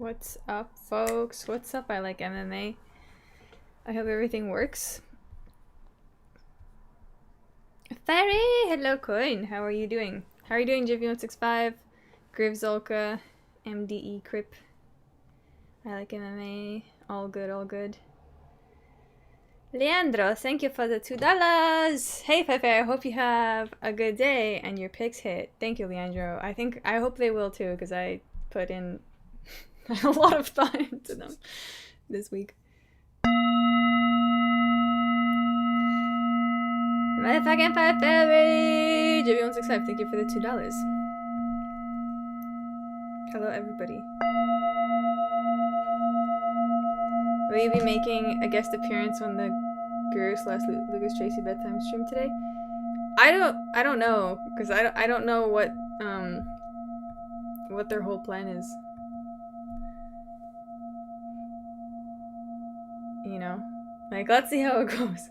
What's up, folks? What's up? I like MMA. I hope everything works. Fairy! Hello, Coin. How are you doing? How are you doing, Jiffy165? Grivzolka, MDE Crip. I like MMA. All good, all good. Leandro, thank you for the $2. Hey, Fefe, I hope you have a good day and your picks hit. Thank you, Leandro. I hope they will too, because I put in a lot of thought into them this week. Motherfucking Fefe! JB165, thank you for the $2. Hello, everybody. Will you be making a guest appearance on the Guru / Lucas Tracy bedtime stream today? I don't know, because I don't know what their whole plan is. You know, like, let's see how it goes.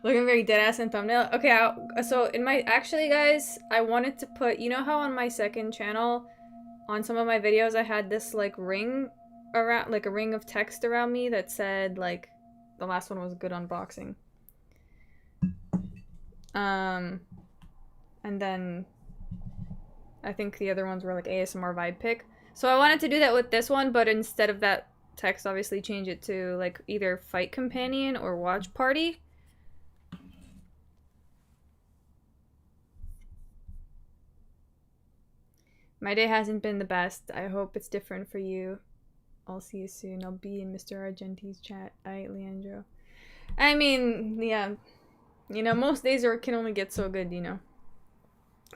Looking very deadass in thumbnail. Okay, so in my actually, guys, I wanted to put, you know how on my second channel, on some of my videos, I had this like ring around, like a ring of text around me that said like the last one was good unboxing. And then I think the other ones were like ASMR vibe pick. So I wanted to do that with this one, but instead of that text, obviously change it to like either fight companion or watch party. My day hasn't been the best. I hope it's different for you. I'll see you soon. I'll be in Mr. Argenti's chat. Alright, Leandro. I mean, yeah. You know, most days can only get so good, you know.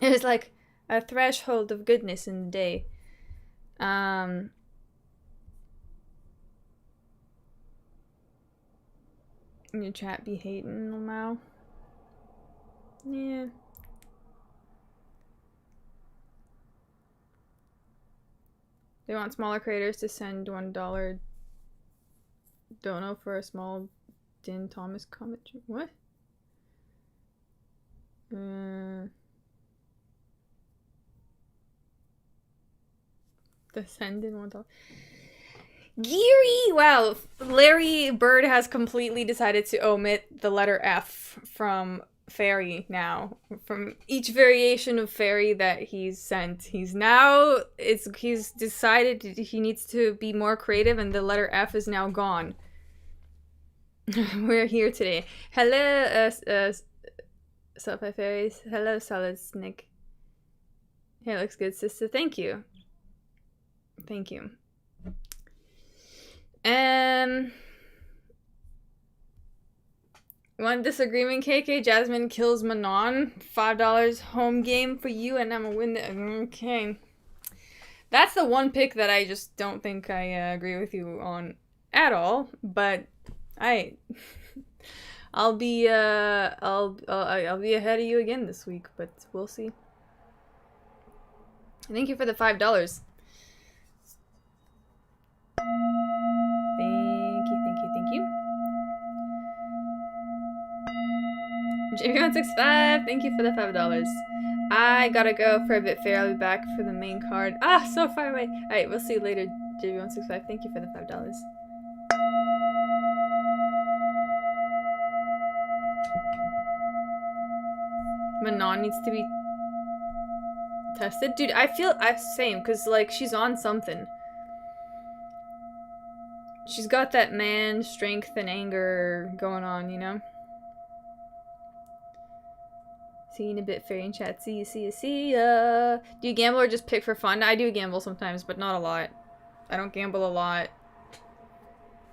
There's like a threshold of goodness in the day. Your chat be hating, Lamau. Yeah. They want smaller creators to send $1 dono for a small Din Thomas comment. What? To send in $1. Geary! Wow, Larry Bird has completely decided to omit the letter F from fairy now. From each variation of fairy that he's sent. He's decided he needs to be more creative, and the letter F is now gone. We're here today. Hello, Selfie Fairies. Hello, Solid Snake. Hair looks good, sister. Thank you. Thank you. One disagreement, KK. Jasmine kills Manon. $5 home game for you, and I'm gonna win the. Okay. That's the one pick that I just don't think I agree with you on at all. But I'll be ahead of you again this week. But we'll see. Thank you for the $5. Thank you. JB165, thank you for the $5. I gotta go for a bit fair. I'll be back for the main card. Ah, so far away. Alright, we'll see you later, JB165. Thank you for the $5. Manon needs to be tested. Dude, I feel same, because like she's on something. She's got that man strength and anger going on, you know? See you in a bit, fairy in chat. See ya. Do you gamble or just pick for fun? I do gamble sometimes, but not a lot. I don't gamble a lot.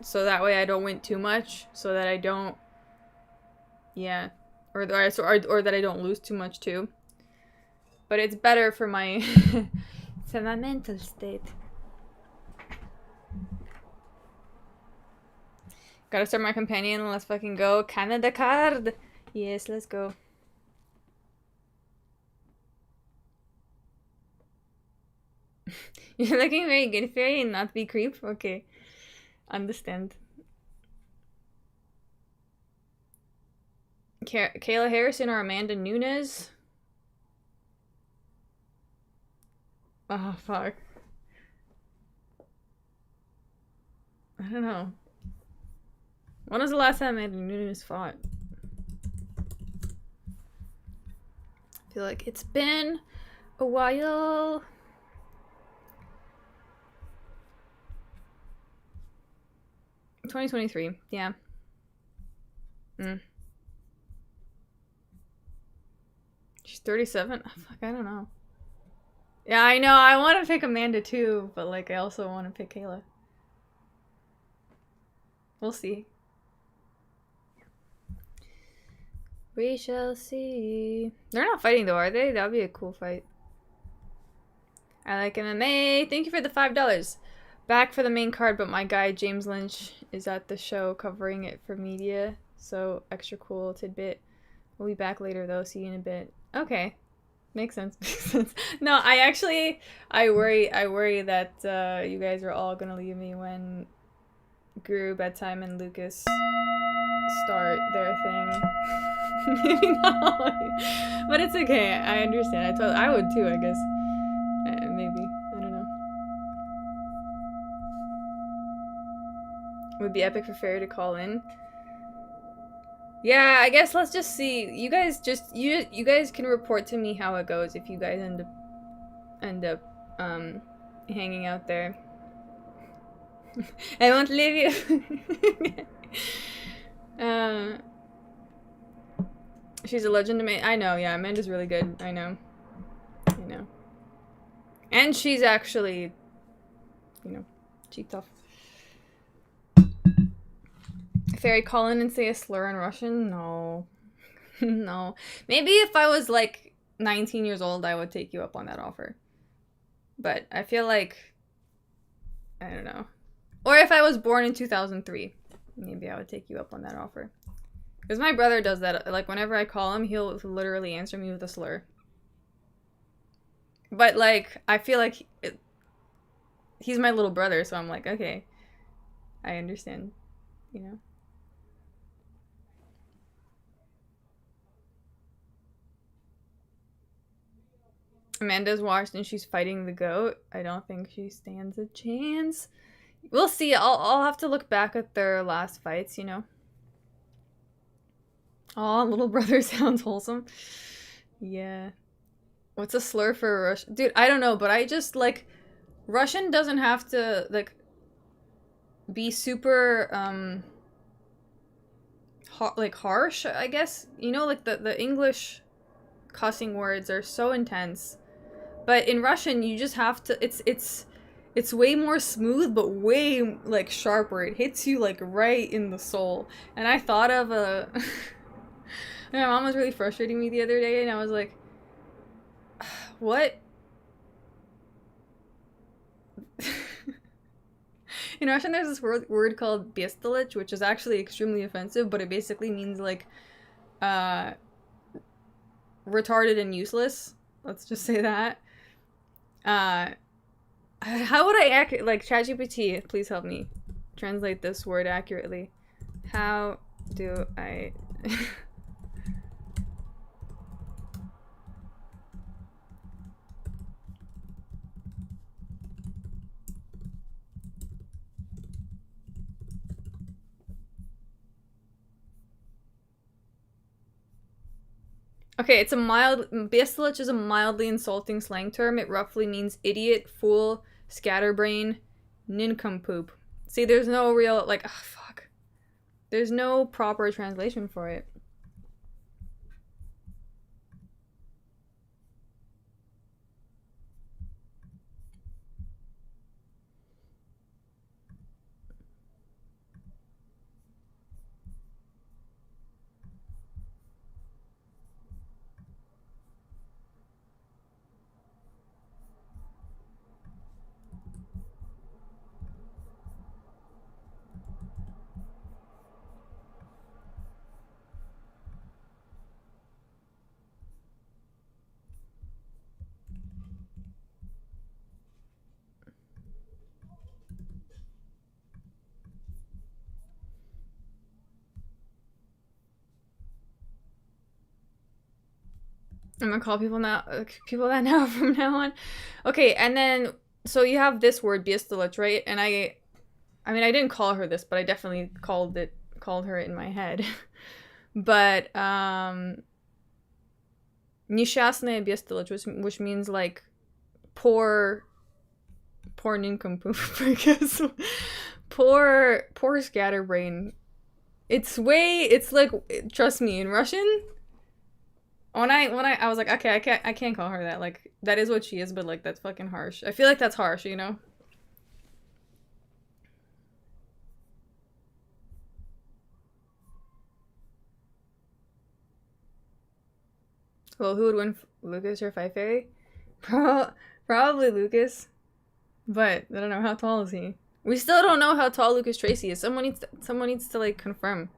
So that way I don't win too much. So that I don't... Yeah. Or that I don't lose too much too. But it's better for my... for my mental state. Gotta start my companion. Let's fucking go. Canada card. Yes, let's go. You're looking very good, fairy, and not be creep? Okay. Understand. Kayla Harrison or Amanda Nunes? Oh, fuck. I don't know. When was the last time Amanda Nunes fought? I feel like it's been a while. $2023, yeah. She's 37? Oh, fuck, I don't know. Yeah, I know, I want to pick Amanda too, but like I also want to pick Kayla. We'll see. We shall see. They're not fighting though, are they? That would be a cool fight. I like MMA. Thank you for the $5. Back for the main card, but my guy James Lynch is at the show covering it for media. So extra cool tidbit. We'll be back later though. See you in a bit. Okay. Makes sense. Makes sense. No, I worry that you guys are all gonna leave me when Guru, Bedtime, and Lucas start their thing. Maybe not all, but it's okay. I understand. I would too, I guess. Maybe. I don't know. Would be epic for Fairy to call in. Yeah, I guess let's just see. You guys you guys can report to me how it goes if you guys end up hanging out there. I won't leave you. She's a legend to me. I know, yeah, Amanda's really good. I know. And she's actually, she's tough. Fairy, call in and say a slur in Russian? No. No. Maybe if I was like 19 years old, I would take you up on that offer. But I feel like, I don't know. Or if I was born in 2003, maybe I would take you up on that offer. Because my brother does that. Like, whenever I call him, he'll literally answer me with a slur. But, like, I feel like he's my little brother, so I'm like, okay. I understand, Amanda's washed and she's fighting the goat. I don't think she stands a chance. We'll see. I'll have to look back at their last fights, Aw, little brother sounds wholesome. Yeah. What's a slur for a Russian? Dude, I don't know, but I just, like, Russian doesn't have to, like, be super, harsh, I guess. Like, the English cussing words are so intense. But in Russian, you just have to, it's way more smooth, but way, like, sharper. It hits you, like, right in the soul. And I thought of a... My mom was really frustrating me the other day, and I was like, what? In Russian, there's this word called bestilich, which is actually extremely offensive, but it basically means, like, retarded and useless. Let's just say that. How would I like, ChatGPT, please help me translate this word accurately. How do I... Okay, bestilich is a mildly insulting slang term. It roughly means idiot, fool, scatterbrain, nincompoop. See, there's no real, like, oh, fuck. There's no proper translation for it. I'm gonna call people that now from now on. Okay, and then, so you have this word, bestilich, right? And I mean, I didn't call her this, but I definitely called her it in my head. But несчастная бестолочь, which means like poor nincompoop, I guess. poor scatterbrain. It's like, trust me, in Russian, when I was like, okay, I can't call her that. Like, that is what she is, but like, that's fucking harsh. I feel like that's harsh, you know? Well, who would win, Lucas or Five Fairy? Probably Lucas. But I don't know, how tall is he? We still don't know how tall Lucas Tracy is. Someone needs to like confirm.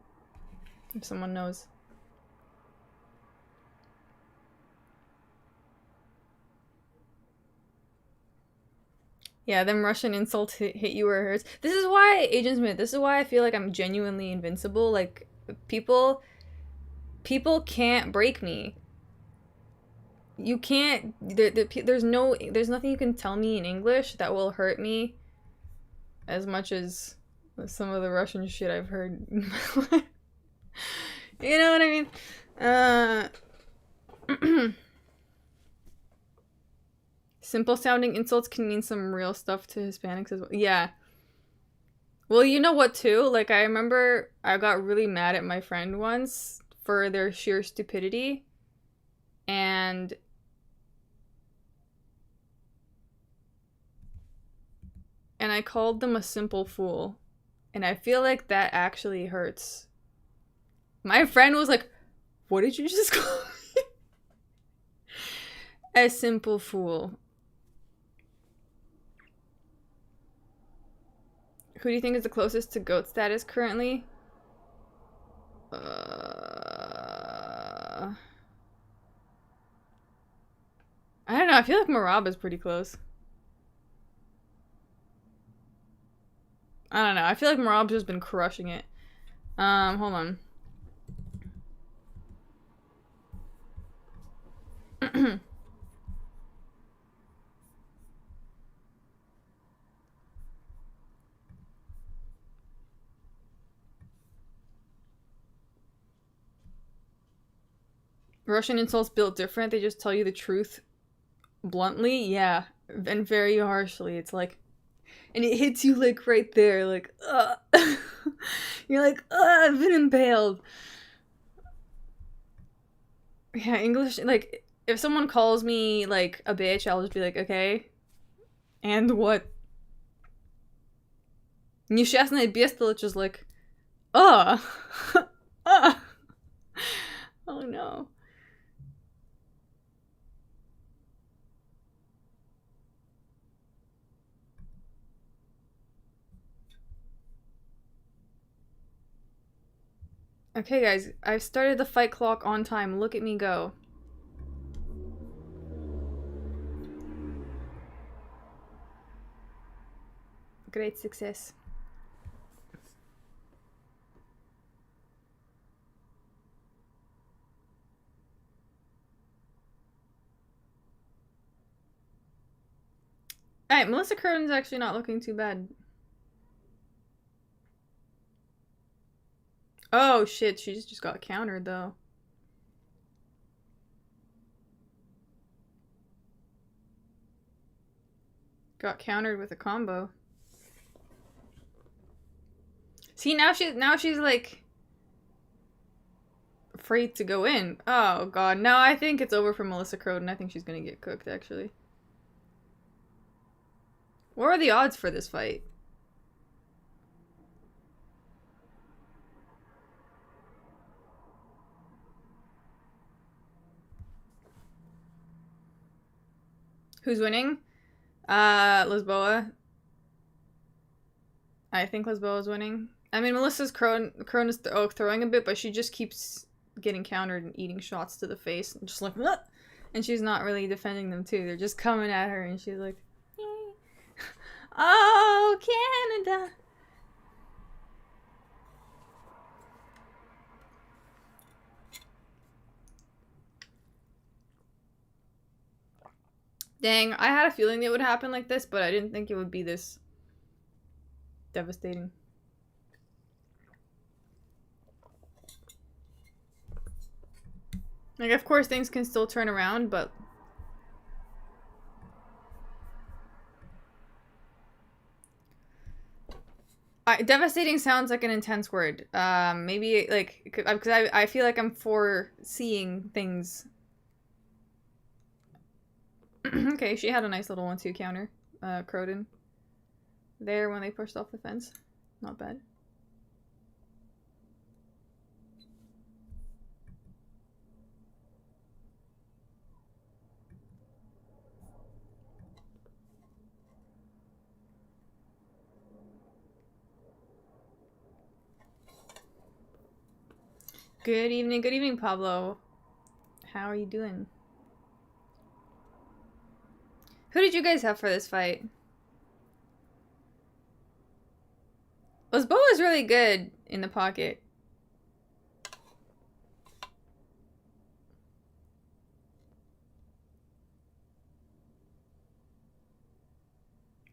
If someone knows. Yeah, them Russian insults hit you where it hurts. This is why, Agent Smith, this is why I feel like I'm genuinely invincible. Like, people can't break me. You can't, there's nothing you can tell me in English that will hurt me as much as some of the Russian shit I've heard in my life. You know what I mean? Simple sounding insults can mean some real stuff to Hispanics as well. Yeah. Well, you know what too? Like, I remember I got really mad at my friend once for their sheer stupidity. And I called them a simple fool. And I feel like that actually hurts. My friend was like, "What did you just call me?" A simple fool. Who do you think is the closest to GOAT status currently? I don't know. I feel like Marab is pretty close. I don't know. I feel like Marab's just been crushing it. Hold on. Russian insults built different. They just tell you the truth bluntly. Yeah. And very harshly. It's like, and it hits you like right there. Like, you're like, I've been impaled. Yeah, English, like, if someone calls me like a bitch, I'll just be like, okay. And what? Несчастная бестолочь is like, uh. Oh no. Okay, guys, I've started the fight clock on time. Look at me go. Great success. Alright, Melissa Cronin's actually not looking too bad. Oh shit, she just got countered though. Got countered with a combo. See, now she's like afraid to go in. Oh god, no, I think it's over for Melissa Cronin. I think she's gonna get cooked actually. What are the odds for this fight? Who's winning? Lisboa. I think Lisboa's winning. I mean, Melissa's Crone is throwing a bit, but she just keeps getting countered and eating shots to the face. And just like, what? And she's not really defending them too. They're just coming at her and she's like, oh, Canada. Dang, I had a feeling it would happen like this, but I didn't think it would be this devastating. Like, of course, things can still turn around, but... devastating sounds like an intense word. Maybe, like, because I feel like I'm foreseeing things. Okay, she had a nice little 1-2 counter. Croden. There when they pushed off the fence. Not bad. Good evening, Pablo. How are you doing? Who did you guys have for this fight? Lisboa is really good in the pocket.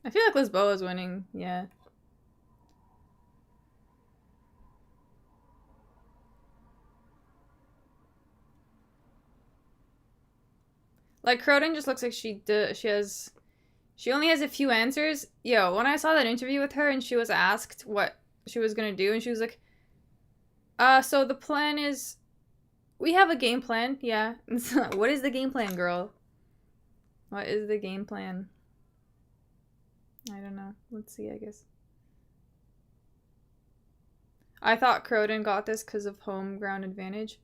I feel like Lisboa is winning, yeah. Like, Croden just looks like she only has a few answers. Yo, when I saw that interview with her and she was asked what she was gonna do, and she was like, so the plan is, we have a game plan, yeah. What is the game plan, girl? What is the game plan? I don't know. Let's see, I guess. I thought Croden got this because of home ground advantage.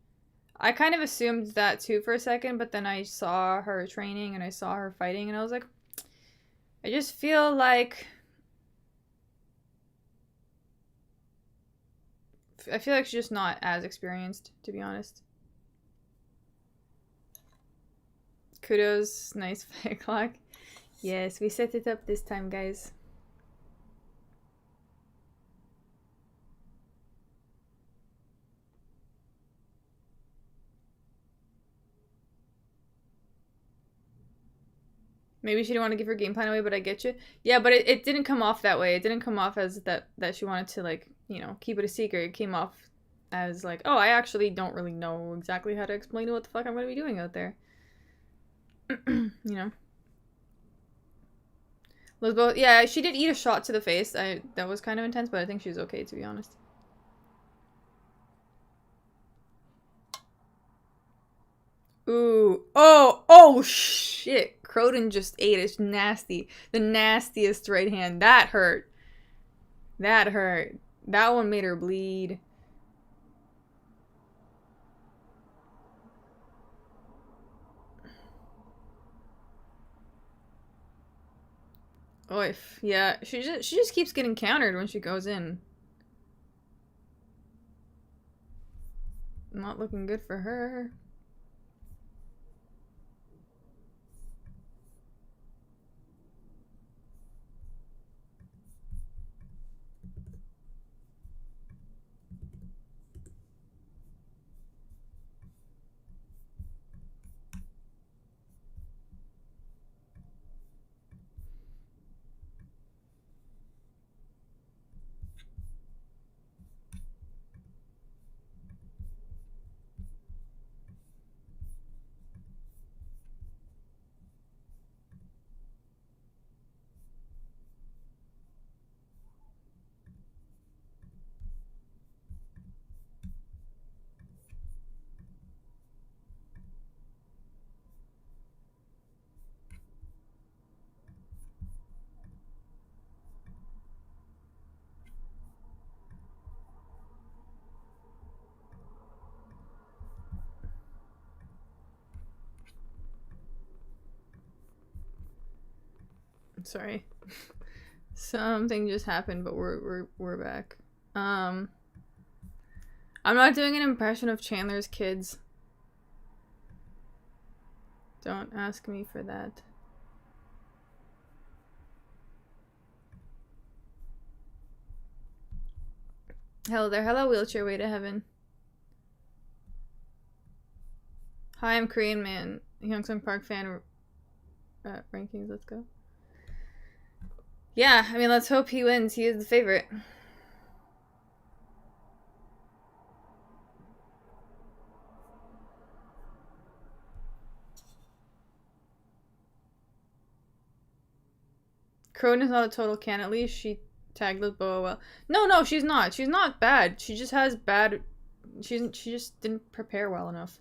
I kind of assumed that too for a second, but then I saw her training and I saw her fighting and I was like, I just feel like... I feel like she's just not as experienced, to be honest. Kudos, nice fight clock. Yes, we set it up this time, guys. Maybe she didn't want to give her game plan away, but I get you. Yeah, but it didn't come off that way. It didn't come off as that she wanted to, like, you know, keep it a secret. It came off as like, oh, I actually don't really know exactly how to explain what the fuck I'm going to be doing out there. You know? Lisboa, yeah, she did eat a shot to the face. That was kind of intense, but I think she was okay, to be honest. Ooh. Oh, shit. Croden just ate it. Nasty. The nastiest right hand. That hurt. That hurt. That one made her bleed. Oh, yeah. She just keeps getting countered when she goes in. Not looking good for her. Sorry. Something just happened, but we're back. I'm not doing an impression of Chandler's kids. Don't ask me for that. Hello there. Hello, wheelchair way to heaven. Hi, I'm Korean man. Hyungsung Park fan. Rankings, let's go. Yeah, I mean, let's hope he wins. He is the favorite. Crone is not a total can. At least she tagged Lisboa well. No, she's not. She's not bad. She just has bad... She just didn't prepare well enough.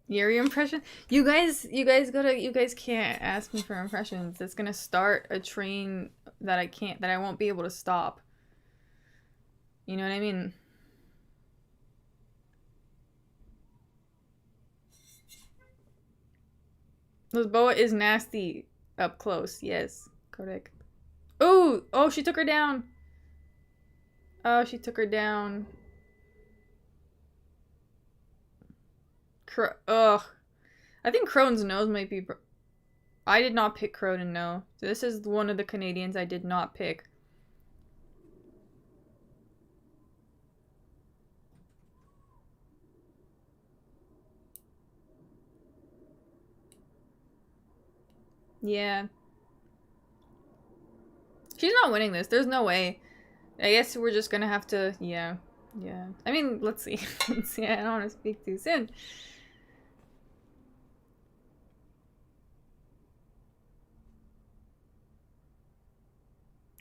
Yuri impression? You guys can't ask me for impressions. It's gonna start a train that I won't be able to stop. You know what I mean? Lisboa is nasty up close. Yes, correct. Oh, she took her down. Oh, she took her down. Ugh. I think Crone's nose might be... I did not pick Cronin, no. So this is one of the Canadians I did not pick. Yeah. She's not winning this. There's no way. I guess we're just gonna have to... Yeah. Yeah. I mean, let's see. Let's see. I don't want to speak too soon.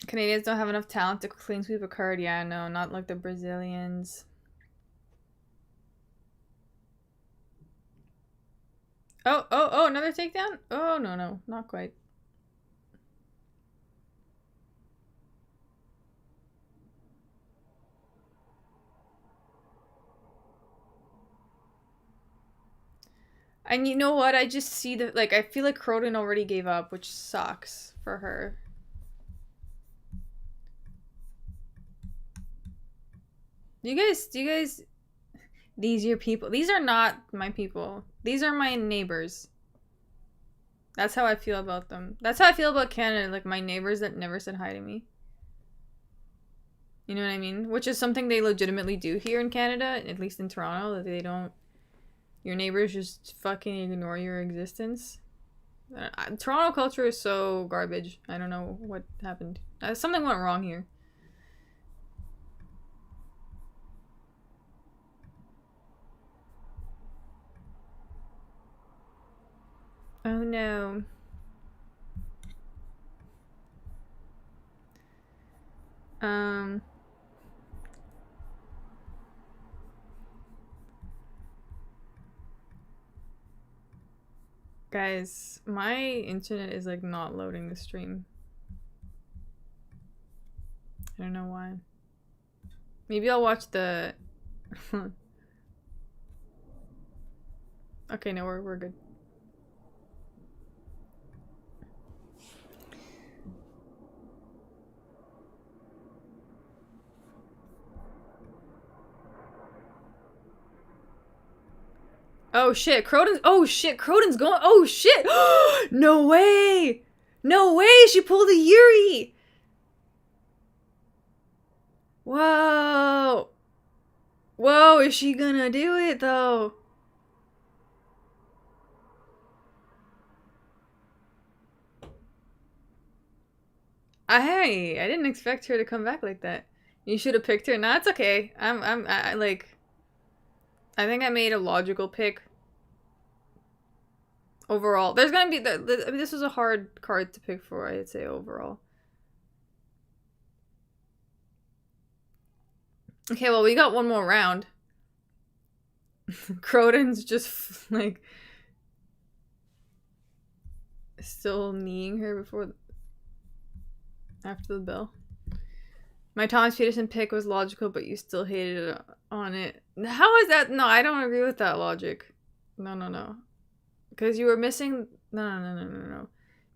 Canadians don't have enough talent to clean sweep a card. Yeah, no, not like the Brazilians. Oh, another takedown? Oh, no, not quite. And you know what? I just see that, like, I feel like Cronin already gave up, which sucks for her. Do you guys, these your people? These are not my people. These are my neighbors. That's how I feel about them. That's how I feel about Canada, like my neighbors that never said hi to me. You know what I mean? Which is something they legitimately do here in Canada, at least in Toronto, that they don't... Your neighbors just fucking ignore your existence. Toronto culture is so garbage. I don't know what happened. Something went wrong here. Oh no. Guys, my internet is like not loading the stream. I don't know why. Maybe I'll watch the... Okay, no, we're good. Oh shit, Croden's... Oh shit, Croden's going... Oh shit! No way! No way! She pulled a Yuri! Whoa! Whoa, is she gonna do it though? I didn't expect her to come back like that. You should have picked her. Nah, it's okay. I like... I think I made a logical pick. Overall. There's gonna be... I mean, this was a hard card to pick for, I'd say, overall. Okay, well, we got one more round. Croden's just, like... Still kneeing her before... After the bell. My Thomas Peterson pick was logical, but you still hated on it. How is that? No, I don't agree with that logic. No. Because you were missing... No.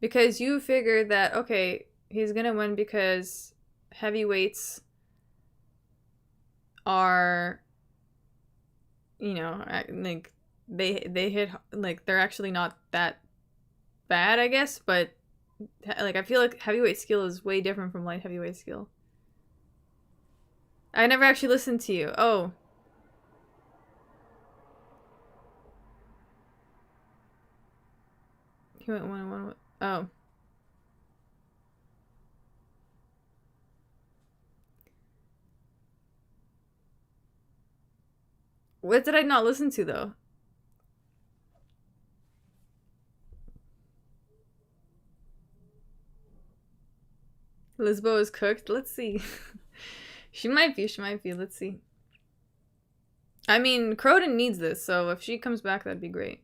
Because you figured that, okay, he's gonna win because heavyweights are, you know, like, they hit, like, they're actually not that bad, I guess, but Like, I feel like heavyweight skill is way different from light heavyweight skill. I never actually listened to you. Oh. He went 1-1. Oh. What did I not listen to, though? Lisboa is cooked? Let's see. She might be. Let's see. I mean, Croden needs this, so if she comes back, that'd be great.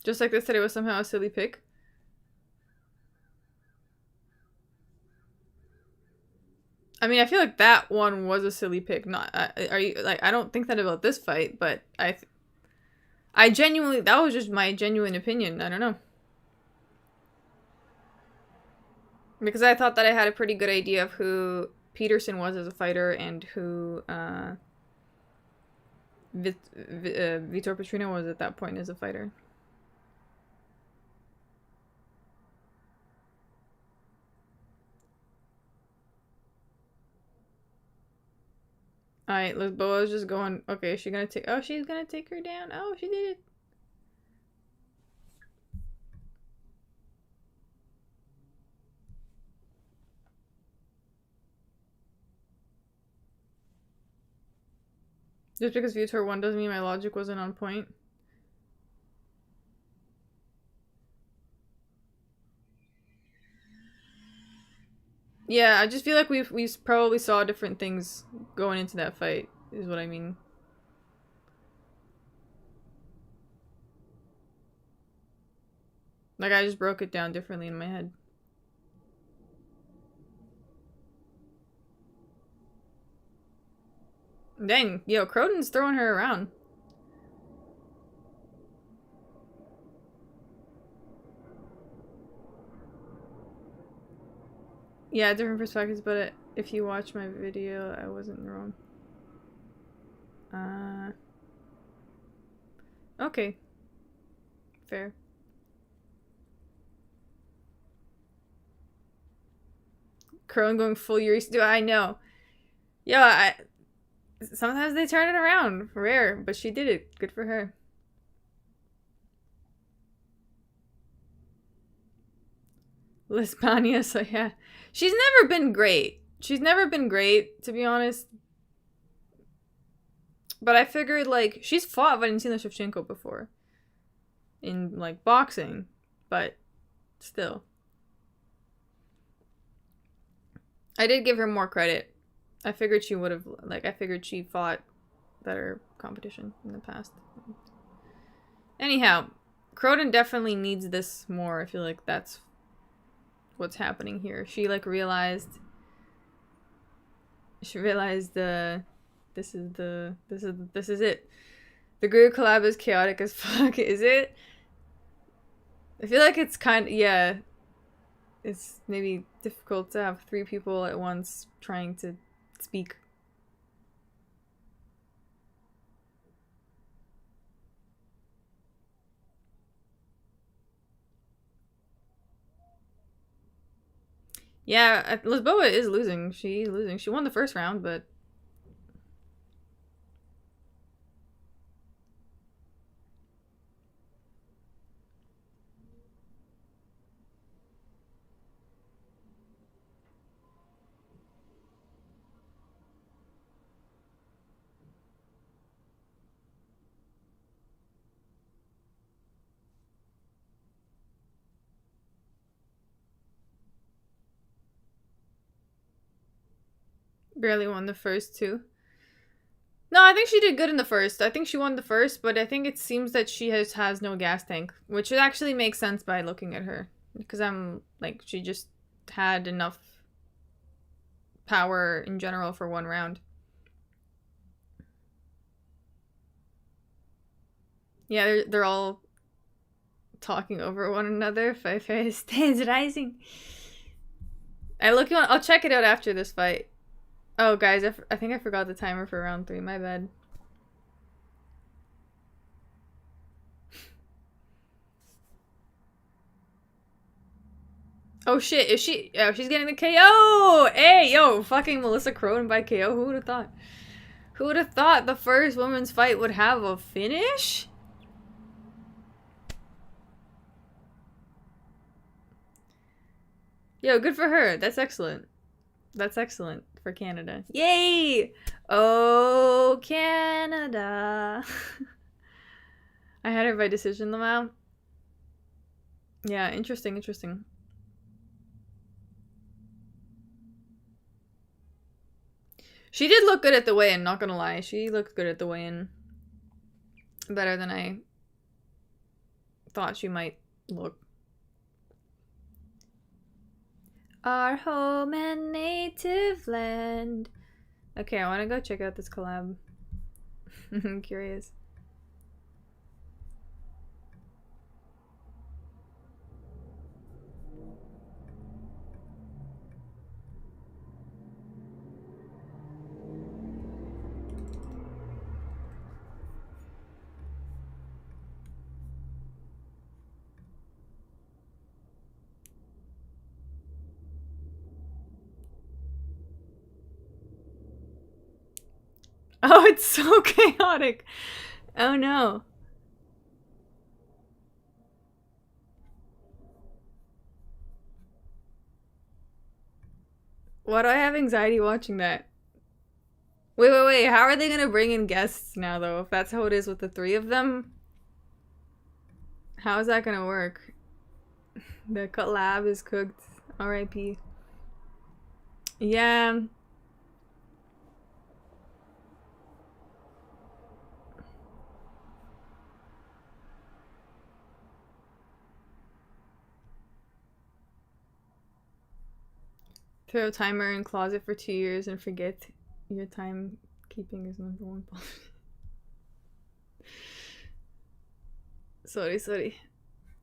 Just like they said it was somehow a silly pick. I mean, I feel like that one was a silly pick. Not are you like? I don't think that about this fight, but I genuinely, that was just my genuine opinion. I don't know, because I thought that I had a pretty good idea of who Peterson was as a fighter and who Vitor Petrino was at that point as a fighter. Alright, Lisboa's just going. Okay, is she gonna take? Oh, she's gonna take her down. Oh, she did it. Just because Vitor won doesn't mean my logic wasn't on point. Yeah, I just feel like we probably saw different things going into that fight, is what I mean. Like, I just broke it down differently in my head. Dang, yo, Croden's throwing her around. Yeah, different perspectives, but if you watch my video, I wasn't wrong. Okay. Fair. Crone going full Yuri. Do I know? Yeah, sometimes they turn it around. Rare, but she did it. Good for her. Lispania, so yeah. She's never been great. She's never been great, to be honest. But I figured, like, she's fought Valentina Shevchenko before. In, like, boxing. But, still. I did give her more credit. I figured she would have, like, I figured she fought better competition in the past. Anyhow, Croden definitely needs this more. I feel like that's what's happening here. She, like, realized this is it. The group collab is chaotic as fuck. Is it? I feel like it's kind of, yeah. It's maybe difficult to have 3 people at once trying to speak. Yeah, Lisboa is losing. She's losing. She won the first round, but... barely won the first 2. No, I think she did good in the first. I think she won the first, but I think it seems that she has no gas tank, which actually makes sense by looking at her. Because I'm, like, she just had enough power in general for 1 round. Yeah, they're all talking over one another. Feifei stands rising. I'll check it out after this fight. Oh, guys, I think I forgot the timer for round 3. My bad. Oh shit, is she? Oh, she's getting the KO! Hey, yo, fucking Melissa Cronin by KO. Who would have thought? Who would have thought the first women's fight would have a finish? Yo, good for her. That's excellent. That's excellent for Canada. Yay! Oh, Canada. I had her by decision, Lamau. Yeah, interesting, interesting. She did look good at the weigh-in, not gonna lie. She looked good at the weigh-in. Better than I thought she might look. Our home and native land. Okay, I want to go check out this collab. I'm curious. Oh, it's so chaotic. Oh no. Why do I have anxiety watching that? Wait. How are they gonna bring in guests now, though? If that's how it is with the 3 of them? How is that gonna work? The collab is cooked. R.I.P. Yeah. Throw a timer in closet for 2 years and forget your timekeeping is #1 policy. Sorry.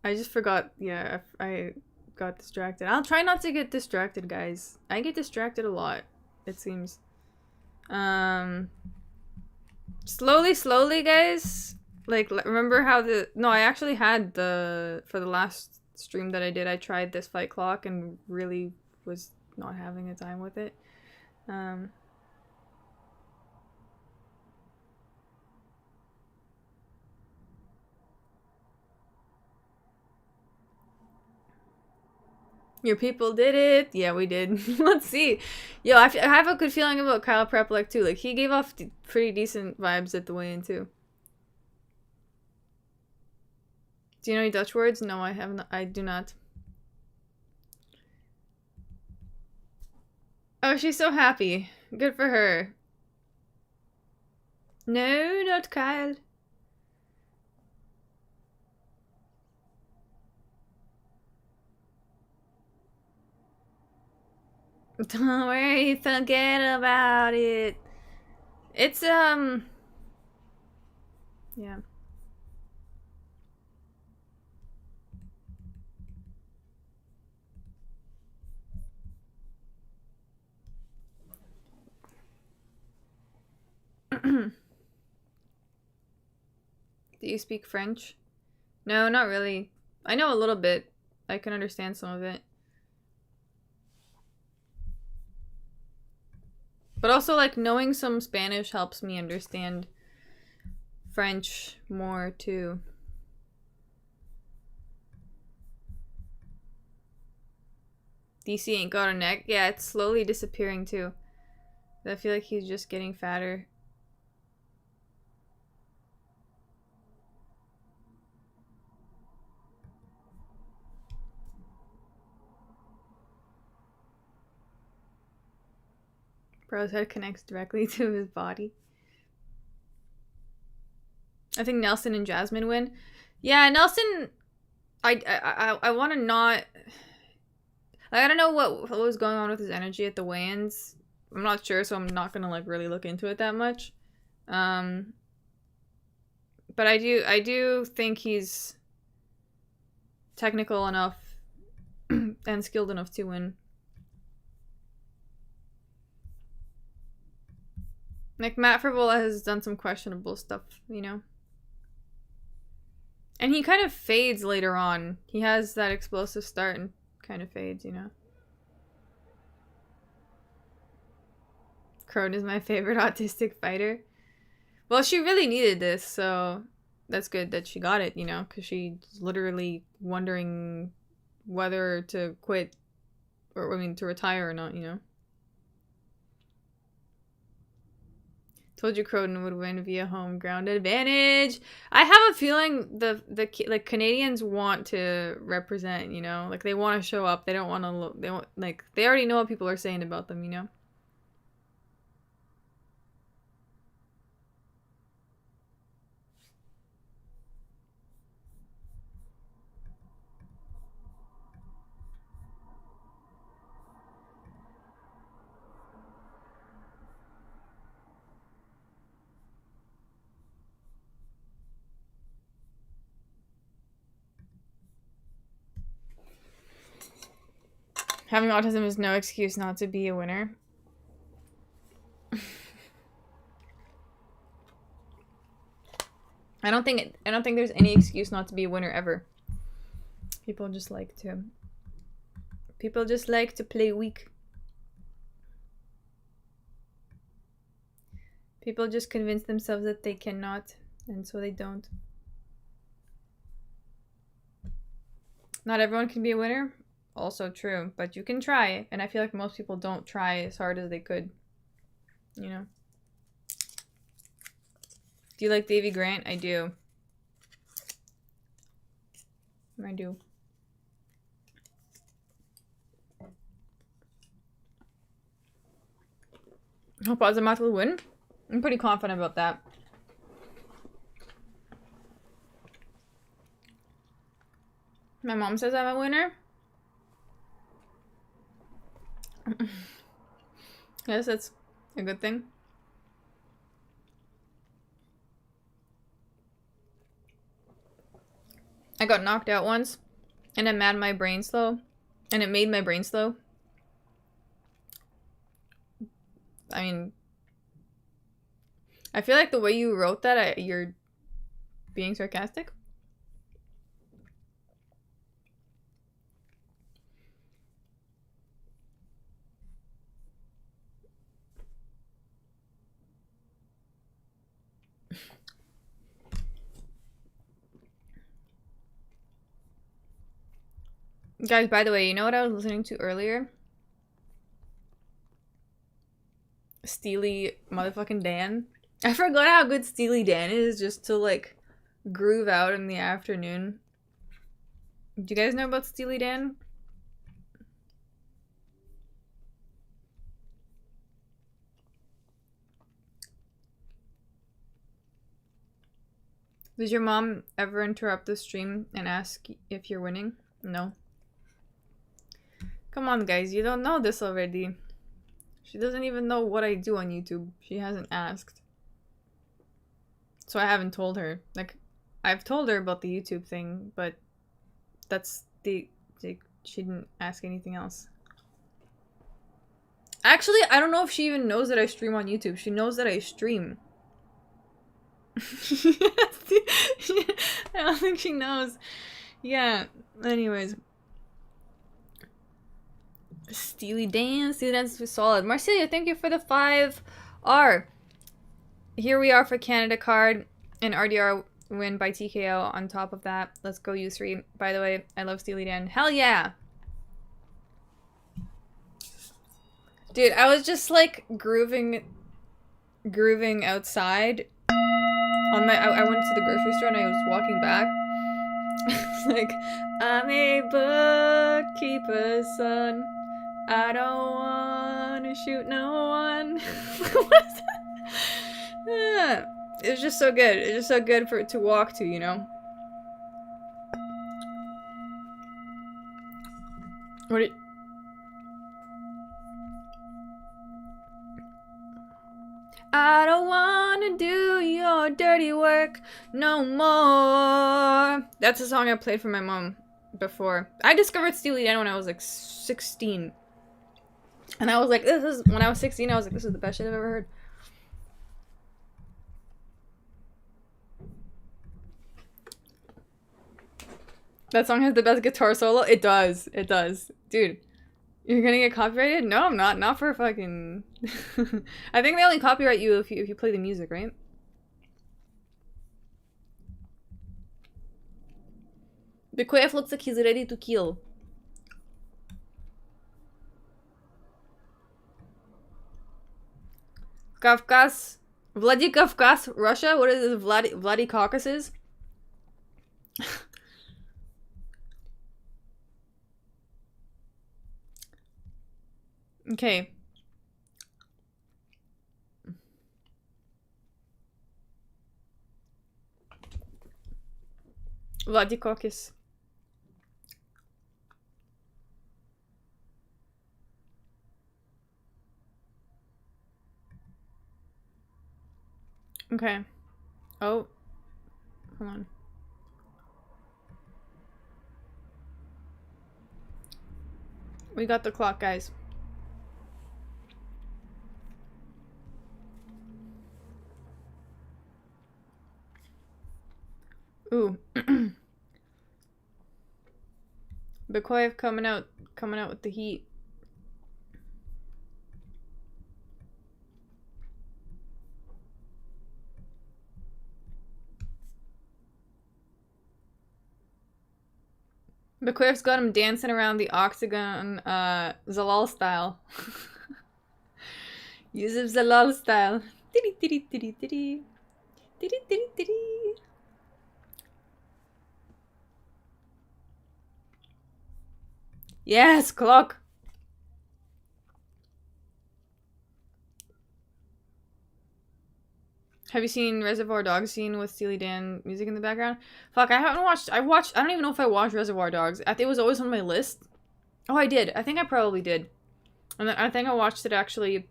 I just forgot. Yeah, I got distracted. I'll try not to get distracted, guys. I get distracted a lot, it seems. Slowly, guys. Like, remember how no, I actually had for the last stream that I did, I tried this fight clock and really was not having a time with it. Your people did it. Yeah, we did. Let's see. Yo, I have a good feeling about Kyle Prepelec too. Like, he gave off pretty decent vibes at the weigh-in too. Do you know any Dutch words? No, I have not. I do not. Oh, she's so happy. Good for her. No, not Kyle. Don't worry, forget about it. It's, yeah. Do you speak French? No, not really. I know a little bit. I can understand some of it. But also, like, knowing some Spanish helps me understand French more, too. DC ain't got a neck. Yeah, it's slowly disappearing, too. I feel like he's just getting fatter. Bro's head connects directly to his body. I think Nelson and Jasmine win. Yeah, Nelson. I want to not. I don't know what was going on with his energy at the weigh-ins. I'm not sure, so I'm not gonna like really look into it that much. But I do think he's technical enough and skilled enough to win. Like, Matt Frivola has done some questionable stuff, you know? And he kind of fades later on. He has that explosive start and kind of fades, you know? Crone is my favorite autistic fighter. Well, she really needed this, so that's good that she got it, you know? Because she's literally wondering whether to quit or, I mean, to retire or not, you know? Told you Croton would win via home ground advantage. I have a feeling the like Canadians want to represent, you know, like they want to show up. They don't want to look. They want, like, they already know what people are saying about them, you know. Having autism is no excuse not to be a winner. I don't think there's any excuse not to be a winner ever. People just like to play weak. People just convince themselves that they cannot, and so they don't. Not everyone can be a winner. Also true, but you can try, and I feel like most people don't try as hard as they could, you know. Do you like Davy Grant? I do. I do. Hope Azamat will win. I'm pretty confident about that. My mom says I'm a winner. Yes, that's a good thing. I got knocked out once, and it made my brain slow. And it made my brain slow. I mean, I feel like the way you wrote that, you're being sarcastic. Guys, by the way, you know what I was listening to earlier? Steely motherfucking Dan. I forgot how good Steely Dan is just to, like, groove out in the afternoon. Do you guys know about Steely Dan? Does your mom ever interrupt the stream and ask if you're winning? No. Come on, guys, you don't know this already. She doesn't even know what I do on YouTube. She hasn't asked. So I haven't told her. Like, I've told her about the YouTube thing, but that's she didn't ask anything else. Actually, I don't know if she even knows that I stream on YouTube. She knows that I stream. I don't think she knows. Yeah, anyways. Steely Dance was solid. Marcelia, thank you for the 5R. Here we are for Canada card. And RDR win by TKO on top of that. Let's go U3. By the way, I love Steely Dan. Hell yeah! Dude, I was just like grooving outside. On my, I went to the grocery store and I was walking back. Like, I'm a bookkeeper's son. I don't want to shoot no one. What is that? It was just so good. It's just so good for it to walk to, you know? What did... I don't want to do your dirty work no more. That's a song I played for my mom before. I discovered Steely Dan when I was like 16. And I was like, when I was 16, I was like, this is the best shit I've ever heard. That song has the best guitar solo. It does. It does. Dude, you're gonna get copyrighted? No, I'm not. Not for fucking... I think they only copyright you if you play the music, right? Bikoyev looks like he's ready to kill. Kafkas. Vladikavkaz, Russia? What is this? Vladikaukasus? Okay. Vladikaukas. Okay. Oh. Hold on. We got the clock, guys. Ooh. Bikoyev coming out with the heat. Bikoyev's got him dancing around the octagon, Zalal style. Yusuf Zalal style. Titty titty titty titty. Titty titty titty. Yes, clock. Have you seen Reservoir Dogs scene with Steely Dan music in the background? Fuck, I haven't watched. I don't even know if I watched Reservoir Dogs. I think it was always on my list. Oh, I did. I think I probably did. And then I think I watched it actually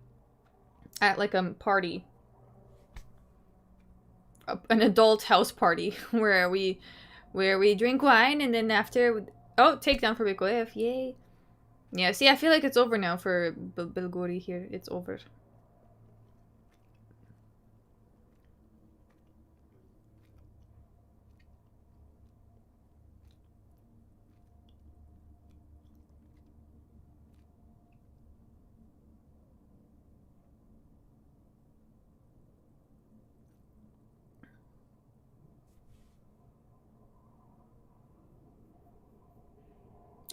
at like a party. An adult house party where we drink wine and then after... Oh, takedown for Bikoyev. Yay. Yeah, see, I feel like it's over now for Bilgori here. It's over.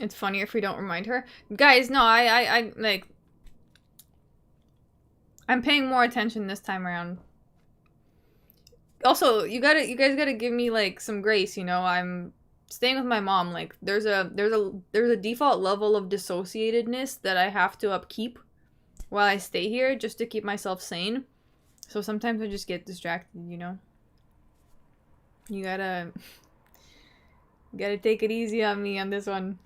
It's funnier if we don't remind her. Guys, no, I like... I'm paying more attention this time around. Also, you guys gotta give me, like, some grace, you know? I'm staying with my mom. Like, there's a default level of dissociatedness that I have to upkeep while I stay here just to keep myself sane. So sometimes I just get distracted, you know? You gotta take it easy on me on this one.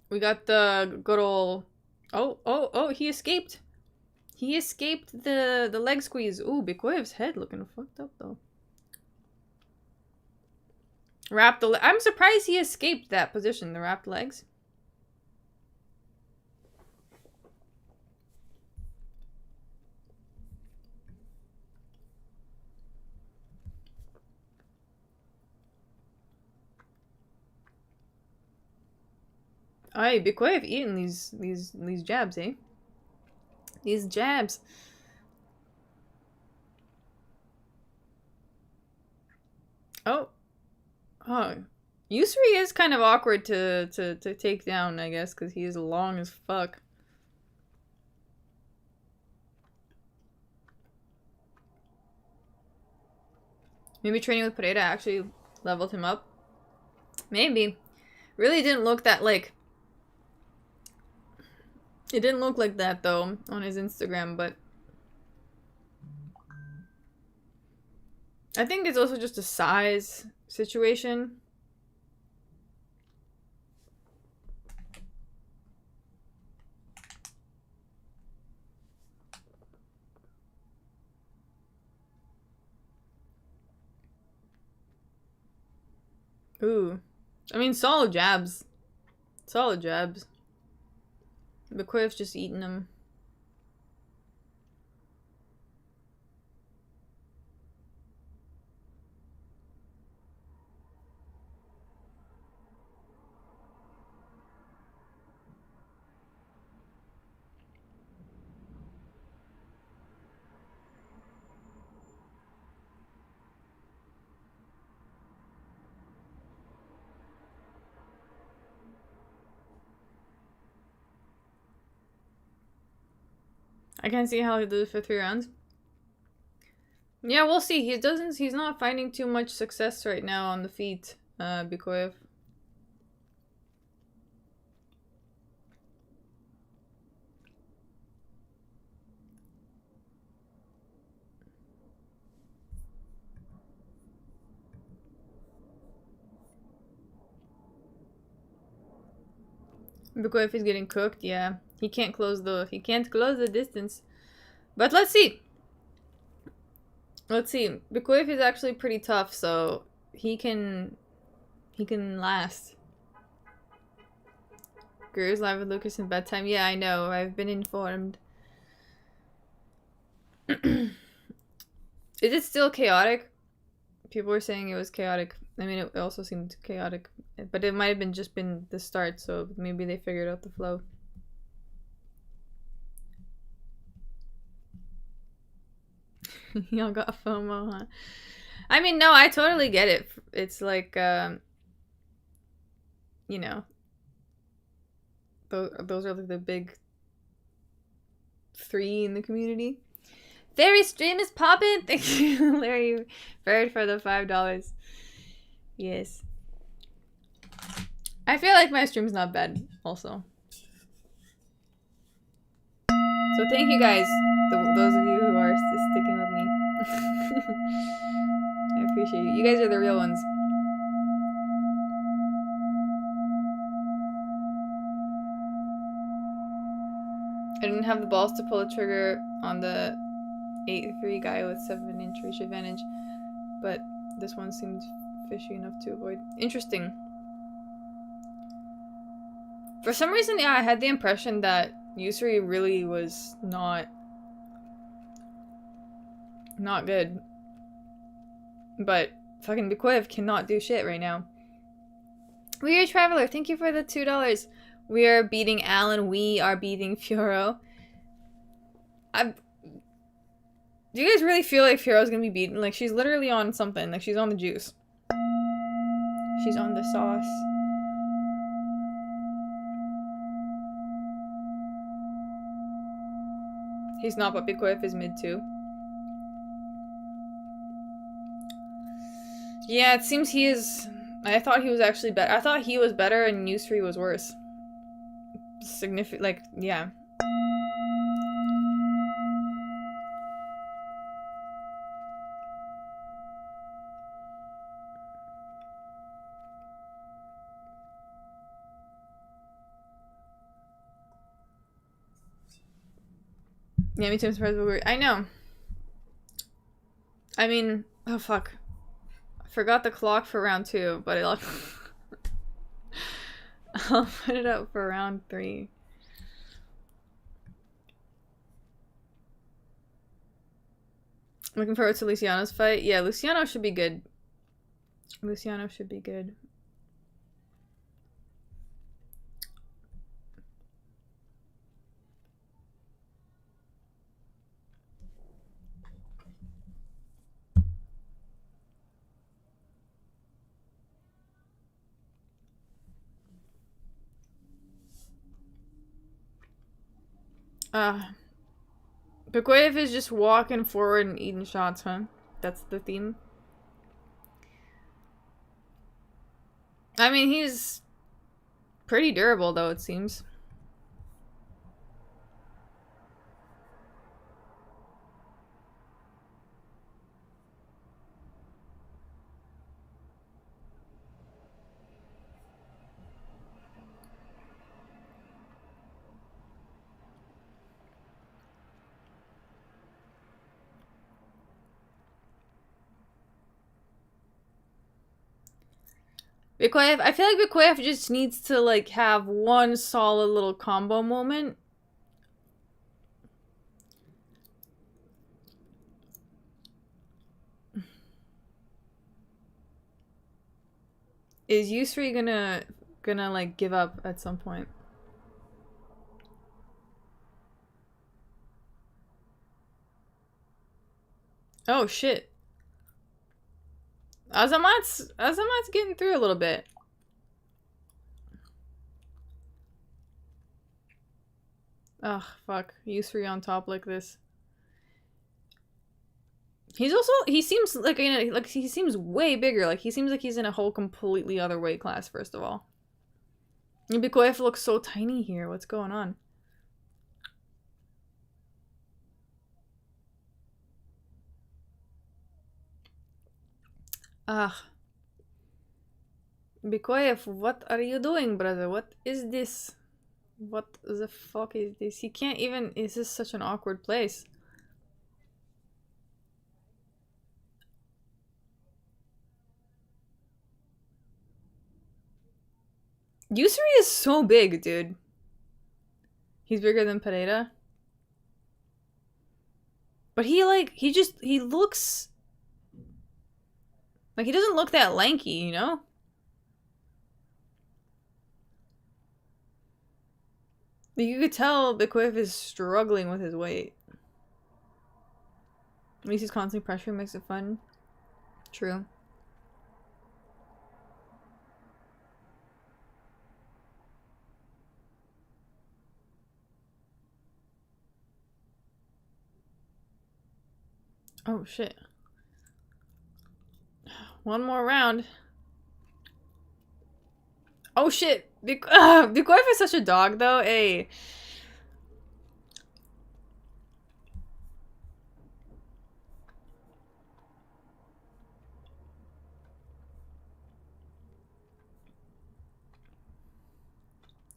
We got the good old... Oh, he escaped. He escaped the leg squeeze. Ooh, Bikoyev's head looking fucked up, though. Wrapped the... I'm surprised he escaped that position, the wrapped legs. Aye, Bikoyev eating these jabs, eh? These jabs. Oh. Yusri is kind of awkward to take down, I guess, because he is long as fuck. Maybe training with Pereira actually leveled him up. Maybe. Really didn't look that, like... It didn't look like that, though, on his Instagram, but... I think it's also just a size situation. Ooh. I mean, solid jabs. Solid jabs. Bequiv's just eating them. I can't see how he did it for 3 rounds. Yeah, we'll see. He's not finding too much success right now on the feet, Bikoyev. Bikoyev is getting cooked, yeah. He can't close the distance. But let's see. Let's see. Bikoyev is actually pretty tough, so he can last. Guru's live with Lucas in bedtime. Yeah, I know. I've been informed. Is it still chaotic? People were saying it was chaotic. I mean, it also seemed chaotic. But it might have been just been the start, so maybe they figured out the flow. Y'all got FOMO, huh? I mean, no, I totally get it. It's like, you know, those are like the big 3 in the community. Fairy stream is popping. Thank you, Larry Bird, for the $5. Yes. I feel like my stream's not bad, also. So thank you guys, those of you who are sticking with me. I appreciate you. You guys are the real ones. I didn't have the balls to pull the trigger on the 8-3 guy with 7-inch reach advantage, but this one seemed fishy enough to avoid. Interesting. For some reason, yeah, I had the impression that Yusri really was not good. But fucking Bikoyev cannot do shit right now. Weird Traveler, thank you for the $2. We are beating Alan. We are beating Fioro. Do you guys really feel like Fiora's gonna be beaten? Like, she's literally on something. Like, she's on the juice. She's on the sauce. He's not, but Bikoyev is mid too. Yeah, it seems he is. I thought he was actually better. I thought he was better and Yusri was worse. Significant, like, yeah. Yeah, me too. I'm surprised, but weird. I know. I mean, oh fuck. I forgot the clock for round 2, but I'll put it up for round 3. Looking forward to Luciano's fight. Yeah, Luciano should be good. Luciano should be good. Bikoyev is just walking forward and eating shots, huh? That's the theme. I mean, he's pretty durable, though, it seems. Bikoyev, I feel like Bikoyev just needs to, like, have one solid little combo moment. Is Yusri gonna like give up at some point? Oh shit. Azamat's getting through a little bit. Ugh, fuck. Yusri on top like this. He's also, he seems like he seems way bigger. Like he seems like he's in a whole completely other weight class, first of all. And Bikoyev looks so tiny here. What's going on? Ugh. Bikoyev, what are you doing, brother? What is this? What the fuck is this? He can't even... This is such an awkward place. Yusuri is so big, dude. He's bigger than Pereira. But he, like, he looks... Like, he doesn't look that lanky, you know? You could tell Bikoyev is struggling with his weight. At least he's constantly pressuring, makes it fun. True. Oh, shit. One more round. Oh, shit. Bikoyev is such a dog, though. Hey.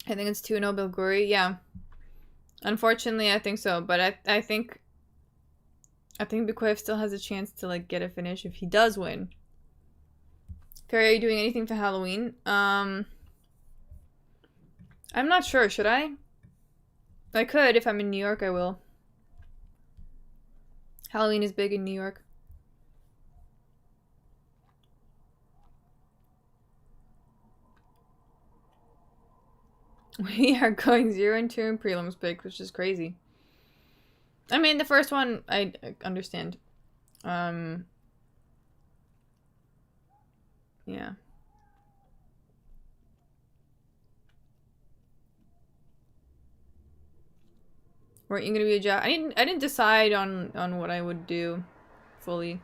I think it's 2-0 Bilguri. Yeah. Unfortunately, I think so. But I think Bikoyev still has a chance to, like, get a finish if he does win. Ferry, are you doing anything for Halloween? I'm not sure. Should I? I could. If I'm in New York, I will. Halloween is big in New York. We are going 0-2 in prelims pick, which is crazy. I mean, the first one, I understand. Yeah. Weren't you gonna be a job? I didn't decide on what I would do fully.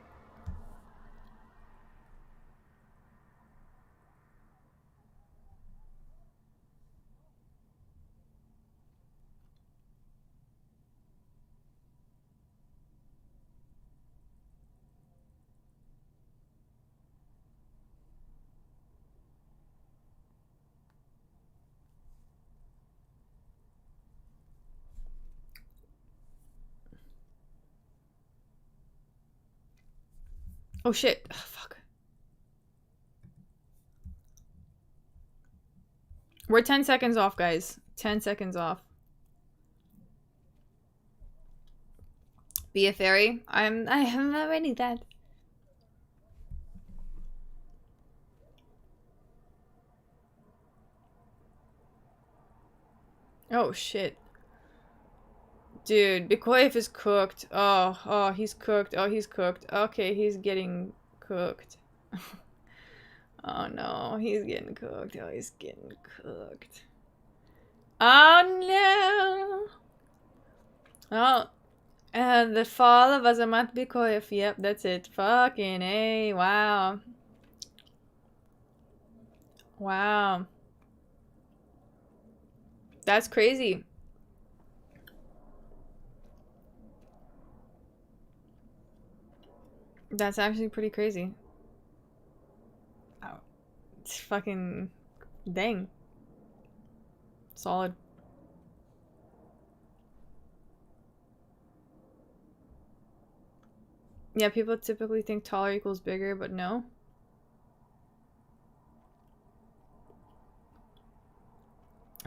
Oh shit. Oh, fuck. We're 10 seconds off, guys. 10 seconds off. Be a fairy? I am already that. Oh shit. Dude, Bikoyev is cooked. Oh, he's cooked. Oh, he's cooked. Okay, he's getting cooked. Oh no, he's getting cooked. Oh, he's getting cooked. Oh no! Oh, and the fall of Azamat Bikoyev. Yep, that's it. Fucking A. Wow. Wow. That's crazy. That's actually pretty crazy. Oh, it's fucking dang. Solid. Yeah, people typically think taller equals bigger, but no.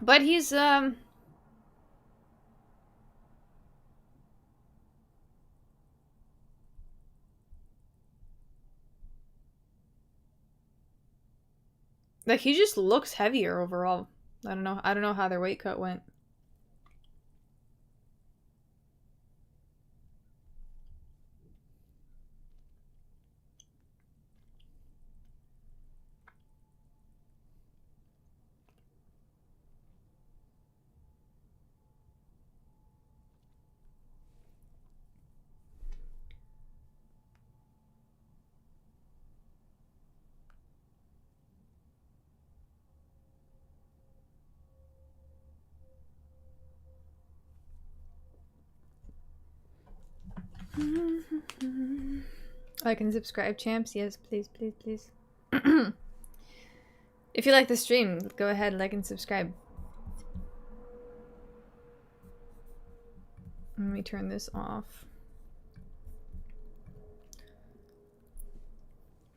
But he's, like, he just looks heavier overall. I don't know how their weight cut went. Like and subscribe, champs. Yes, please, please, please. If you like the stream, go ahead, like and subscribe. Let me turn this off.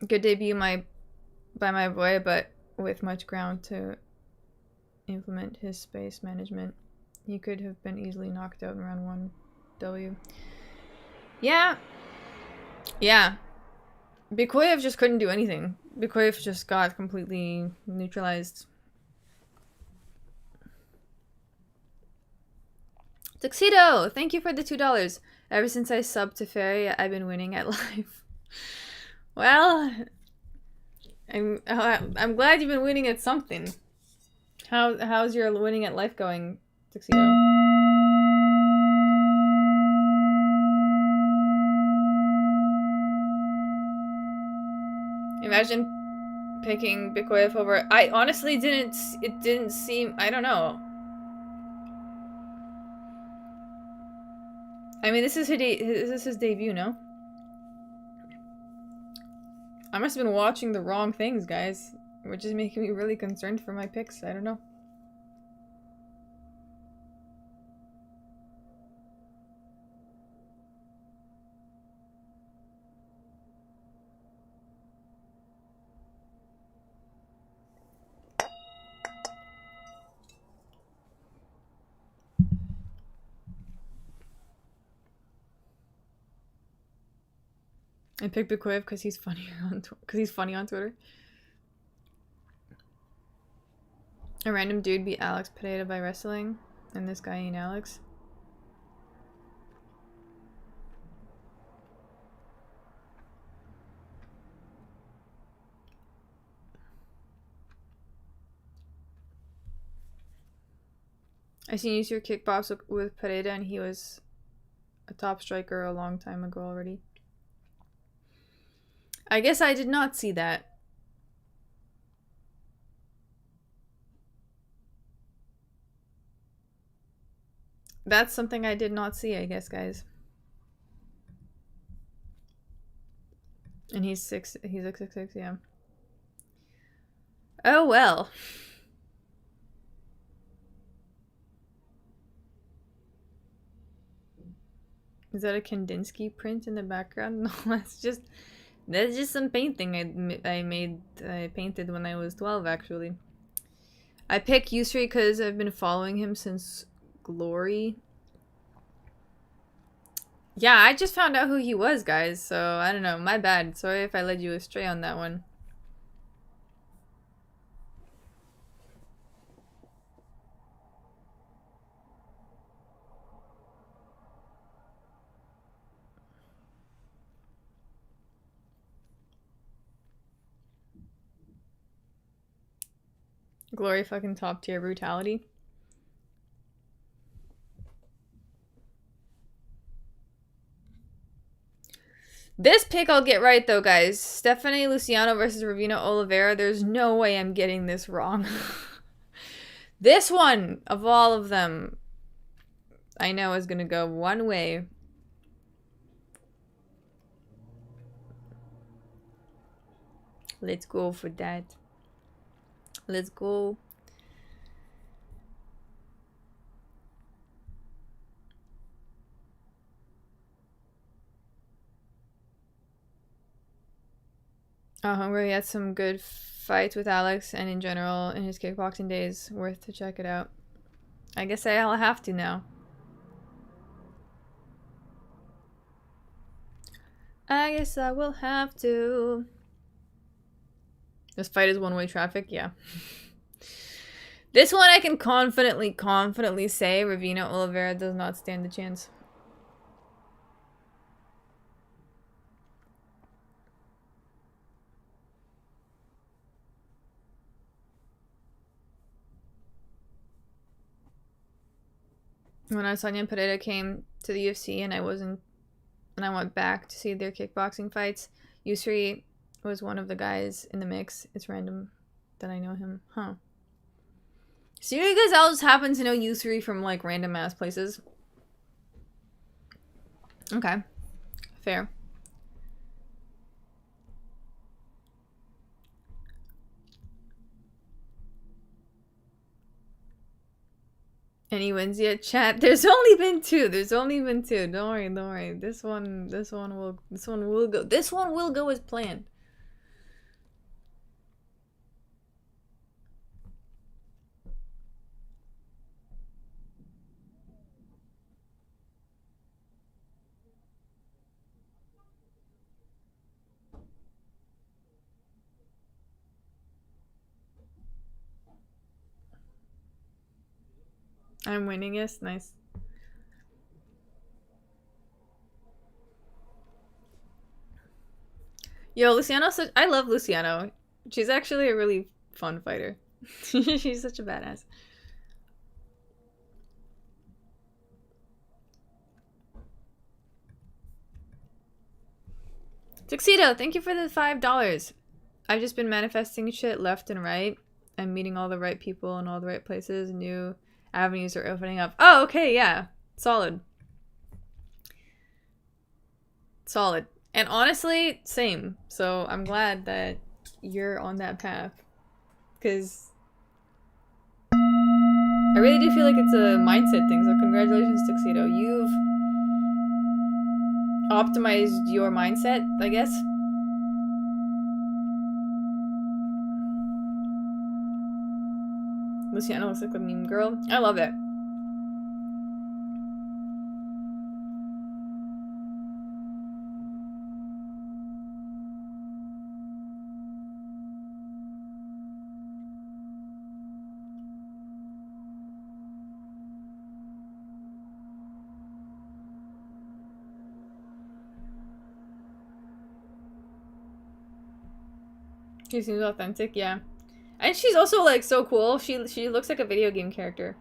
Good debut by my boy, but with much ground to implement his space management. He could have been easily knocked out in round 1 W. Yeah. Yeah. Bikoyev just couldn't do anything. Bikoyev just got completely neutralized. Tuxedo! Thank you for the $2. Ever since I subbed to Fairy, I've been winning at live. Well, I'm glad you've been winning at something. How's your winning at life going, Tuxedo? Imagine picking Bikoyev over. I honestly it didn't seem, I don't know. I mean, this is his debut, no? I must have been watching the wrong things, guys. Which is making me really concerned for my picks. I don't know. I picked Bikoyev because he's funny on Twitter. A random dude beat Alex Pereira by wrestling, and this guy ain't Alex. I seen you use your kickbox with Pereira, and he was a top striker a long time ago already. I guess I did not see that. That's something I did not see, I guess, guys. And he's like 6'6", yeah. Oh well. Is that a Kandinsky print in the background? No, that's just some painting I painted when I was 12, actually. I picked Yusri because I've been following him since Glory. Yeah, I just found out who he was, guys, so I don't know. My bad. Sorry if I led you astray on that one. Glory fucking top tier brutality. This pick I'll get right though, guys. Stephanie Luciano versus Ravina Oliveira. There's no way I'm getting this wrong. This one, of all of them, I know is gonna go one way. Let's go for that. Let's go. Hungary had some good fights with Alex, and in general, in his kickboxing days, worth to check it out. I guess I'll have to now. I guess I will have to. This fight is one-way traffic, yeah. This one I can confidently say Ravina Oliveira does not stand a chance. When Sonia Pereira came to the UFC and I went back to see their kickboxing fights, Yusri was one of the guys in the mix. It's random that I know him. Huh. So you guys all just happen to know Yusri from like random ass places? Okay. Fair. Any wins yet, chat? There's only been two. Don't worry. This one will go. This one will go as planned. I'm winning, yes, nice. Yo, Luciano, I love Luciano. She's actually a really fun fighter. She's such a badass. Tuxedo, thank you for the $5. I've just been manifesting shit left and right. I'm meeting all the right people in all the right places. New avenues are opening up. Oh, okay, yeah. Solid. And honestly, same. So I'm glad that you're on that path. Because I really do feel like it's a mindset thing. So congratulations, Tuxedo. You've optimized your mindset, I guess. Luciana looks like a meme girl. I love it. She seems authentic, yeah. And she's also like so cool. She looks like a video game character.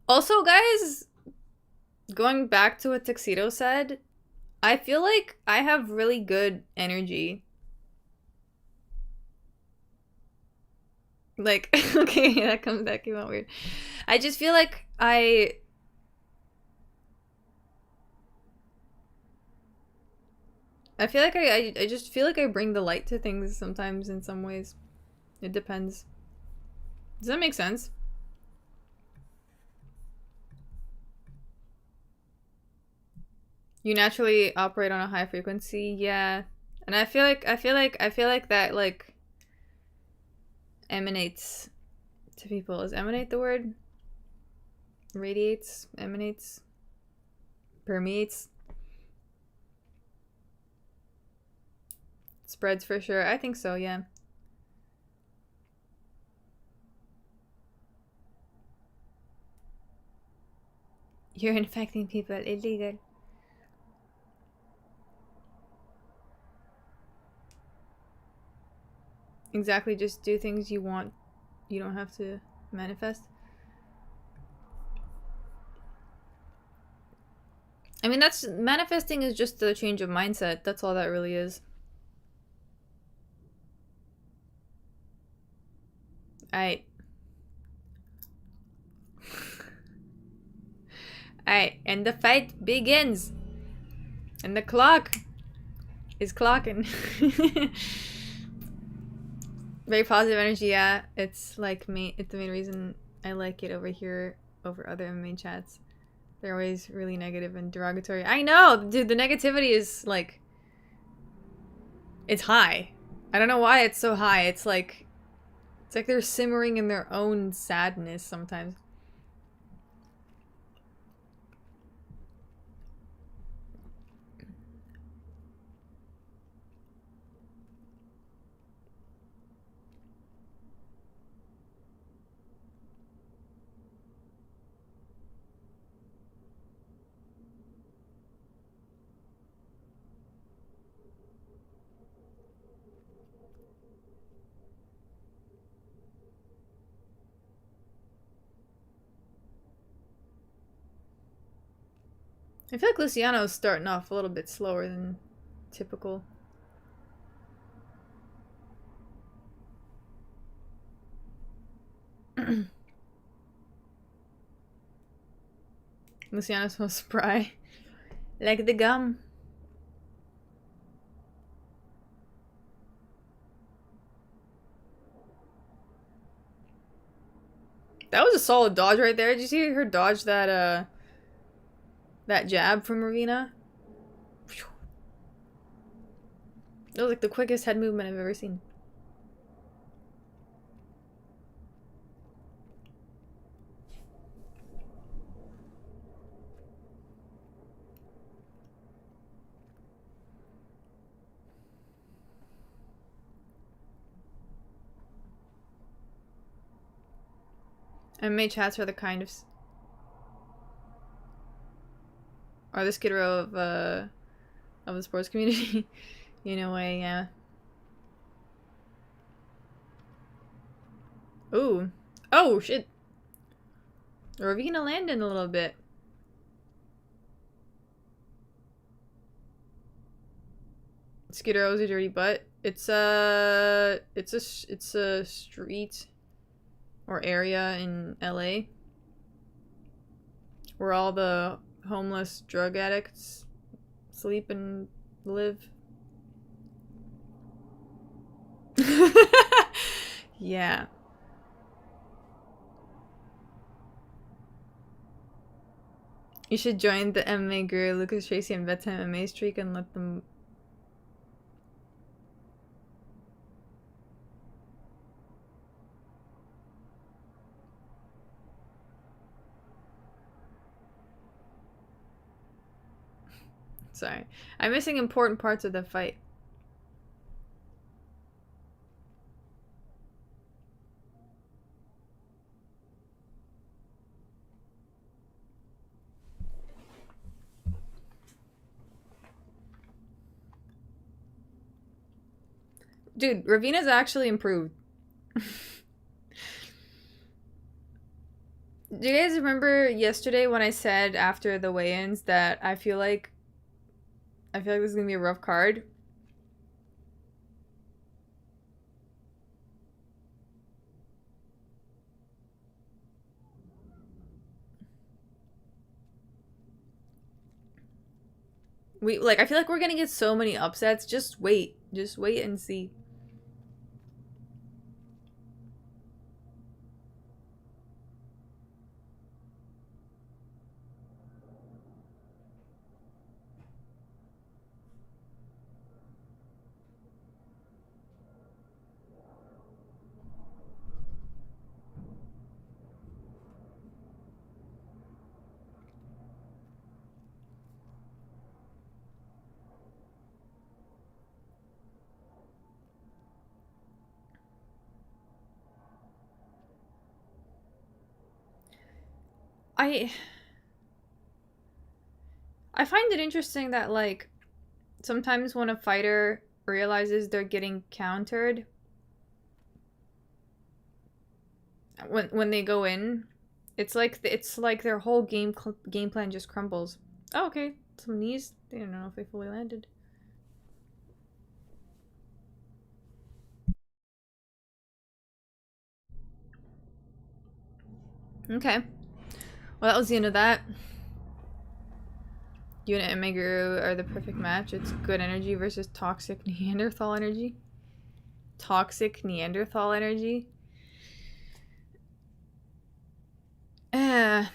Also, guys, going back to what Tuxedo said, I feel like I have really good energy. Like, okay, that came out weird. I just feel like I feel like I just feel like I bring the light to things sometimes in some ways. It depends. Does that make sense? You naturally operate on a high frequency, yeah. And I feel like that like emanates to people. Is emanate the word? Radiates, emanates, permeates, spreads for sure. I think so, yeah. You're infecting people. Illegal. Exactly, just do things you want. You don't have to manifest. I mean, that's manifesting is just the change of mindset. That's all that really is. Alright. Alright, and the fight begins. And the clock is clocking. Very positive energy, yeah. It's like it's the main reason I like it over here over other MMA chats. They're always really negative and derogatory. I know, dude, the negativity is like it's high. I don't know why it's so high. It's like they're simmering in their own sadness sometimes. I feel like Luciano's starting off a little bit slower than typical. Luciano's so spry. Like the gum. That was a solid dodge right there. Did you see her dodge that jab from Ravina? It was like the quickest head movement I've ever seen. MMA chats are the kind of are the Skid Row of the sports community. In a way, yeah. Ooh. Oh shit. Ravina landing a little bit. Skid Row's a dirty butt. It's a street or area in LA where all the homeless drug addicts sleep and live. Yeah. You should join the MMA guru, Lucas Tracy, and Bedtime MMA streak and let them. Sorry. I'm missing important parts of the fight. Dude, Ravina's actually improved. Do you guys remember yesterday when I said after the weigh-ins that I feel like this is gonna be a rough card? I feel like we're gonna get so many upsets. Just wait and see. I find it interesting that like sometimes when a fighter realizes they're getting countered when they go in, it's like their whole game plan just crumbles. Oh, okay. Some knees. They don't know if they fully landed. Okay. Well, that was the end of that. You and Emiguru are the perfect match. It's good energy versus toxic Neanderthal energy. Toxic Neanderthal energy. I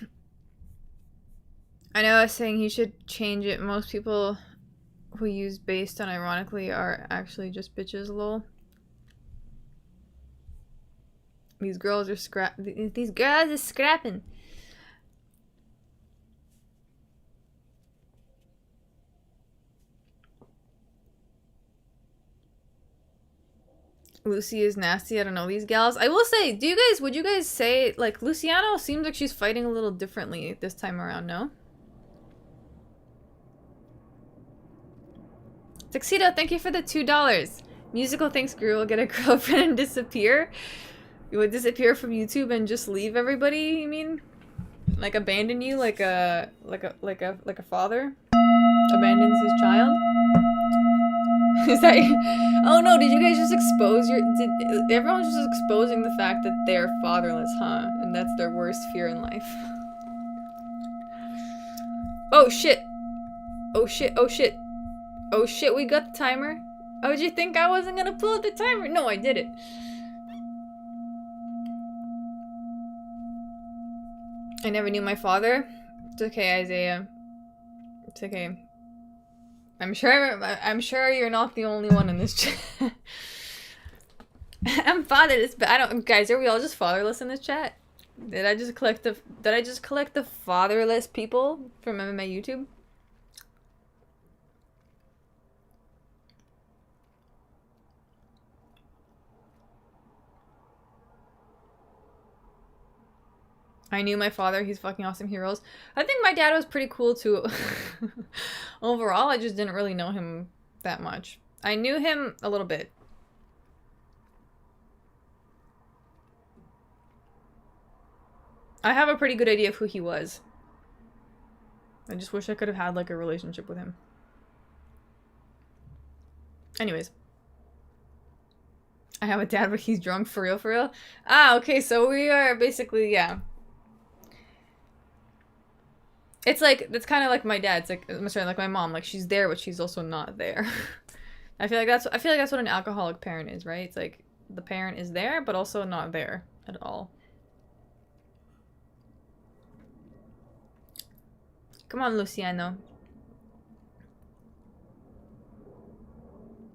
know I was saying he should change it. Most people who use based on ironically are actually just bitches, lol. These girls are these girls are scrapping. Lucy is nasty. I don't know these gals. I will say, would you guys say, like, Luciano seems like she's fighting a little differently this time around, no? Tuxedo, thank you for the $2. Musical thanks, Guru will get a girlfriend and disappear. You would disappear from YouTube and just leave everybody, you mean? Like abandon you like a father abandons his child? Is that oh no, did you guys just expose everyone's just exposing the fact that they're fatherless, huh? And that's their worst fear in life. Oh shit. Oh shit, oh shit. Oh shit, we got the timer. Oh, did you think I wasn't gonna pull the timer? No, I did it. I never knew my father. It's okay, Isaiah. It's okay. I'm sure you're not the only one in this chat. I'm fatherless, but I don't. Guys, are we all just fatherless in this chat? Did I just collect the fatherless people from MMA YouTube? I knew my father, he's fucking awesome heroes. I think my dad was pretty cool too. Overall, I just didn't really know him that much. I knew him a little bit. I have a pretty good idea of who he was. I just wish I could have had like a relationship with him. Anyways. I have a dad, but he's drunk for real, for real. Ah, okay, so we are basically, yeah. It's like, that's kind of like my dad. It's like, I'm sorry, like my mom. Like, she's there, but she's also not there. I feel like that's what an alcoholic parent is, right? It's like, the parent is there, but also not there at all. Come on, Luciano.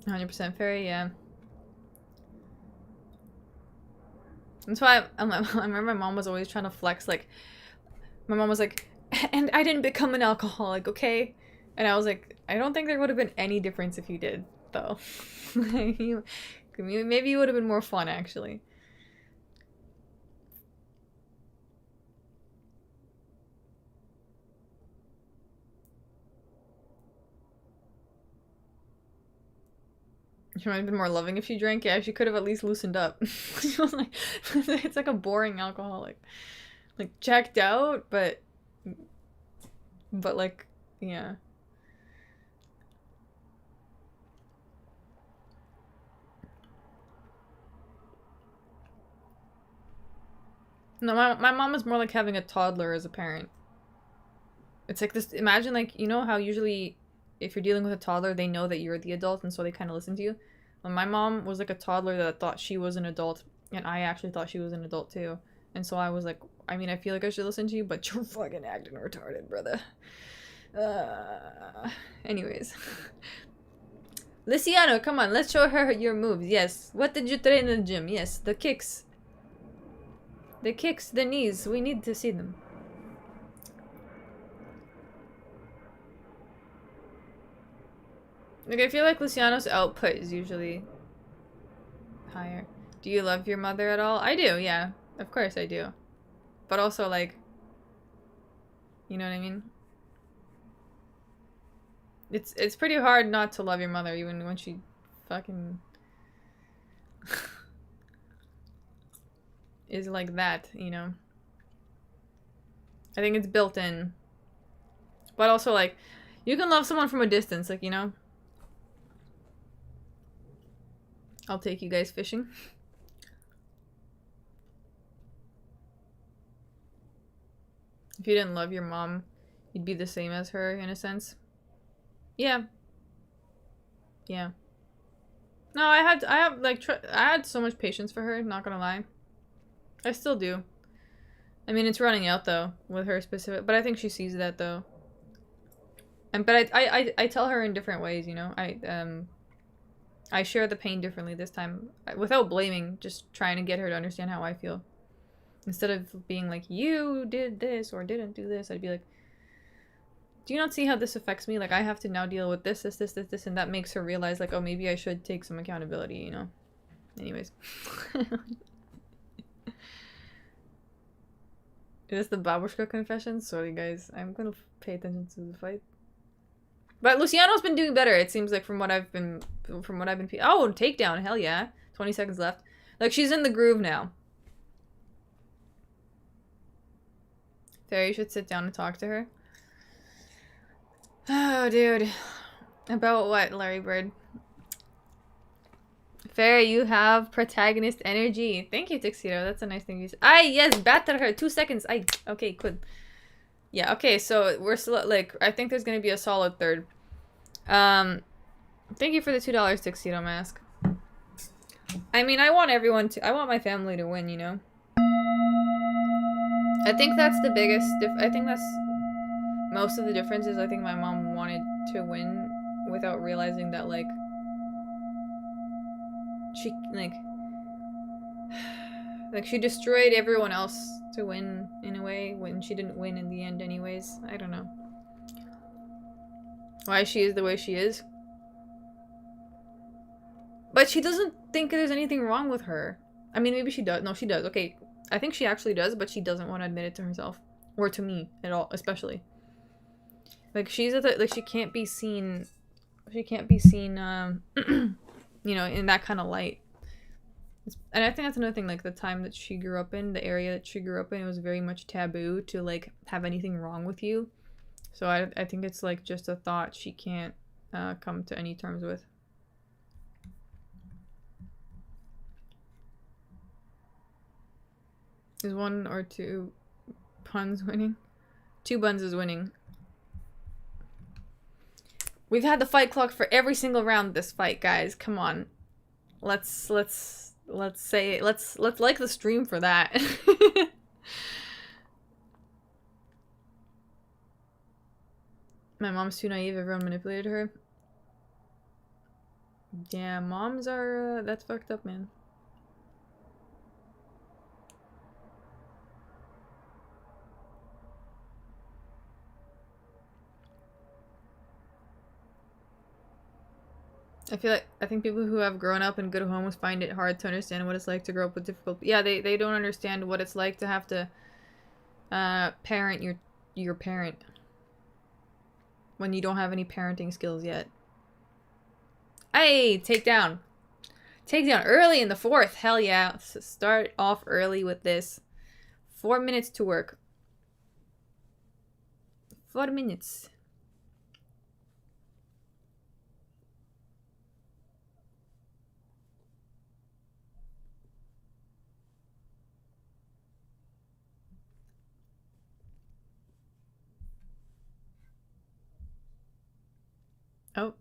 100% fairy, yeah. That's why I remember my mom was always trying to flex, like, my mom was like, and I didn't become an alcoholic, okay? And I was like, I don't think there would have been any difference if you did, though. Maybe you would have been more fun, actually. She might have been more loving if she drank. Yeah, she could have at least loosened up. She was like, it's like a boring alcoholic. Like, checked out, but like, yeah. No, my mom is more like having a toddler as a parent. It's like this, imagine like, you know how usually if you're dealing with a toddler, they know that you're the adult and so they kind of listen to you? Well, my mom was like a toddler that thought she was an adult and I actually thought she was an adult too. And so I was like, I mean, I feel like I should listen to you, but you're fucking acting retarded, brother. Anyways. Luciano, come on, let's show her your moves. Yes. What did you train in the gym? Yes, the kicks. The kicks, the knees. We need to see them. Like, I feel like Luciano's output is usually higher. Do you love your mother at all? I do, yeah. Of course I do. But also, like, you know what I mean? It's pretty hard not to love your mother, even when she fucking is like that, you know? I think it's built in. But also, like, you can love someone from a distance, like, you know? I'll take you guys fishing. If you didn't love your mom, you'd be the same as her, in a sense. Yeah. Yeah. No, I have like I had so much patience for her, not gonna lie. I still do. I mean, it's running out though with her specific, but I think she sees that though. And but I tell her in different ways, you know. I share the pain differently this time, without blaming, just trying to get her to understand how I feel. Instead of being like, you did this or didn't do this, I'd be like, do you not see how this affects me? Like, I have to now deal with this, and that makes her realize, like, oh, maybe I should take some accountability, you know? Anyways. Is this the Babushka confession? Sorry, guys. I'm gonna pay attention to the fight. But Luciano's been doing better, it seems like, from what I've been... Oh, takedown, hell yeah. 20 seconds left. Like, she's in the groove now. Fairy, you should sit down and talk to her. Oh, dude. About what, Larry Bird? Fairy, you have protagonist energy. Thank you, Tuxedo. That's a nice thing you said. Ay, yes, batter her. 2 seconds. Ay, okay, good. Yeah, okay, so we're still, like, I think there's gonna be a solid third. Thank you for the $2 Tuxedo Mask. I mean, I want my family to win, you know? I think that's the biggest, I think that's most of the difference is I think my mom wanted to win without realizing that, like, she, like, she destroyed everyone else to win, in a way, when she didn't win in the end anyways. I don't know. Why she is the way she is. But she doesn't think there's anything wrong with her. I mean, maybe she does. No, she does. Okay, I think she actually does, but she doesn't want to admit it to herself. Or to me, at all, especially. Like, she's at the, like, she can't be seen, you know, in that kind of light. And I think that's another thing, like, the time that she grew up in, the area that she grew up in, it was very much taboo to, like, have anything wrong with you. So I think it's, like, just a thought she can't come to any terms with. Is 1 or 2 puns winning? 2 buns is winning. We've had the fight clock for every single round this fight, guys. Come on. Let's like the stream for that. My mom's too naive, everyone manipulated her. Yeah, moms are, that's fucked up, man. I think people who have grown up in good homes find it hard to understand what it's like to grow up with difficult... Yeah, they don't understand what it's like to have to parent your parent when you don't have any parenting skills yet. Hey, takedown. Takedown early in the 4th. Hell yeah. Let's start off early with this. 4 minutes to work. 4 minutes. Oh.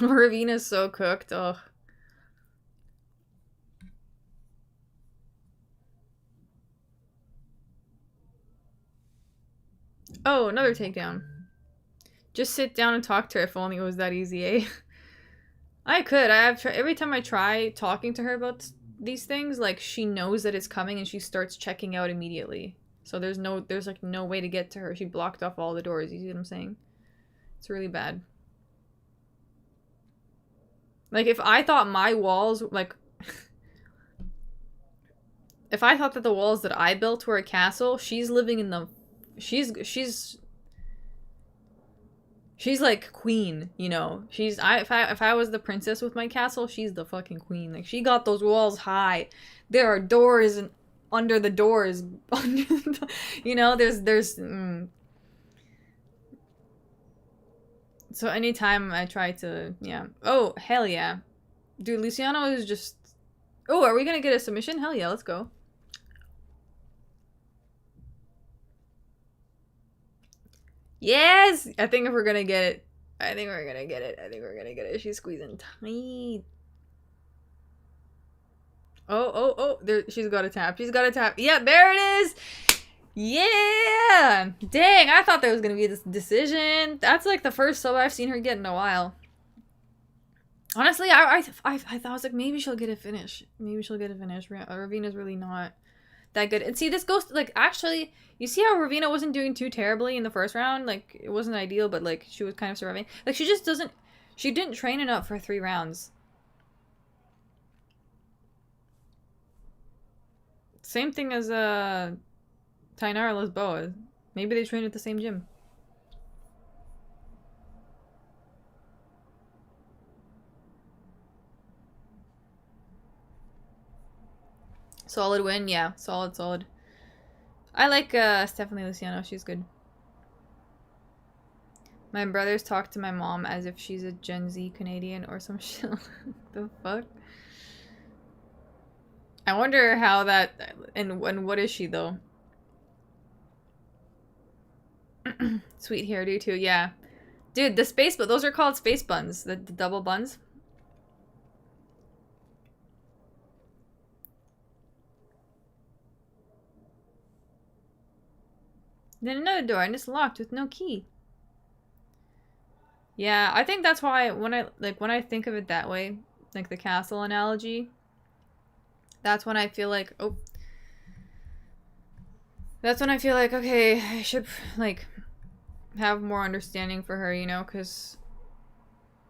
Ravina's so cooked. Ugh. Oh, another takedown. Just sit down and talk to her if only it was that easy, eh? I could. Every time I try talking to her about these things, like, she knows that it's coming and she starts checking out immediately. So there's like no way to get to her. She blocked off all the doors. You see what I'm saying? It's really bad. Like, if I thought my walls, like, if I thought that the walls that I built were a castle, she's living in the, she's like queen, you know. If I was the princess with my castle, she's the fucking queen. Like, she got those walls high. There are doors and under the doors, you know, there's So anytime I try to, yeah. Oh, hell yeah. Dude, Luciano is just... Oh, are we gonna get a submission? Hell yeah, let's go. Yes! I think if we're gonna get it. I think we're gonna get it. I think we're gonna get it. She's squeezing tight. Oh. There, she's got a tap. She's got a tap. Yeah, there it is! Yeah! Dang, I thought there was gonna be this decision. That's like the first sub I've seen her get in a while. Honestly, I thought, I was like, maybe she'll get a finish. Maybe she'll get a finish. Ravina's really not that good. And see, this goes, like, actually, you see how Ravina wasn't doing too terribly in the first round? Like, it wasn't ideal, but, like, she was kind of surviving. Like, she just doesn't, she didn't train enough for 3 rounds. Same thing as, Tainara Lisboa. Maybe they train at the same gym. Solid win, yeah. Solid. I like Stephanie Luciano, she's good. My brothers talk to my mom as if she's a Gen Z Canadian or some shit. The fuck? I wonder how that, and what is she though? Sweet hairdo too, yeah. Dude, the space, but those are called space buns, the double buns. Then another door, and it's locked with no key. Yeah, I think that's why when I think of it that way, like the castle analogy, that's when I feel like, oh. That's when I feel like, okay, I should, like, have more understanding for her, you know, because...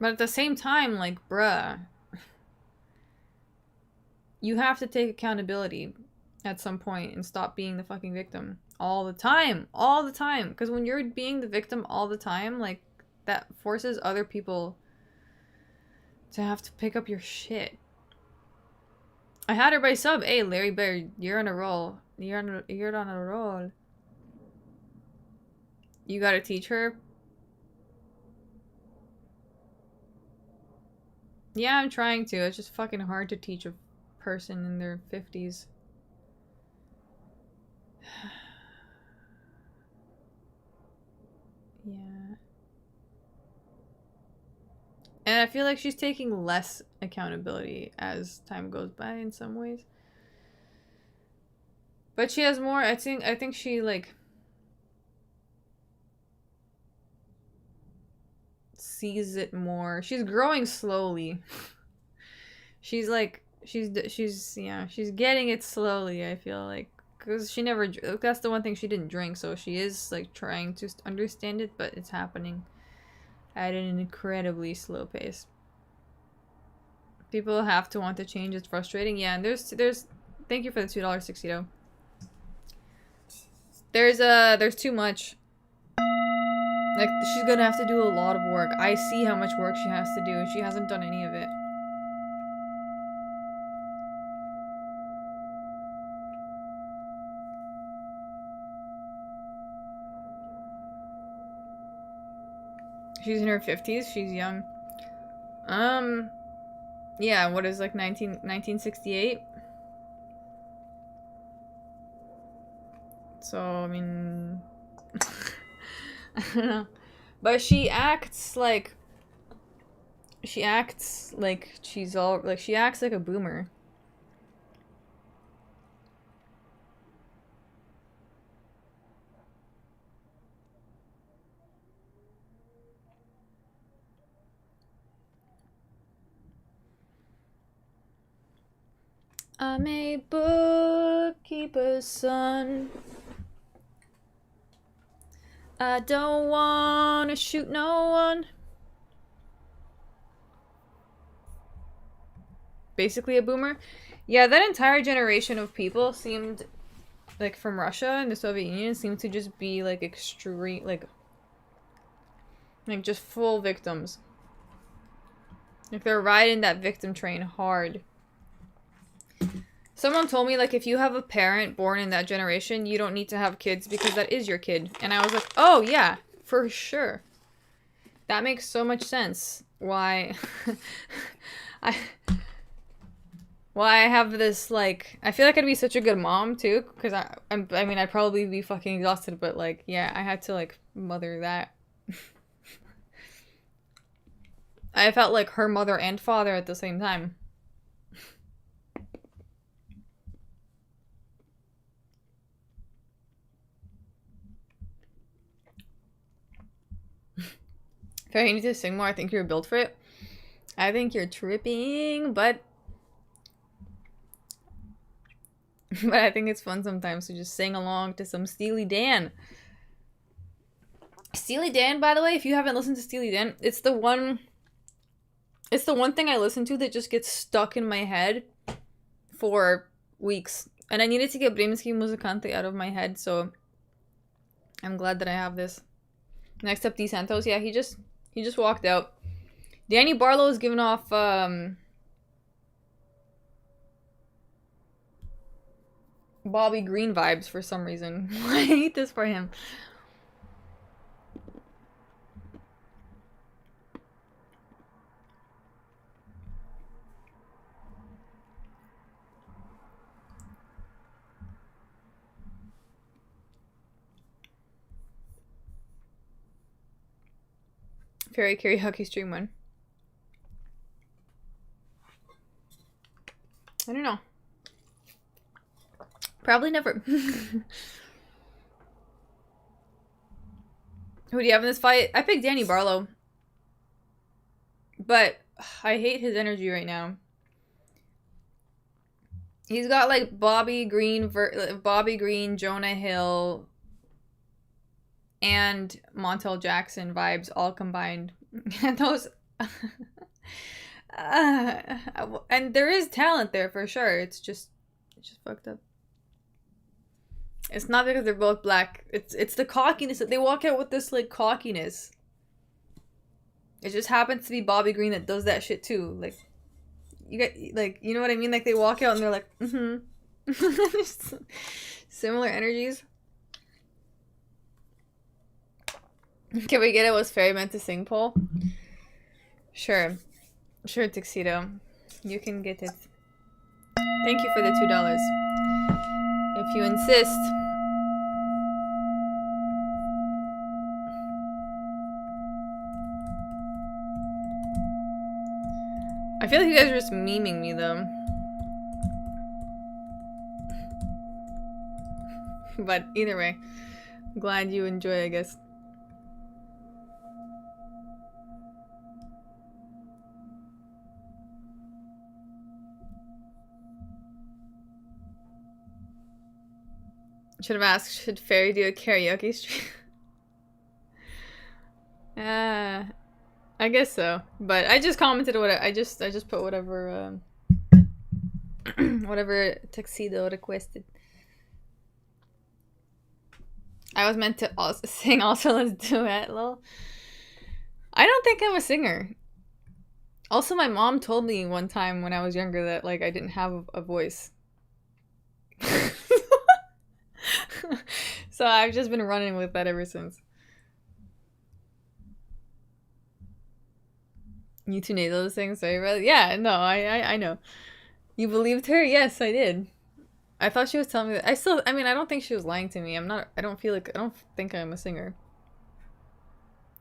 But at the same time, like, bruh. You have to take accountability at some point and stop being the fucking victim. All the time. All the time. Because when you're being the victim all the time, like, that forces other people to have to pick up your shit. I had her by sub. Hey, Larry Bear, you're on a roll. You're on a roll. You gotta teach her. Yeah, I'm trying to. It's just fucking hard to teach a person in their 50s. Yeah. And I feel like she's taking less accountability as time goes by in some ways. But she has more, I think she, like, sees it more. She's growing slowly. She's, like, she's getting it slowly, I feel like. Because she never, that's the one thing, she didn't drink, so she is, like, trying to understand it, but it's happening at an incredibly slow pace. People have to want to change, it's frustrating. Yeah, and there's, thank you for the $2.60 though. There's too much. Like, she's gonna have to do a lot of work. I see how much work she has to do, and she hasn't done any of it. She's in her 50s, she's young. Yeah, what is, like, 1968? So, I mean... I don't know. But she acts like she's all, like, she acts like a boomer. I'm a bookkeeper's son. I don't wanna shoot no one. Basically a boomer. Yeah, that entire generation of people seemed, like, from Russia and the Soviet Union, seemed to just be, like, extreme, like just full victims. Like, they're riding that victim train hard. Someone told me, like, if you have a parent born in that generation, you don't need to have kids because that is your kid. And I was like, oh, yeah, for sure. That makes so much sense. Why? Well, I have this, like, I feel like I'd be such a good mom, too, because I mean, I'd probably be fucking exhausted, but, like, yeah, I had to, like, mother that. I felt like her mother and father at the same time. Fair, you need to sing more. I think you're built for it. I think you're tripping, but I think it's fun sometimes to just sing along to some Steely Dan. Steely Dan, by the way, if you haven't listened to Steely Dan, it's the one thing I listen to that just gets stuck in my head for weeks. And I needed to get Brimski Musicante out of my head, so I'm glad that I have this. Next up, D Santos. Yeah, he just walked out. Danny Barlow is giving off Bobby Green vibes for some reason. I hate this for him. Fairy Karaoke Stream one. I don't know. Probably never. Who do you have in this fight? I picked Danny Barlow. But I hate his energy right now. He's got like Bobby Green, Jonah Hill, and Montel Jackson vibes all combined. And those... and there is talent there for sure. It's just fucked up. It's not because they're both black. It's the cockiness that they walk out with, this like cockiness. It just happens to be Bobby Green that does that shit too. Like, you get, like, you know what I mean? Like, they walk out and they're like, similar energies. Can we get it? Was Fairy meant to sing, Paul? Sure, Tuxedo. You can get it. Thank you for the $2. If you insist. I feel like you guys are just memeing me, though. But either way, I'm glad you enjoy, I guess. Should have asked, should Fairy do a karaoke stream? I guess so. But I just commented what I just put whatever whatever Tuxedo requested. I was meant to also sing also let's duet, lol. I don't think I'm a singer. Also, my mom told me one time when I was younger that like I didn't have a voice. So I've just been running with that ever since. You two need those things, so yeah, no, I know. You believed her? Yes, I did. I thought she was telling me that. I mean, I don't think she was lying to me. I don't think I'm a singer.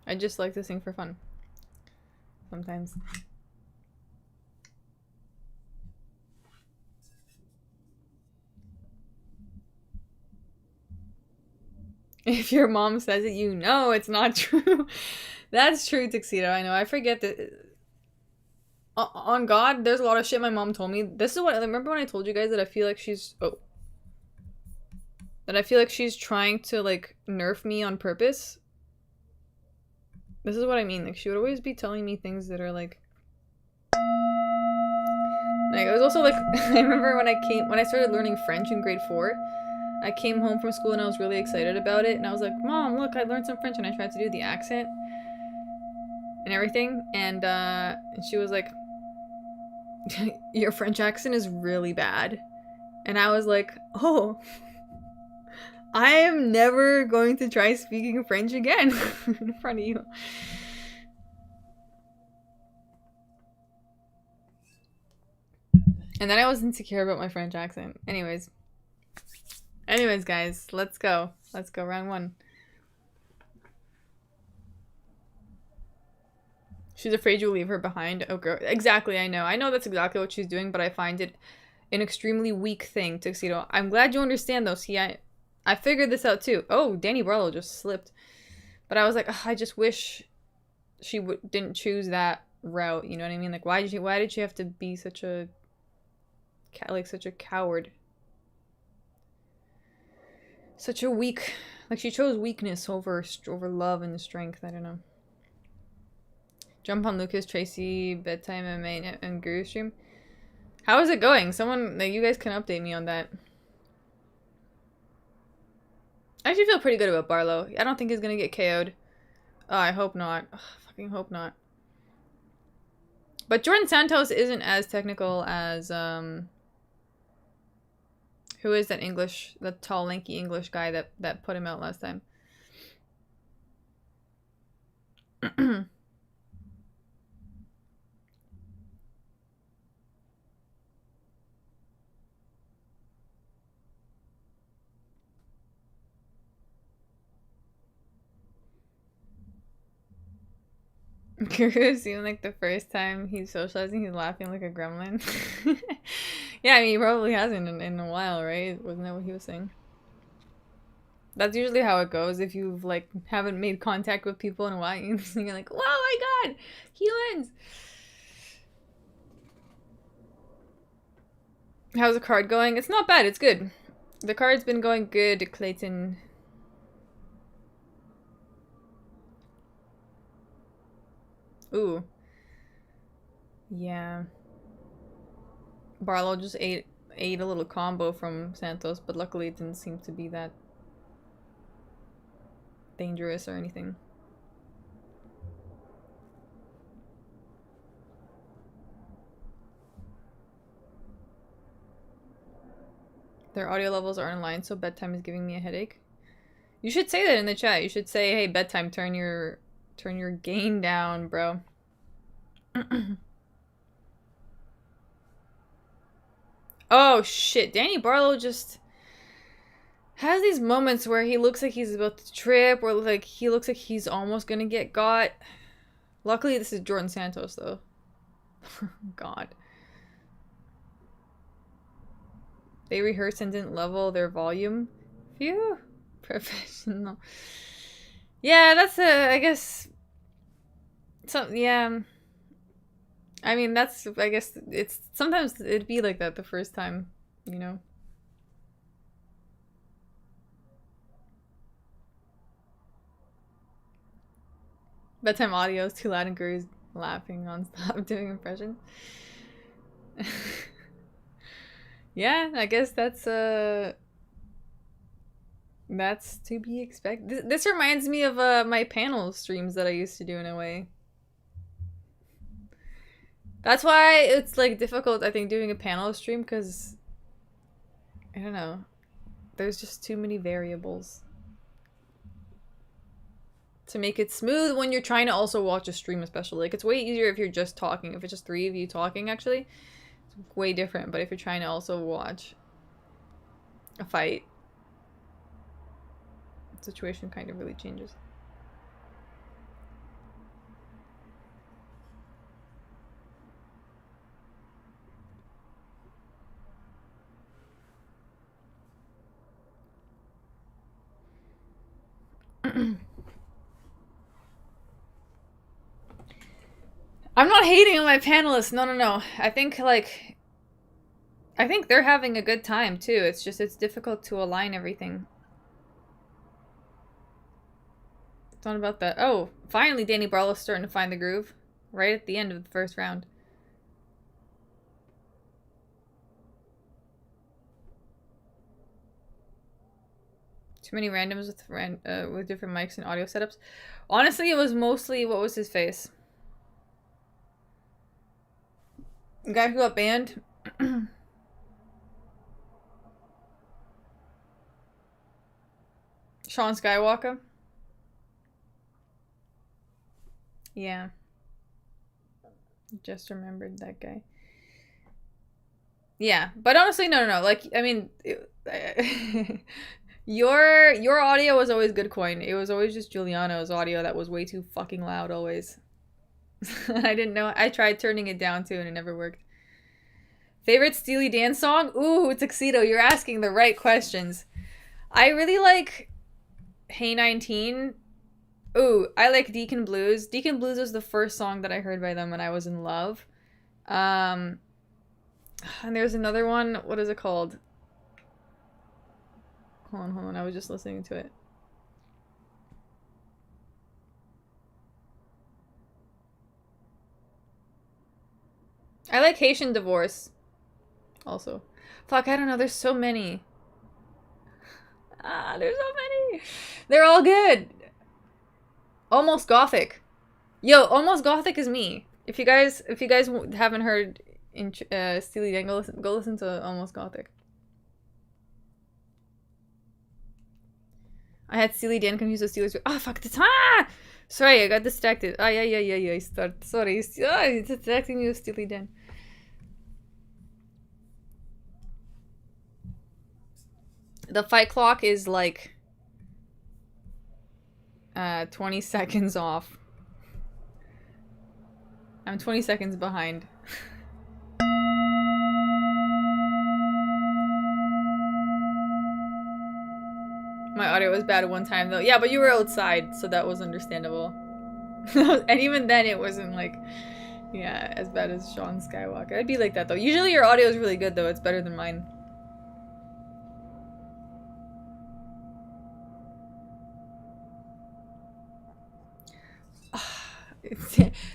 I just like to sing for fun. Sometimes. If your mom says it, you know it's not true. That's true, Tuxedo. I know. I forget that. On God, there's a lot of shit my mom told me. This is what I remember when I told you guys that I feel like she's trying to like nerf me on purpose. This is what I mean. Like, she would always be telling me things that are like it was also like I remember when I started learning French in grade 4. I came home from school and I was really excited about it, and I was like, Mom, look, I learned some French, and I tried to do the accent and everything, and she was like, your French accent is really bad. And I was like, oh, I am never going to try speaking French again in front of you. And then I was insecure about my French accent. Anyways, guys, let's go. Let's go, round one. She's afraid you'll leave her behind. Oh, girl. Exactly, I know. I know that's exactly what she's doing, but I find it an extremely weak thing, Tuxedo. I'm glad you understand, though. See, I figured this out, too. Oh, Danny Barlow just slipped. But I was like, I just wish she didn't choose that route. You know what I mean? Like, why did she have to be such a coward? Such a weak... Like, she chose weakness over love and strength. I don't know. Jump on Lucas, Tracy, Bedtime, MMA, and Guru stream. How is it going? Someone, like, you guys can update me on that. I actually feel pretty good about Barlow. I don't think he's gonna get KO'd. Oh, I hope not. Ugh, fucking hope not. But Jordan Santos isn't as technical as, who is that tall, lanky English guy that put him out last time? Guru seemed like the first time he's socializing, he's laughing like a gremlin. Yeah, I mean, he probably hasn't in a while, right? Wasn't that what he was saying? That's usually how it goes if you've, like, haven't made contact with people in a while. You're like, whoa, my god, humans! How's the card going? It's not bad, it's good. The card's been going good, Clayton. Ooh. Yeah. Barlow just ate a little combo from Santos, but luckily it didn't seem to be that dangerous or anything. Their audio levels are in line, so bedtime is giving me a headache. You should say that in the chat. You should say, hey, bedtime, turn your gain down, bro. Oh, shit. Danny Barlow just has these moments where he looks like he's about to trip, or like he looks like he's almost gonna get got. Luckily, this is Jordan Santos, though. God. They rehearsed and didn't level their volume. Phew. Professional. Yeah, that's I guess... yeah. I mean, that's, I guess, it's, sometimes it'd be like that the first time, you know? Bedtime audio is too loud and Guru's laughing non-stop doing impressions. Yeah, I guess that's to be expected. This reminds me of my panel streams that I used to do in a way. That's why it's like difficult, I think, doing a panel stream, because I don't know. There's just too many variables to make it smooth when you're trying to also watch a stream, especially. Like, it's way easier if you're just talking. If it's just 3 of you talking, actually, it's way different. But if you're trying to also watch a fight, the situation kind of really changes. I'm not hating on my panelists. No, no, no. I think, like, I think they're having a good time, too. It's just, it's difficult to align everything. It's not about that. Oh, finally Danny Barlow's starting to find the groove. Right at the end of the first round. Too many randoms with different mics and audio setups. Honestly, it was mostly, what was his face? The guy who got banned. Sean Skywalker. Yeah. Just remembered that guy. Yeah, but honestly, no. Like, I mean, your audio was always good, Coin. It was always just Giuliano's audio that was way too fucking loud always. I didn't know. I tried turning it down too, and it never worked. Favorite Steely Dan song? Ooh, Tuxedo. You're asking the right questions. I really like Hey 19. Ooh, I like Deacon Blues. Deacon Blues was the first song that I heard by them when I was in love. And there's another one. What is it called? Hold on. I was just listening to it. I like Haitian Divorce. Also. Fuck, I don't know. There's so many. There's so many. They're all good. Almost Gothic. Yo, Almost Gothic is me. If you guys haven't heard Steely Dan, go listen to Almost Gothic. I had Steely Dan confused with Steelers. Oh fuck! Sorry, I got distracted. Yeah. Sorry, it's distracting me with Steely Dan. The fight clock is like 20 seconds off. I'm 20 seconds behind. My audio was bad at one time though. Yeah, but you were outside, so that was understandable. And even then it wasn't like, yeah, as bad as Sean Skywalker. I'd be like that though. Usually your audio is really good though. It's better than mine.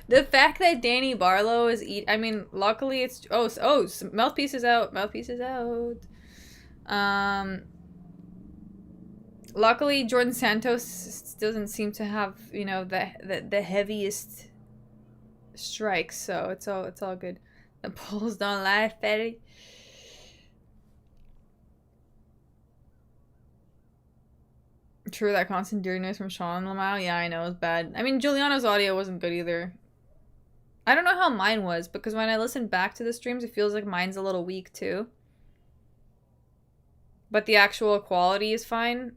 The fact that Danny Barlow is I mean, luckily it's Mouthpiece is out. Luckily Jordan Santos doesn't seem to have, you know, the heaviest strikes, so it's all good. The polls don't lie, Fatty. True, that constant dearness from Sean Lamau. Yeah, I know, it was bad. I mean, Giuliano's audio wasn't good either. I don't know how mine was, because when I listen back to the streams, it feels like mine's a little weak too. But the actual quality is fine.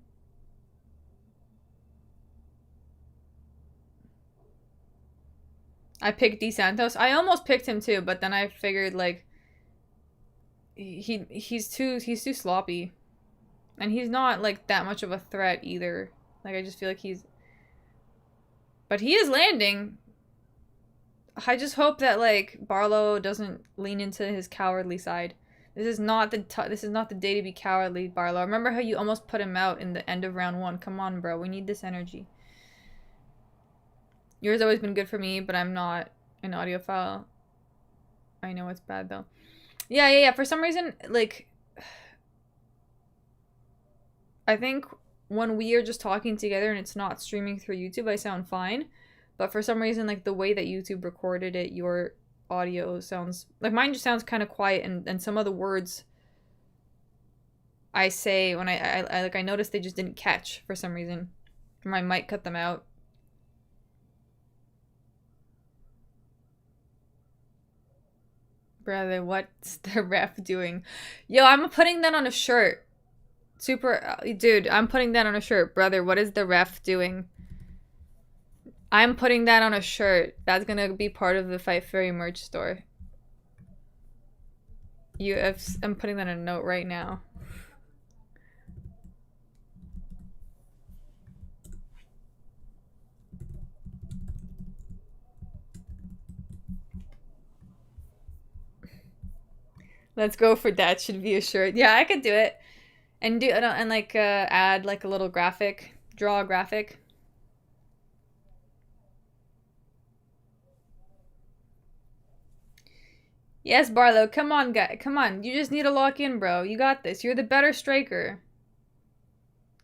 I picked DeSantos. I almost picked him too, but then I figured like he's too sloppy. And he's not, like, that much of a threat, either. Like, I just feel like he's... But he is landing. I just hope that, like, Barlow doesn't lean into his cowardly side. This is not the day to be cowardly, Barlow. Remember how you almost put him out in the end of round 1? Come on, bro. We need this energy. Yours always been good for me, but I'm not an audiophile. I know it's bad, though. Yeah. For some reason, like... I think when we are just talking together and it's not streaming through YouTube, I sound fine. But for some reason, like the way that YouTube recorded it, your audio sounds... Like mine just sounds kind of quiet, and some of the words I say when I noticed they just didn't catch for some reason. My mic cut them out. Brother, what's the ref doing? Yo, I'm putting that on a shirt. Dude, I'm putting that on a shirt. Brother, what is the ref doing? I'm putting that on a shirt. That's gonna be part of the Fight Fury merch store. I'm putting that in a note right now. Let's go for that. Should be a shirt. Yeah, I could do it. And add like a little graphic, draw a graphic. Yes, Barlow, come on, guy, come on. You just need to lock in, bro. You got this. You're the better striker.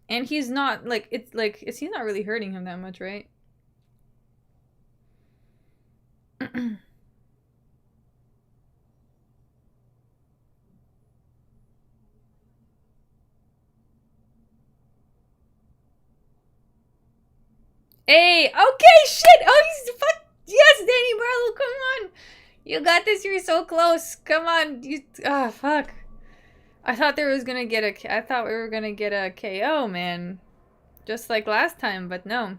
And he's not like he's not really hurting him that much, right? Hey, okay, shit. Oh, he's fuck. Yes, Danny Barlow, come on. You got this. You're so close. Come on. You. Ah, fuck. I thought there was gonna get a. I thought we were gonna get a KO, man. Just like last time, but no.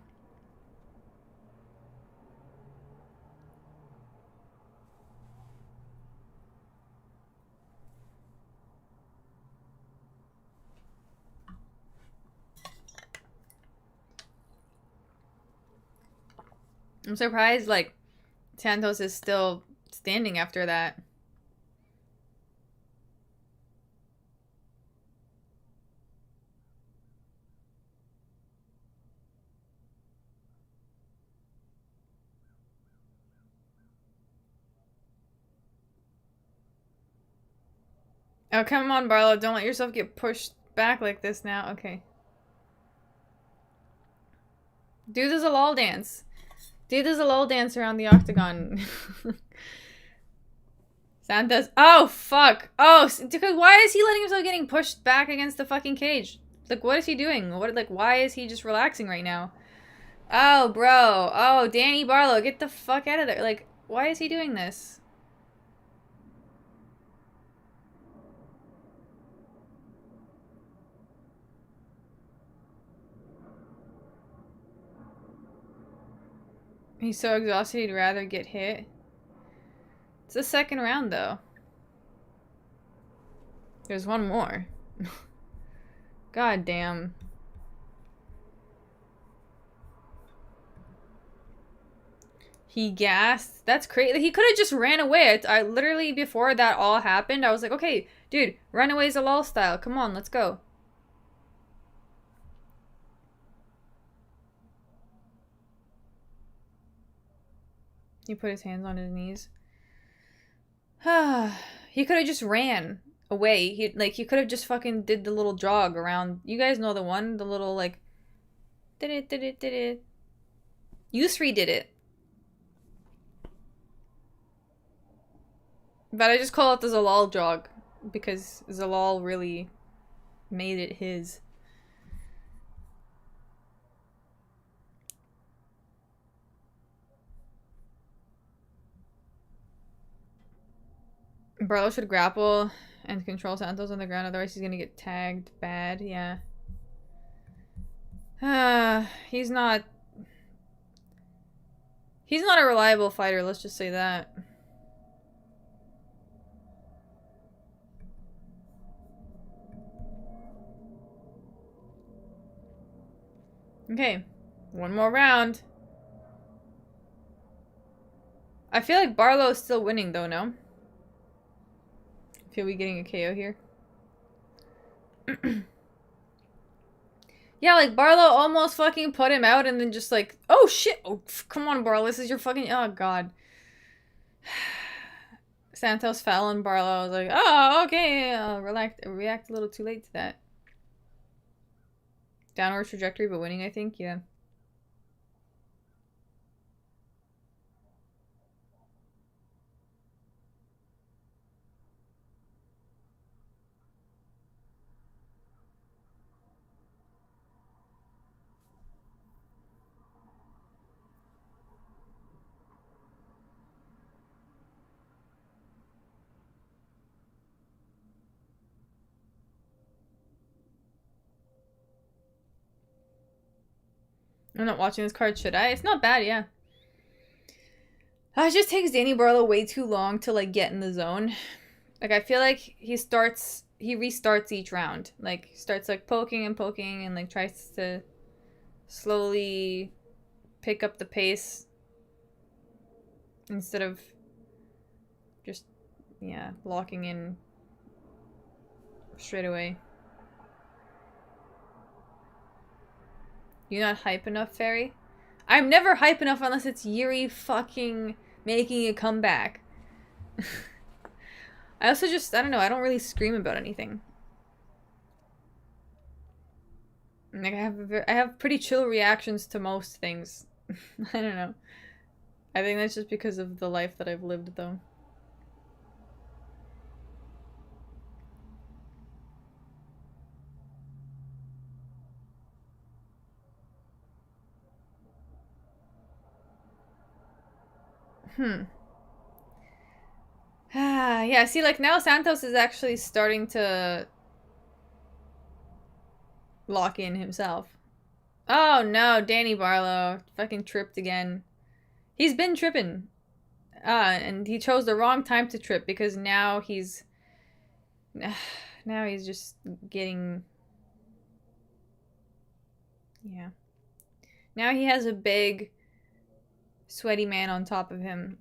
I'm surprised, like, Santos is still standing after that. Oh, come on, Barlow. Don't let yourself get pushed back like this now. Okay. Do the Zalal dance. Do the Zalal dance around the octagon. Santos. Oh, fuck. Oh, because why is he letting himself getting pushed back against the fucking cage? Like, what is he doing? Why is he just relaxing right now? Oh, bro. Oh, Danny Barlow, get the fuck out of there. Like, why is he doing this? He's so exhausted he'd rather get hit. It's the second round, though. There's one more. God damn. He gassed. That's crazy. He could have just ran away. I literally, before that all happened, I was like, okay, dude, run away Zalal style. Come on, let's go. He put his hands on his knees. He could have just ran away. He could have just fucking did the little jog around. You guys know the one, the little like did it. You three did it. But I just call it the Zalal jog because Zalal really made it his. Barlow should grapple and control Santos on the ground, otherwise he's gonna get tagged bad. Yeah. He's not a reliable fighter, let's just say that. Okay. One more round. I feel like Barlow is still winning though, no? Feel we getting a KO here? Yeah, like Barlow almost fucking put him out and then just like, oh shit, oh come on Barlow, this is your fucking, oh god. Santos fell and Barlow was like, oh okay, react a little too late to that. Downward trajectory but winning, I think, yeah. I'm not watching this card, should I? It's not bad, yeah. It just takes Danny Barlow way too long to, like, get in the zone. Like, I feel like he restarts each round. Like, starts, like, poking and, like, tries to slowly pick up the pace instead of just, yeah, locking in straight away. You not hype enough, Fairy? I'm never hype enough unless it's Yuri fucking making a comeback. I also just, I don't know, I don't really scream about anything. Like, I have pretty chill reactions to most things. I don't know. I think that's just because of the life that I've lived, though. Yeah, see, like, now Santos is actually starting to lock in himself. Oh, no, Danny Barlow fucking tripped again. He's been tripping. And he chose the wrong time to trip because now he's... Now he's just getting... Yeah. Now he has a big, sweaty man on top of him.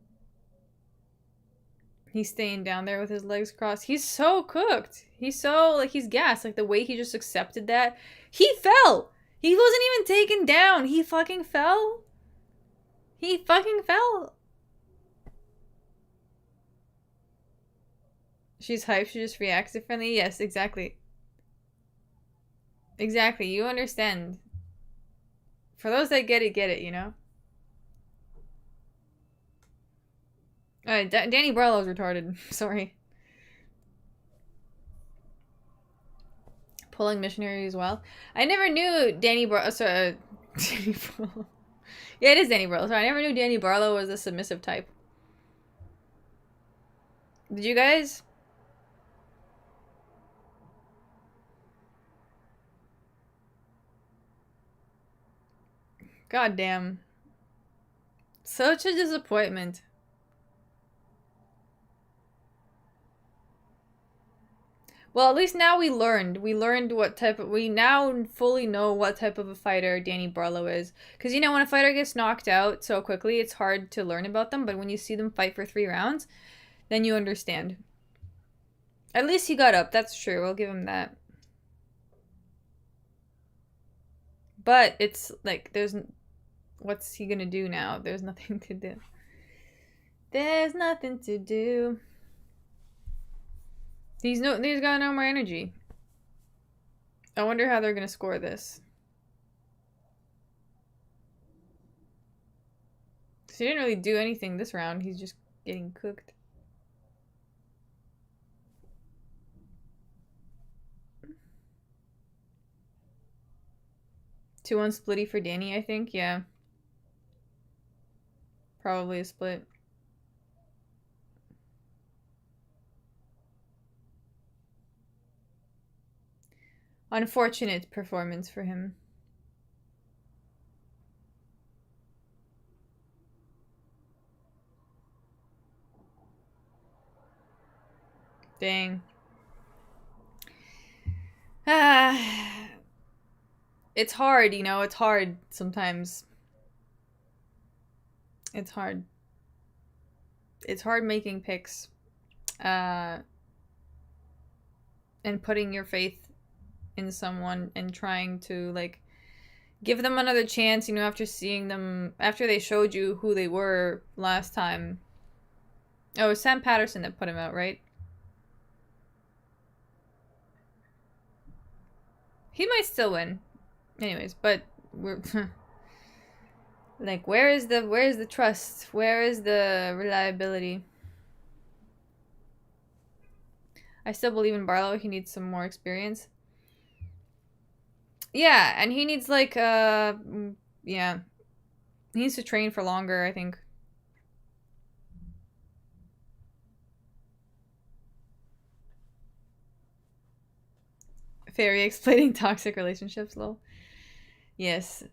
He's staying down there with his legs crossed. He's so cooked. He's so, like, he's gassed. Like, the way he just accepted that. He fell! He wasn't even taken down. He fucking fell. He fucking fell. She's hyped. She just reacts differently. Yes, exactly. Exactly. You understand. For those that get it, you know? Danny Barlow's retarded. Sorry. Pulling missionary as well. I never knew Danny Barlow. Danny Barlow. Yeah, it is Danny Barlow. Sorry, I never knew Danny Barlow was a submissive type. Did you guys? God damn. Such a disappointment. Well, at least now we learned. We learned what type of... We now fully know what type of a fighter Danny Barlow is. Because, you know, when a fighter gets knocked out so quickly, it's hard to learn about them. But when you see them fight for 3 rounds, then you understand. At least he got up. That's true. We'll give him that. But it's like, there's... What's he gonna do now? There's nothing to do. There's nothing to do. He's got no more energy. I wonder how they're gonna score this. So he didn't really do anything this round. He's just getting cooked. Two one splitty for Danny, I think. Yeah. Probably a split. Unfortunate performance for him. Dang. It's hard, you know, it's hard sometimes. It's hard. It's hard making picks. And putting your faith in someone and trying to, like, give them another chance, you know, after seeing them, after they showed you who they were last time. Oh, it was Sam Patterson that put him out, right? He might still win. Anyways, but we're... Like, where is the trust? Where is the reliability? I still believe in Barlow. He needs some more experience. Yeah, and he needs, like, yeah. He needs to train for longer, I think. Fairy explaining toxic relationships, lol. Yes.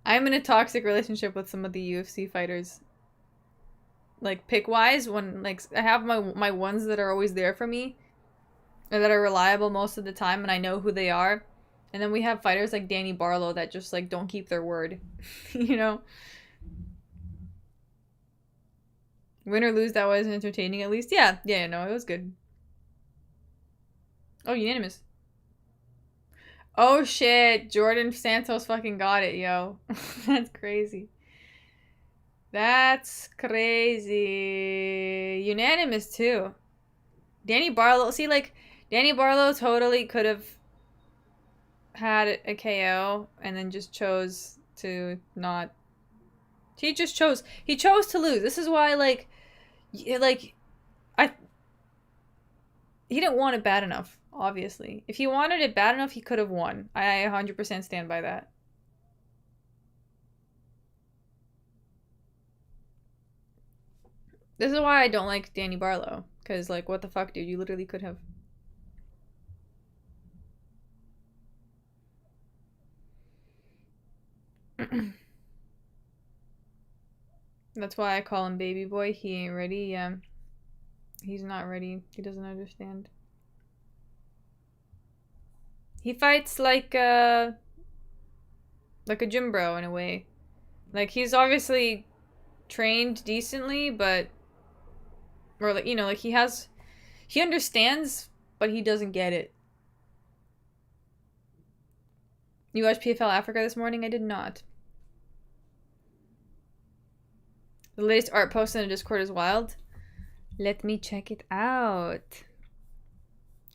I'm in a toxic relationship with some of the UFC fighters. Like, pick-wise, when, like, I have my ones that are always there for me, or that are reliable most of the time, and I know who they are. And then we have fighters like Danny Barlow that just, like, don't keep their word. You know? Win or lose, that was entertaining at least. Yeah, no, it was good. Oh, unanimous. Oh shit, Jordan Santos fucking got it, yo. That's crazy. That's crazy. Unanimous too. Danny Barlow, see, like, Danny Barlow totally could have had a KO and then just chose to not. He chose to lose. This is why, like, he didn't want it bad enough. Obviously. If he wanted it bad enough, he could have won. I 100% stand by that. This is why I don't like Danny Barlow. Because, like, what the fuck, dude? You literally could have. That's why I call him baby boy. He ain't ready. Yeah. He's not ready. He doesn't understand. He fights like a gym bro in a way. Like, he's obviously trained decently, but... Or, like, you know, like, he understands, but he doesn't get it. You watched PFL Africa this morning? I did not. The latest art post in the Discord is wild. Let me check it out.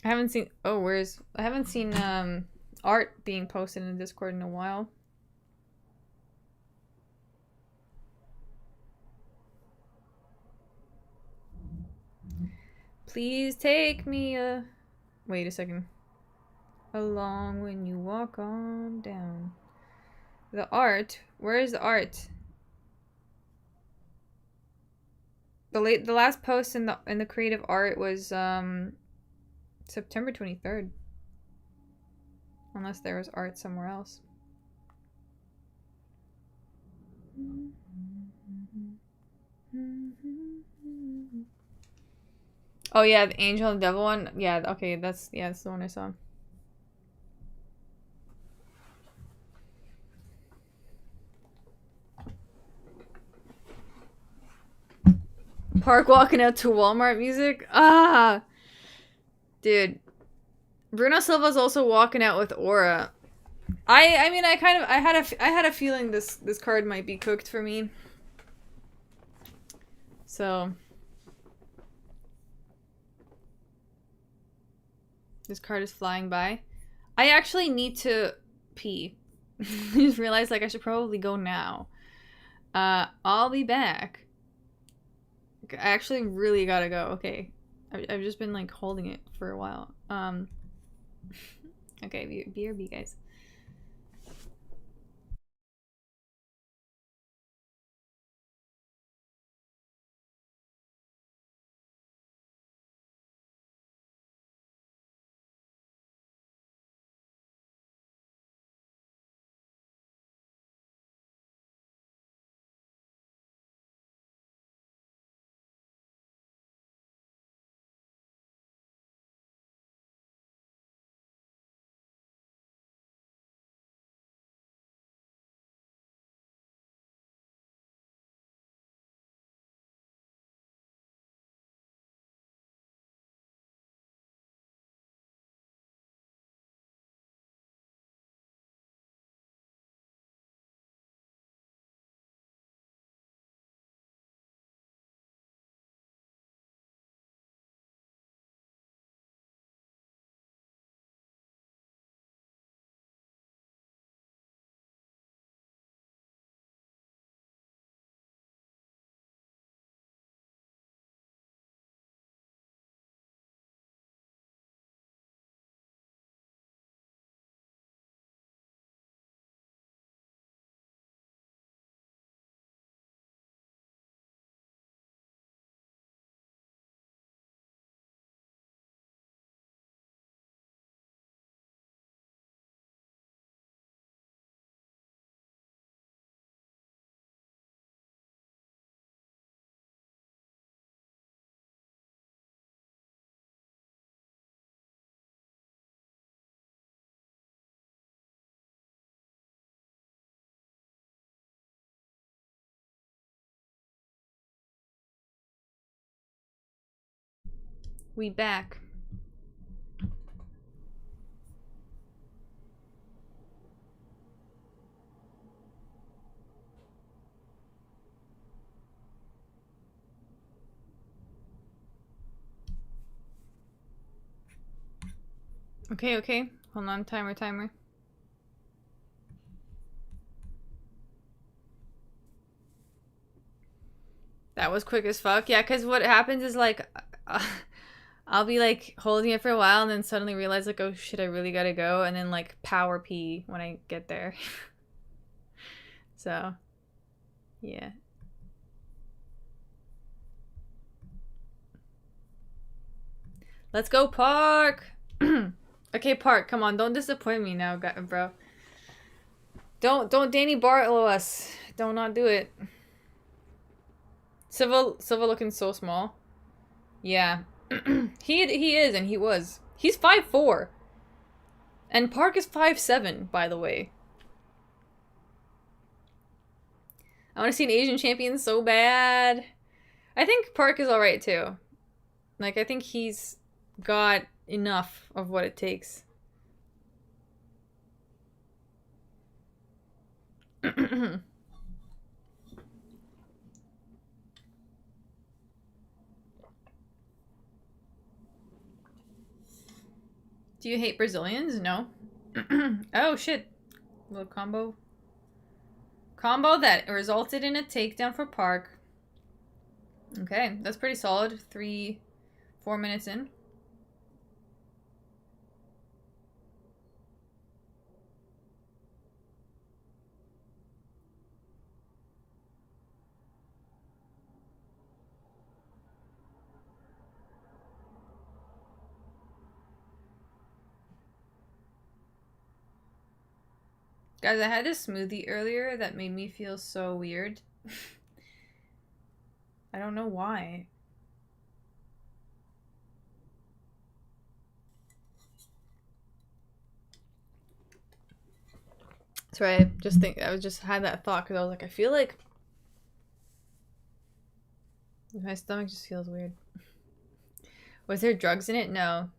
I haven't seen... Oh, where's... I haven't seen art being posted in the Discord in a while. Please take me wait a second. Along when you walk on down. The art? Where is the art? The last post in the creative art was September 23rd. Unless there was art somewhere else. Oh yeah, the angel and devil one. Yeah, okay, that's the one I saw. Park walking out to Walmart music. Ah, dude. Bruno Silva's also walking out with Aura. I mean, I had a feeling this card might be cooked for me. So this card is flying by. I actually need to pee. I just realized, like, I should probably go now. I'll be back. I actually really gotta go. Okay. I've just been, like, holding it for a while. Okay, BRB, guys. We back. Okay, okay. Hold on, timer. That was quick as fuck. Yeah, because what happens is, like, I'll be, like, holding it for a while and then suddenly realize, like, oh shit, I really gotta go. And then, like, power pee when I get there. So, yeah. Let's go, Park! Okay, Park, come on. Don't disappoint me now, bro. Don't Danny Bartlow us. Don't not do it. Silva looking so small. Yeah. he is, and he was. He's 5'4". And Park is 5'7", by the way. I want to see an Asian champion so bad. I think Park is alright too. Like, I think he's got enough of what it takes. Do you hate Brazilians? No. Oh, shit. Little combo. Combo that resulted in a takedown for Park. Okay, that's pretty solid. 4 minutes in. Guys, I had this smoothie earlier that made me feel so weird. I don't know why. Sorry, I just had that thought because I was like, I feel like my stomach just feels weird. Was there drugs in it? No.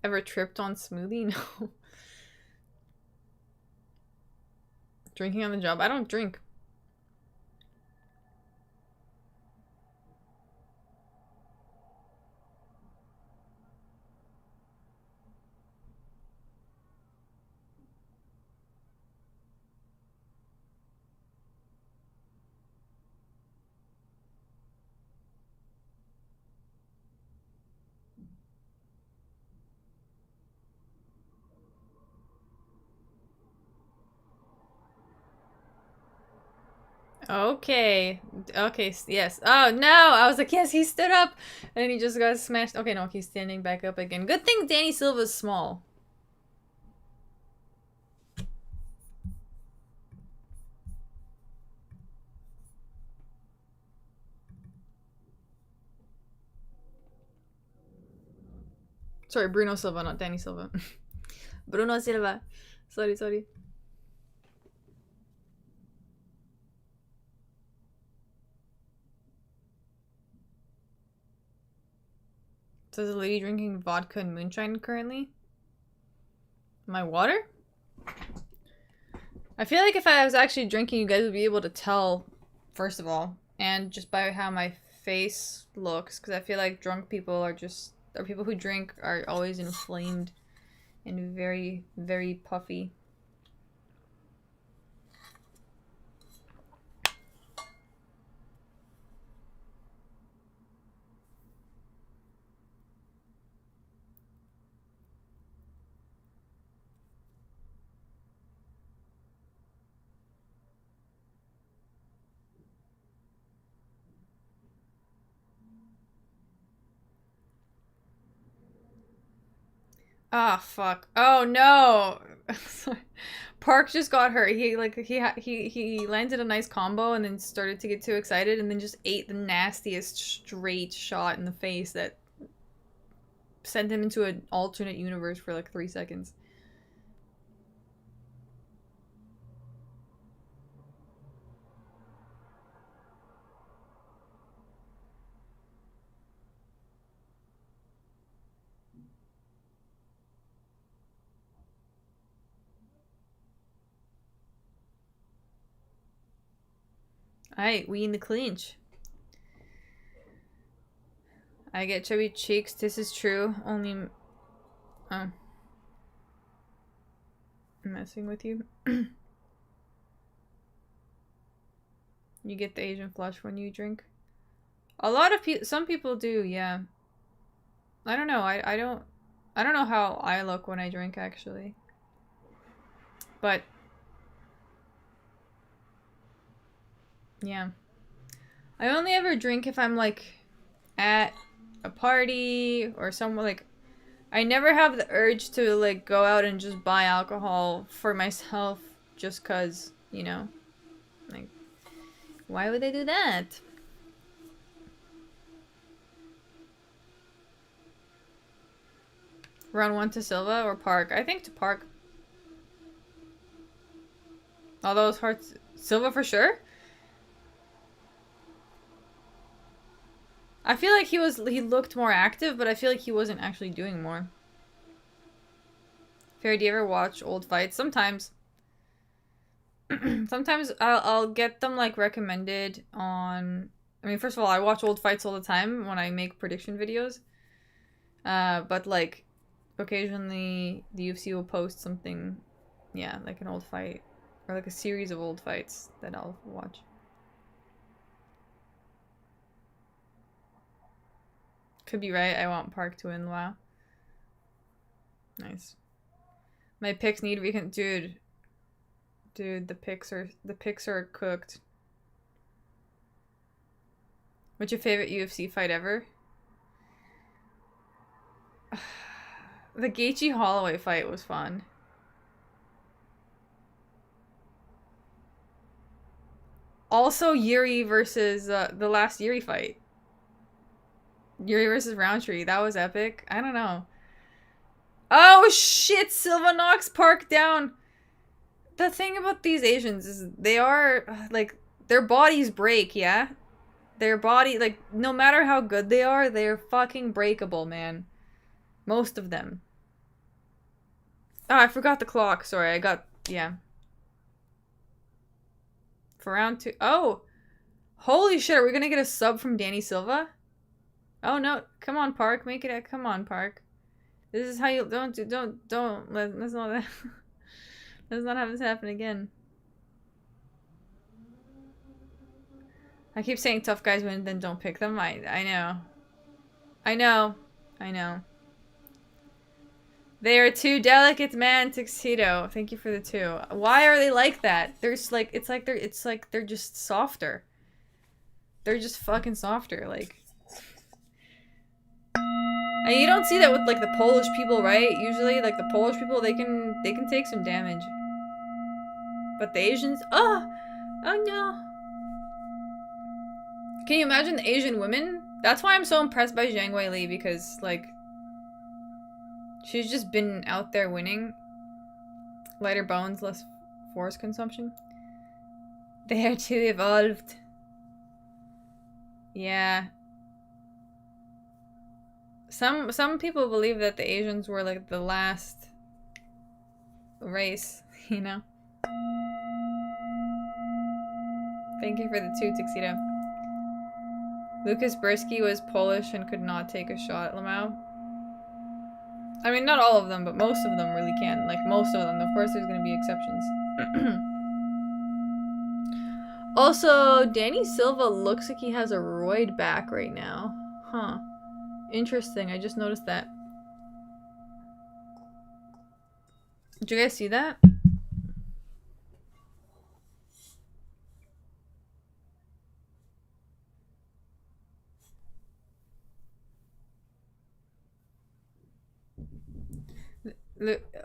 Ever tripped on smoothie? No. Drinking on the job? I don't drink. Okay. Okay, yes. Oh, no! I was like, yes, he stood up! And he just got smashed. Okay, no, he's standing back up again. Good thing Danny Silva's small. Sorry, Bruno Silva, not Danny Silva. Bruno Silva. Sorry. Says a lady drinking vodka and moonshine currently. My water? I feel like if I was actually drinking, you guys would be able to tell, first of all, and just by how my face looks, because I feel like drunk people or people who drink are always inflamed and very, very puffy. Ah, fuck. Oh no. Park just got hurt. He landed a nice combo and then started to get too excited and then just ate the nastiest straight shot in the face that sent him into an alternate universe for like 3 seconds. Alright, we in the clinch. I get chubby cheeks. This is true. Only... I'm messing with you. You get the Asian flush when you drink? A lot of people... Some people do, yeah. I don't know. I don't know how I look when I drink, actually. But... yeah. I only ever drink if I'm, like, at a party or somewhere, like, I never have the urge to, like, go out and just buy alcohol for myself just cause, you know, like, why would they do that? Round 1 to Silva or Park? I think to Park. Although it's hard to... Silva for sure? I feel like he looked more active, but I feel like he wasn't actually doing more. Farrah, do you ever watch old fights? Sometimes. Sometimes I'll get them like recommended on... I mean, first of all, I watch old fights all the time when I make prediction videos. But like, occasionally the UFC will post something, yeah, like an old fight. Or like a series of old fights that I'll watch. Could be right. I want Park to win. Wow. Nice. My picks need recon. Dude, the picks are cooked. What's your favorite UFC fight ever? The Gaethje Holloway fight was fun. Also, Yuri versus the last Yuri fight. Yuri versus Roundtree. That was epic. I don't know. Oh shit! Silva knocks Park down. The thing about these Asians is they are like their bodies break. Yeah, their body, like, no matter how good they are, they're fucking breakable, man. Most of them. Oh, I forgot the clock. Sorry, yeah. For round 2. Oh! Holy shit, are we gonna get a sub from Danny Silva? Oh no, come on Park, make it come on Park. This is how you, let's not let's not have this happen again. I keep saying tough guys win, then don't pick them. I know. They are too delicate, man. Tuxedo. Thank you for the 2. Why are they like that? There's like it's like they're just softer. They're just fucking softer, like. And you don't see that with like the Polish people, right? Usually, like the Polish people, they can take some damage. But the Asians, oh no. Can you imagine the Asian women? That's why I'm so impressed by Zhang Weili, because like she's just been out there winning. Lighter bones, less force consumption. They are too evolved. Yeah. Some people believe that the Asians were like the last race, you know? Thank you for the 2, Tuxedo. Lucas Bursky was Polish and could not take a shot at Lamau. I mean, not all of them, but most of them really can. Like, most of them. Of course, there's gonna be exceptions. Also, Danny Silva looks like he has a roid back right now. Huh. Interesting, I just noticed that. Did you guys see that?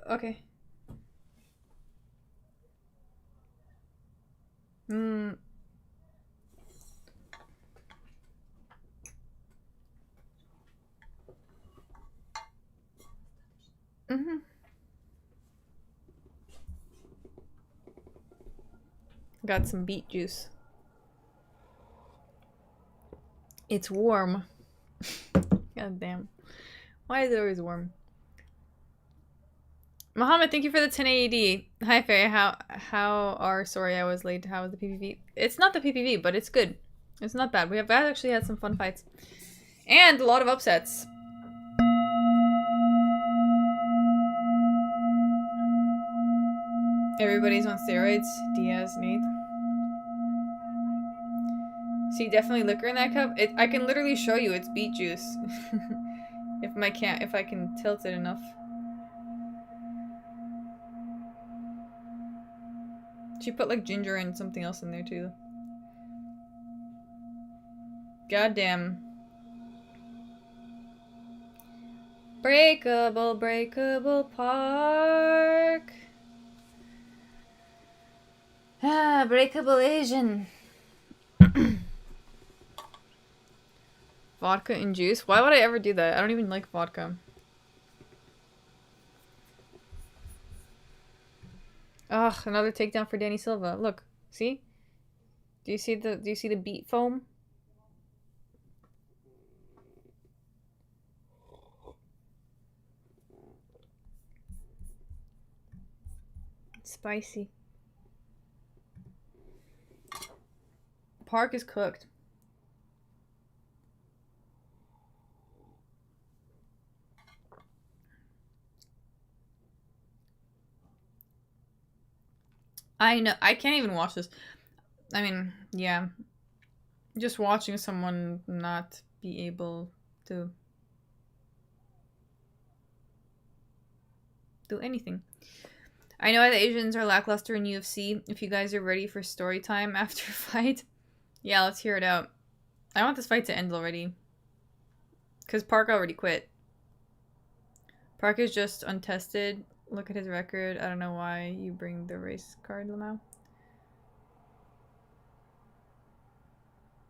Okay. Got some beet juice. It's warm. God damn. Why is it always warm? Mohammed, thank you for the 10 AED. Hi, Faye. Sorry, I was late. How was the PPV? It's not the PPV, but it's good. It's not bad. I've actually had some fun fights. And a lot of upsets. Everybody's on steroids. Diaz, Nate. See, definitely liquor in that cup. I can literally show you it's beet juice. if I can tilt it enough. She put like ginger and something else in there too. Goddamn. Breakable, breakable park. Ah, breakable Asian. Vodka and juice? Why would I ever do that? I don't even like vodka. Ugh, another takedown for Danny Silva. Look, see? Do you see the beat foam? It's spicy. Park is cooked. I know. I can't even watch this. I mean, yeah. Just watching someone not be able to do anything. I know the Asians are lackluster in UFC. If you guys are ready for story time after fight, yeah, let's hear it out. I want this fight to end already. Because Park already quit. Park is just untested. Look at his record. I don't know why you bring the race card, Lamau.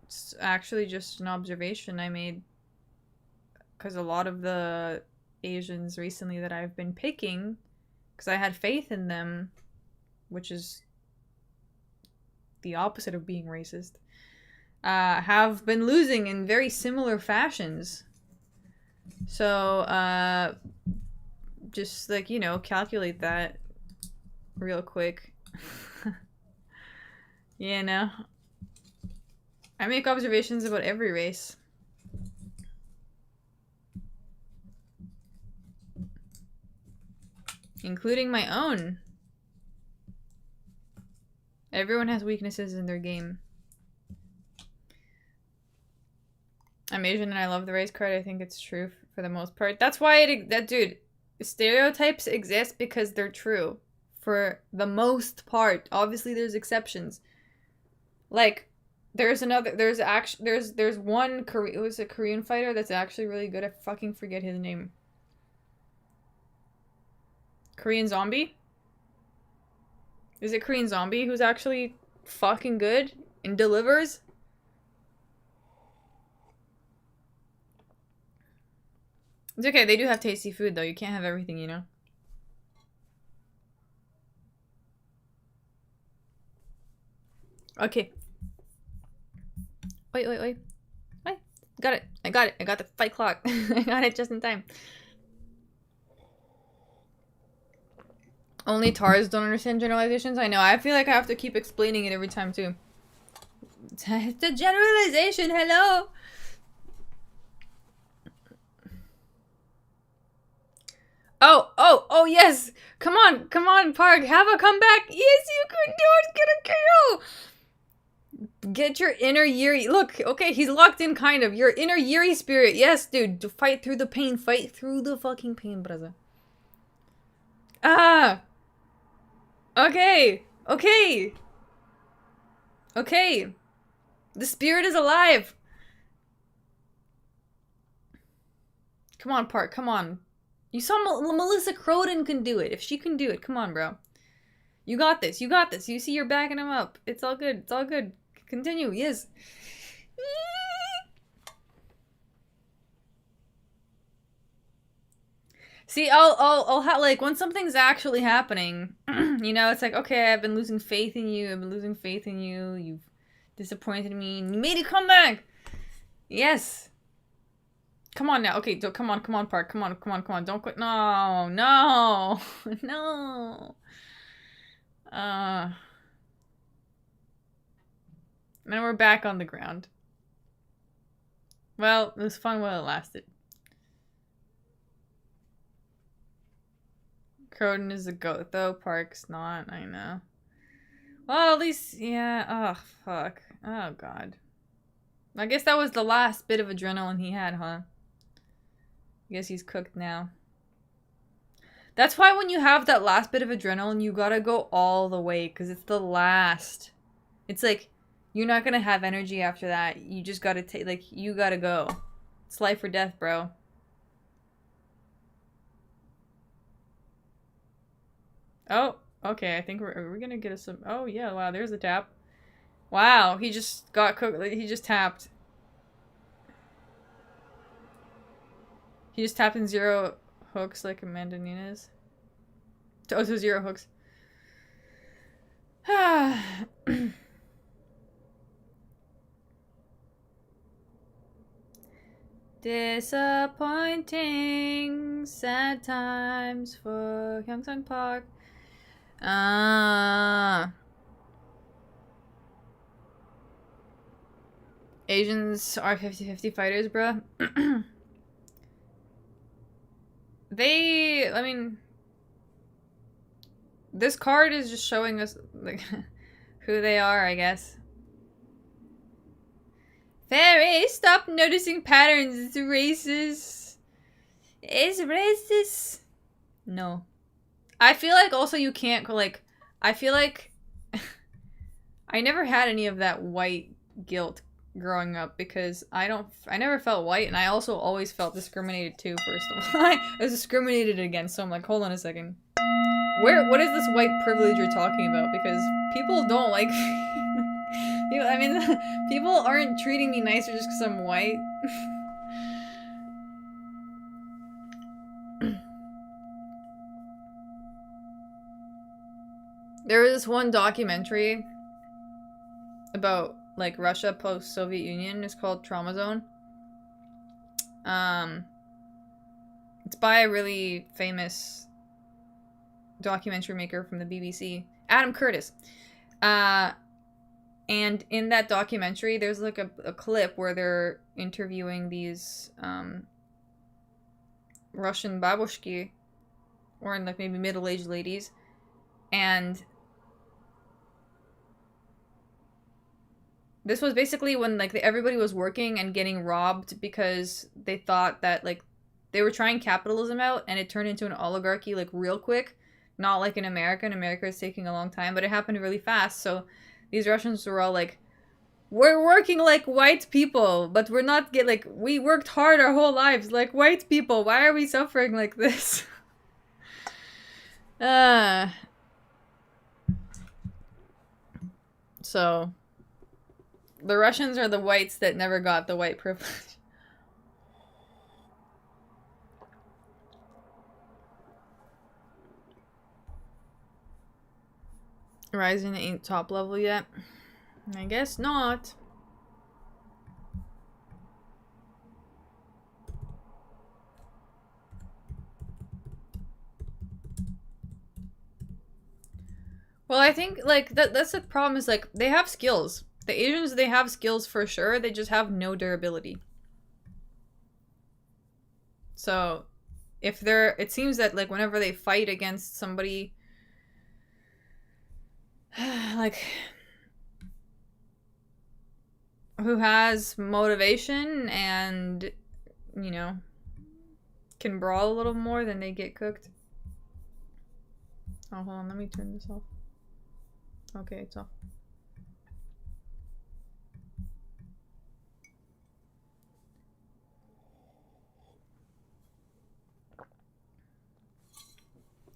It's actually just an observation I made. Because a lot of the Asians recently that I've been picking, because I had faith in them, which is the opposite of being racist, have been losing in very similar fashions. So, just, like, you know, calculate that real quick. You know? I make observations about every race. Including my own. Everyone has weaknesses in their game. I'm Asian and I love the race card. I think it's true for the most part. That's why dude, stereotypes exist because they're true. For the most part. Obviously there's exceptions. Like, there's one it was a Korean fighter that's actually really good. I fucking forget his name. Korean Zombie? Is it Korean Zombie who's actually fucking good and delivers? It's okay, they do have tasty food though. You can't have everything, you know? Okay. Wait. Wait. Got it. I got it. I got the fight clock. I got it just in time. Only Tars don't understand generalizations? I know. I feel like I have to keep explaining it every time, too. It's a generalization. Hello? Oh, yes. Come on, Park. Have a comeback. Yes, you can do it. Get a KO. Get your inner Yuri. Look, okay, he's locked in, kind of. Your inner Yuri spirit. Yes, dude. To fight through the pain. Fight through the fucking pain, brother. Ah. Okay. The spirit is alive. Come on, Park. Come on. You saw Melissa Croden can do it. If she can do it, come on, bro. You got this. You see you're backing him up. It's all good. Continue. Yes. See, I'll have, like, when something's actually happening, you know, it's like, okay, I've been losing faith in you. You've disappointed me. And you made a comeback. Yes. Come on now. Okay, come on, Park. Come on. Don't quit. No. No. And we're back on the ground. Well, it was fun while it lasted. Croden is a goat, though. Park's not. I know. Well, at least, yeah. Oh, fuck. Oh, God. I guess that was the last bit of adrenaline he had, huh? I guess he's cooked now. That's why when you have that last bit of adrenaline, you gotta go all the way, because it's the last. It's like, you're not gonna have energy after that. You just gotta take, like, you gotta go. It's life or death, bro. Oh, okay. I think are we gonna get us some? Oh yeah. Wow. There's a tap. Wow. He just got cooked. He just tapped. He just tapped in 0 hooks like Amanda Nunes. Oh, so 0 hooks. Disappointing, sad times for Gyeongsang Park. Asians are 50-50 fighters, bruh. I mean, this card is just showing us, like, who they are, I guess. Fairy, stop noticing patterns. It's racist. It's racist. No. I feel like also you can't, like, I feel like I never had any of that white guilt growing up because I never felt white, and I also always felt discriminated too, first of all. I was discriminated against, so I'm like, hold on a second. What is this white privilege you're talking about? Because people don't like I mean, people aren't treating me nicer just because I'm white. There was this one documentary about, like, Russia post-Soviet Union. It's called Trauma Zone. It's by a really famous documentary maker from the BBC, Adam Curtis. And in that documentary, there's like a clip where they're interviewing these Russian babushki, or like maybe middle-aged ladies, and this was basically when like everybody was working and getting robbed because they thought that like they were trying capitalism out, and it turned into an oligarchy like real quick, not like in America. In America, it's taking a long time, but it happened really fast. So these Russians were all like, we're working like white people, but we're not we worked hard our whole lives like white people. Why are we suffering like this? So the Russians are the whites that never got the white privilege. Rising ain't top level yet. I guess not. Well, I think like that's the problem is like they have skills. The Asians, they have skills for sure. They just have no durability. So if it seems that like whenever they fight against somebody like who has motivation and, you know, can brawl a little more, then they get cooked. Oh, hold on, let me turn this off. Okay, it's off.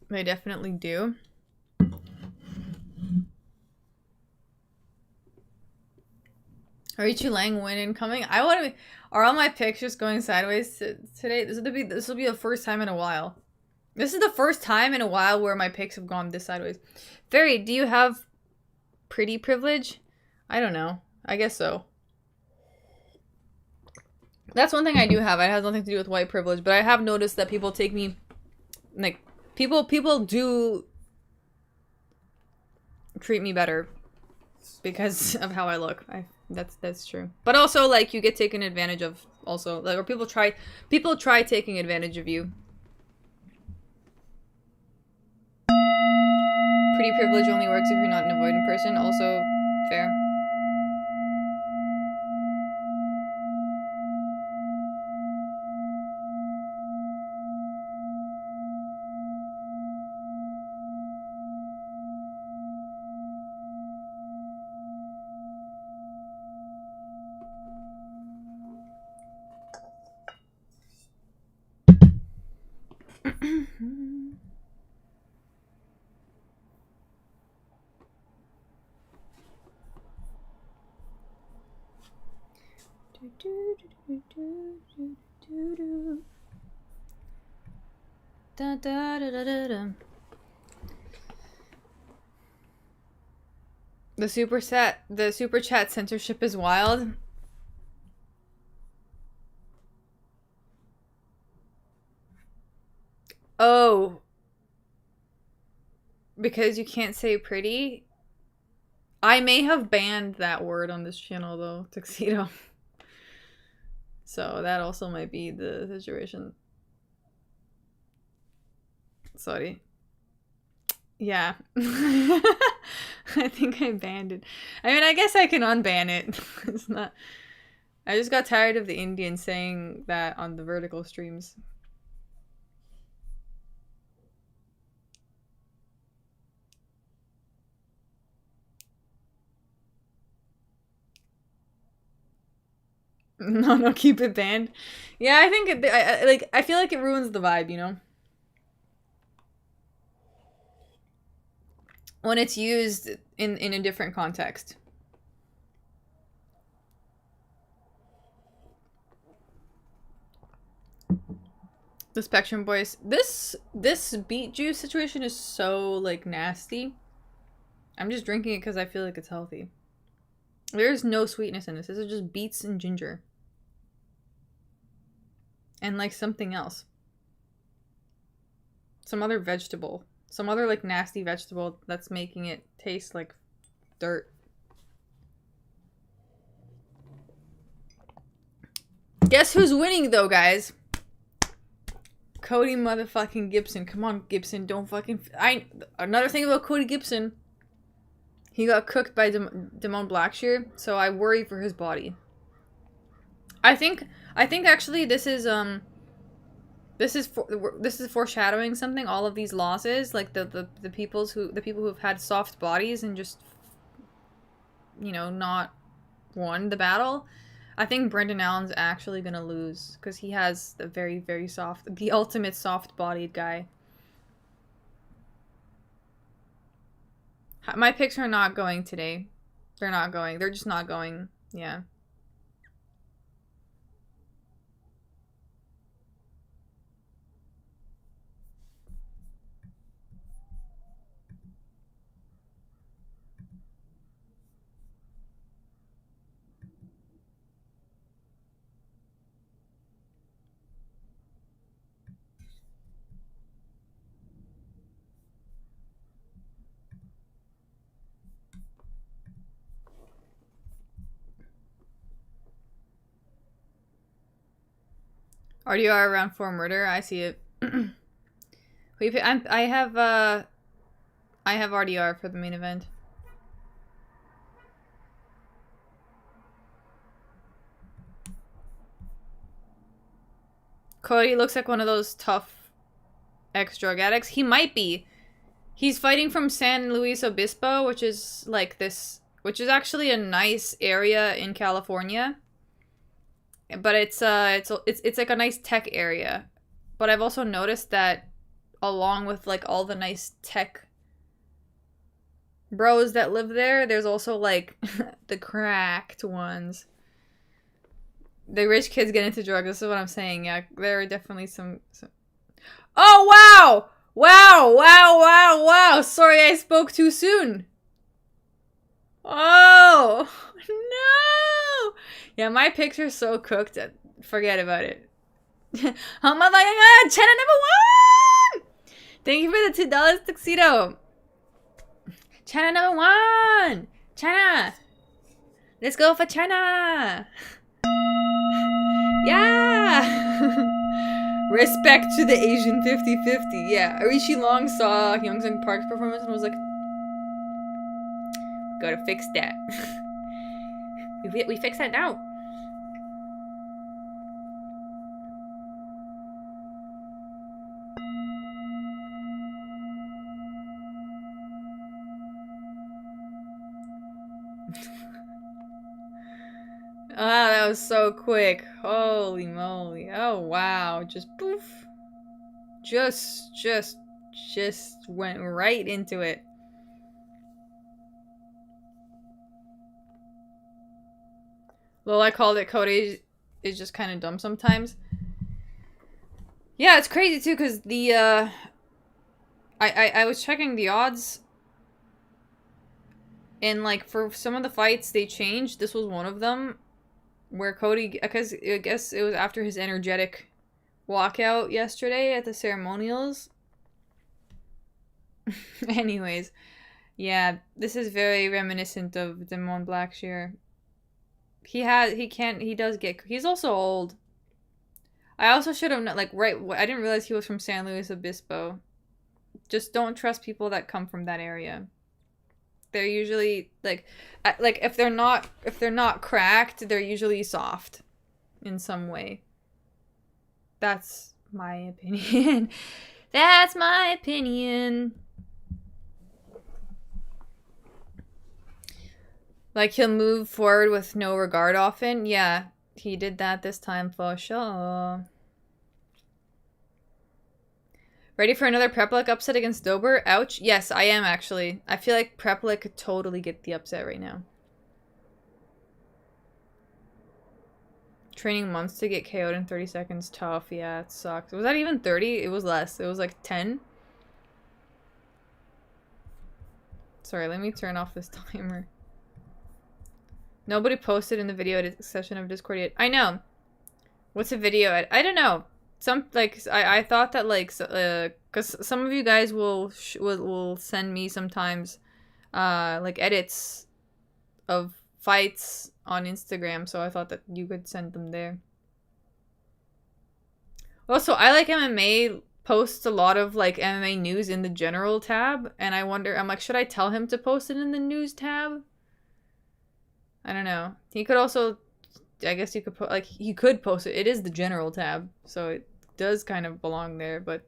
They definitely do. Are you Lang win incoming? I want to. Are all my pictures going sideways today? This will be the first time in a while. This is the first time in a while where my pics have gone this sideways. Fairy, do you have pretty privilege? I don't know. I guess so. That's one thing I do have. It has nothing to do with white privilege, but I have noticed that people take me, like, people do treat me better because of how I look. That's true. But also, like, you get taken advantage of also, like, or people try taking advantage of you. Pretty privilege only works if you're not an avoidant person. Also fair. Da, da, da, da, da, da. The super chat censorship is wild. Oh. Because you can't say pretty? I may have banned that word on this channel though, tuxedo. So that also might be the situation. Sorry. Yeah. I think I banned it. I mean, I guess I can unban it. It's not... I just got tired of the Indians saying that on the vertical streams. No, keep it banned. Yeah, I think I feel like it ruins the vibe, you know? When it's used in a different context. The Spectrum Boys. This beet juice situation is so like nasty. I'm just drinking it because I feel like it's healthy. There's no sweetness in this. This is just beets and ginger. And like something else. Some other vegetable. Some other like nasty vegetable that's making it taste like dirt. Guess who's winning though, guys? Cody motherfucking Gibson. Come on, Gibson. Don't fucking... Another thing about Cody Gibson. He got cooked by Damone Blackshear, so I worry for his body. I think actually this is foreshadowing something. All of these losses, like the people who've had soft bodies and just, you know, not won the battle. I think Brendan Allen's actually gonna lose because he has the very, very soft, the ultimate soft-bodied guy. My picks are not going today. They're not going. They're just not going. Yeah. RDR around 4 murder. I see it. I have RDR for the main event. Cody looks like one of those tough ex-drug addicts. He might be. He's fighting from San Luis Obispo, which is like this, which is actually a nice area in California. But it's like a nice tech area. But I've also noticed that along with like all the nice tech bros that live there, there's also like the cracked ones. The rich kids get into drugs. This is what I'm saying. Yeah, there are definitely some... Oh, wow! Wow! Sorry I spoke too soon. Oh, no! Yeah, my picks are so cooked. Forget about it. Oh my god! China number 1! Thank you for the $2 tuxedo. China number 1! China! Let's go for China! Yeah! Respect to the Asian 50-50. Yeah, Arishi Long saw Hyungsung Park's performance and was like, gotta fix that. we fix that now. Ah, that was so quick. Holy moly. Oh, wow. Just poof. Just went right into it. Well, I called it Cody is just kind of dumb sometimes. Yeah, it's crazy too, because the, I was checking the odds, and, like, for some of the fights they changed. This was one of them, where Cody, because I guess it was after his energetic walkout yesterday at the ceremonials. Anyways, yeah, this is very reminiscent of Damon Blackshear. He does get, he's also old. I also should have, like, right, I didn't realize he was from San Luis Obispo. Just don't trust people that come from that area. They're usually, like if they're not cracked, they're usually soft in some way. That's my opinion. That's my opinion. Like, he'll move forward with no regard often. Yeah, he did that this time for sure. Ready for another Preplik upset against Dober? Ouch. Yes, I am actually. I feel like Preplik could totally get the upset right now. Training months to get KO'd in 30 seconds. Tough. Yeah, it sucks. Was that even 30? It was less. It was like 10. Sorry, let me turn off this timer. Nobody posted in the video session of Discord yet. I know. What's a video at? I don't know. Some, like, I thought that, like, because some of you guys will send me sometimes, like, edits of fights on Instagram, so I thought that you could send them there. Also, I Like MMA posts a lot of, like, MMA news in the general tab, and I wonder, I'm like, should I tell him to post it in the news tab? I don't know. He could also, I guess you could put, like, he could post it. It is the general tab, so it does kind of belong there, but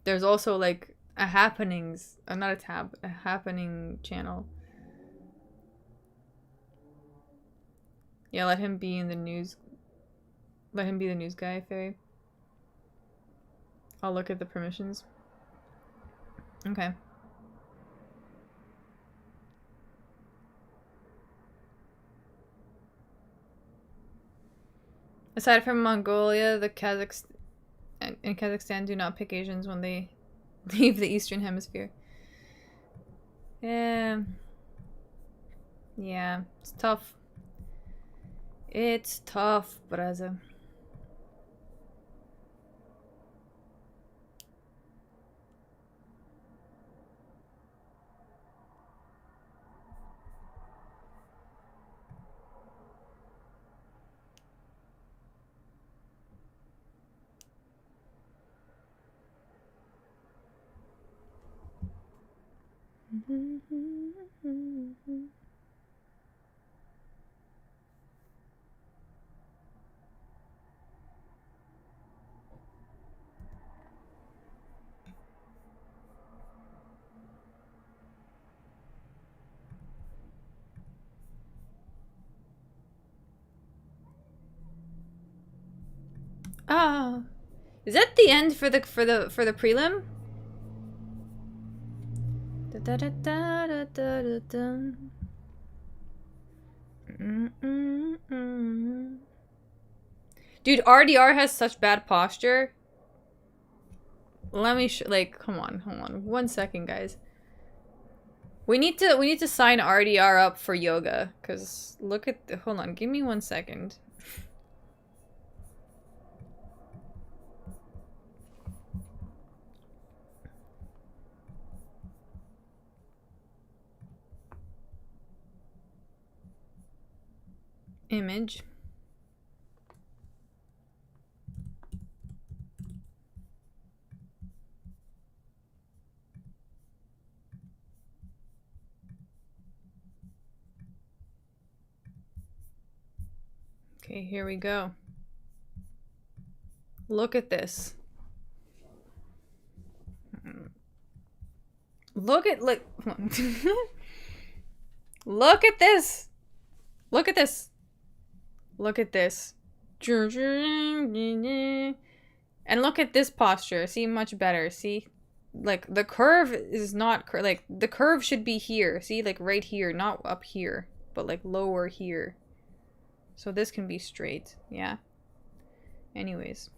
there's also, like, a happenings, not a tab, a happening channel. Yeah, let him be in the news. Let him be the news guy, Faye. I'll look at the permissions. Okay. Aside from Mongolia, the Kazakhstan and Kazakhstan do not pick Asians when they leave the Eastern Hemisphere. Yeah. Yeah, it's tough. It's tough, brother. Oh, is that the end for the prelim? Da, da, da, da, da, da, da. Dude, RDR has such bad posture. Let me like, come on, hold on, 1 second, guys. We need to sign RDR up for yoga, cause look at hold on, give me 1 second. Image. Okay, here we go. Look at this. Look at look look at this. Look at this. Look at this. And look at this posture. See, much better. See? Like, the curve is not... like, the curve should be here. See? Like, right here. Not up here. But, like, lower here. So this can be straight. Yeah? Anyways.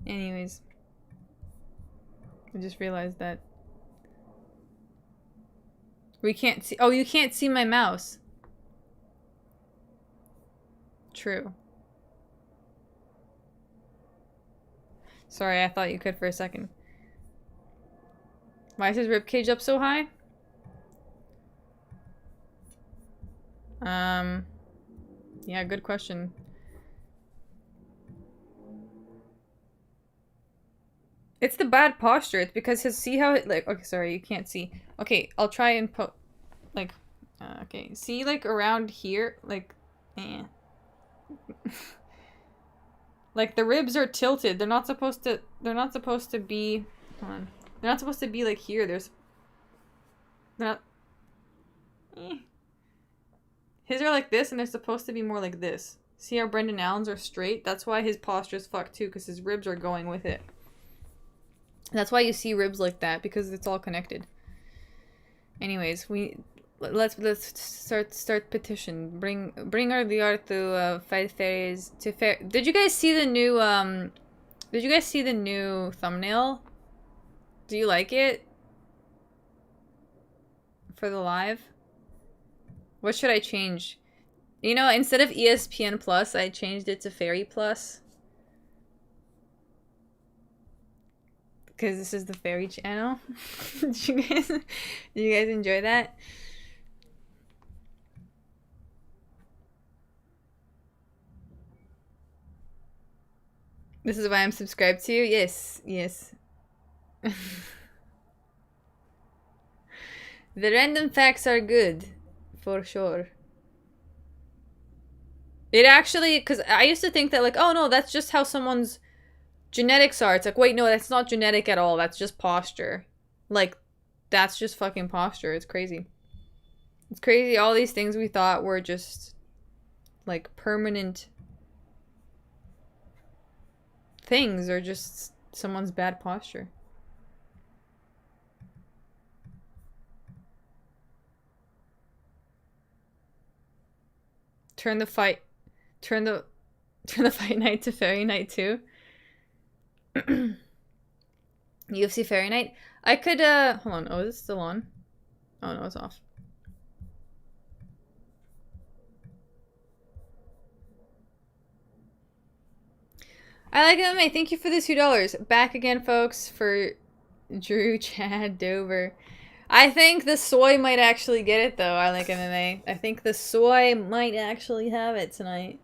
Anyways. I just realized that. We can't see- oh, you can't see my mouse. True. Sorry, I thought you could for a second. Why is his ribcage up so high? Yeah, good question. It's the bad posture. It's because his, see how it, like, okay, sorry, you can't see. Okay, I'll try and put, like, okay, see, like, around here, like, like, the ribs are tilted. They're not supposed to be, hold on. They're not supposed to be, like, here. They're not, his are like this, and they're supposed to be more like this. See how Brendan Allen's are straight? That's why his posture's fucked, too, because his ribs are going with it. That's why you see ribs like that, because it's all connected. Anyways, let's start petition. Bring the art to fight fairies to fair. Did you guys see the new thumbnail? Do you like it? For the live? What should I change? You know, instead of ESPN Plus, I changed it to Fairy Plus. Because this is the fairy channel. Did you guys enjoy that? This is why I'm subscribed to you? Yes, yes. The random facts are good. For sure. It actually, because I used to think that, like, oh no, that's just how someone's genetics are. It's like, wait, no, that's not genetic at all. That's just posture. Like, that's just fucking posture. It's crazy. It's crazy. All these things we thought were just, like, permanent things are just someone's bad posture. Turn the fight night to fairy night too. UFC Fairy Night. I could, hold on. Oh, is it still on? Oh, no, it's off. I like MMA. Thank you for the $2. Back again, folks, for Drew, Chad, Dover. I think the soy might actually get it, though. I like MMA. I think the soy might actually have it tonight.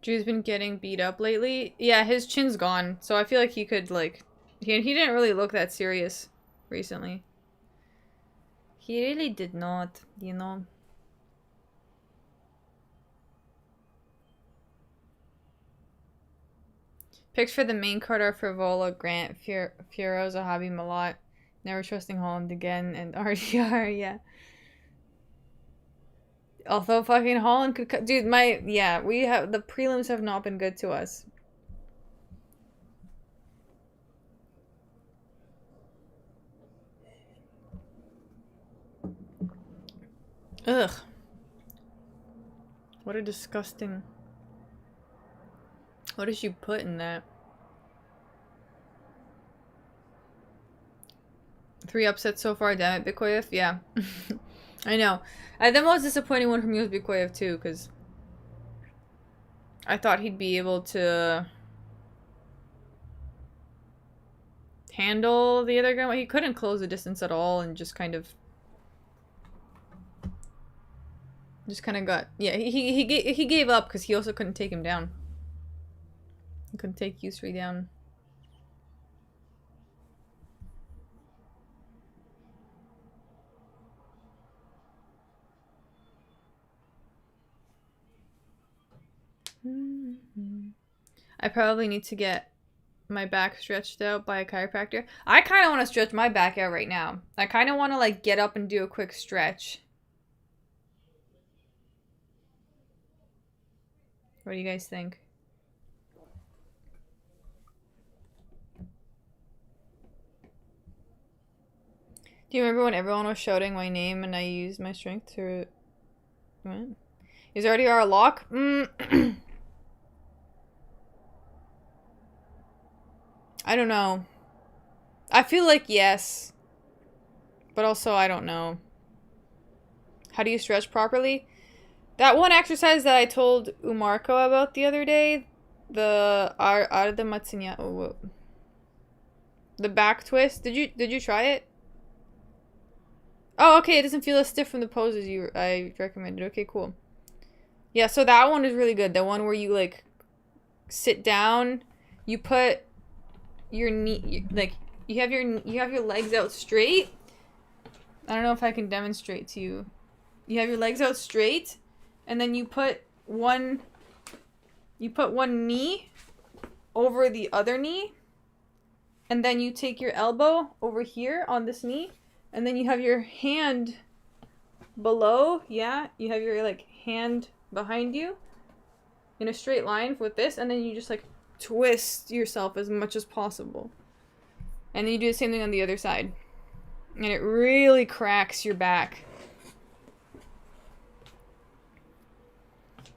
Drew's been getting beat up lately. Yeah, his chin's gone, so I feel like he could, like... He didn't really look that serious recently. He really did not, you know. Picks for the main card are Frivola, Grant, Fierro, Zahabi, Malott. Never trusting Holland again, and RDR, yeah. Although fucking Holland could... Dude, yeah, we have... The prelims have not been good to us. Ugh. What a disgusting... What did you put in that? 3 upsets so far, damn it, Bikoyev? Yeah. I know. The most disappointing one from you was Bikoyev too, because I thought he'd be able to handle the other guy. He couldn't close the distance at all and just kind of got... Yeah, he gave up because he also couldn't take him down. He couldn't take Yusri down. I probably need to get my back stretched out by a chiropractor. I kind of want to stretch my back out right now. I kind of want to like get up and do a quick stretch. What do you guys think? Do you remember when everyone was shouting my name and I used my strength to... What? Is already our lock? I don't know. I feel like yes. But also I don't know. How do you stretch properly? That one exercise that I told Umarko about the other day, the Arda Matsunya, the back twist. Did you try it? Oh, okay. It doesn't feel as stiff from the poses I recommended. Okay, cool. Yeah, so that one is really good. The one where you like sit down, you put your knee like you have your legs out straight. I don't know if I can demonstrate to you. You have your legs out straight, and then you put one knee over the other knee, and then you take your elbow over here on this knee, and then you have your hand below. Yeah, you have your like hand behind you in a straight line with this, and then you just like twist yourself as much as possible. And then you do the same thing on the other side. And it really cracks your back.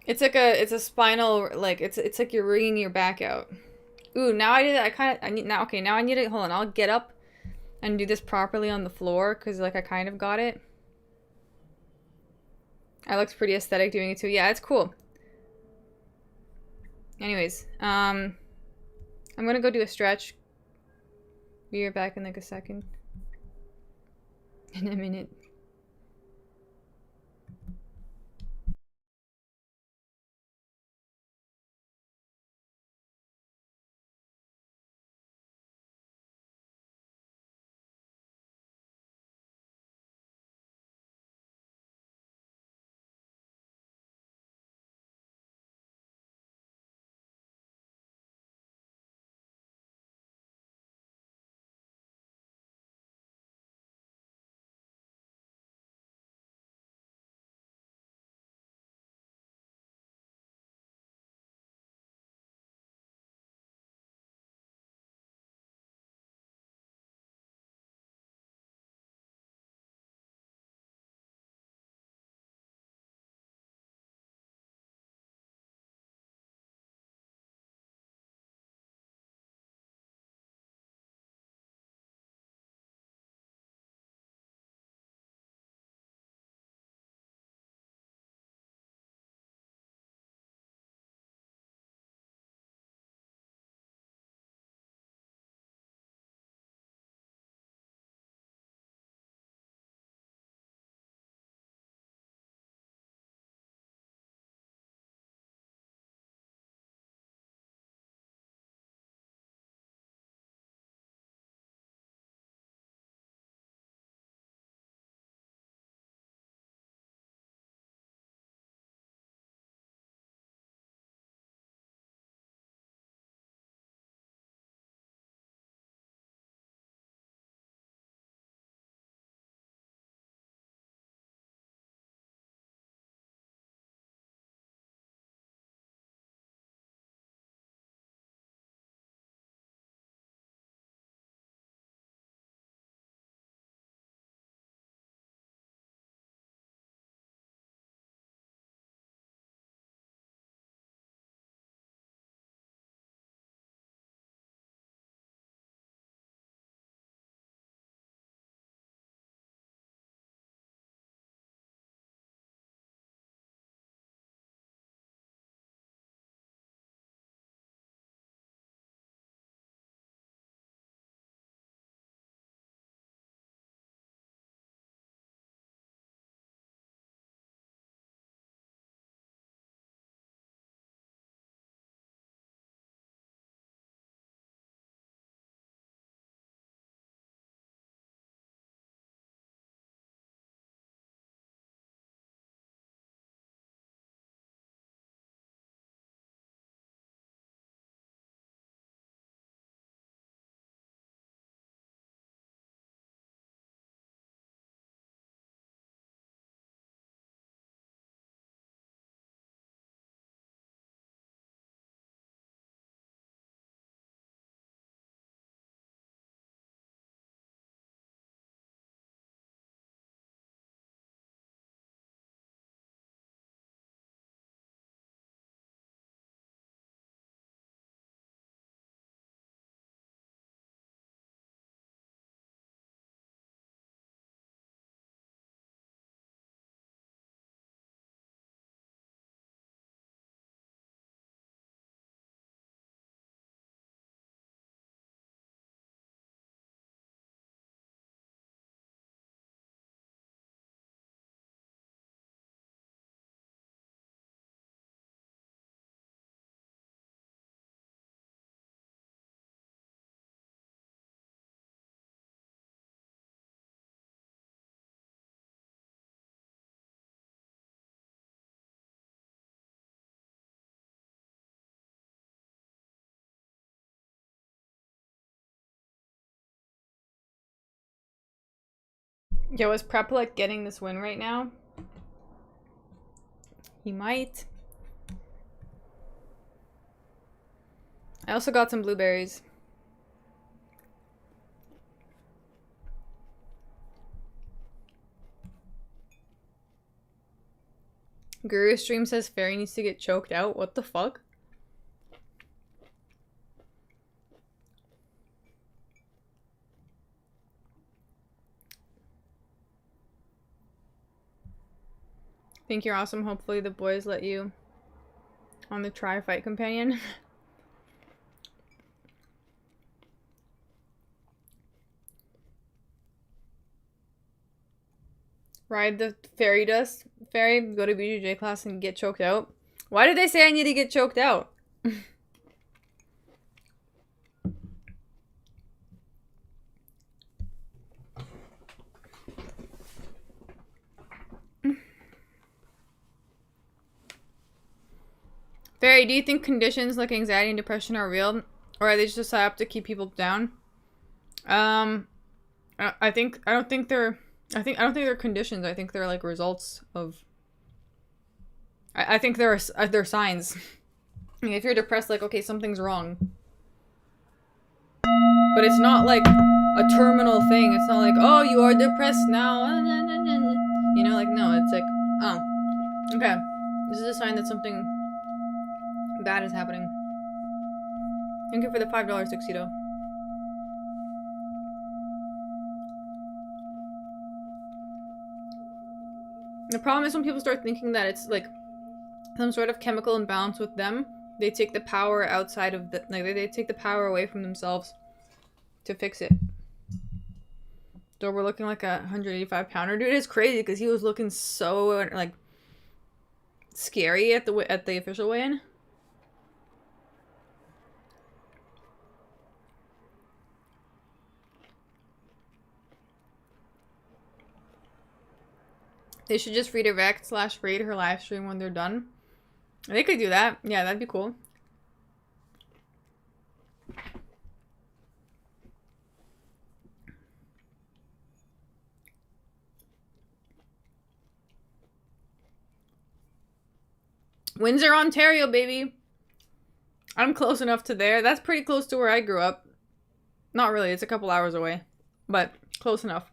It's like it's a spinal, like it's like you're wringing your back out. Ooh, now I did it. Now I need it. Hold on, I'll get up and do this properly on the floor because like I kind of got it. It looks pretty aesthetic doing it too. Yeah, it's cool. Anyways, I'm gonna go do a stretch. Be right back in like a second. In a minute. Yo, is Prepelec getting this win right now? He might. I also got some blueberries. Guru Stream says Fairy needs to get choked out. What the fuck? Think you're awesome. Hopefully the boys let you on the try fight companion. Ride the fairy dust. Fairy, go to BJJ class and get choked out. Why did they say I need to get choked out? Fairy, do you think conditions like anxiety and depression are real? Or are they just set up to keep people down? I don't think they're conditions. I think they're like results of I think they're signs. I mean, if you're depressed, like, okay, something's wrong. But it's not like a terminal thing. It's not like, oh, you are depressed now. You know, like, no, it's like, oh, okay. This is a sign that something bad is happening. Thank you for the $5 tuxedo. The problem is when people start thinking that it's like some sort of chemical imbalance with them, they take the power outside of the, like, they take the power away from themselves to fix it. So we're looking like a 185-pounder. Dude, it's crazy because he was looking so, like, scary at the official weigh-in. They should just redirect/raid her live stream when they're done. They could do that. Yeah, that'd be cool. Windsor, Ontario, baby. I'm close enough to there. That's pretty close to where I grew up. Not really. It's a couple hours away. But close enough.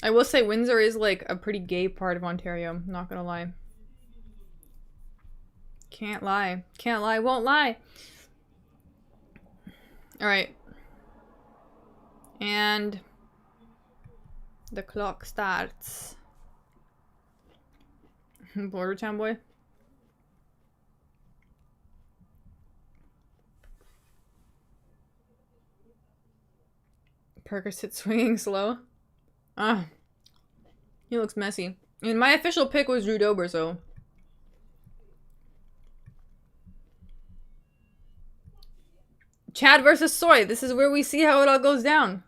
I will say Windsor is like a pretty gay part of Ontario. I'm not gonna lie. Can't lie. Can't lie. Won't lie. Alright. And the clock starts. Border Town boy. Percocet swinging slow. Ah. He looks messy. And my official pick was Drew Dober, so. Chad versus Soy. This is where we see how it all goes down.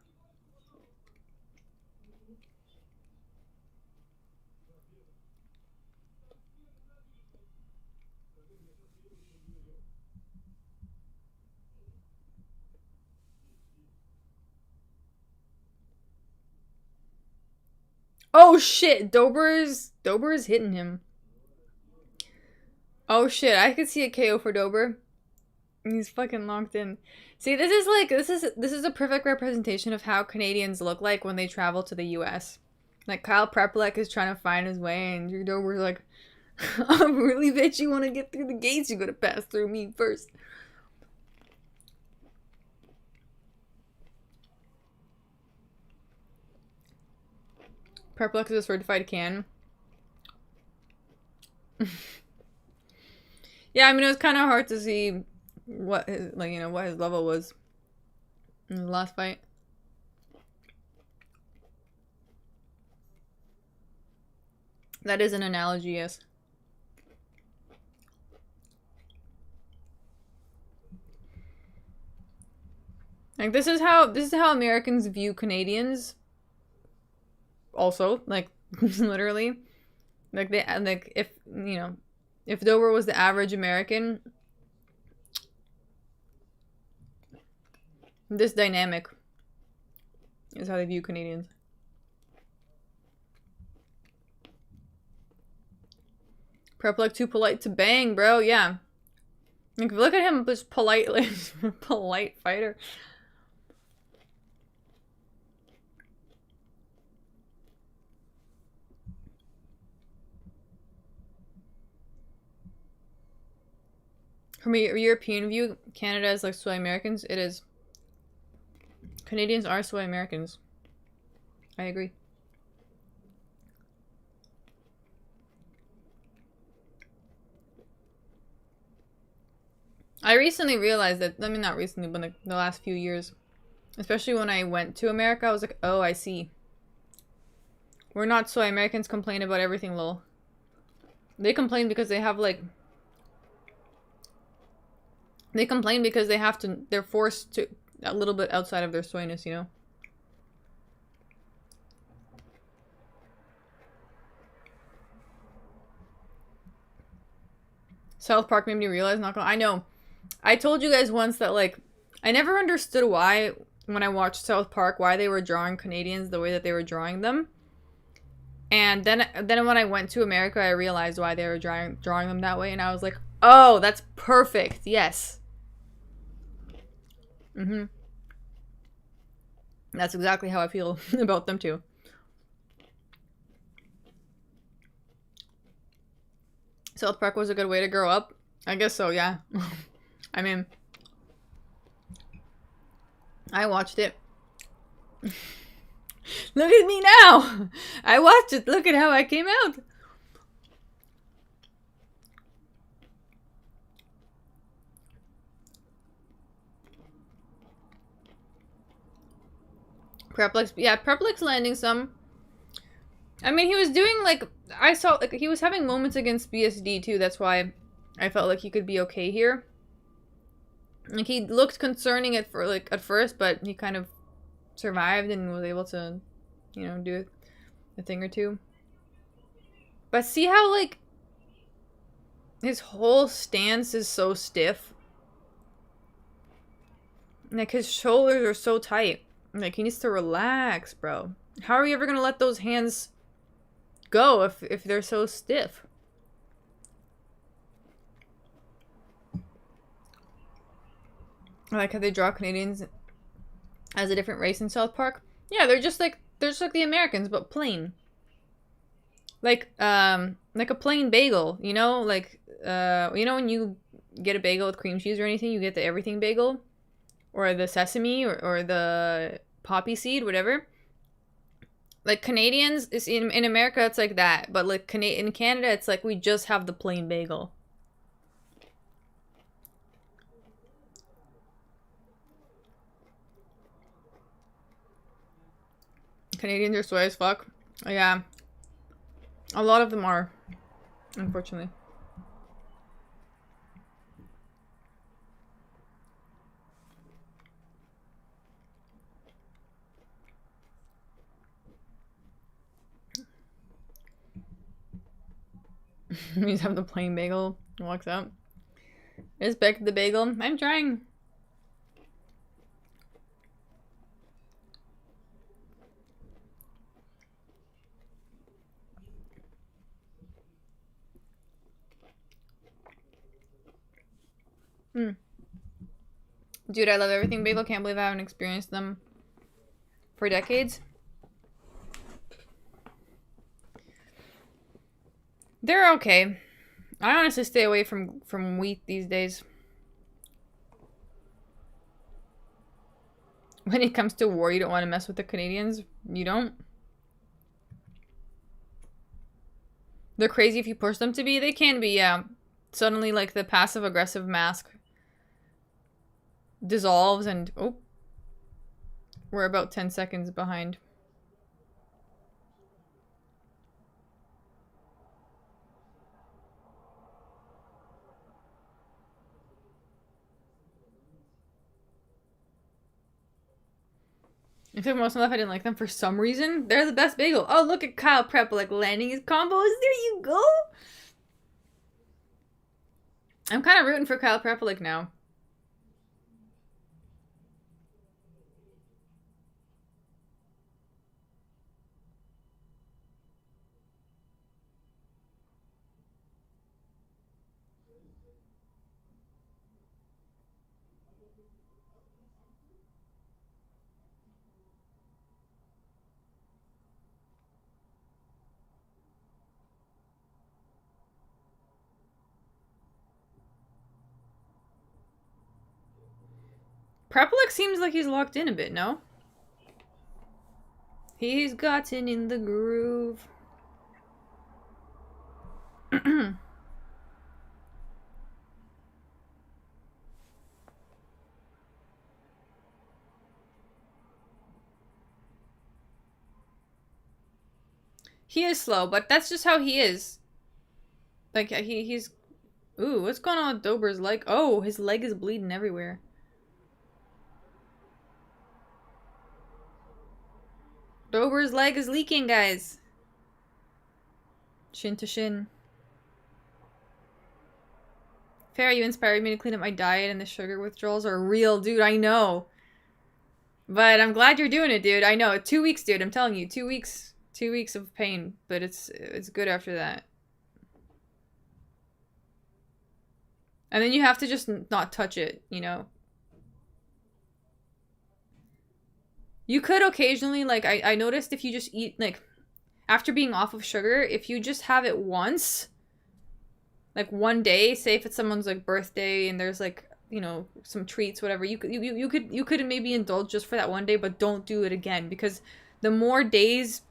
Oh shit, Dober is hitting him. Oh shit, I could see a KO for Dober. He's fucking locked in. See, this is a perfect representation of how Canadians look like when they travel to the US. Like Kyle Prepelec is trying to find his way and Drew Dober's like, I really bet you want to get through the gates, you gotta pass through me first. Prepelec is a certified can. Yeah, I mean, it was kind of hard to see what his, like, you know, what his level was in the last fight. That is an analogy, yes. Like, this is how Americans view Canadians. Also, like, literally, like, they, like, if, you know, if Dober was the average American, This dynamic is how they view Canadians. Prep like too polite to bang, bro. Yeah. Like, look at him, this polite, like, polite fighter. From a European view, Canada is like soy Americans. It is. Canadians are soy Americans. I agree. I recently realized that, I mean, not recently, but like the last few years, especially when I went to America, I was like, oh, I see. We're not soy Americans complain about everything, lol. They complain because they have like, they complain because they have to, they're forced to a little bit outside of their soyness, you know? South Park made me realize, not gonna, I know. I told you guys once that, like, I never understood why, when I watched South Park, why they were drawing Canadians the way that they were drawing them. And then when I went to America, I realized why they were drawing them that way, and I was like, oh, that's perfect, yes. That's exactly how I feel about them too. South Park was a good way to grow up? I guess so, yeah. I mean, I watched it. Look at me now! I watched it. Look at how I came out. Preplex, yeah, Preplex landing some. I mean, he was doing, like, I saw, like, he was having moments against BSD too. That's why I felt like he could be okay here. Like, he looked concerning at first, but he kind of survived and was able to, you know, do a thing or two. But see how, like, his whole stance is so stiff? Like, his shoulders are so tight. Like, he needs to relax, bro. How are you ever gonna let those hands go if they're so stiff? I like how they draw Canadians as a different race in South Park. Yeah, they're just like the Americans, but plain. Like a plain bagel, you know? Like, you know when you get a bagel with cream cheese or anything, you get the everything bagel? Or the sesame, or the poppy seed, whatever. Like, Canadians, in America, it's like that. But, like, in Canada, it's like we just have the plain bagel. Canadians are soy as fuck. Yeah. A lot of them are, unfortunately. He's having the plain bagel. Walks out. It's back to the bagel. I'm trying. Dude, I love everything bagel. Can't believe I haven't experienced them for decades. They're okay. I honestly stay away from wheat these days. When it comes to war, you don't want to mess with the Canadians. You don't. They're crazy if you push them to be. They can be, yeah. Suddenly, like, the passive-aggressive mask dissolves and... Oh. We're about 10 seconds behind. I took most of them off. I didn't like them for some reason. They're the best bagel. Oh, look at Kyle Prep, like, landing his combos. There you go. I'm kind of rooting for Kyle Prep, like, now. Preplex seems like he's locked in a bit, no? He's gotten in the groove. He is slow, but that's just how he is. Like, he's... Ooh, what's going on with Dober's leg? Oh, his leg is bleeding everywhere. Dober's leg is leaking, guys. Shin to shin. Fair, you inspired me to clean up my diet, and the sugar withdrawals are real, dude. I know. But I'm glad you're doing it, dude. I know. 2 weeks, dude. I'm telling you. 2 weeks. 2 weeks of pain. But it's good after that. And then you have to just not touch it, you know? You could occasionally, like, I noticed if you just eat, like, after being off of sugar, if you just have it once, like, one day, say if it's someone's, like, birthday and there's, like, you know, some treats, whatever, you could maybe indulge just for that one day, but don't do it again, because the more days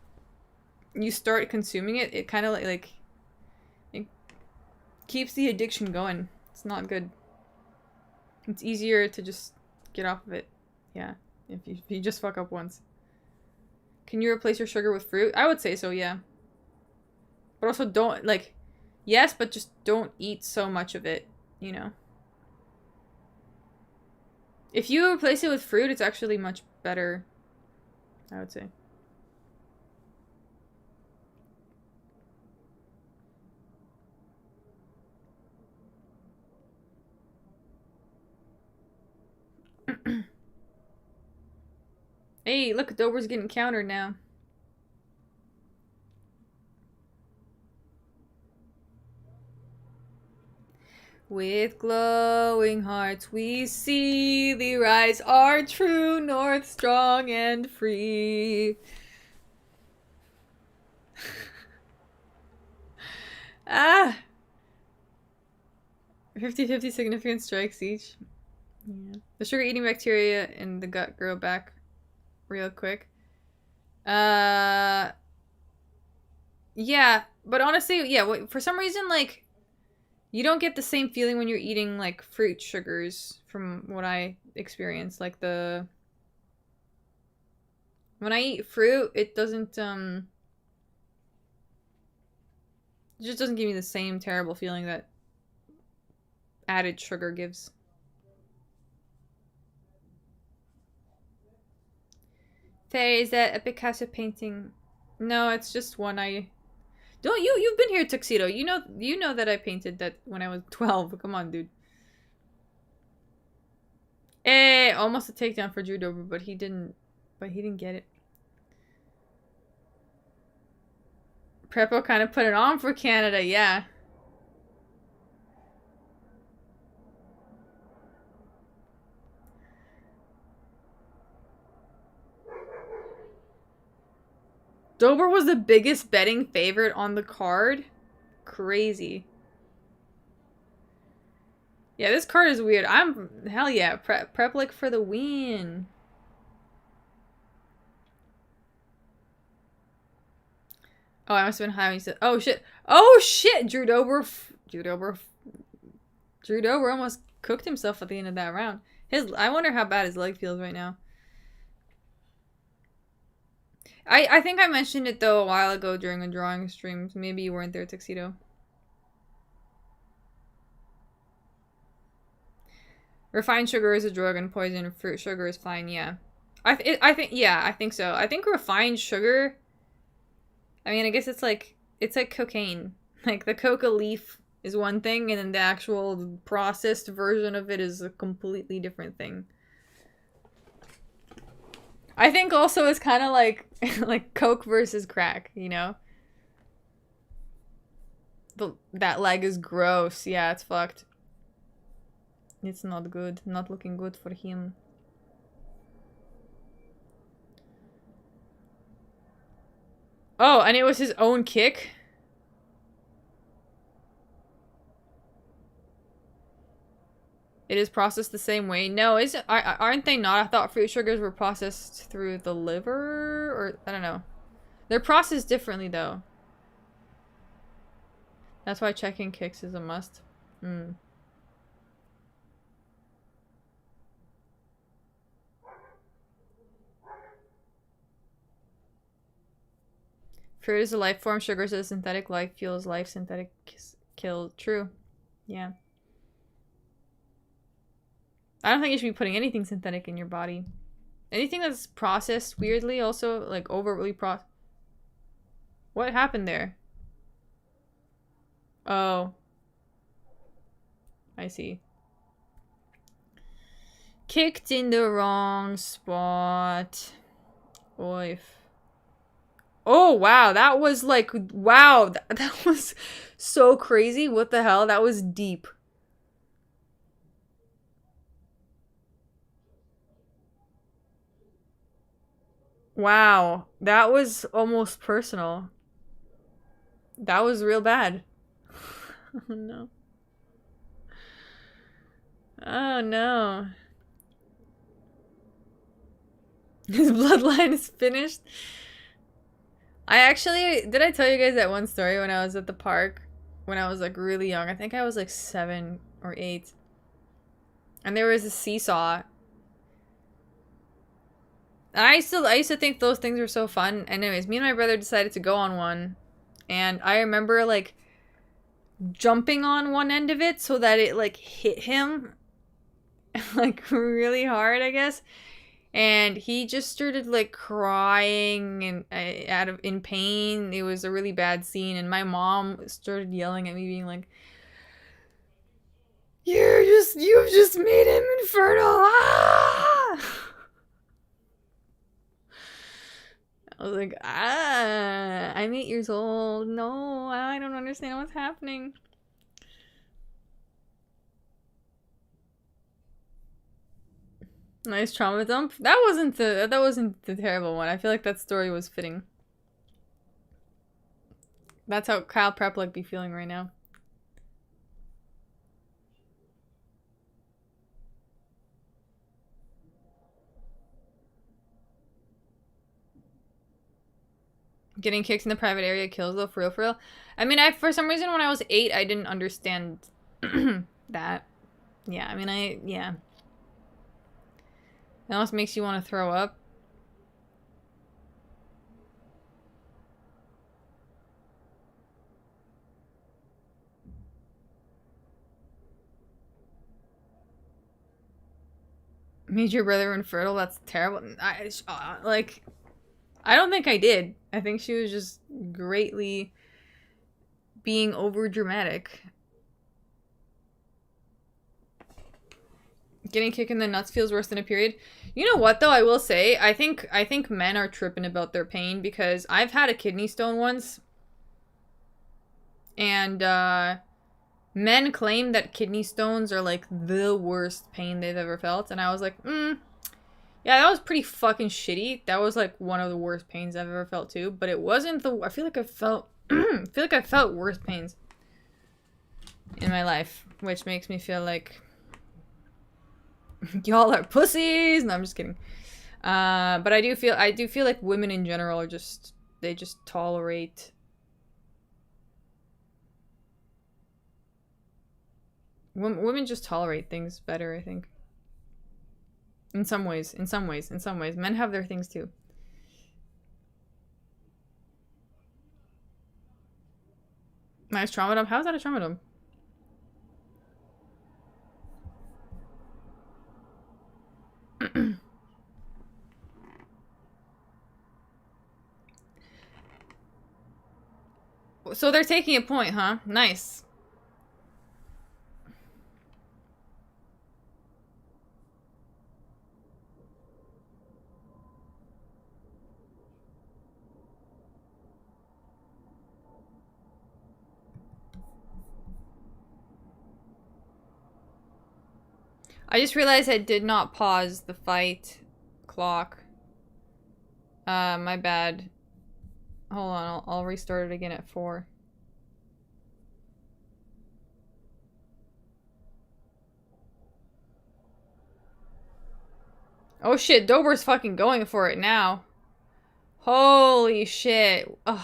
you start consuming it, it kind of, like, it keeps the addiction going. It's not good. It's easier to just get off of it. Yeah. If you just fuck up once. Can you replace your sugar with fruit? I would say so, yeah. But also don't, like, yes, but just don't eat so much of it, you know. If you replace it with fruit, it's actually much better, I would say. Hey, look, Dober's getting countered now. With glowing hearts we see thee rise, our true north, strong and free. Ah! 50-50 significant strikes each. Yeah. The sugar-eating bacteria in the gut grow back real quick. Yeah, but honestly, yeah, for some reason, like, you don't get the same feeling when you're eating, like, fruit sugars from what I experience. Like, when I eat fruit, it doesn't, it just doesn't give me the same terrible feeling that added sugar gives. Faye, is that a Picasso painting? No, it's just one I... Don't you've been here, Tuxedo. You know that I painted that when I was 12. Come on, dude. Eh, almost a takedown for Drew Dober, but he didn't get it. Prepo kind of put it on for Canada, yeah. Dober was the biggest betting favorite on the card. Crazy. Yeah, this card is weird. Hell yeah, Preplick for the win. Oh, I must have been high when you said, oh shit. Oh shit, Drew Dober almost cooked himself at the end of that round. I wonder how bad his leg feels right now. I think I mentioned it, though, a while ago during a drawing stream. Maybe you weren't there, Tuxedo. Refined sugar is a drug and poison. Fruit sugar is fine, yeah. I think so. I think refined sugar... I mean, I guess it's like cocaine. Like, the coca leaf is one thing, and then the actual processed version of it is a completely different thing. I think also it's kind of like like coke versus crack, you know? That leg is gross. Yeah, it's fucked. It's not good. Not looking good for him. Oh, and it was his own kick? It is processed the same way. No, is it? Aren't they not? I thought fruit sugars were processed through the liver, or I don't know. They're processed differently though. That's why checking kicks is a must. Hmm. Fruit is a life form. Sugar is a synthetic. Life fuels life. Synthetic kill. True. Yeah. I don't think you should be putting anything synthetic in your body. Anything that's processed weirdly, also like overly processed. What happened there? Oh. I see. Kicked in the wrong spot. Oif. Oh, wow. That was like, wow. That was so crazy. What the hell? That was deep. Wow. That was almost personal. That was real bad. Oh, no. Oh, no. His bloodline is finished. I actually, did I tell you guys that one story when I was at the park? When I was like really young. I think I was like 7 or 8. And there was a seesaw. And I used to think those things were so fun. Anyways, me and my brother decided to go on one. And I remember like jumping on one end of it so that it like hit him like really hard, I guess. And he just started like crying and in pain. It was a really bad scene, and my mom started yelling at me, being like, "You've just made him infertile!" Ah! I was like, I'm 8 years old. No, I don't understand what's happening. Nice trauma dump. That wasn't the terrible one. I feel like that story was fitting. That's how Kyle Prep like be feeling right now. Getting kicked in the private area kills though, for real, for real. I mean, for some reason when I was 8, I didn't understand that. Yeah, I mean, yeah. It almost makes you want to throw up. Made your brother infertile? That's terrible. I don't think I did. I think she was just greatly being over dramatic. Getting kicked in the nuts feels worse than a period. You know what though, I will say, I think men are tripping about their pain, because I've had a kidney stone once. And men claim that kidney stones are like the worst pain they've ever felt, and I was like, yeah, that was pretty fucking shitty. That was like one of the worst pains I've ever felt too, but it wasn't the, I feel like I felt I felt worse pains in my life, which makes me feel like y'all are pussies. No, I'm just kidding. But I do feel like women in general are just, they just tolerate women just tolerate things better, I think. In some ways. Men have their things too. Nice trauma dump. How's that a trauma dump? So they're taking a point, huh? Nice. I just realized I did not pause the fight clock. My bad. Hold on, I'll restart it again at 4. Oh shit, Dober's fucking going for it now. Holy shit. Ugh.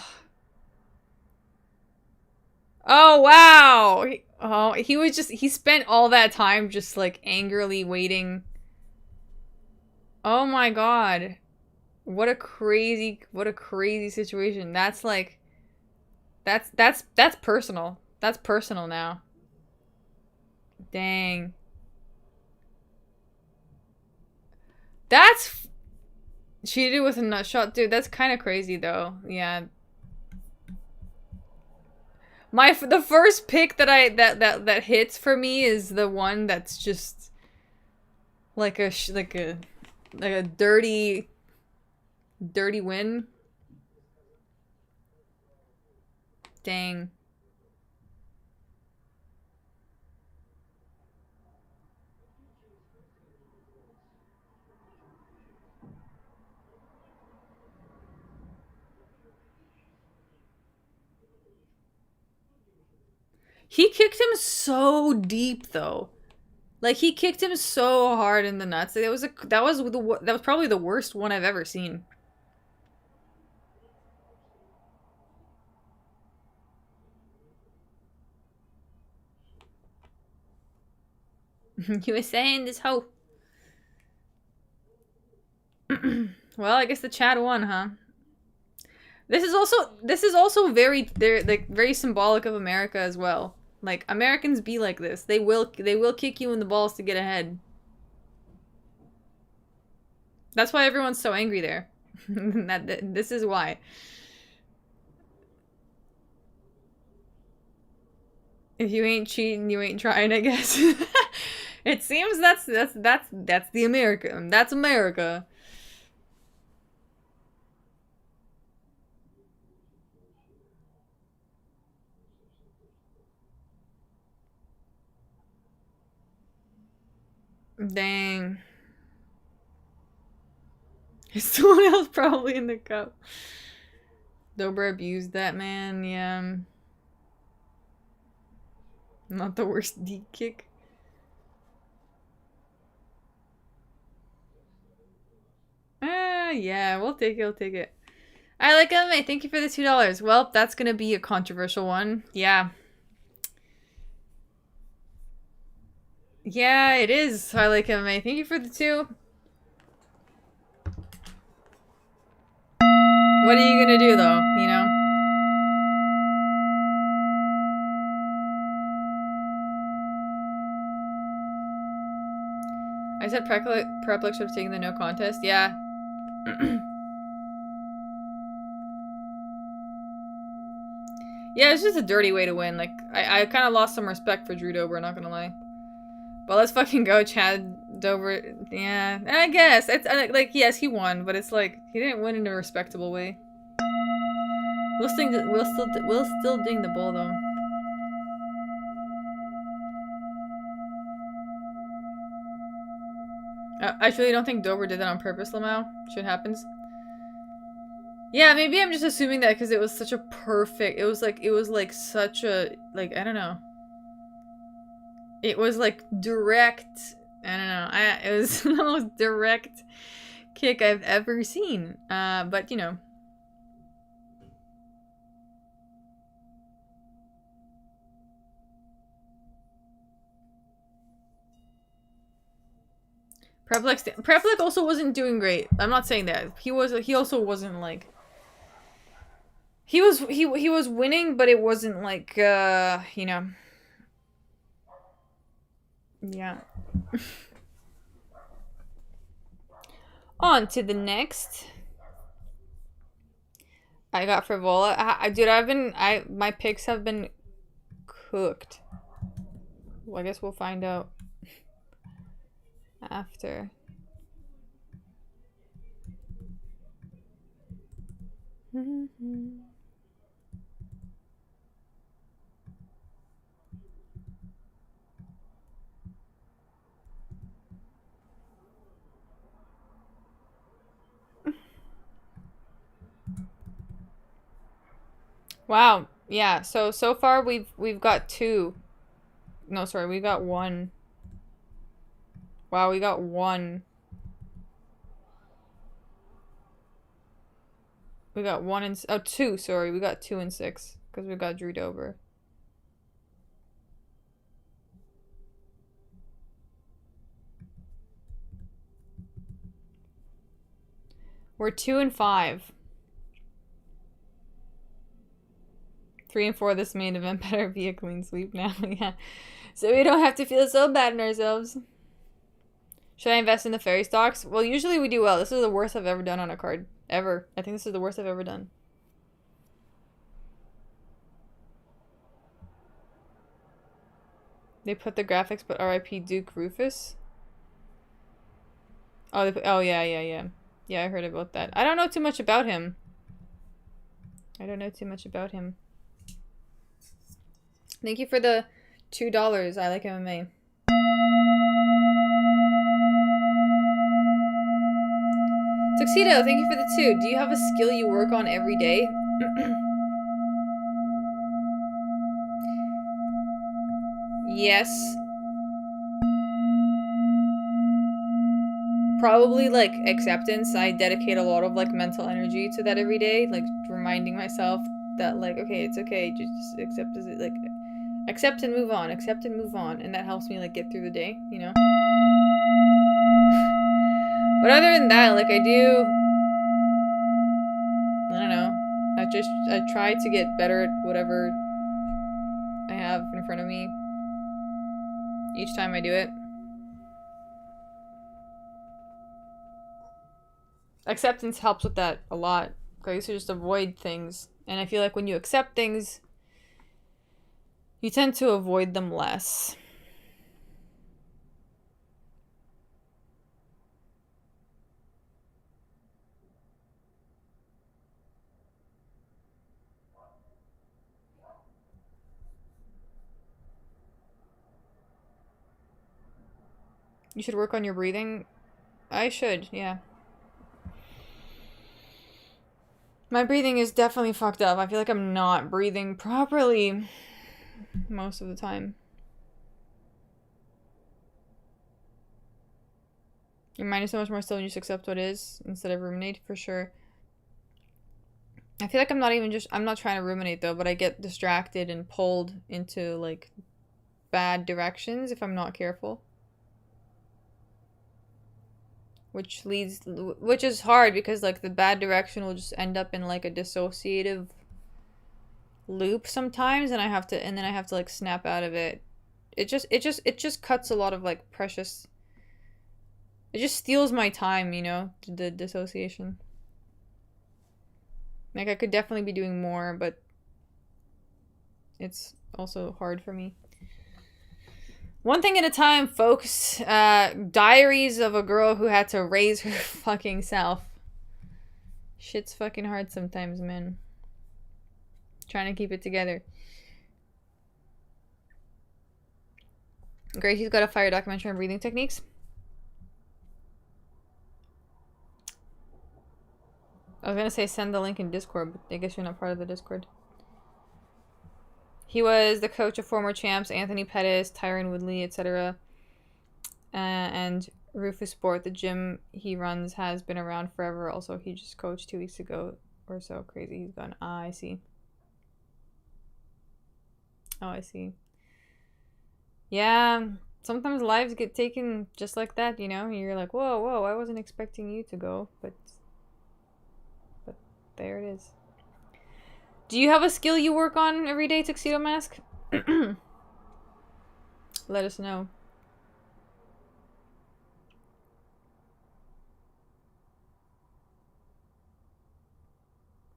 Oh wow. He spent all that time just like angrily waiting. Oh my god. What a crazy situation. That's like that's personal. That's personal now. Dang. That's cheated with a nut shot, dude. That's kind of crazy though. Yeah. The first pick that hits for me is the one that's just like a dirty win. Dang. He kicked him so deep though. Like he kicked him so hard in the nuts. That was probably the worst one I've ever seen. You were saying this hoe. Well, I guess the Chad won, huh? This is also very symbolic of America as well. Like Americans be like this. They will kick you in the balls to get ahead. That's why everyone's so angry there. This is why. If you ain't cheating, you ain't trying, I guess. It seems that's the American. That's America. Dang. Is someone else probably in the cup? Dober abused that man, yeah. Not the worst D kick. Yeah, we'll take it. I like MMA. Thank you for the $2. Well, that's gonna be a controversial one. Yeah. Yeah, it is. I like MMA. Thank you for the 2. What are you gonna do though, you know? I said Preplex should have taken the no contest. Yeah. Yeah, it's just a dirty way to win. Like, I kind of lost some respect for Drew Dober, not gonna lie. But let's fucking go, Chad Dober. Yeah, I guess. It's like, yes, he won, but it's like, he didn't win in a respectable way. We'll still ding the ball, though. I really don't think Dober did that on purpose, Lamau. Shit happens. Yeah, maybe I'm just assuming that because it was such a perfect... It was like such a... Like, I don't know. It was like direct... I don't know. It was the most direct kick I've ever seen. But, you know. Preplex also wasn't doing great. I'm not saying that. He also wasn't like... He was winning, but it wasn't like, you know. Yeah. On to the next. I got Frivola. Dude, my picks have been cooked. Well, I guess we'll find out after. Wow. Yeah. So far we've got 2. No, sorry, we got 1. Wow, we got 1. We got 1 and... Oh, 2, sorry. We got 2 and 6. Because we got Drew Dober. We're 2 and 5. 3 and 4 this main event better be a clean sweep now. Yeah. So we don't have to feel so bad in ourselves. Should I invest in the fairy stocks? Well, usually we do well. This is the worst I've ever done on a card. Ever. I think this is the worst I've ever done. They put the graphics, but RIP Duke Rufus. Oh, they put, oh yeah. Yeah, I heard about that. I don't know too much about him. Thank you for the $2. I like MMA. Tuxedo, thank you for the 2. Do you have a skill you work on every day? Yes. Probably, like, acceptance. I dedicate a lot of, like, mental energy to that every day. Like, reminding myself that, like, okay, it's okay. Just accept as it, like, accept and move on. Accept and move on. And that helps me, like, get through the day, you know? But other than that, like, I do... I don't know. I try to get better at whatever I have in front of me each time I do it. Acceptance helps with that a lot. I used to just avoid things. And I feel like when you accept things, you tend to avoid them less. You should work on your breathing. I should, yeah. My breathing is definitely fucked up. I feel like I'm not breathing properly most of the time. Your mind is so much more still and you just accept what is instead of ruminate, for sure. I feel like I'm not trying to ruminate though, but I get distracted and pulled into like bad directions if I'm not careful. Which is hard because like the bad direction will just end up in like a dissociative loop sometimes, and then I have to like snap out of it. It just cuts a lot of like precious. It just steals my time, you know, the dissociation. Like I could definitely be doing more, but it's also hard for me. One thing at a time, folks. Diaries of a girl who had to raise her fucking self. Shit's fucking hard sometimes, man. Trying to keep it together. Gracie's got a fire documentary on breathing techniques. I was gonna say send the link in Discord, but I guess you're not part of the Discord. He was the coach of former champs Anthony Pettis, Tyron Woodley, etc. And Rufus Sport, the gym he runs, has been around forever. Also, he just coached 2 weeks ago or so. Crazy. He's gone. Ah, I see. Oh, I see. Yeah, sometimes lives get taken just like that, you know? You're like, whoa, I wasn't expecting you to go, but there it is. Do you have a skill you work on every day, Tuxedo Mask? Let us know.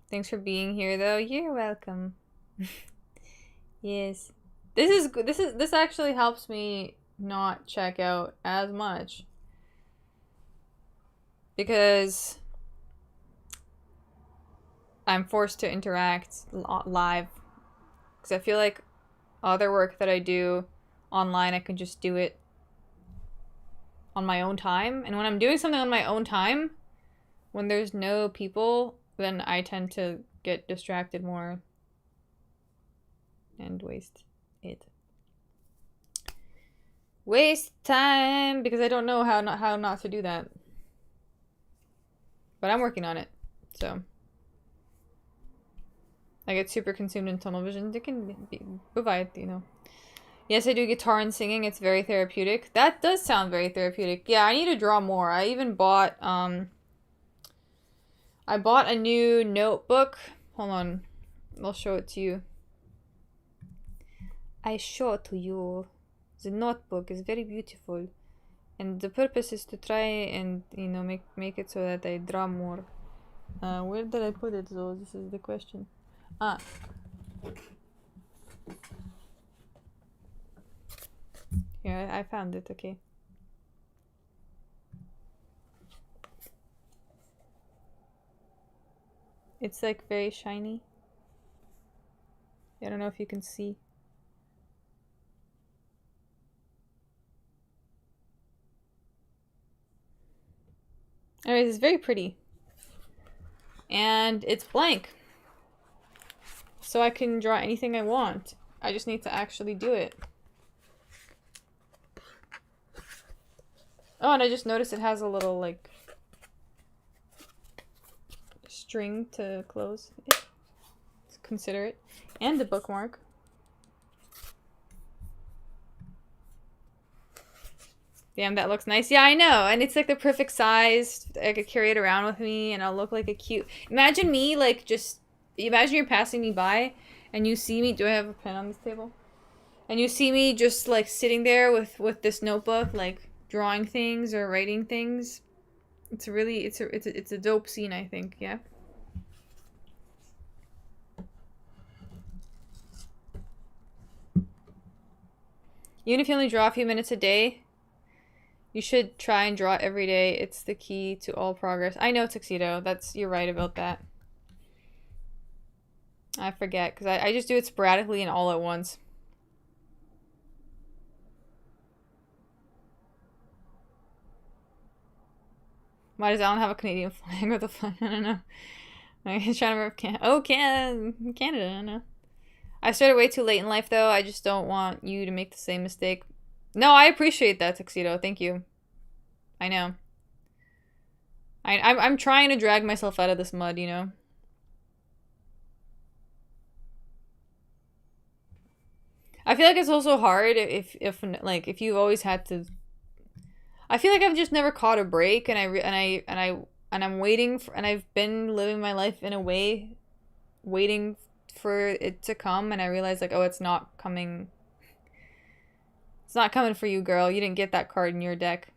Thanks for being here, though. You're welcome. Yes. This actually helps me not check out as much. Because I'm forced to interact live. Because I feel like other work that I do online, I can just do it on my own time. And when I'm doing something on my own time, when there's no people, then I tend to get distracted more and waste it. Waste time because I don't know how not to do that. But I'm working on it, so I get super consumed in tunnel vision. They can be provide, you know. Yes, I do guitar and singing. It's very therapeutic. That does sound very therapeutic. Yeah, I need to draw more. I even bought, I bought a new notebook. Hold on. I'll show it to you. I show it to you. The notebook is very beautiful. And the purpose is to try and, you know, make it so that I draw more. Where did I put it though? This is the question. Ah. Here, I found it, okay. It's like very shiny. I don't know if you can see. Anyways, it's very pretty. And it's blank. So I can draw anything I want. I just need to actually do it. Oh, and I just noticed it has a little, like, string to close it. Let's consider it. And a bookmark. Damn, that looks nice. Yeah, I know. And it's like the perfect size. I could carry it around with me and I'll look like a cute... Imagine me, like, just... Imagine you're passing me by and you see me... Do I have a pen on this table? And you see me just, like, sitting there with this notebook, like, drawing things or writing things. It's really... It's a dope scene, I think. Yeah. Even if you only draw a few minutes a day... You should try and draw every day. It's the key to all progress. I know, Tuxedo. You're right about that. I forget, because I just do it sporadically and all at once. Why does Alan have a Canadian flag with a flag? I don't know. I'm trying to remember Canada, I don't know. I started way too late in life, though. I just don't want you to make the same mistake. No, I appreciate that, Tuxedo. Thank you. I know. I'm trying to drag myself out of this mud, you know? I feel like it's also hard if you've always had to... I feel like I've just never caught a break, and I'm waiting for... And I've been living my life in a way, waiting for it to come, and I realize, like, oh, it's not coming... It's not coming for you, girl. You didn't get that card in your deck.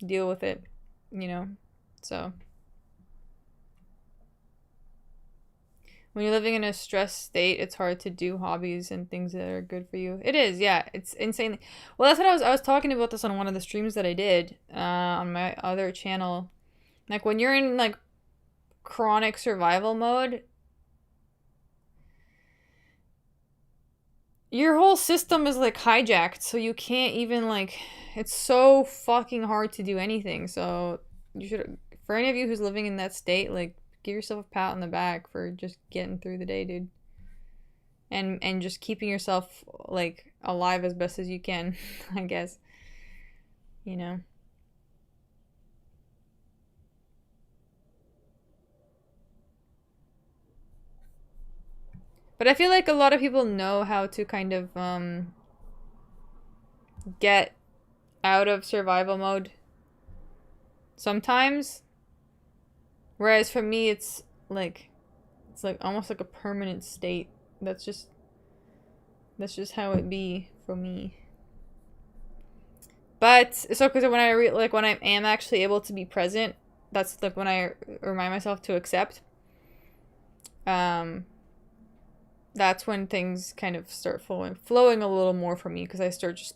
Deal with it, you know? So. When you're living in a stressed state, it's hard to do hobbies and things that are good for you. It is, yeah. It's insanely... Well, that's what I was talking about this on one of the streams that I did on my other channel. Like, when you're in, like, chronic survival mode... Your whole system is, like, hijacked, so you can't even, like... It's so fucking hard to do anything, so you should... For any of you who's living in that state, like, give yourself a pat on the back for just getting through the day, dude. And just keeping yourself, like, alive as best as you can, I guess. You know? But I feel like a lot of people know how to kind of, get out of survival mode sometimes. Whereas for me, it's like almost like a permanent state. That's just how it be for me. But so because when when I am actually able to be present, that's like when I remind myself to accept. That's when things kind of start flowing a little more for me, because I start just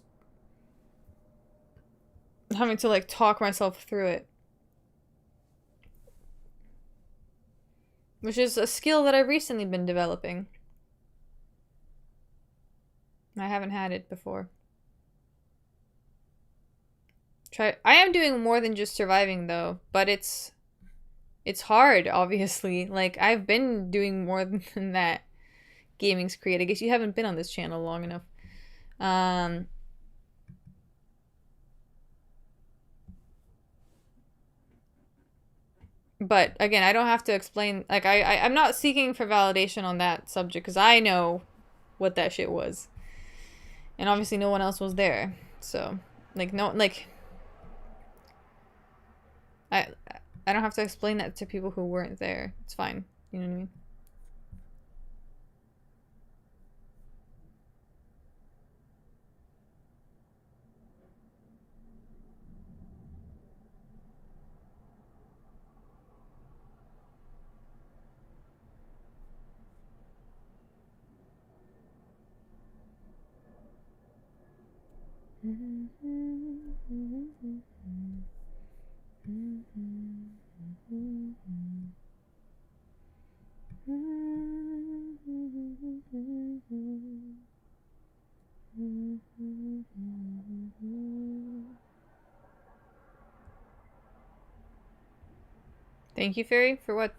having to, like, talk myself through it. Which is a skill that I've recently been developing. I haven't had it before. I am doing more than just surviving, though, but it's hard, obviously. Like, I've been doing more than that. Gaming's Create. I guess you haven't been on this channel long enough. But again, I don't have to explain. Like, I'm not seeking for validation on that subject because I know what that shit was. And obviously no one else was there. So, like, no, like, I I don't have to explain that to people who weren't there. It's fine. You know what I mean? Thank you, Fairy, for what?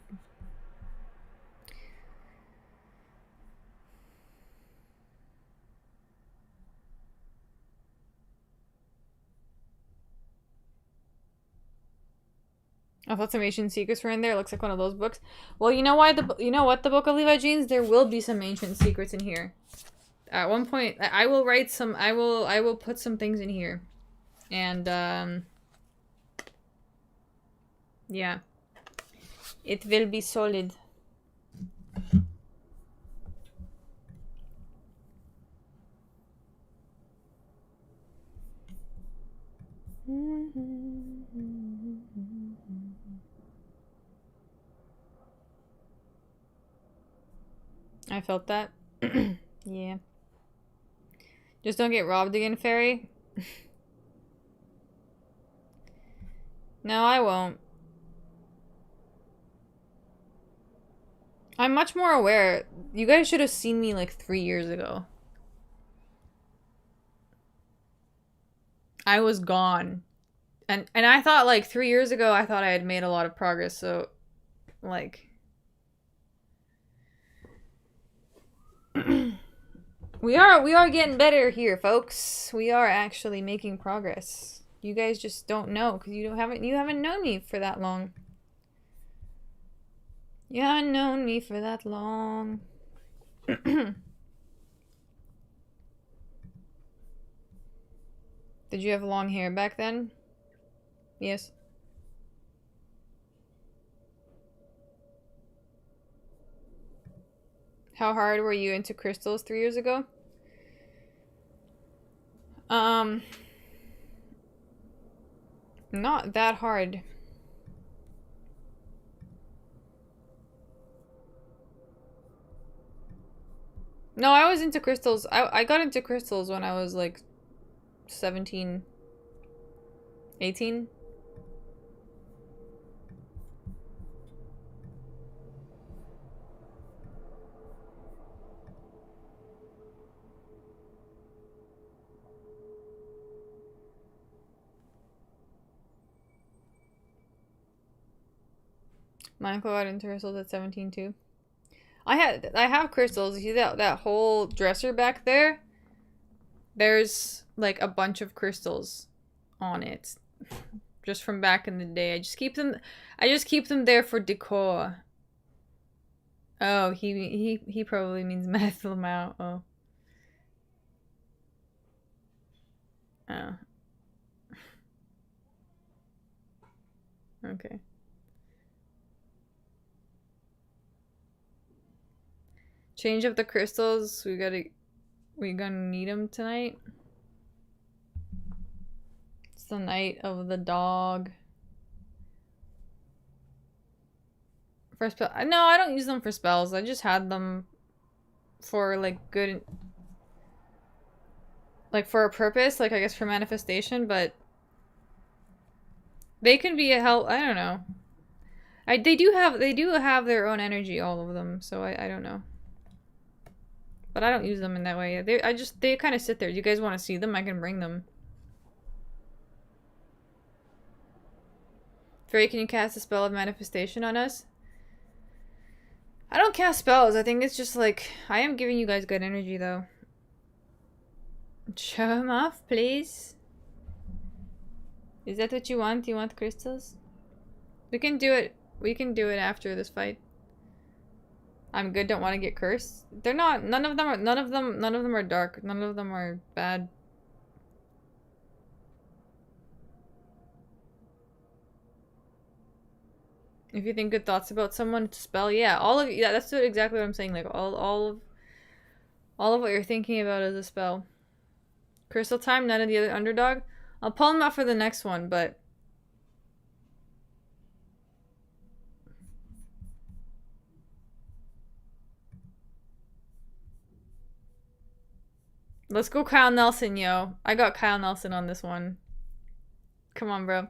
I thought some ancient secrets were in there. It looks like one of those books. Well, you know why you know what, the Book of Levi Jeans? There will be some ancient secrets in here. At one point, I will write some. I will put some things in here, and yeah, it will be solid. I felt that. Yeah. Just don't get robbed again, Fairy. No, I won't. I'm much more aware. You guys should have seen me like 3 years ago. I was gone. And I thought like 3 years ago, I thought I had made a lot of progress, so like we are getting better here, folks. We are actually making progress. You guys just don't know because you haven't known me for that long. You haven't known me for that long. Did you have long hair back then? Yes. How hard were you into crystals 3 years ago? Not that hard. No, I was into crystals. I got into crystals when I was like 17, 18. My uncle got into crystals at 17 too. I have crystals. You see that whole dresser back there? There's like a bunch of crystals on it. Just from back in the day. I just keep them there for decor. Oh, he probably means methyl mouth. Oh. Oh. Okay. Change up the crystals. We're gonna need them tonight. It's the night of the dog. For spell, no, I don't use them for spells. I just had them for like good, like for a purpose, like I guess for manifestation. But they can be a help. I don't know. They do have their own energy, all of them. So I don't know. But I don't use them in that way. They kind of sit there. Do you guys want to see them? I can bring them. Fairy, can you cast a spell of manifestation on us? I don't cast spells. I think it's just like, I am giving you guys good energy though. Show them off, please. Is that what you want? You want crystals? We can do it. We can do it after this fight. I'm good, don't want to get cursed. They're not, none of them are dark. None of them are bad. If you think good thoughts about someone to spell, yeah, all of, yeah, that's exactly what I'm saying. Like all of what you're thinking about is a spell. Crystal time, none of the other underdog. I'll pull them out for the next one, but let's go Kyle Nelson, yo. I got Kyle Nelson on this one. Come on, bro.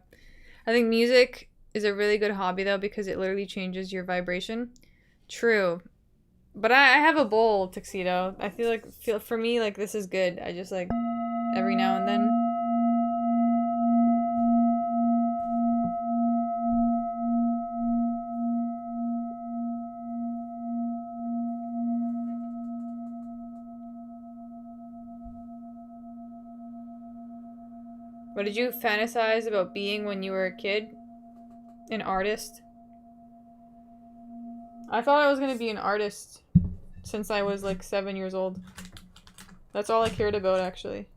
I think music is a really good hobby though because it literally changes your vibration. True. But I have a bowl tuxedo. I feel like for me like this is good. I just like every now and then. What did you fantasize about being when you were a kid? An artist? I thought I was gonna be an artist since I was like 7 years old. That's all I cared about, actually.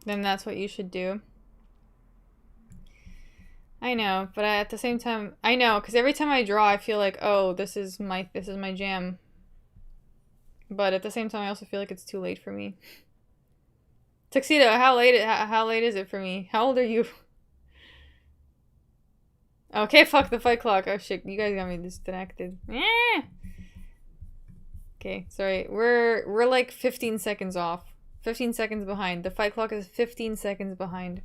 Then that's what you should do. I know, but at the same time, I know, because every time I draw, I feel like, oh, this is my jam. But at the same time, I also feel like it's too late for me. Tuxedo, how late is it for me? How old are you? Okay, fuck the fight clock. Oh shit, you guys got me disconnected. Okay, sorry. We're like 15 seconds off. 15 seconds behind. The fight clock is 15 seconds behind.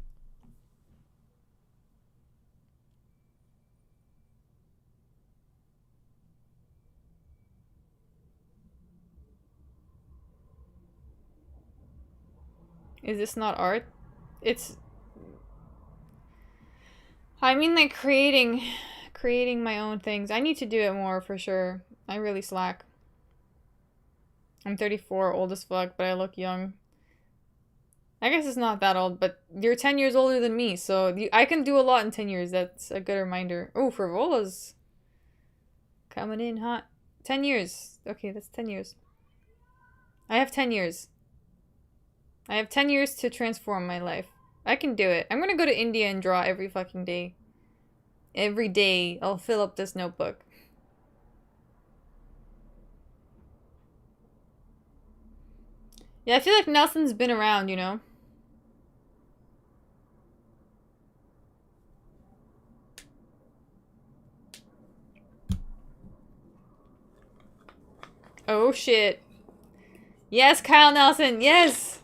Is this not art? It's... I mean, like, creating my own things. I need to do it more, for sure. I really slack. I'm 34, old as fuck, but I look young. I guess it's not that old, but you're 10 years older than me, so I can do a lot in 10 years. That's a good reminder. Oh, Frivola's coming in hot. 10 years. Okay, that's 10 years. I have 10 years. I have 10 years to transform my life. I can do it. I'm gonna go to India and draw every fucking day. Every day, I'll fill up this notebook. Yeah, I feel like Nelson's been around, you know? Oh, shit. Yes, Kyle Nelson, yes!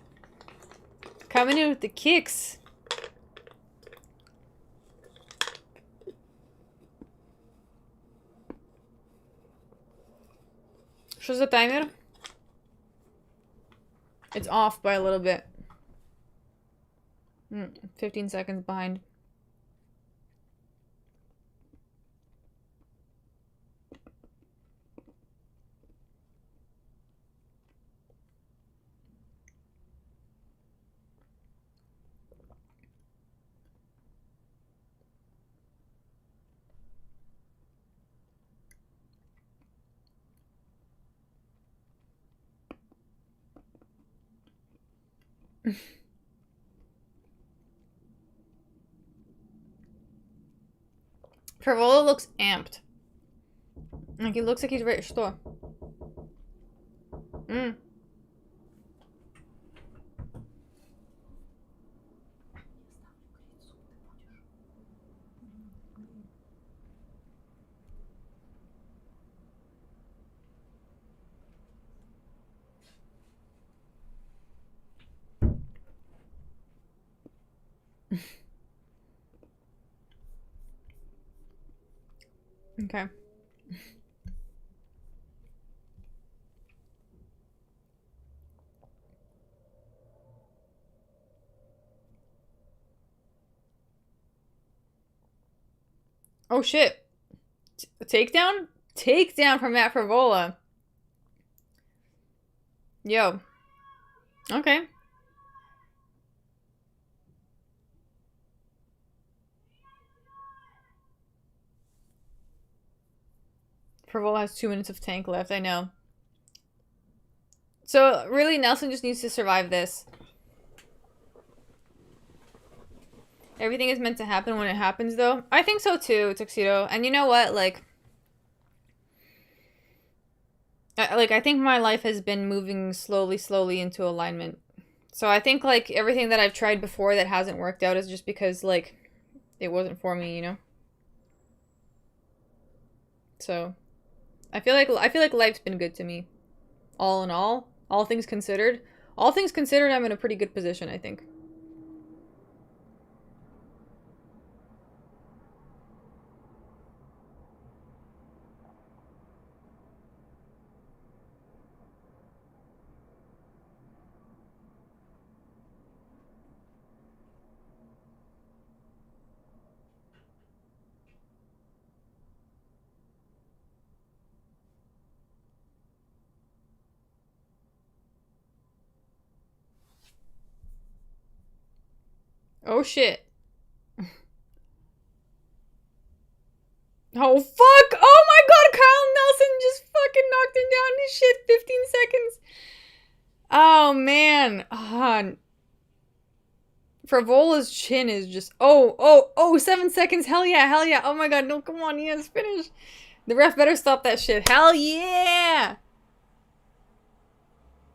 Coming in with the kicks. Что за таймер? It's off by a little bit. 15 seconds behind. Frivola looks amped. Like, he looks like he's ready to store. Okay. Oh shit. Takedown? Takedown from Matt Frivola. Yo. Okay. Pervol has 2 minutes of tank left, I know. So, really, Nelson just needs to survive this. Everything is meant to happen when it happens, though. I think so, too, Tuxedo. And you know what? Like, I think my life has been moving slowly into alignment. So I think, like, everything that I've tried before that hasn't worked out is just because, like, it wasn't for me, you know? So, I feel like life's been good to me. All in all things considered. All things considered, I'm in a pretty good position, I think. Oh shit. Oh fuck! Oh my god, Carl Nelson just fucking knocked him down to shit 15 seconds. Oh man. Frivola's chin is just 7 seconds. Hell yeah. Oh my god, no, come on, yes, finish. The ref better stop that shit. Hell yeah!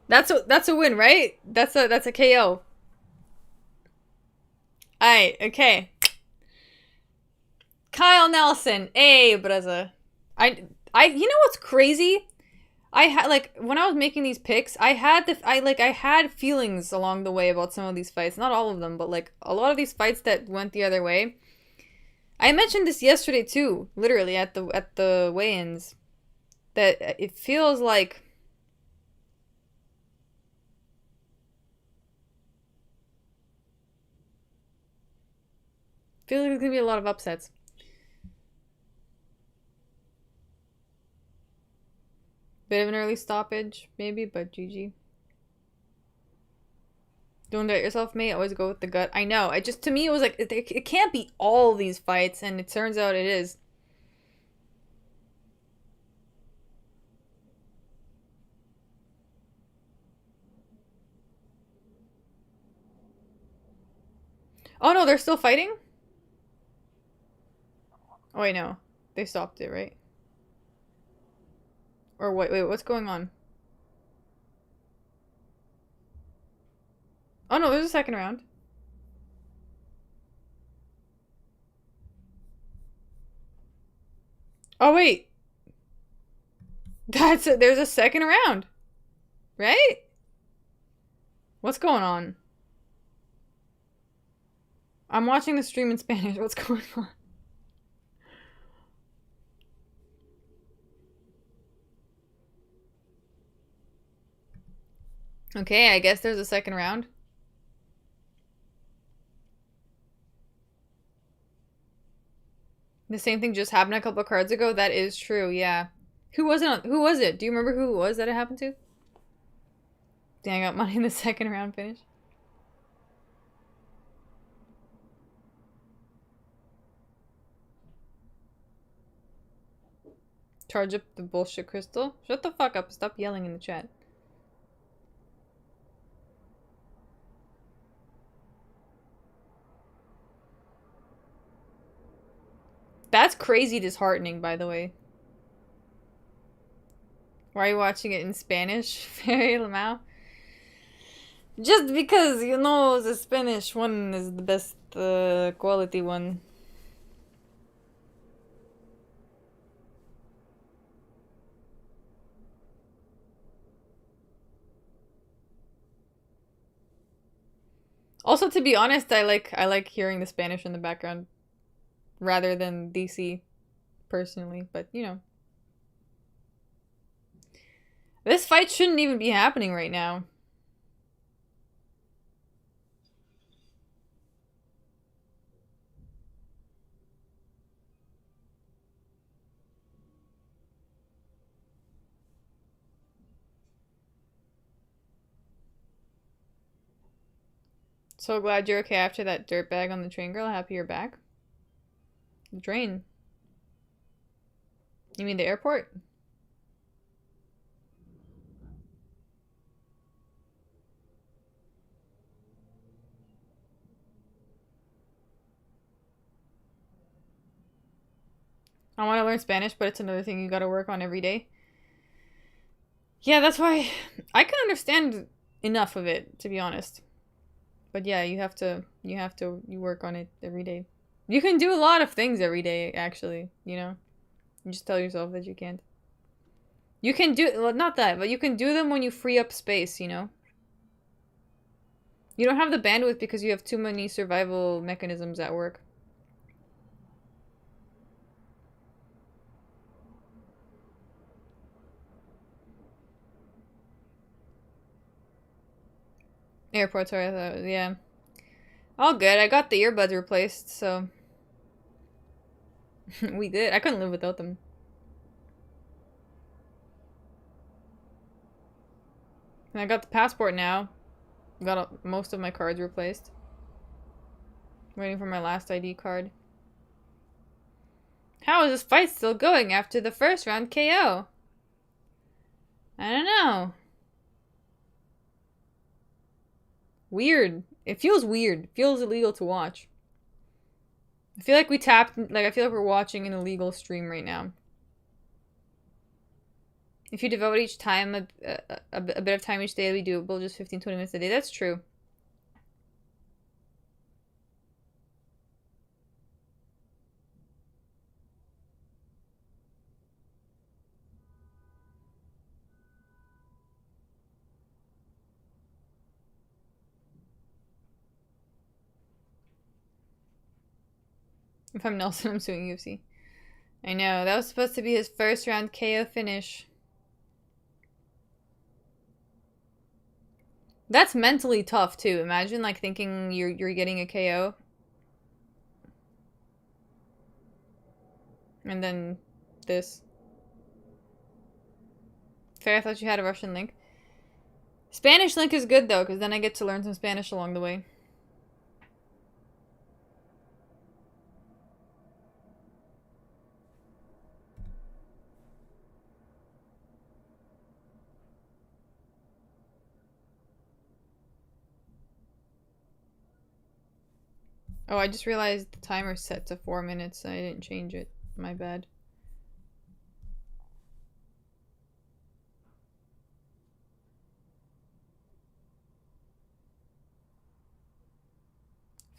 That's a win, right? That's a KO. Alright, okay. Kyle Nelson, hey, brother. You know what's crazy? I had, like, when I was making these picks, I had feelings along the way about some of these fights. Not all of them, but, like, a lot of these fights that went the other way. I mentioned this yesterday, too, literally, at the weigh-ins, that it feels like... I feel like there's gonna be a lot of upsets. Bit of an early stoppage, maybe, but GG. Don't doubt yourself, mate. Always go with the gut. I know. To me, it was like, it can't be all these fights, and it turns out it is. Oh no, they're still fighting? Oh wait, no. They stopped it, right? Or wait, what's going on? Oh no, there's a second round. Oh wait. There's a second round. Right? What's going on? I'm watching the stream in Spanish. What's going on? Okay, I guess there's a second round. The same thing just happened a couple of cards ago. That is true, yeah. Who was it? Do you remember who it was that it happened to? Dang, I got money in the second round finish. Charge up the bullshit crystal. Shut the fuck up. Stop yelling in the chat. That's crazy disheartening, by the way. Why are you watching it in Spanish, Fairy Lamau? Just because, you know, the Spanish one is the best quality one. Also, to be honest, I like hearing the Spanish in the background rather than DC, personally, but you know. This fight shouldn't even be happening right now. So glad you're okay after that dirtbag on the train, girl. Happy you're back. The train. You mean the airport? I want to learn Spanish, but it's another thing you gotta work on every day. Yeah, that's why I can understand enough of it, to be honest. But yeah, you work on it every day. You can do a lot of things every day, actually, you know? You just tell yourself that you can't. You can do, well, not that, but you can do them when you free up space, you know? You don't have the bandwidth because you have too many survival mechanisms at work. Airports are, yeah. All good. I got the earbuds replaced, so we good. I couldn't live without them. And I got the passport now. Got most of my cards replaced. Waiting for my last ID card. How is this fight still going after the first round KO? I don't know. Weird. It feels weird. It feels illegal to watch. I feel like we tapped, like, I feel like we're watching an illegal stream right now. If you devote each time, a bit of time each day, we do it, just 15-20 minutes a day. That's true. If I'm Nelson, I'm suing UFC. I know, that was supposed to be his first round KO finish. That's mentally tough too. Imagine like thinking you're getting a KO. And then this. Fair, I thought you had a Russian link. Spanish link is good though, because then I get to learn some Spanish along the way. Oh, I just realized the timer's set to 4 minutes. I didn't change it. My bad.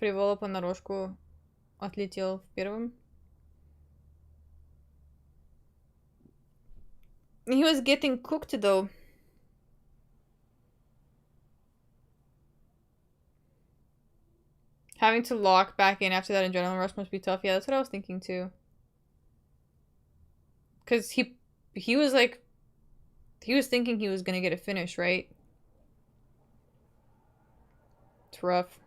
Фривола понарошку отлетел в первом. He was getting cooked though. Having to lock back in after that adrenaline rush must be tough. Yeah, that's what I was thinking too. Cause he was like, he was thinking he was gonna get a finish, right? It's rough.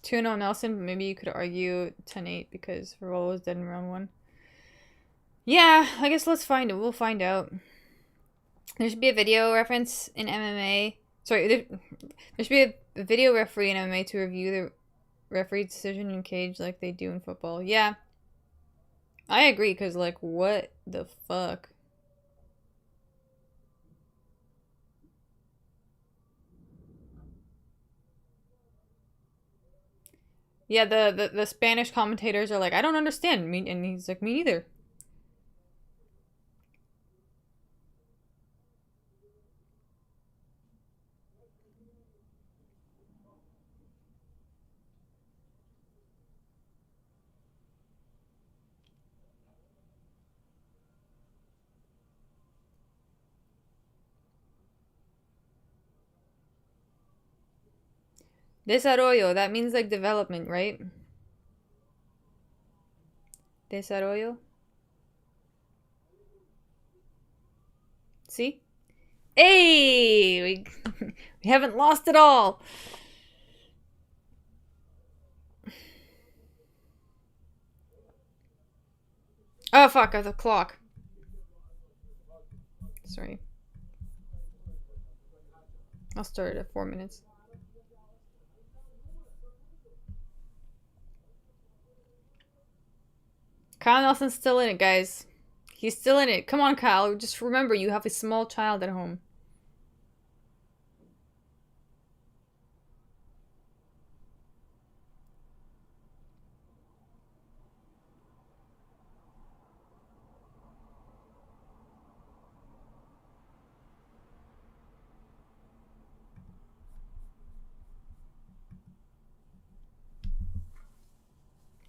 2-0 Nelson, but maybe you could argue 10-8 because Ferrol was dead in round 1. Yeah, I guess let's find it. We'll find out. There should be a video reference in MMA. Sorry, there should be a video referee in MMA to review the referee's decision in cage like they do in football. Yeah. I agree, because, like, what the fuck? Yeah, the Spanish commentators are like, I don't understand. Me, and he's like, me neither. Desarrollo, that means like development, right? Desarrollo. See? Hey! We haven't lost it all! Oh fuck, I have the clock. Sorry. I'll start it at 4 minutes. Kyle Nelson's still in it, guys. He's still in it. Come on, Kyle. Just remember, you have a small child at home.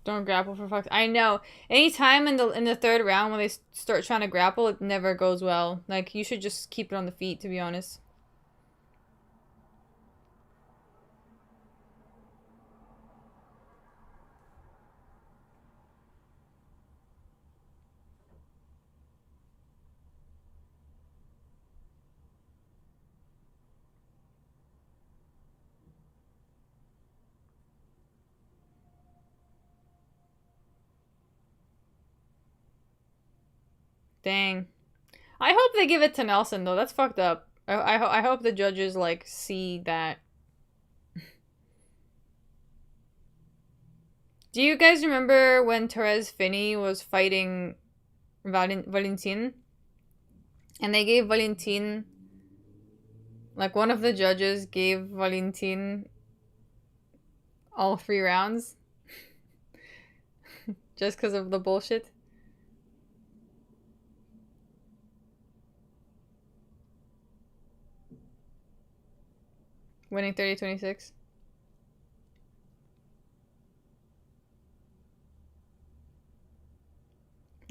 Don't grapple for fuck's. I know. Anytime in the third round when they start trying to grapple, it never goes well. Like, you should just keep it on the feet, to be honest. Dang. I hope they give it to Nelson, though. That's fucked up. I hope the judges, like, see that. Do you guys remember when Therese Finney was fighting Valentin? And they gave Valentin... Like, one of the judges gave Valentin all 3 rounds. Just because of the bullshit. Winning 30-26.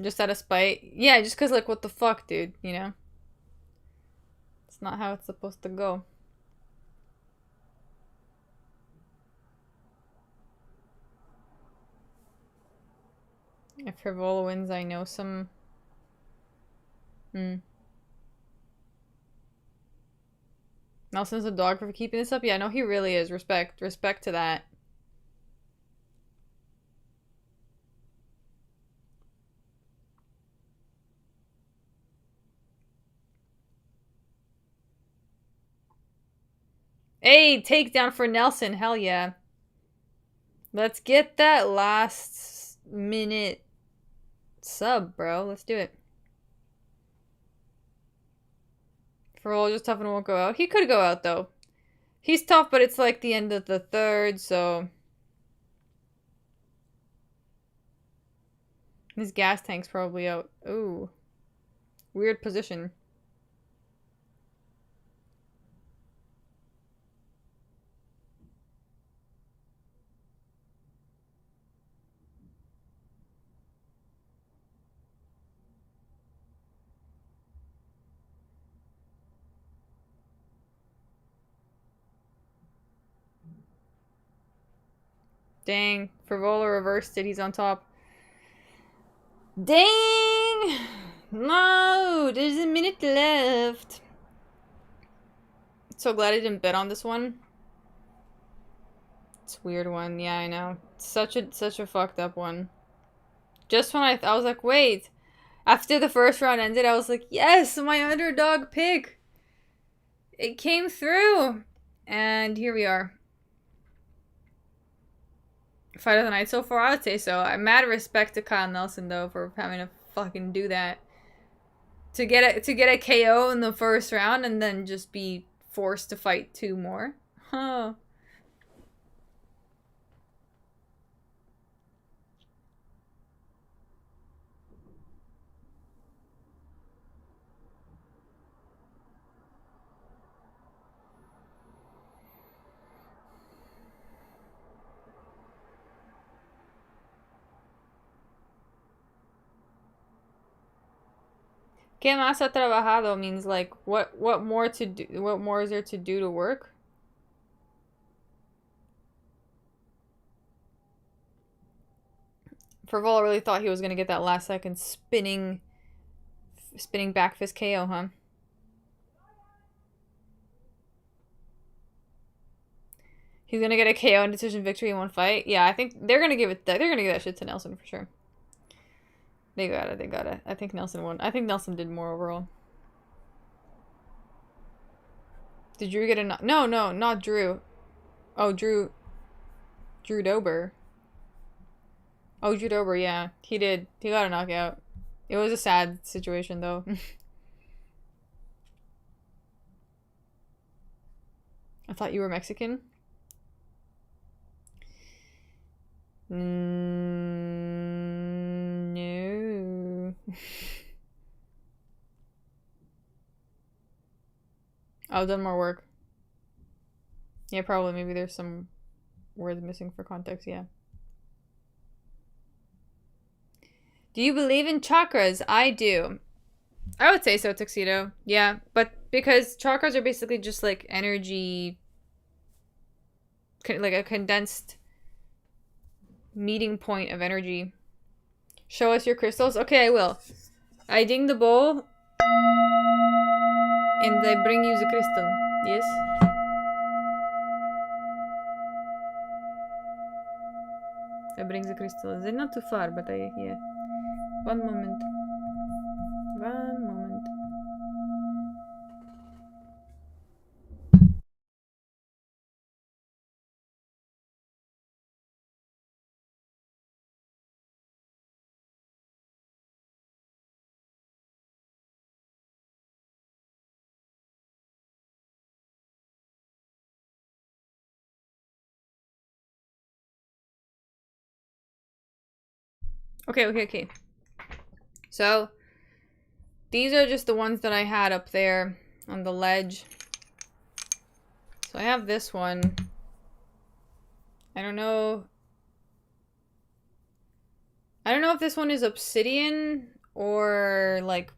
Just out of spite. Yeah, just because, like, what the fuck, dude, you know? It's not how it's supposed to go. If Frivola wins, I know some... Nelson's a dog for keeping this up? Yeah, no, he really is. Respect. Respect to that. Hey, takedown for Nelson. Hell yeah. Let's get that last minute sub, bro. Let's do it. Frivola just tough and won't go out. He could go out, though. He's tough, but it's like the end of the third, so... His gas tank's probably out. Ooh. Weird position. Dang. Frivola reversed it. He's on top. Dang! No! There's a minute left. So glad I didn't bet on this one. It's a weird one. Yeah, I know. Such a fucked up one. Just when I was like, wait. After the first round ended, I was like, yes, my underdog pick. It came through. And here we are. Fight of the night so far, I would say so. I'm mad respect to Kyle Nelson, though, for having to fucking do that. To get a KO in the first round and then just be forced to fight 2 more. Huh. ¿Qué más ha trabajado means like what more to do, what more is there to do to work? Frivola really thought he was gonna get that last second spinning back fist KO, huh? He's gonna get a KO and decision victory in 1 fight. Yeah, I think they're gonna give that shit to Nelson for sure. They got it. I think Nelson won. I think Nelson did more overall. Did Drew get a no, not Drew. Oh, Drew Dober. Oh, Drew Dober, yeah. He did. He got a knockout. It was a sad situation, though. I thought you were Mexican. No. I've done more work. Yeah, probably. Maybe there's some words missing for context, yeah. Do you believe in chakras? I do. I would say so, Tuxedo. Yeah, but because chakras are basically just like energy, like a condensed meeting point of energy. Show us your crystals? Okay, I will. I ding the bowl and I bring you the crystal. Yes? I bring the crystal. They're not too far, but yeah. One moment. One moment. Okay. So, these are just the ones that I had up there on the ledge. So I have this one. I don't know if this one is obsidian or like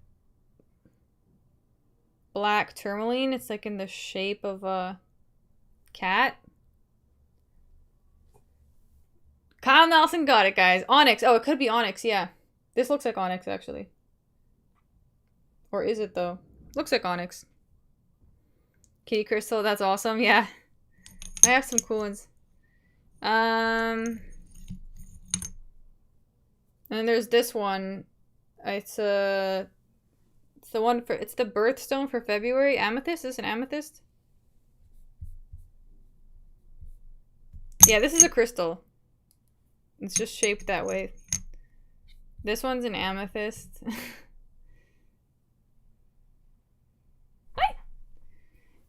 black tourmaline. It's like in the shape of a cat. Kyle Nelson got it, guys. Onyx. Oh, it could be onyx, yeah. This looks like onyx, actually. Or is it, though? Looks like onyx. Kitty crystal, that's awesome, yeah. I have some cool ones. And then there's this one. It's the one for, it's the birthstone for February. Amethyst? Is this an amethyst? Yeah, this is a crystal. It's just shaped that way. This one's an amethyst. Hi!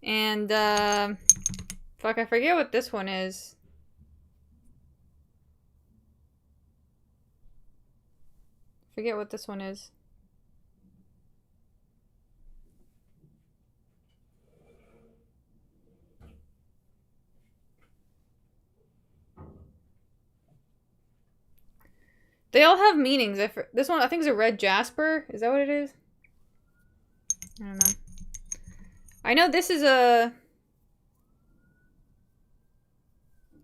And, fuck, I forget what this one is. Forget what this one is. They all have meanings. This one, I think, is a red jasper. Is that what it is? I don't know. I know this is a...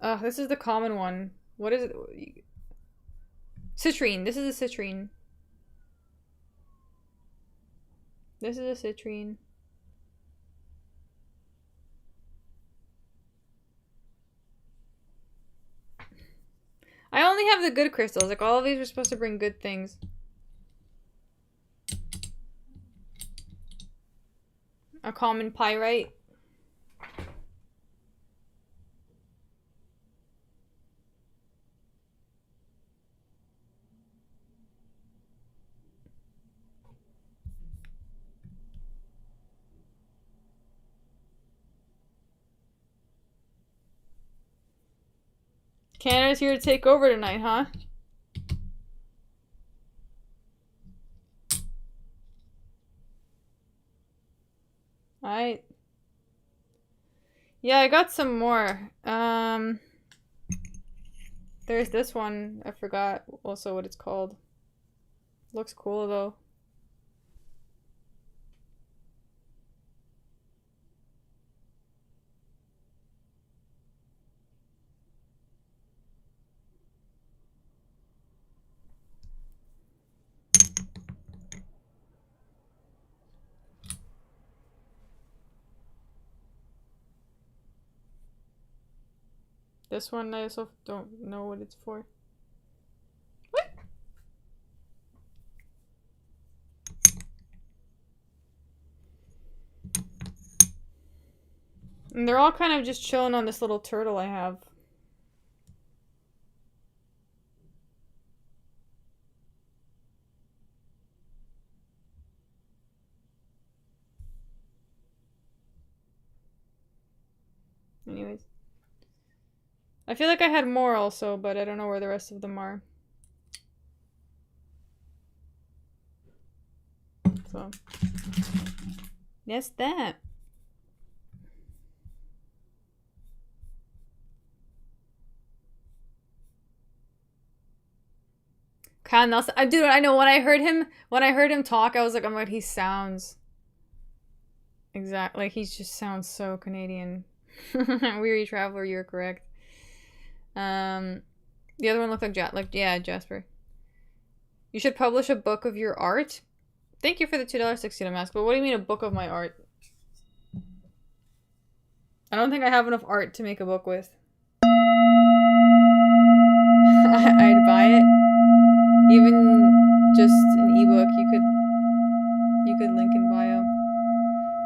Oh, this is the common one. What is it? Citrine. This is a citrine. This is a citrine. I only have the good crystals. Like, all of these are supposed to bring good things. A common pyrite. Canada's here to take over tonight, huh? Alright. Yeah, I got some more. There's this one. I forgot also what it's called. Looks cool, though. This one, I also don't know what it's for. What? And they're all kind of just chilling on this little turtle I have. Anyways. I feel like I had more also, but I don't know where the rest of them are. So. Yes, that. Kyle Nelson. Dude, I know when I heard him talk, I was like, oh my god, he sounds exactly like he just sounds so Canadian. Weary Traveler, you're correct. The other one looked like yeah, Jasper. You should publish a book of your art. Thank you for the $2.60 mask, but what do you mean a book of my art? I don't think I have enough art to make a book with. I'd buy it. Even just an ebook, you could link in bio.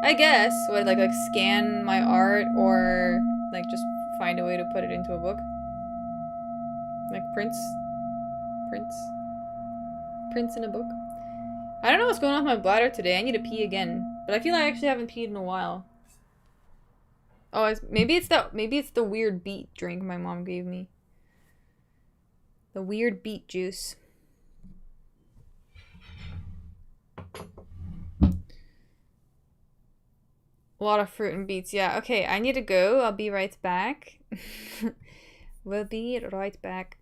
I guess. What, like scan my art or like just find a way to put it into a book? Like prints in a book. I don't know what's going on with my bladder today. I need to pee again, but I feel like I actually haven't peed in a while. Oh, maybe it's the weird beet drink my mom gave me. The weird beet juice. A lot of fruit and beets. Yeah, okay, I need to go. I'll be right back. We'll be right back.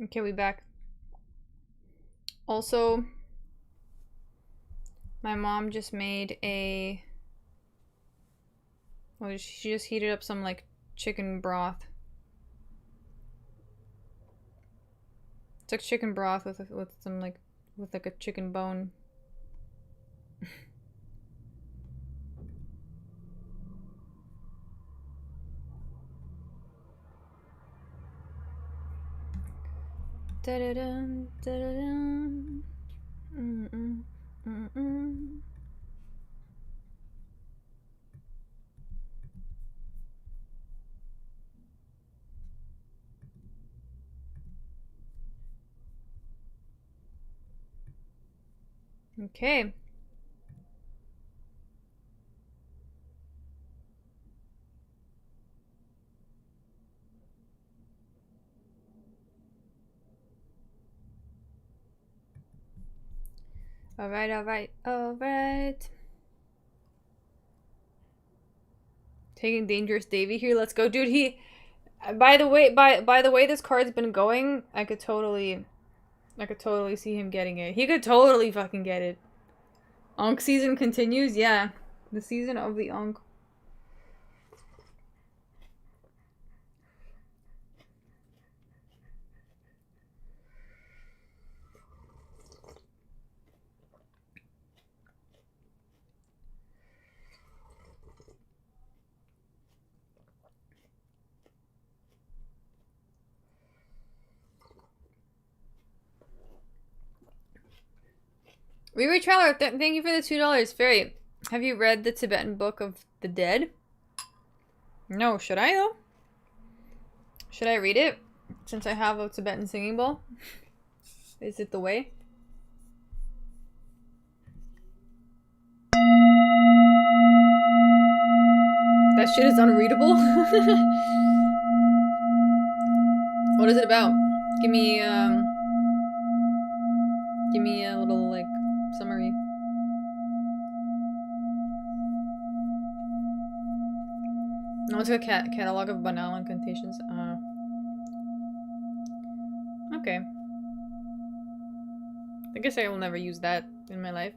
Okay, we back. Also, my mom just made a... Well, she just heated up some, like, chicken broth. It's like chicken broth with some, like, with like a chicken bone. Da-da-dum, da-da-dum. Mm-mm, mm-mm. Okay. Alright, alright, alright. Taking Dangerous Davy here. Let's go. Dude, he... By the way this card's been going, I could totally see him getting it. He could totally fucking get it. Ankh season continues? Yeah. The season of the Ankh. Riri Trailer, thank you for the $2. Fairy, have you read the Tibetan Book of the Dead? No, should I though? Should I read it? Since I have a Tibetan singing bowl? Is it the way? That shit is unreadable? What is it about? Give me a little, like, summary. No, it's a catalog of banal incantations. Okay. I guess I will never use that in my life.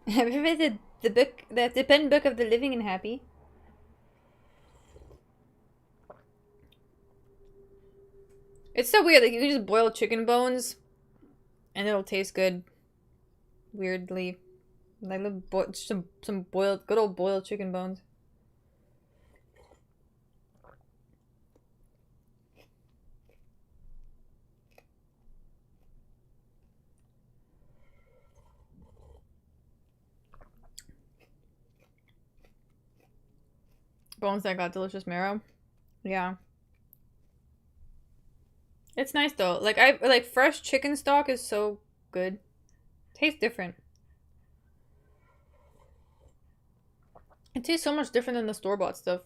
Have you read the book, the Tibetan Book of the Living and Happy? It's so weird, like you can just boil chicken bones and it'll taste good. Weirdly. Like some boiled, good old boiled chicken bones. Bones that got delicious marrow. Yeah. It's nice though. Like fresh chicken stock is so good. Tastes different. It tastes so much different than the store-bought stuff.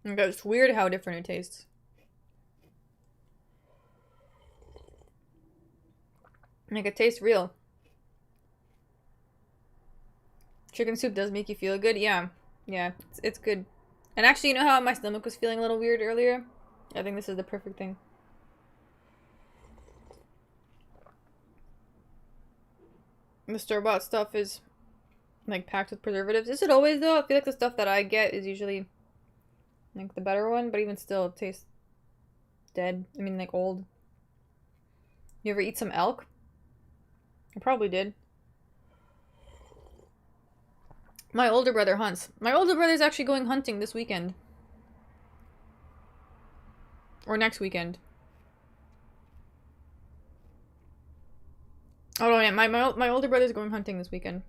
Like, it's weird how different it tastes. Like, it tastes real. Chicken soup does make you feel good. Yeah. Yeah, it's good. And actually, you know how my stomach was feeling a little weird earlier? I think this is the perfect thing. The store-bought stuff is, like, packed with preservatives. Is it always, though? I feel like the stuff that I get is usually, like, the better one. But even still, it tastes dead. I mean, like, old. You ever eat some elk? I probably did. My older brother hunts. My older brother's actually going hunting this weekend. Or next weekend. Oh, no, yeah. My older brother's going hunting this weekend.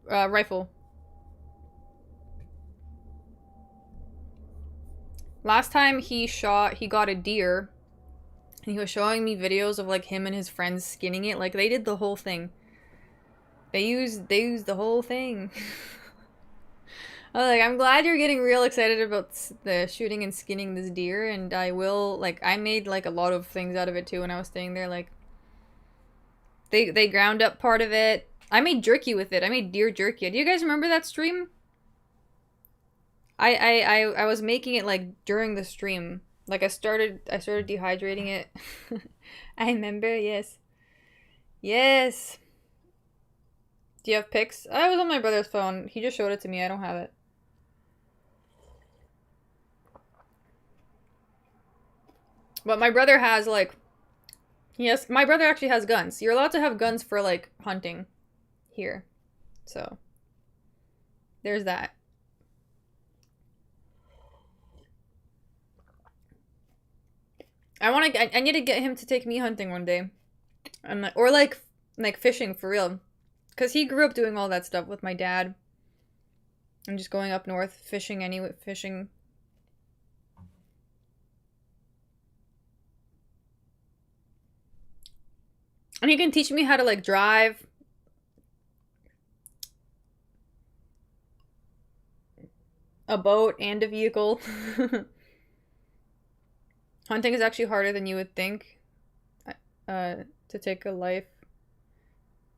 Rifle. Last time he got a deer. And he was showing me videos of, like, him and his friends skinning it. Like, they did the whole thing. They used the whole thing. I'm glad you're getting real excited about the shooting and skinning this deer, and I will, like, I made, like, a lot of things out of it, too, when I was staying there, like, they ground up part of it. I made jerky with it. I made deer jerky. Do you guys remember that stream? I was making it, like, during the stream. Like, I started dehydrating it. I remember, yes. Yes! Do you have pics? I was on my brother's phone. He just showed it to me. I don't have it. But my brother has, like... Yes, my brother actually has guns. You're allowed to have guns for, like, hunting here. So, there's that. I need to get him to take me hunting one day. Or, like fishing, for real. Because he grew up doing all that stuff with my dad. And just going up north, fishing anyway, fishing. And he can teach me how to, like, drive. A boat and a vehicle. Hunting is actually harder than you would think. To take a life,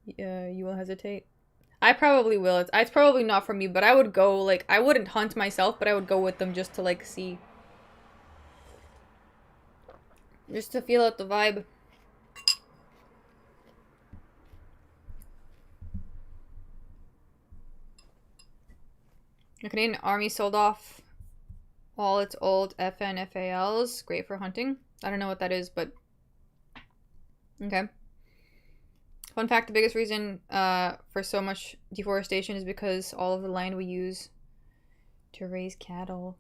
you will hesitate. I probably will. It's probably not for me, but I would go, like, I wouldn't hunt myself, but I would go with them just to, like, see. Just to feel out the vibe. The Canadian Army sold off all its old FNFALs. Great for hunting. I don't know what that is, but... Okay. Fun fact, the biggest reason for so much deforestation is because all of the land we use to raise cattle.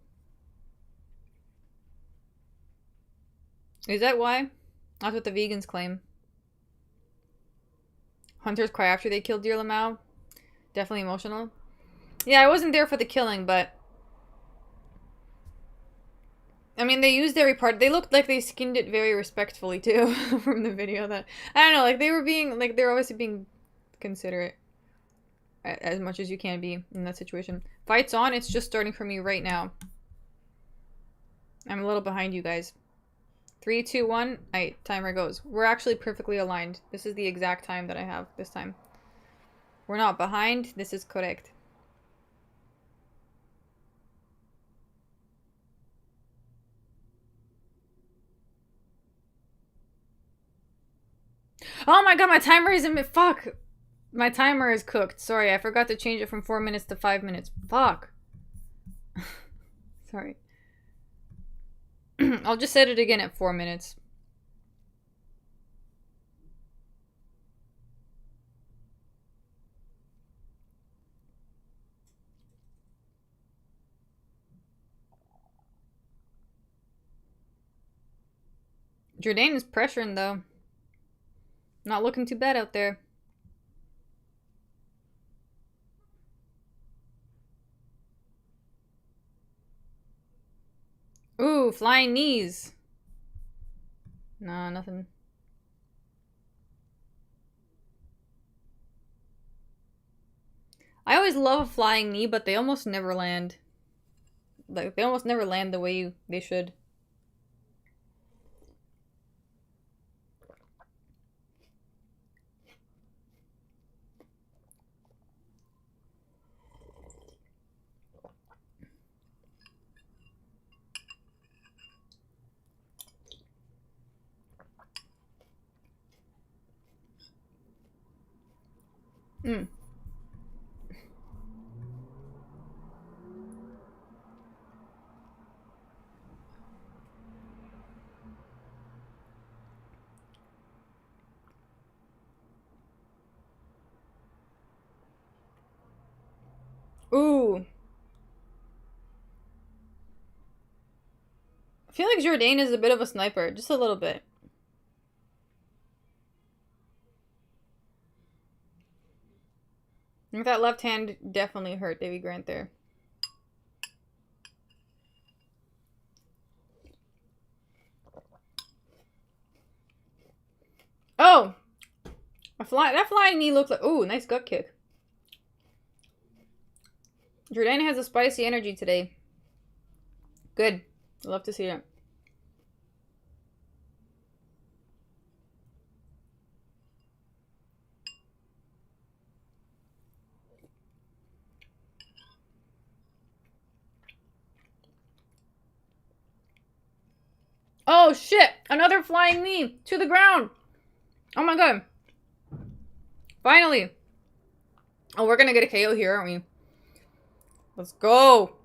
Is that why? That's what the vegans claim. Hunters cry after they kill deer lamau. Definitely emotional. Yeah, I wasn't there for the killing, but... I mean, they used every part. They looked like they skinned it very respectfully, too, from the video. That I don't know, like, they were being... Like, they're obviously being considerate. As much as you can be in that situation. Fight's on. It's just starting for me right now. I'm a little behind you guys. 3, 2, 1. Alright, timer goes. We're actually perfectly aligned. This is the exact time that I have this time. We're not behind. This is correct. Oh my god, my timer isn't... Fuck! My timer is cooked. Sorry, I forgot to change it from 4 minutes to 5 minutes. Fuck. Sorry. I'll just set it again at 4 minutes. Jordan is pressuring, though. Not looking too bad out there. Ooh, flying knees. Nah, nothing. I always love a flying knee, but they almost never land. Like, they almost never land the way they should. Mm. Ooh. I feel like Jourdain is a bit of a sniper. Just a little bit. With that left hand definitely hurt Davy Grant there. Oh! That flying knee looked like... Ooh, nice gut kick. Jourdain has a spicy energy today. Good. Love to see it. Oh shit! Another flying knee to the ground! Oh my god. Finally! Oh, we're gonna get a KO here, aren't we? Let's go!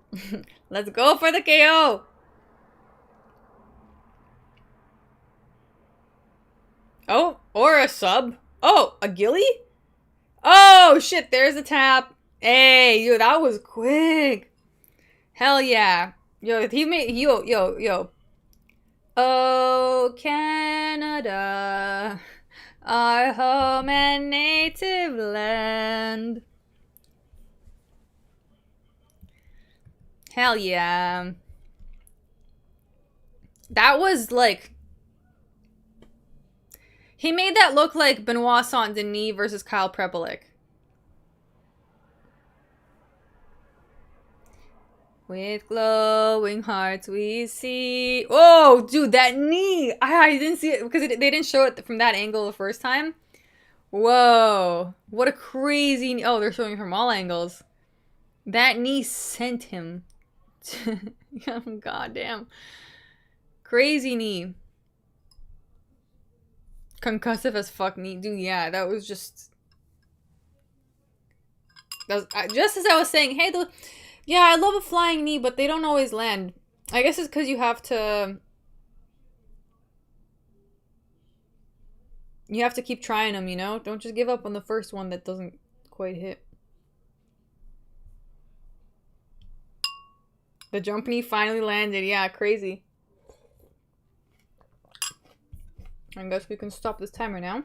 Let's go for the KO! Oh, or a sub. Oh, a ghillie? Oh shit, there's a tap. Hey, yo, that was quick. Hell yeah. Yo, he made... Yo. Oh, Canada, our home and native land. Hell yeah. That was like... He made that look like Benoit Saint-Denis versus Kyle Prepelik. With glowing hearts we see. Oh, dude, that knee! I didn't see it because they didn't show it from that angle the first time. Whoa. What a crazy... Oh, they're showing it from all angles. That knee sent him. Goddamn. Crazy knee. Concussive as fuck knee. Dude, yeah, that was just... That was, just as I was saying, hey, yeah, I love a flying knee, but they don't always land. I guess it's because you have to... You have to keep trying them, you know? Don't just give up on the first one that doesn't quite hit. The jump knee finally landed. Yeah, crazy. I guess we can stop this timer now.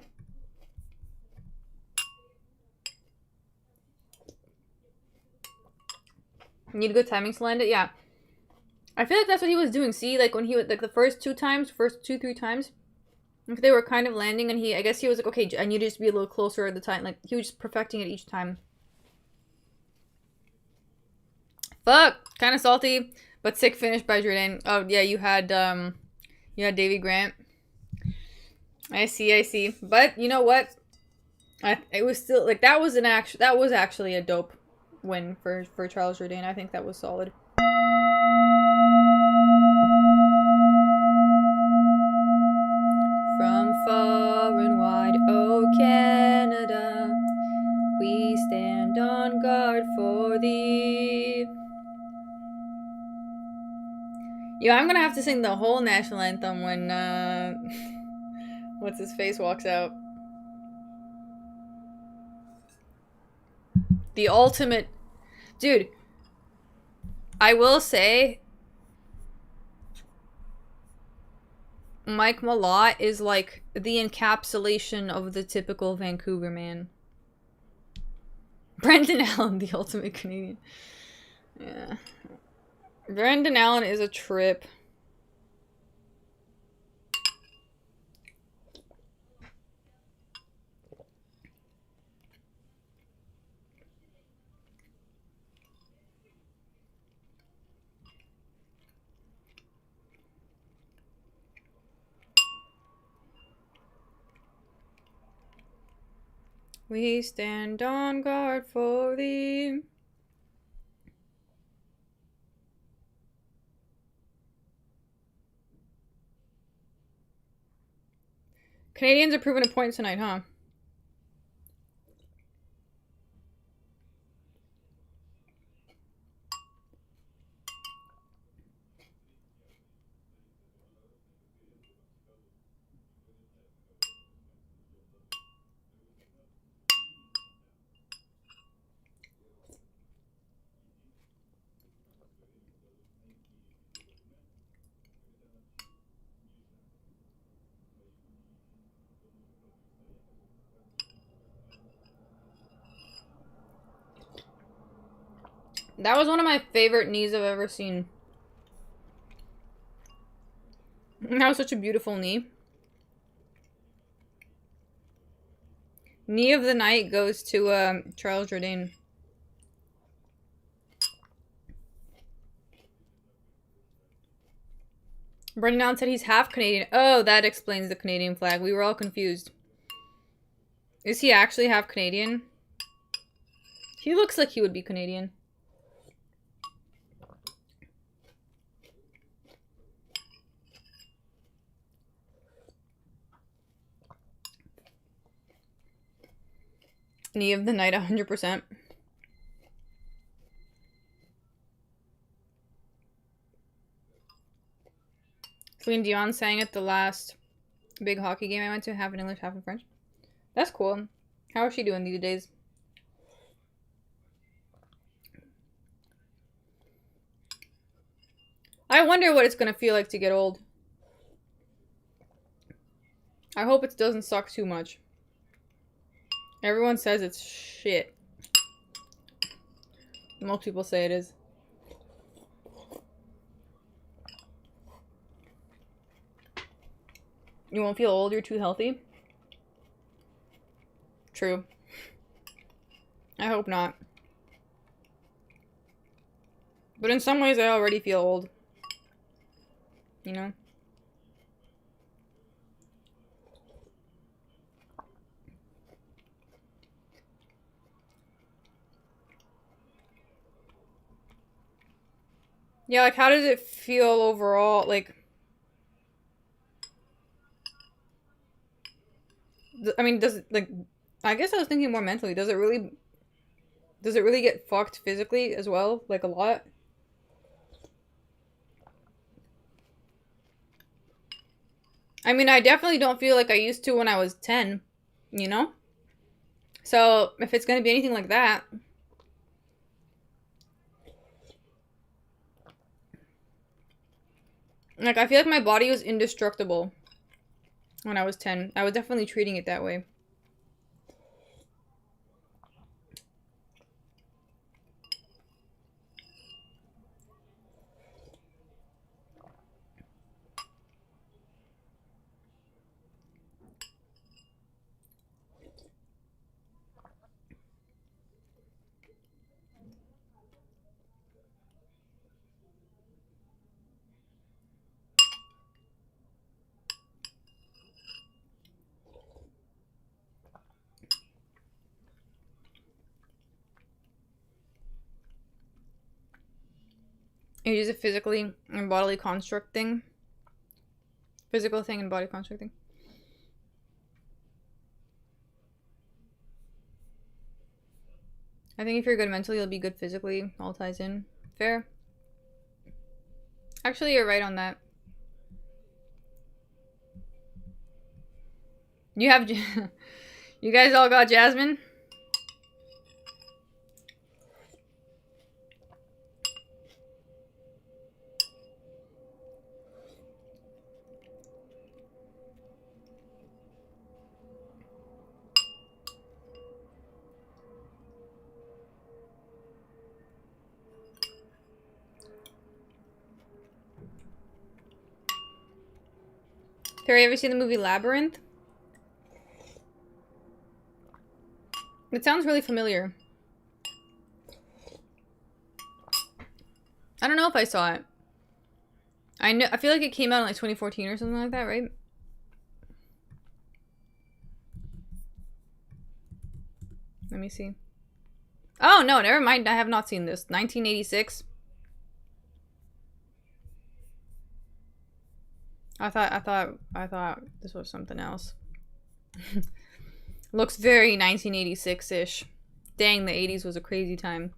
Need good timing to land it? Yeah. I feel like that's what he was doing. See, like when he would, like the first 3 times, if they were kind of landing and I guess he was like, okay, I need to just be a little closer at the time. Like, he was just perfecting it each time. Fuck! Kind of salty, but sick finish by Jordan. Oh, yeah, you had Davy Grant. I see. But, you know what? It was still, like, that was actually a dope win for Charles Jourdain. I think that was solid. From far and wide, oh Canada, we stand on guard for thee. Yo, I'm gonna have to sing the whole national anthem when, what's his face walks out. The ultimate... Dude, I will say... Mike Malott is like the encapsulation of the typical Vancouver man. Brendan Allen, the ultimate Canadian. Yeah. Brendan Allen is a trip. We stand on guard for thee. Canadians are proving a point tonight, huh? That was one of my favorite knees I've ever seen. That was such a beautiful knee. Knee of the night goes to Charles Jourdain. Brendan Allen said he's half Canadian. Oh, that explains the Canadian flag. We were all confused. Is he actually half Canadian? He looks like he would be Canadian. Knee of the night, 100%. Celine Dion sang at the last big hockey game I went to, half in English, half in French. That's cool. How is she doing these days? I wonder what it's gonna feel like to get old. I hope it doesn't suck too much. Everyone says it's shit. Most people say it is. You won't feel old, you're too healthy? True. I hope not. But in some ways, I already feel old. You know? Yeah, like, how does it feel overall? Like, I mean, does it, like, I guess I was thinking more mentally. Does it really get fucked physically as well? Like, a lot? I mean, I definitely don't feel like I used to when I was 10, you know? So, if it's gonna be anything like that... Like, I feel like my body was indestructible when I was 10. I was definitely treating it that way. It is a physically and bodily construct thing. Physical thing and body construct thing. I think if you're good mentally, you'll be good physically. All ties in. Fair. Actually, you're right on that. You have... You guys all got Jasmine? Terry, ever seen the movie Labyrinth? It sounds really familiar. I don't know if I saw it. I feel like it came out in like 2014 or something like that, right? Let me see. Oh, no, never mind. I have not seen this. 1986. I thought this was something else. Looks very 1986-ish. Dang, the 80s was a crazy time.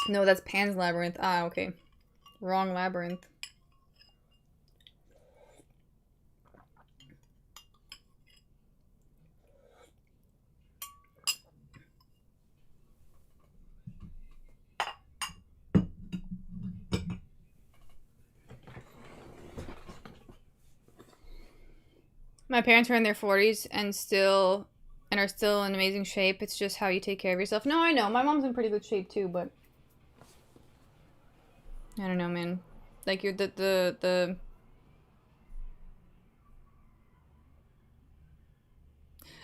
No, that's Pan's Labyrinth. Ah, okay. Wrong labyrinth. My parents are in their 40s and are still in amazing shape. It's just how you take care of yourself. No, I know. My mom's in pretty good shape too, but I don't know, man. Like you're the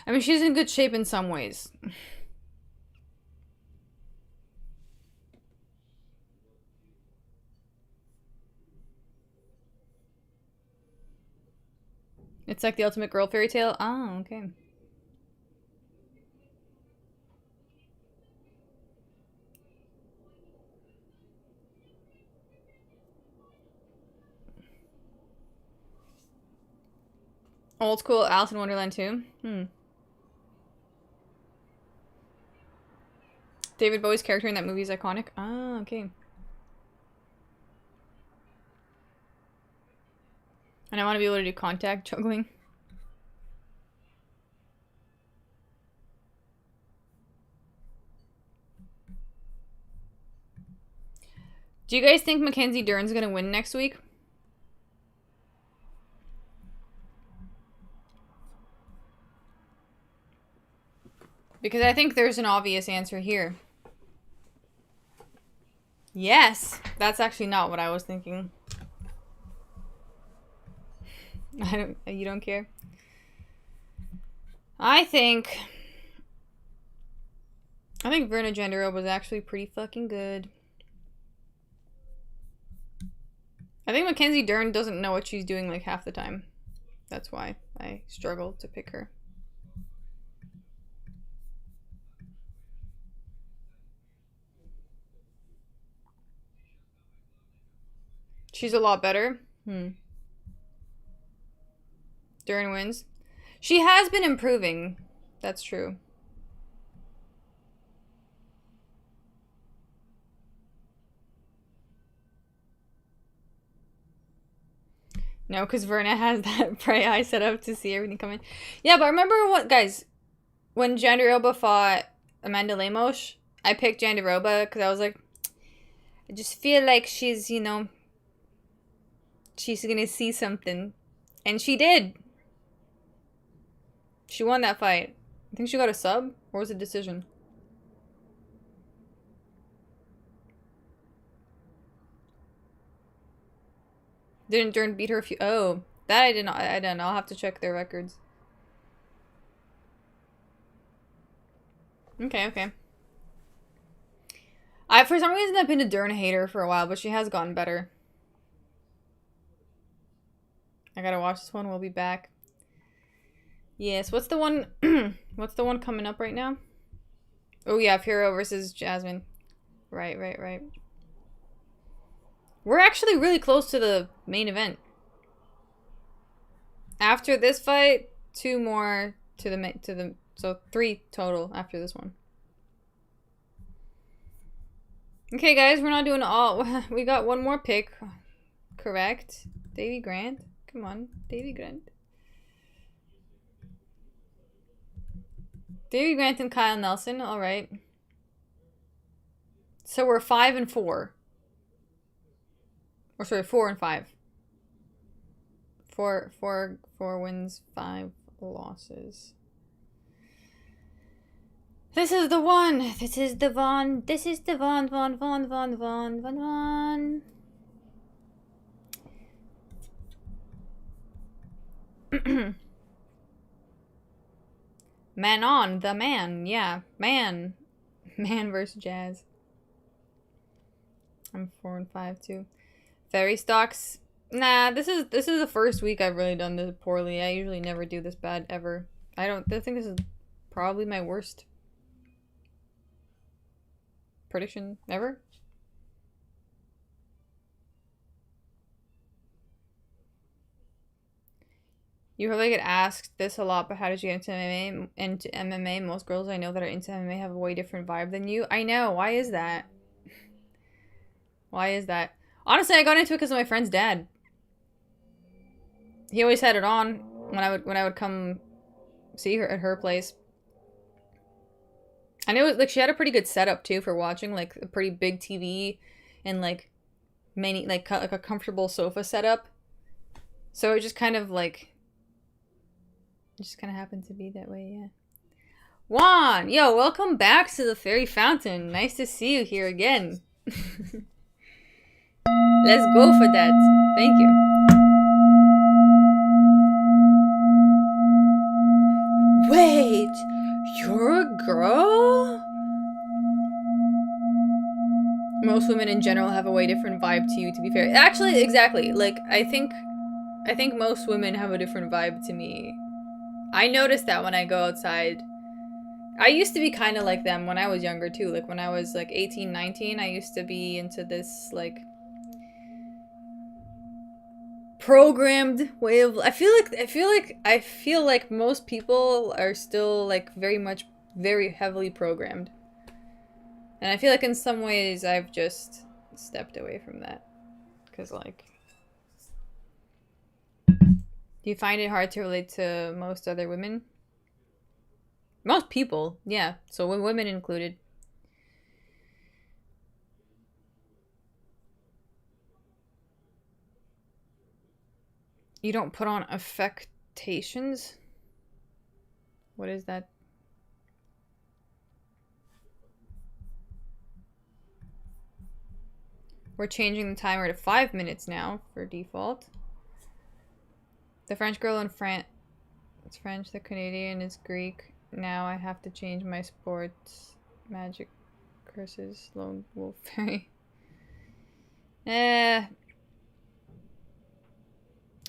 I mean, she's in good shape in some ways. It's like the ultimate girl fairy tale. Oh, okay. Old school Alice in Wonderland too. David Bowie's character in that movie is iconic. Ah, okay. And I want to be able to do contact juggling. Do you guys think Mackenzie Dern's gonna win next week? Because I think there's an obvious answer here. Yes! That's actually not what I was thinking. You don't care? I think I think Verna Genderup was actually pretty fucking good. I think Mackenzie Dern doesn't know what she's doing like half the time. That's why I struggle to pick her. She's a lot better. Dern wins. She has been improving. That's true. No, because Verna has that prey eye set up to see everything coming. Yeah, but remember what, guys? When Jandiroba fought Amanda Lemos, I picked Jandiroba because I was like, I just feel like she's, you know, she's gonna see something. And she did. She won that fight. I think she got a sub, or was it a decision? Didn't Dern beat her a few? Oh, that I did not. I don't know. I'll have to check their records. Okay, okay. For some reason, I've been a Dern hater for a while, but she has gotten better. I gotta watch this one. We'll be back. Yes. What's the one? What's the one coming up right now? Oh yeah, Furo versus Jasmine. Right. We're actually really close to the main event. After this fight, 2 more so 3 total after this one. Okay, guys, we're not doing all. We got one more pick. Correct. Davy Grant. Come on, Davy Grant. Davy Grant and Kyle Nelson. All right. So we're 5 and 4. Or sorry, 4 and 5. 4 wins, 5 losses. This is the one. This is the one. This is the one. Man on the man. Yeah, man versus Jazz. I'm 4 and 5 too. Fairy stocks. Nah, this is the first week I've really done this poorly. I usually never do this bad ever. I think this is probably my worst prediction ever. You probably get asked this a lot, but how did you get into MMA? Most girls I know that are into MMA have a way different vibe than you. I know. Why is that? Why is that? Honestly, I got into it because of my friend's dad. He always had it on when I would come see her at her place. And it was like she had a pretty good setup too for watching, like a pretty big TV and like many like a comfortable sofa setup. So it just kind of happened to be that way, yeah. Juan, yo, welcome back to the Fairy Fountain. Nice to see you here again. Let's go for that. Thank you. Wait, you're a girl? Most women in general have a way different vibe to you, to be fair. Actually, exactly. Like, I think most women have a different vibe to me. I noticed that when I go outside. I used to be kind of like them when I was younger too. Like when I was like 18, 19, I used to be into this like programmed way of I feel like most people are still like very heavily programmed. And I feel like in some ways I've just stepped away from that. Cuz like do you find it hard to relate to most other women? Most people, yeah. So women included. You don't put on affectations? What is that? We're changing the timer to 5 minutes now for default. The French girl in France. It's French, the Canadian is Greek. Now I have to change my sports. Magic curses, lone wolf fairy.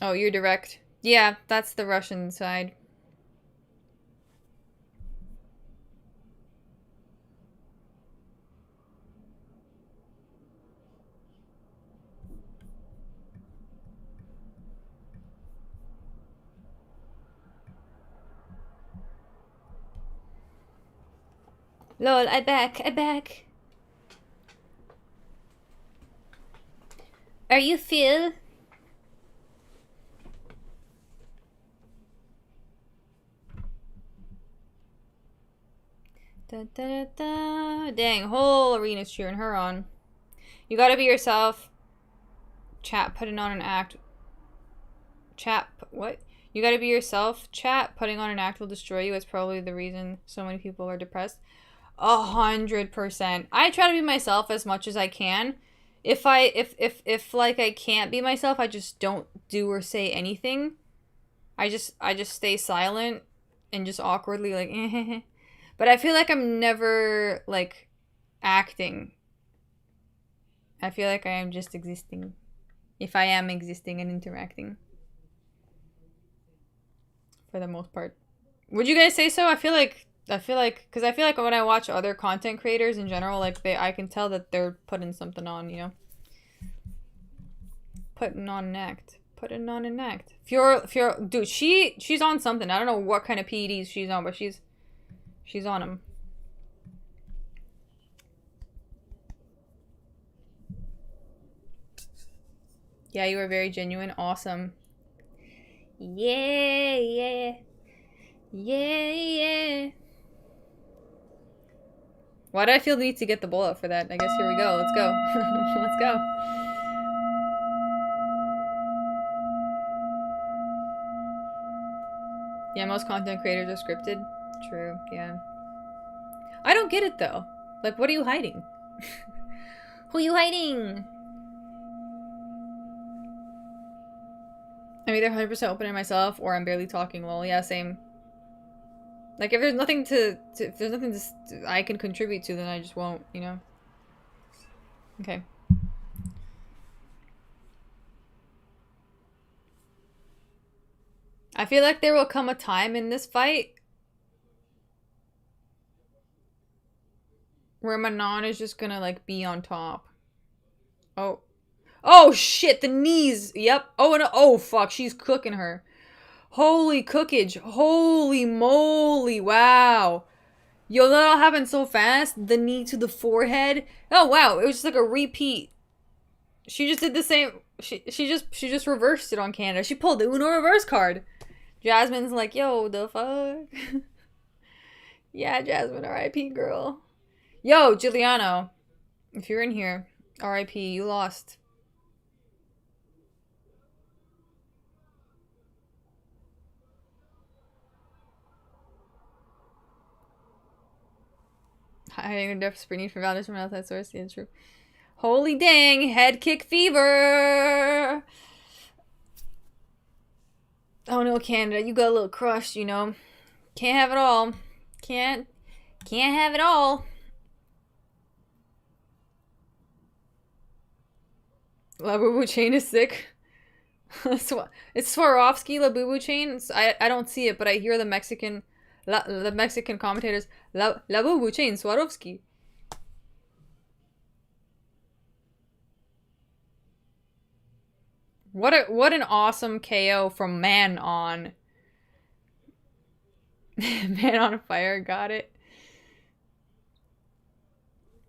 Oh, you're direct. Yeah, that's the Russian side. Lol, I back. Are you Phil? Da, da, da, da. Dang, whole arena's cheering her on. You gotta be yourself. Chat, putting on an act. Chat, what? You gotta be yourself. Chat, putting on an act will destroy you. It's probably the reason so many people are depressed. 100%. I try to be myself as much as I can. If like I can't be myself, I just don't do or say anything. I just stay silent and just awkwardly like but I feel like I'm never like acting. I feel like I am just existing. If I am existing and interacting. For the most part. Would you guys say so? I feel like because I feel like when I watch other content creators in general, like I can tell that they're putting something on, you know. Putting on an act. Putting on an act. Fiora, dude, she's on something. I don't know what kind of PEDs she's on, but she's on them. Yeah, you were very genuine. Awesome. Yeah. Why do I feel the need to get the bowl out for that? I guess here we go. Let's go. Let's go. Yeah, most content creators are scripted. True, yeah. I don't get it though. Like, what are you hiding? Who are you hiding? I'm either 100% open to myself or I'm barely talking, lol. Yeah, same. Like, if there's nothing if there's nothing I can contribute to, then I just won't, you know? Okay. I feel like there will come a time in this fight where Manon is just gonna, like, be on top. Oh. Oh, shit, the knees. Yep. Oh, and oh, fuck, she's cooking her. Holy cookage. Holy moly. Wow. Yo, that all happened so fast. The knee to the forehead. Oh, wow. It was just like a repeat. She just did the same. She just reversed it on Canada. She pulled the Uno reverse card. Jasmine's like, yo, the fuck? Yeah, Jasmine, R.I.P. girl. Yo, Giuliano. If you're in here, R.I.P. You lost. Hiding a desperate need for validation from outside source. Yeah, true. Holy dang, head kick fever. Oh no, Canada, you got a little crushed, you know. Can't have it all. Can't have it all. Labubu chain is sick. It's Swarovski Labubu chain. I don't see it, but I hear the Mexican commentators. Labubu chain Swarovski. What an awesome KO from Man On. Man on Fire, got it.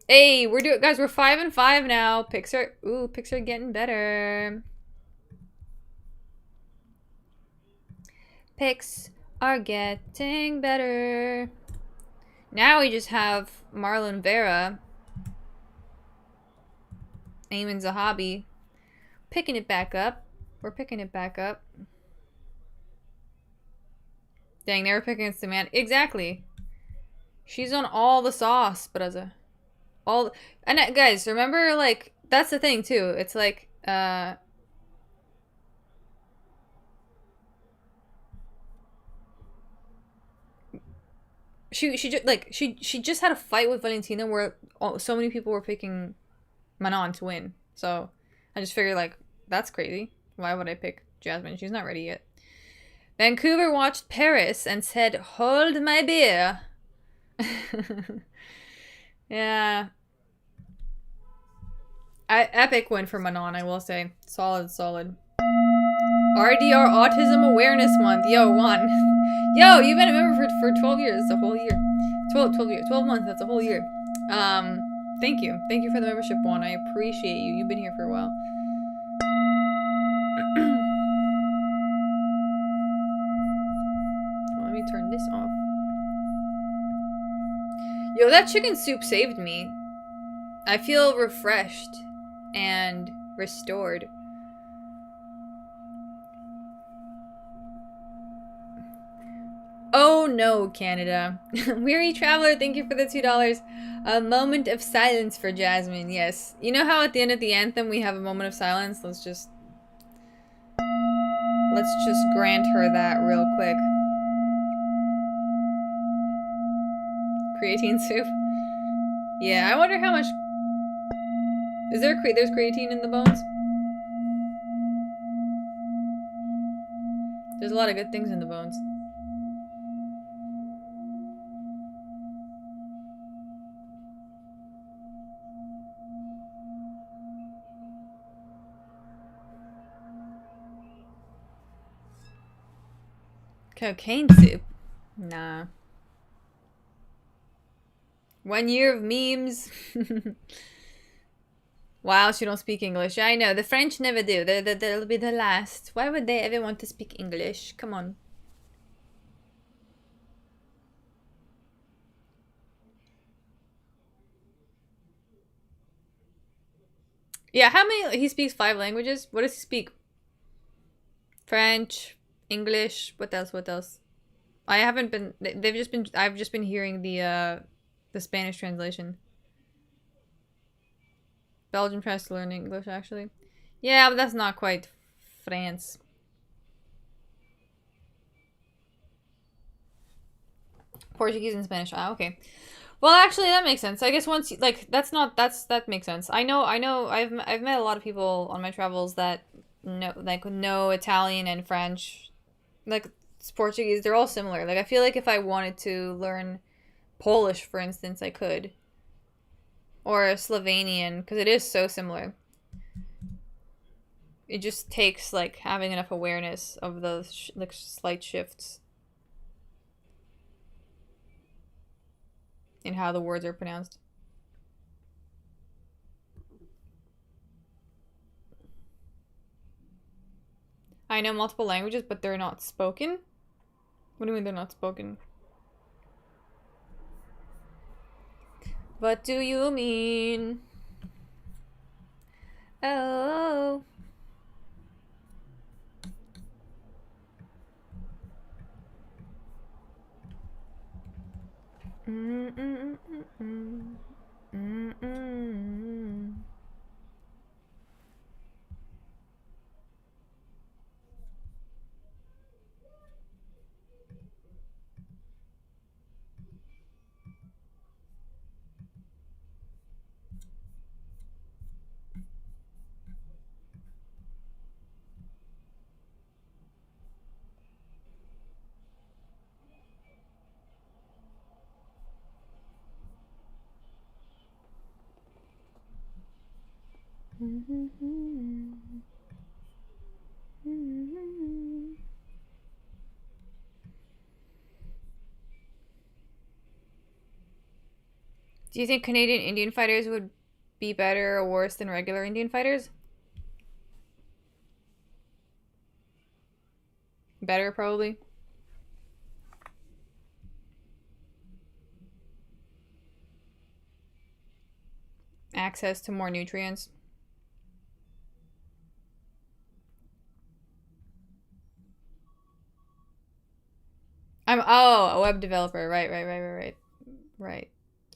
Hey, we're 5-5 now. Picks are getting better. Picks are getting better. Now we just have Marlon Vera, Eamon Zahabi, picking it back up. We're picking it back up. Dang, they were picking Samantha. Exactly. She's on all the sauce, but as a all and guys, remember, like, that's the thing too. It's like She just like she just had a fight with Valentina where so many people were picking Manon to win. So I just figured like that's crazy. Why would I pick Jasmine? She's not ready yet. Vancouver watched Paris and said, "Hold my beer." Yeah. Epic win for Manon, I will say. Solid, solid. RDR Autism Awareness Month. Yo, Juan. Yo, you've been a member for 12 years. A whole year. 12 years. 12 months. That's a whole year. Thank you. Thank you for the membership, Juan. I appreciate you. You've been here for a while. Let me turn this off. Yo, that chicken soup saved me. I feel refreshed and restored. Oh no, Canada. Weary Traveler, thank you for the $2. A moment of silence for Jasmine, yes. You know how at the end of the anthem we have a moment of silence? Let's just grant her that real quick. Creatine soup? Yeah, I wonder how much... Is there there's creatine in the bones? There's a lot of good things in the bones. Cocaine soup? Nah. 1 year of memes. Wow, she don't speak English. I know, the French never do. They'll be the last. Why would they ever want to speak English? Come on. Yeah, how many? He speaks 5 languages? What does he speak? French, English, what else? What else? I haven't been. I've just been hearing the Spanish translation. Belgium tries to learn English, actually. Yeah, but that's not quite France. Portuguese and Spanish. Ah, okay. Well, actually, that makes sense. I guess once you, like that makes sense. I know. I've met a lot of people on my travels that know Italian and French, like Portuguese. They're all similar. Like I feel like if I wanted to learn Polish, for instance, I could. Or Slovenian, because it is so similar. It just takes like having enough awareness of those like slight shifts in how the words are pronounced. I know multiple languages, but they're not spoken. What do you mean they're not spoken? What do you mean? Oh. Do you think Canadian Indian fighters would be better or worse than regular Indian fighters? Better, probably. Access to more nutrients. A web developer. Right.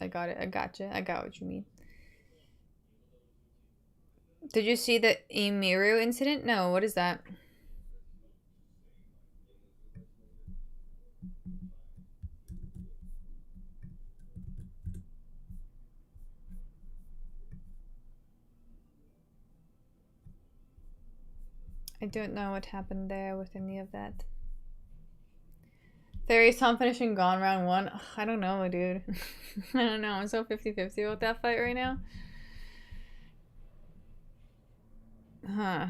I got it. I gotcha. I got what you mean. Did you see the Emiru incident? No, what is that? I don't know what happened there with any of that. Fairy's Tom finishing Gone round 1. Ugh, I don't know, dude. I don't know. I'm so 50-50 about that fight right now. Huh.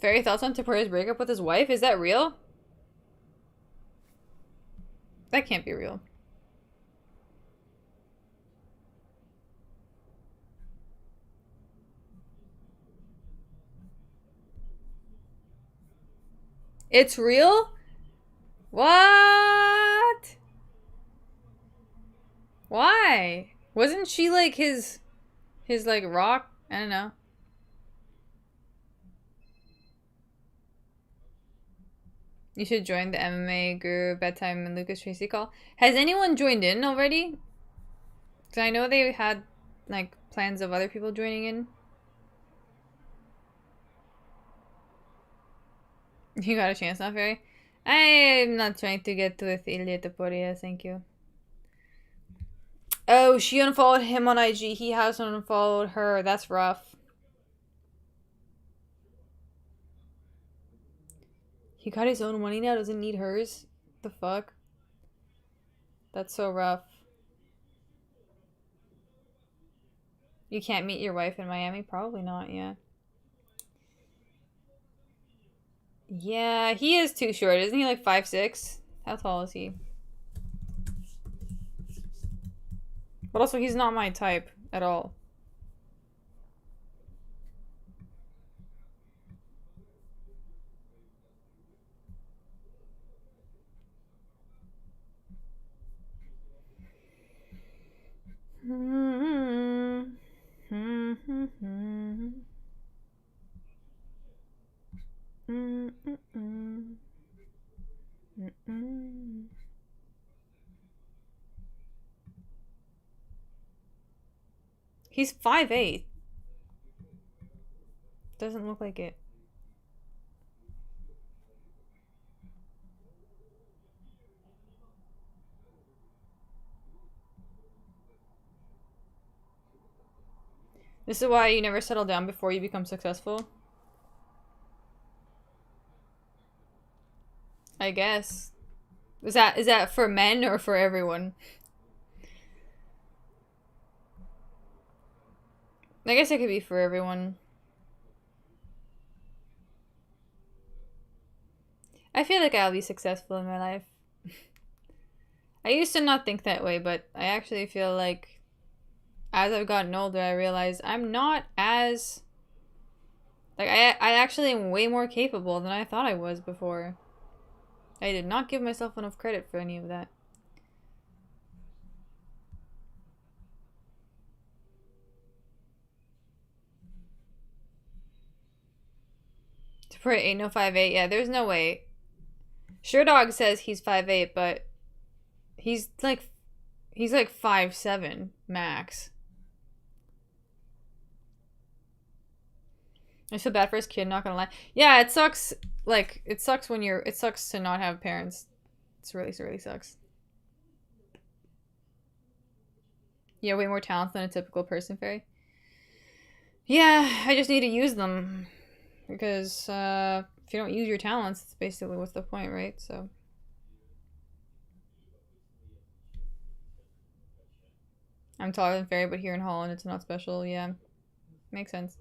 Fairy thoughts on Tapoya's breakup with his wife? Is that real? That can't be real. It's real? What? Why? Wasn't she like his like rock? I don't know. You should join the MMA Guru Bedtime and Lucas Tracy call. Has anyone joined in already? Because I know they had like plans of other people joining in. You got a chance now, Fairy? I'm not trying to get with Ilya Taporia, thank you. Oh, she unfollowed him on IG. He has unfollowed her. That's rough. He got his own money now, doesn't need hers? The fuck? That's so rough. You can't meet your wife in Miami? Probably not, yeah. Yeah, he is too short. Isn't he like 5'6"? How tall is he? But also, he's not my type at all. He's 5'8". Doesn't look like it. This is why you never settle down before you become successful. I guess. Is that for men or for everyone? I guess it could be for everyone. I feel like I'll be successful in my life. I used to not think that way, but I actually feel like as I've gotten older, I realize I'm not as... Like, I actually am way more capable than I thought I was before. I did not give myself enough credit for any of that. To put ain't no 5'8". Yeah, there's no way. Sure Dog says he's 5'8", but he's like 5'7" max. I feel bad for his kid, not gonna lie. Yeah, it sucks. Like, it sucks when you're... It sucks to not have parents. It really sucks. You have way more talent than a typical person, Fairy. Yeah, I just need to use them. Because, if you don't use your talents, it's basically what's the point, right? So... I'm taller than Fairy, but here in Holland, it's not special. Yeah, makes sense.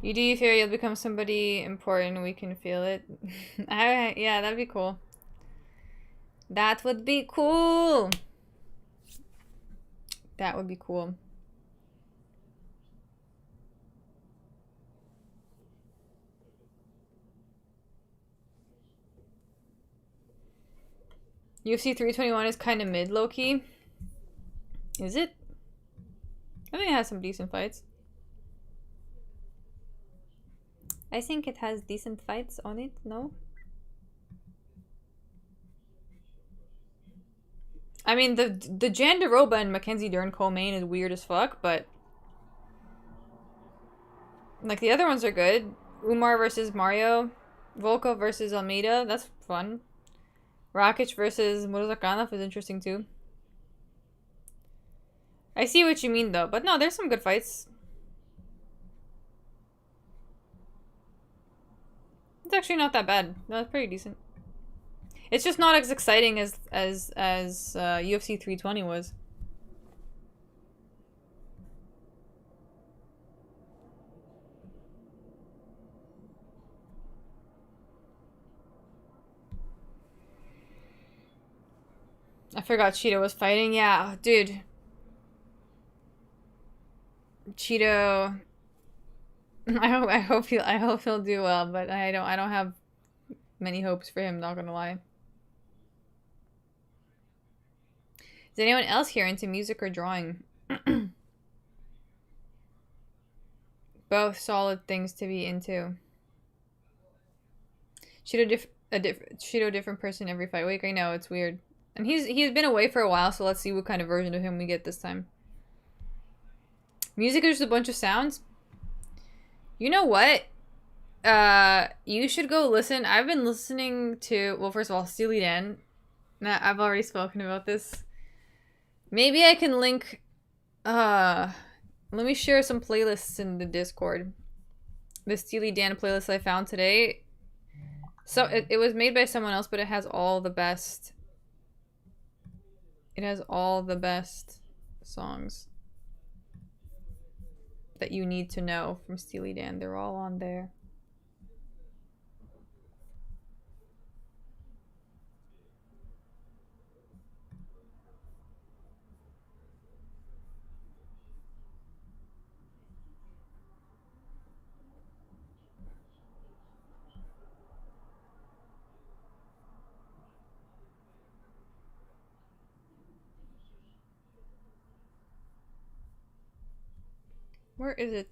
You do, Fairy, you'll become somebody important. We can feel it. Yeah, that'd be cool. That would be cool. That would be cool. UFC 321 is kind of mid, low-key. Is it? I think it has some decent fights. I think it has decent fights on it, no? I mean, the Jandaroba and Mackenzie Dern co-main is weird as fuck, but... Like, the other ones are good. Umar versus Mario. Volko versus Almeida. That's fun. Rakic versus Murzakanov is interesting too. I see what you mean though, but no, there's some good fights. It's actually not that bad. No, it's pretty decent. It's just not as exciting as UFC 320 was. I forgot Cheeto was fighting. Yeah, dude. Cheeto. I hope he'll do well, but I don't have many hopes for him, not gonna lie. Is anyone else here into music or drawing? Both solid things to be into. Cheeto different person every fight week. I know, it's weird. And he's been away for a while, so let's see what kind of version of him we get this time. Music is just a bunch of sounds. You know what? You should go listen. I've been listening to, well, first of all, Steely Dan. I've already spoken about this. Maybe I can link, let me share some playlists in the Discord. The Steely Dan playlist I found today. So, it was made by someone else, but it has all the best. It has all the best songs that you need to know from Steely Dan. They're all on there. Where is it?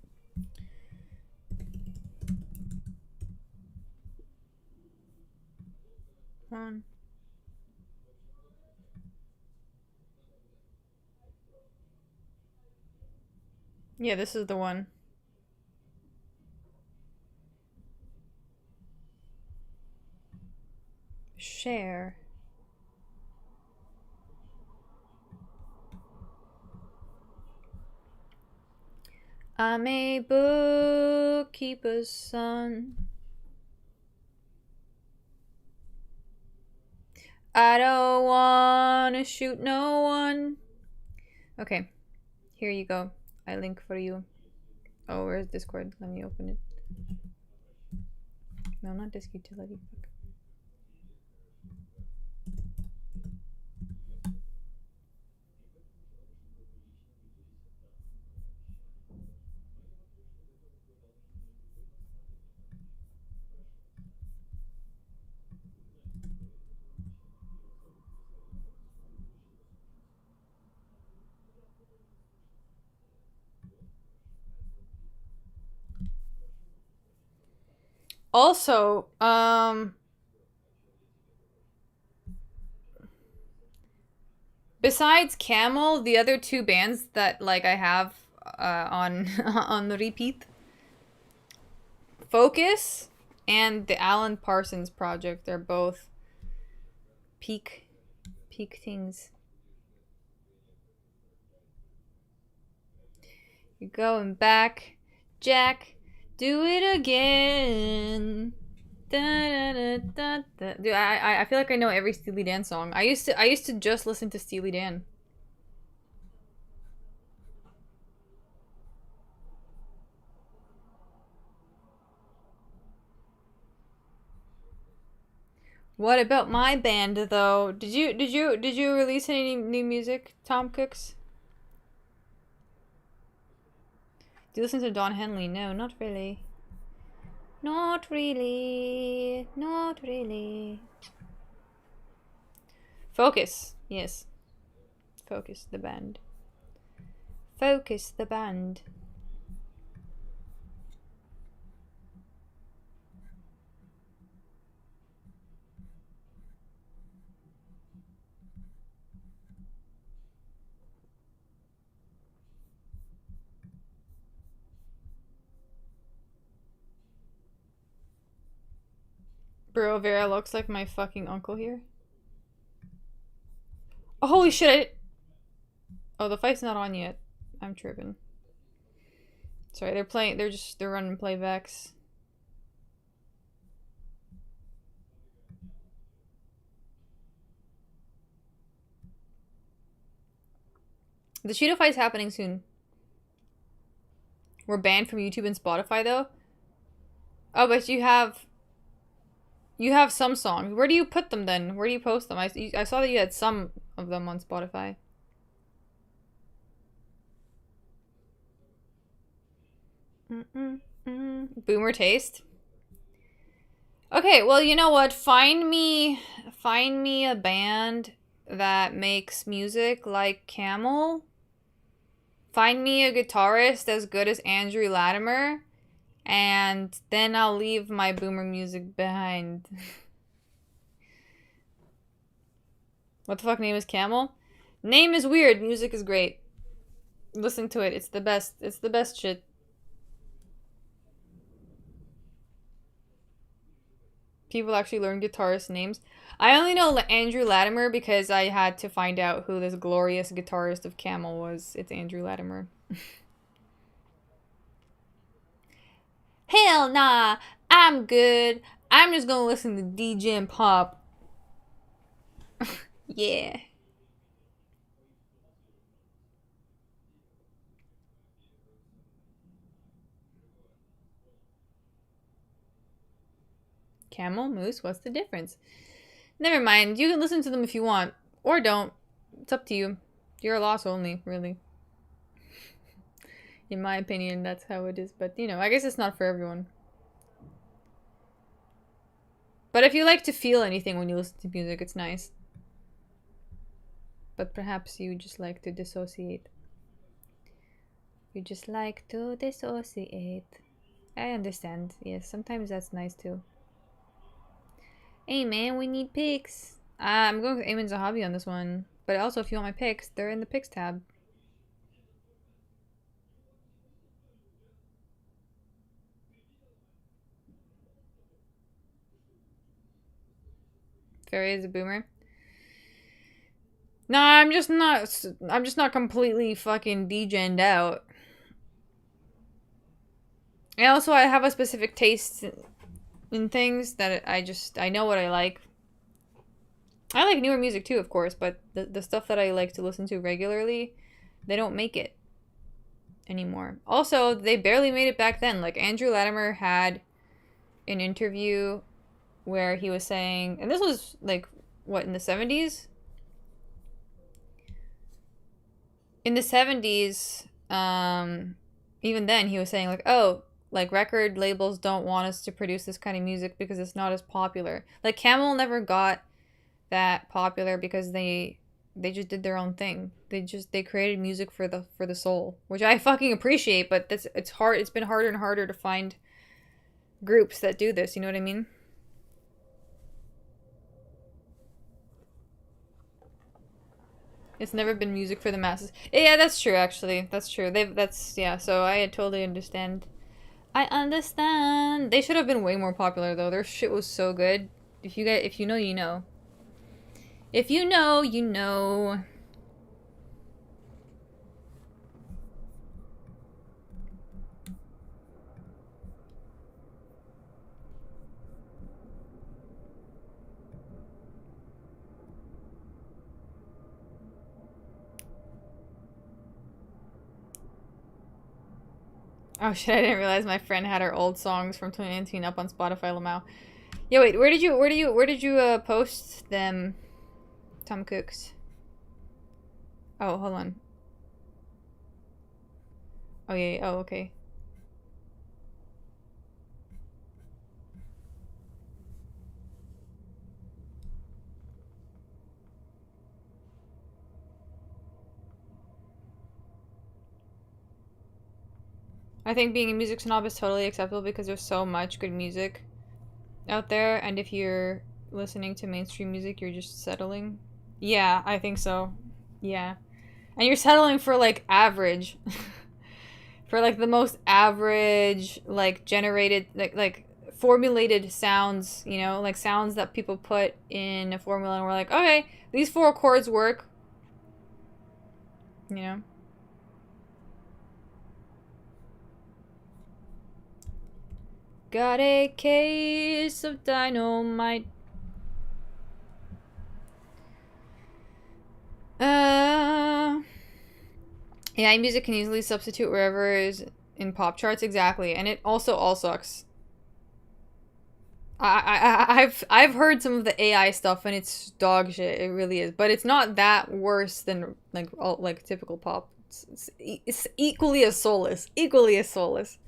Yeah, this is the one. Share. I'm a bookkeeper's son. I don't wanna shoot no one. Okay, here you go. I link for you. Oh, where's Discord? Let me open it. No, not disk utility. Also, besides Camel, the other two bands that like I have on on the repeat, Focus and the Alan Parsons Project, they're both peak things. You're going back, Jack. Do it again. Da, da, da, da, da. Dude, I feel like I know every Steely Dan song. I used to just listen to Steely Dan. What about my band though? Did you release any new music, Tom Cooks? Do you listen to Don Henley? No, not really. Not really. Not really. Focus. Yes. Focus the band. Focus the band. Bro, Vera looks like my fucking uncle here. Oh, holy shit, Oh, the fight's not on yet. I'm tripping. Sorry, they're running playbacks. The Cheeto fight's happening soon. We're banned from YouTube and Spotify though. Oh, but you have some songs. Where do you put them then? Where do you post them? I saw that you had some of them on Spotify. Boomer taste. Okay, well, you know what? Find me a band that makes music like Camel. Find me a guitarist as good as Andrew Latimer, and then I'll leave my boomer music behind. What the fuck name is Camel? Name is weird, music is great. Listen to it, it's the best. It's the best shit. People actually learn guitarist names. I only know Andrew Latimer because I had to find out who this glorious guitarist of Camel was. It's Andrew Latimer. Hell nah, I'm good. I'm just gonna listen to DJ and pop. Yeah. Camel, Moose, what's the difference? Never mind, you can listen to them if you want. Or don't. It's up to you. You're a loss only, really. In my opinion, that's how it is. But, you know, I guess it's not for everyone. But if you like to feel anything when you listen to music, it's nice. But perhaps you just like to dissociate. You just like to dissociate. I understand. Yes, sometimes that's nice too. Hey man, we need pics. I'm going with Eamon's a hobby on this one. But also, if you want my pics, they're in the pics tab. Fairy is a boomer. No, I'm just not completely fucking degened out. And also, I have a specific taste in things that I know what I like. I like newer music too, of course, but the stuff that I like to listen to regularly, they don't make it anymore. Also, they barely made it back then. Like, Andrew Latimer had an interview where he was saying, and this was like, what, in the 70s? In the 70s, even then he was saying like, oh, like record labels don't want us to produce this kind of music because it's not as popular. Like Camel never got that popular because they just did their own thing. They created music for the soul, which I fucking appreciate, but it's hard. It's been harder and harder to find groups that do this, you know what I mean? It's never been music for the masses. Yeah, that's true actually. That's true. Yeah, so I totally understand. I understand. They should have been way more popular though. Their shit was so good. If you know, you know. If you know, you know. Oh shit, I didn't realize my friend had her old songs from 2019 up on Spotify, Lamau. Yeah, wait, where did you post them, Tom Cooks? Oh, hold on. Oh yeah, oh okay. I think being a music snob is totally acceptable because there's so much good music out there, and if you're listening to mainstream music, you're just settling. Yeah, I think so. Yeah. And you're settling for, like, average. For, like, the most average, like, generated, like formulated sounds, you know, like sounds that people put in a formula and we're like, okay, these 4 chords work. You know? Got a case of dynamite. Yeah, music can easily substitute wherever is in pop charts, exactly, and it also all sucks. I've heard some of the AI stuff and it's dog shit. It really is, but it's not that worse than like typical pop. It's equally as soulless. Equally as soulless.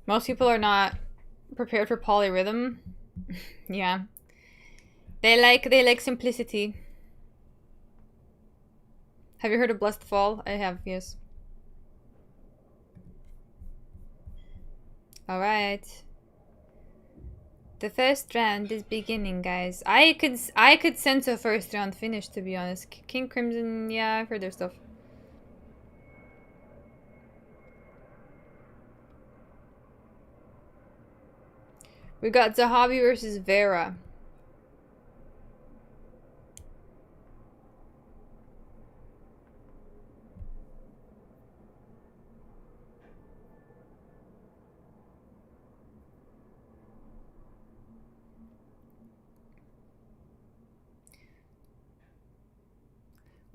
Most people are not prepared for polyrhythm. Yeah. They like simplicity. Have you heard of Bless the Fall? I have, yes. Alright. The first round is beginning, guys. I could sense a first round finish, to be honest. King Crimson, yeah, I've heard their stuff. We got Zahabi versus Vera.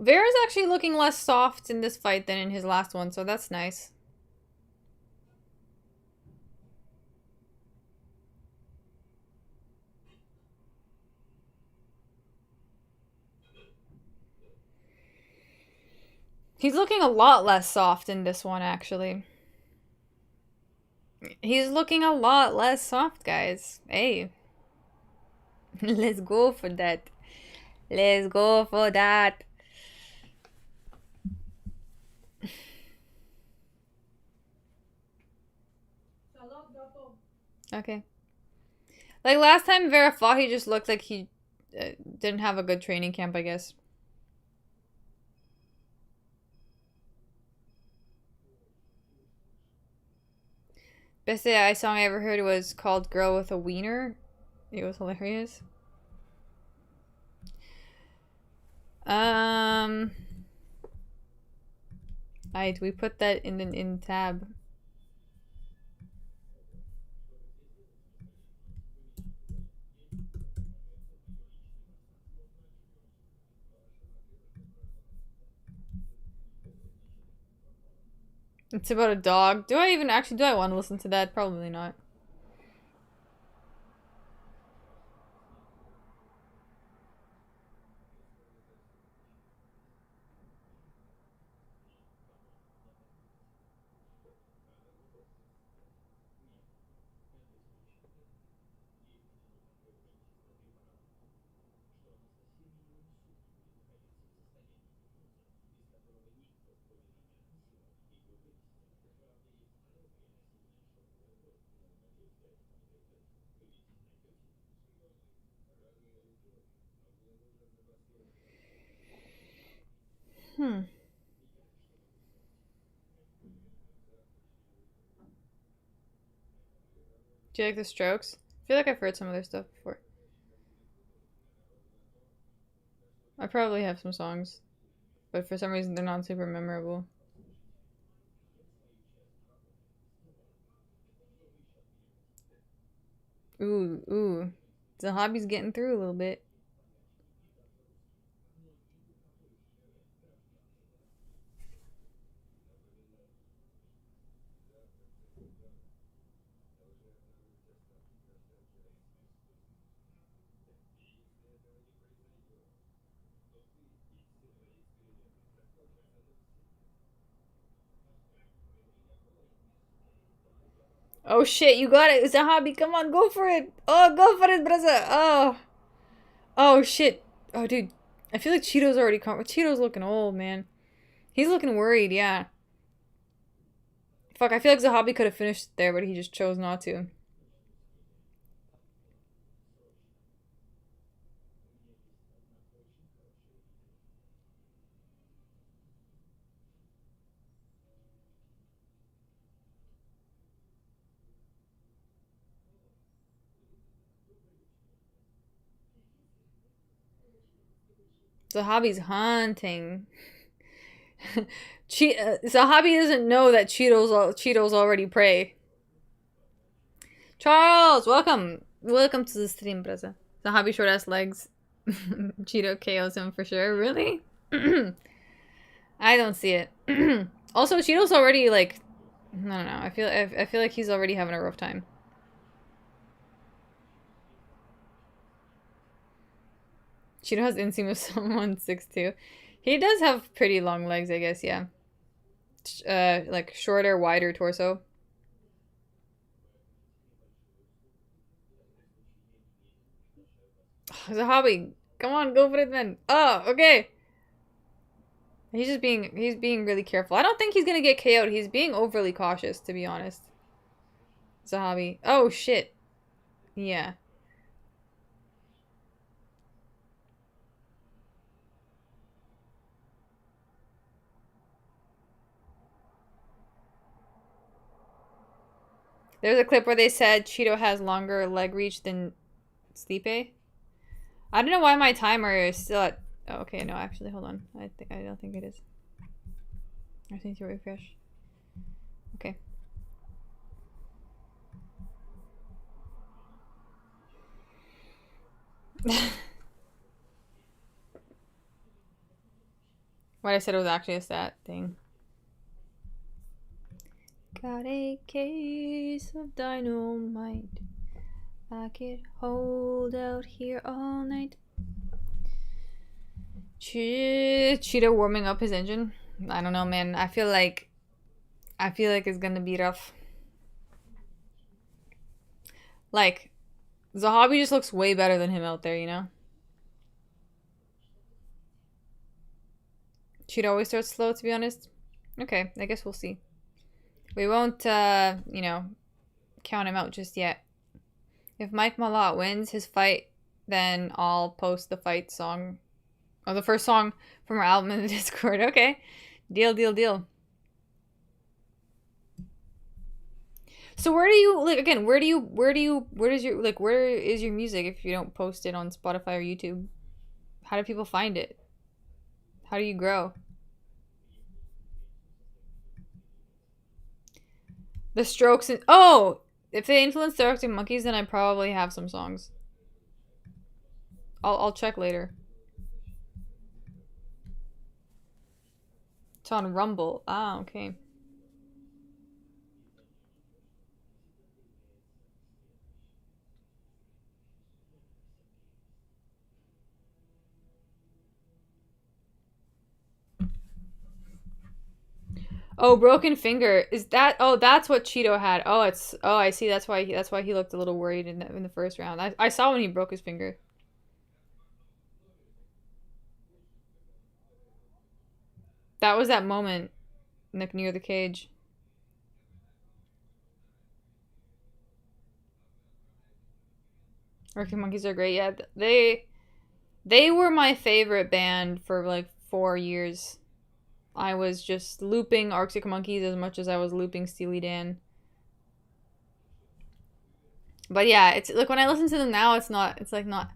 Vera's actually looking less soft in this fight than in his last one, so that's nice. He's looking a lot less soft in this one, actually. He's looking a lot less soft, guys. Hey. Let's go for that. Let's go for that. Okay. Like last time Vera fought, he just looked like he didn't have a good training camp, I guess. Best AI song I ever heard was called Girl with a Wiener. It was hilarious. Alright, we put that in tab. It's about a dog. Do I want to listen to that? Probably not. Do you like the Strokes? I feel like I've heard some of their stuff before. I probably have some songs, but for some reason they're not super memorable. Ooh. The hobby's getting through a little bit. Oh shit, you got it. It's a hobby. Come on, go for it. Oh, go for it, brother. Oh. Oh shit. Oh, dude. I feel like Cheeto's already come. Cheeto's looking old, man. He's looking worried, yeah. Fuck, I feel like Zahabi could have finished there, but he just chose not to. Zahabi's hunting. Zahabi doesn't know that Cheeto's already prey. Charles, welcome. Welcome to the stream, brother. Zahabi short ass legs. Cheeto KOs him for sure. Really? I don't see it. Also, Cheeto's already like, I don't know. I feel like he's already having a rough time. Cheeto has inseam of someone 6'2". He does have pretty long legs, I guess. Yeah. Like shorter, wider torso. Zahabi, come on, go for it, then. Oh, okay. He's being really careful. I don't think he's gonna get KO'd. He's being overly cautious, to be honest. Zahabi. Oh, shit. Yeah. There's a clip where they said Cheeto has longer leg reach than Stipe. I don't know why my timer is still at... Oh, okay, no, actually, hold on. I don't think it is. I need to refresh. Okay. What I said was actually a stat thing. Got a case of dynamite. I could hold out here all night. Cheetah warming up his engine. I don't know, man. I feel like it's gonna be rough. Like, Zahabi just looks way better than him out there, you know? Cheetah always starts slow, to be honest. Okay, I guess we'll see. We won't, you know, count him out just yet. If Mike Malott wins his fight, then I'll post the fight song. Oh, the first song from our album in the Discord. Okay. Deal, deal, deal. So where do you, like, again, where is your music if you don't post it on Spotify or YouTube? How do people find it? How do you grow? The Strokes and... Oh! If they influence the Arctic Monkeys, then I probably have some songs. I'll check later. It's on Rumble. Ah, okay. Oh, broken finger. Is that... Oh, that's what Cheeto had. Oh, it's... Oh, I see. That's why he looked a little worried in the first round. I saw when he broke his finger. That was that moment, like, near the cage. Arctic Monkeys are great. Yeah, they were my favorite band for like 4 years. I was just looping Arctic Monkeys as much as I was looping Steely Dan. But yeah, it's like when I listen to them now, it's like not...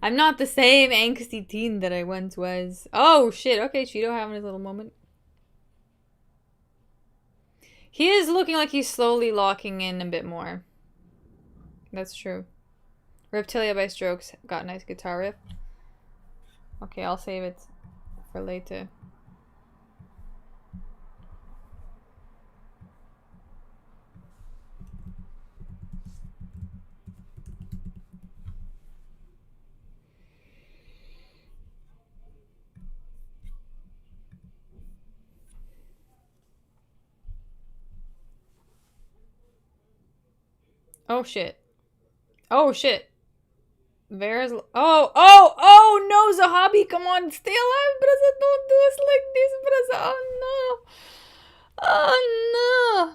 I'm not the same angsty teen that I once was. Oh shit, okay, Cheeto having his little moment. He is looking like he's slowly locking in a bit more. That's true. Reptilia by Strokes got a nice guitar riff. Okay, I'll save it for later. Oh shit. Oh shit. Vera's... Oh no, Zahabi, come on, stay alive, brother. Don't do us like this, brother. Oh no. Oh no.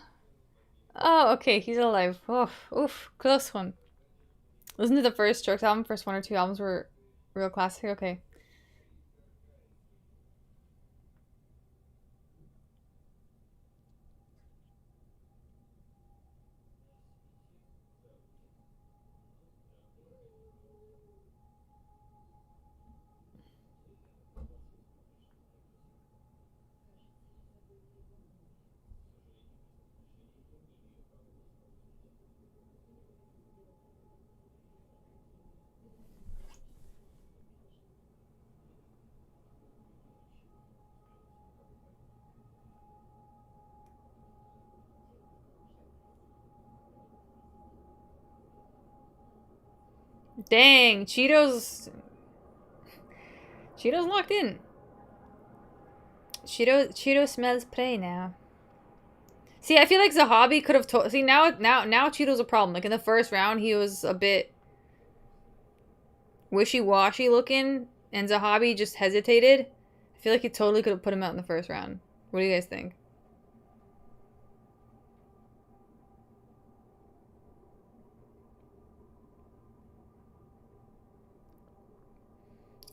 Oh, okay, he's alive. Oof, oof, close one. Listen to the first Strokes album. First one or two albums were real classic. Okay. Dang, Cheeto's locked in. Cheeto smells prey now. See, I feel like Zahabi could have told. See, now Cheeto's a problem. Like in the first round, he was a bit wishy-washy looking, and Zahabi just hesitated. I feel like he totally could have put him out in the first round. What do you guys think?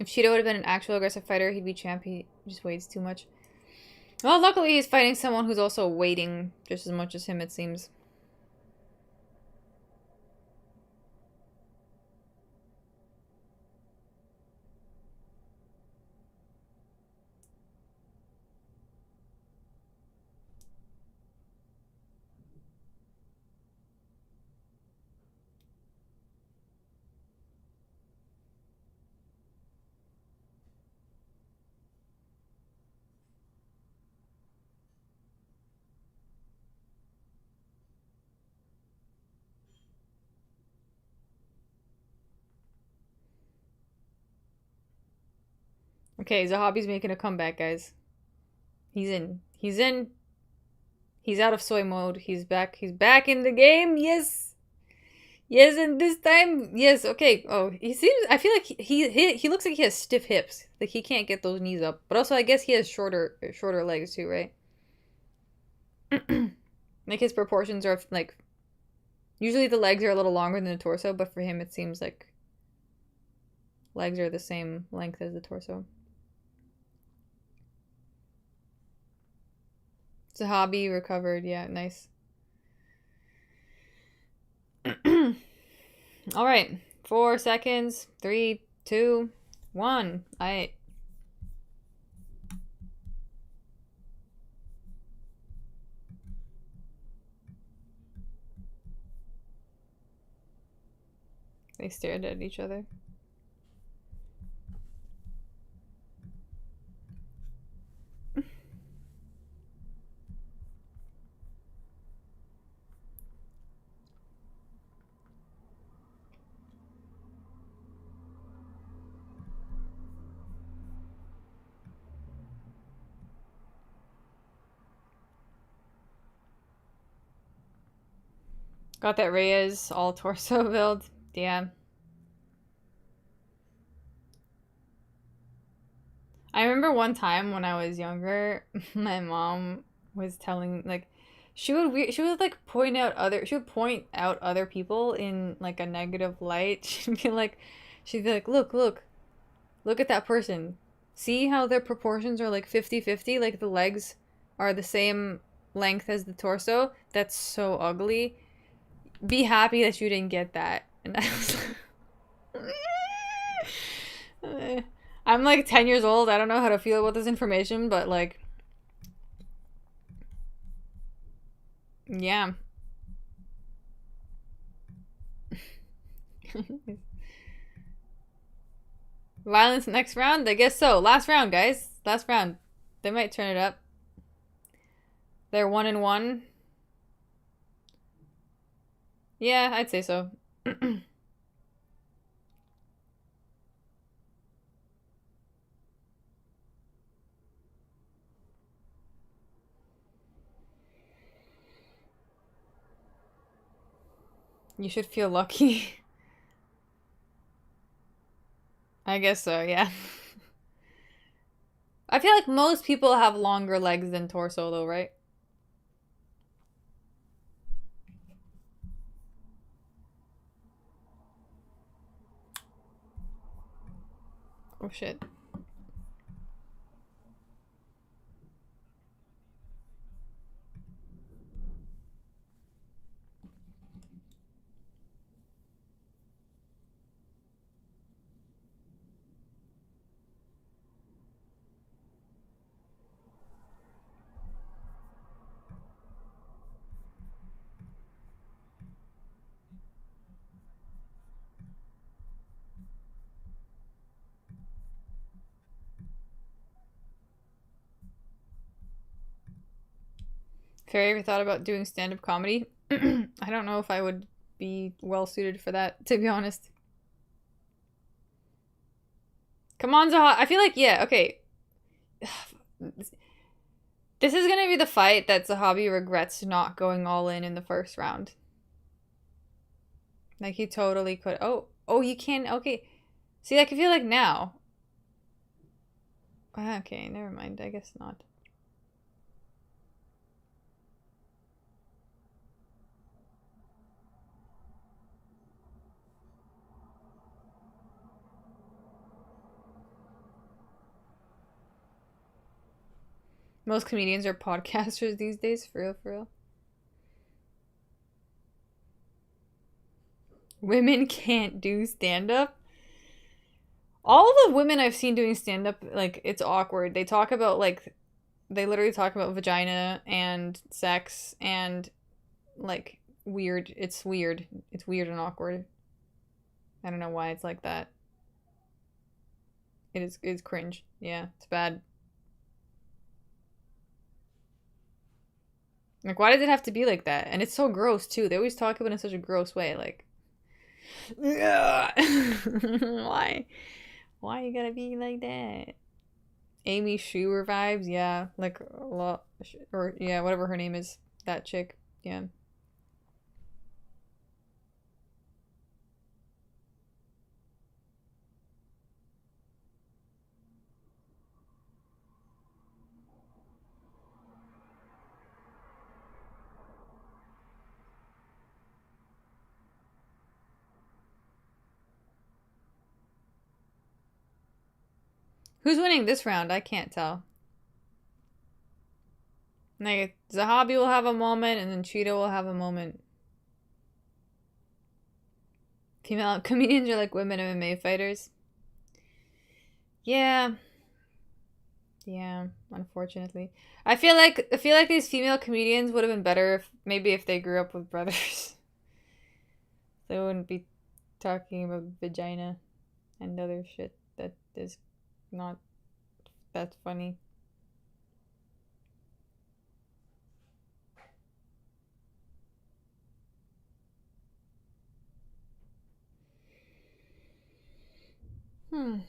If Cheeto would have been an actual aggressive fighter, he'd be champ. He just waits too much. Well, luckily he's fighting someone who's also waiting just as much as him, it seems. Okay, Zahabi's making a comeback, guys. He's in. He's in. He's out of soy mode. He's back. He's back in the game. Yes. Yes, and this time, yes. Okay. Oh, he seems. I feel like he looks like he has stiff hips. Like he can't get those knees up. But also, I guess he has shorter legs too, right? Like his proportions are like. Usually the legs are a little longer than the torso, but for him it seems like legs are the same length as the torso. Zahabi recovered. Yeah, nice. All right. 4 seconds. 3, 2, 1. They stared at each other. Got that Reyes all torso build. Yeah. I remember one time when I was younger, my mom was telling like she would like point out other people in like a negative light. She'd be like, look at that person. See how their proportions are like 50-50, like the legs are the same length as the torso? That's so ugly. Be happy that you didn't get that. And I was like, I'm like 10 years old. I don't know how to feel about this information, but like, yeah. Violence next round? I guess so. Last round, guys. Last round. They might turn it up. They're 1-1. Yeah, I'd say so. You should feel lucky. I guess so, yeah. I feel like most people have longer legs than torso, though, right? Oh shit. Carrie, ever thought about doing stand-up comedy? I don't know if I would be well suited for that, to be honest. Come on, Zaha. I feel like, yeah, okay. This is gonna be the fight that Zahabi regrets not going all in the first round. Like, he totally could. Oh, you can. Okay. See, like, I feel like now. Okay, never mind. I guess not. Most comedians are podcasters these days, for real, for real. Women can't do stand-up? All the women I've seen doing stand-up, like, it's awkward. They talk about, like, they literally talk about vagina and sex and, like, weird. It's weird. It's weird and awkward. I don't know why it's like that. It's cringe. Yeah, it's bad. Like, why does it have to be like that? And it's so gross, too. They always talk about it in such a gross way. Like, why? Why you gotta be like that? Amy Schumer vibes, yeah. Like, a lot. Or, yeah, whatever her name is. That chick. Yeah. Who's winning this round? I can't tell. Like, Zahabi will have a moment, and then Cheetah will have a moment. Female comedians are like women MMA fighters. Yeah. Yeah, unfortunately. I feel like these female comedians would have been better if maybe if they grew up with brothers. They wouldn't be talking about vagina and other shit that is not that funny. I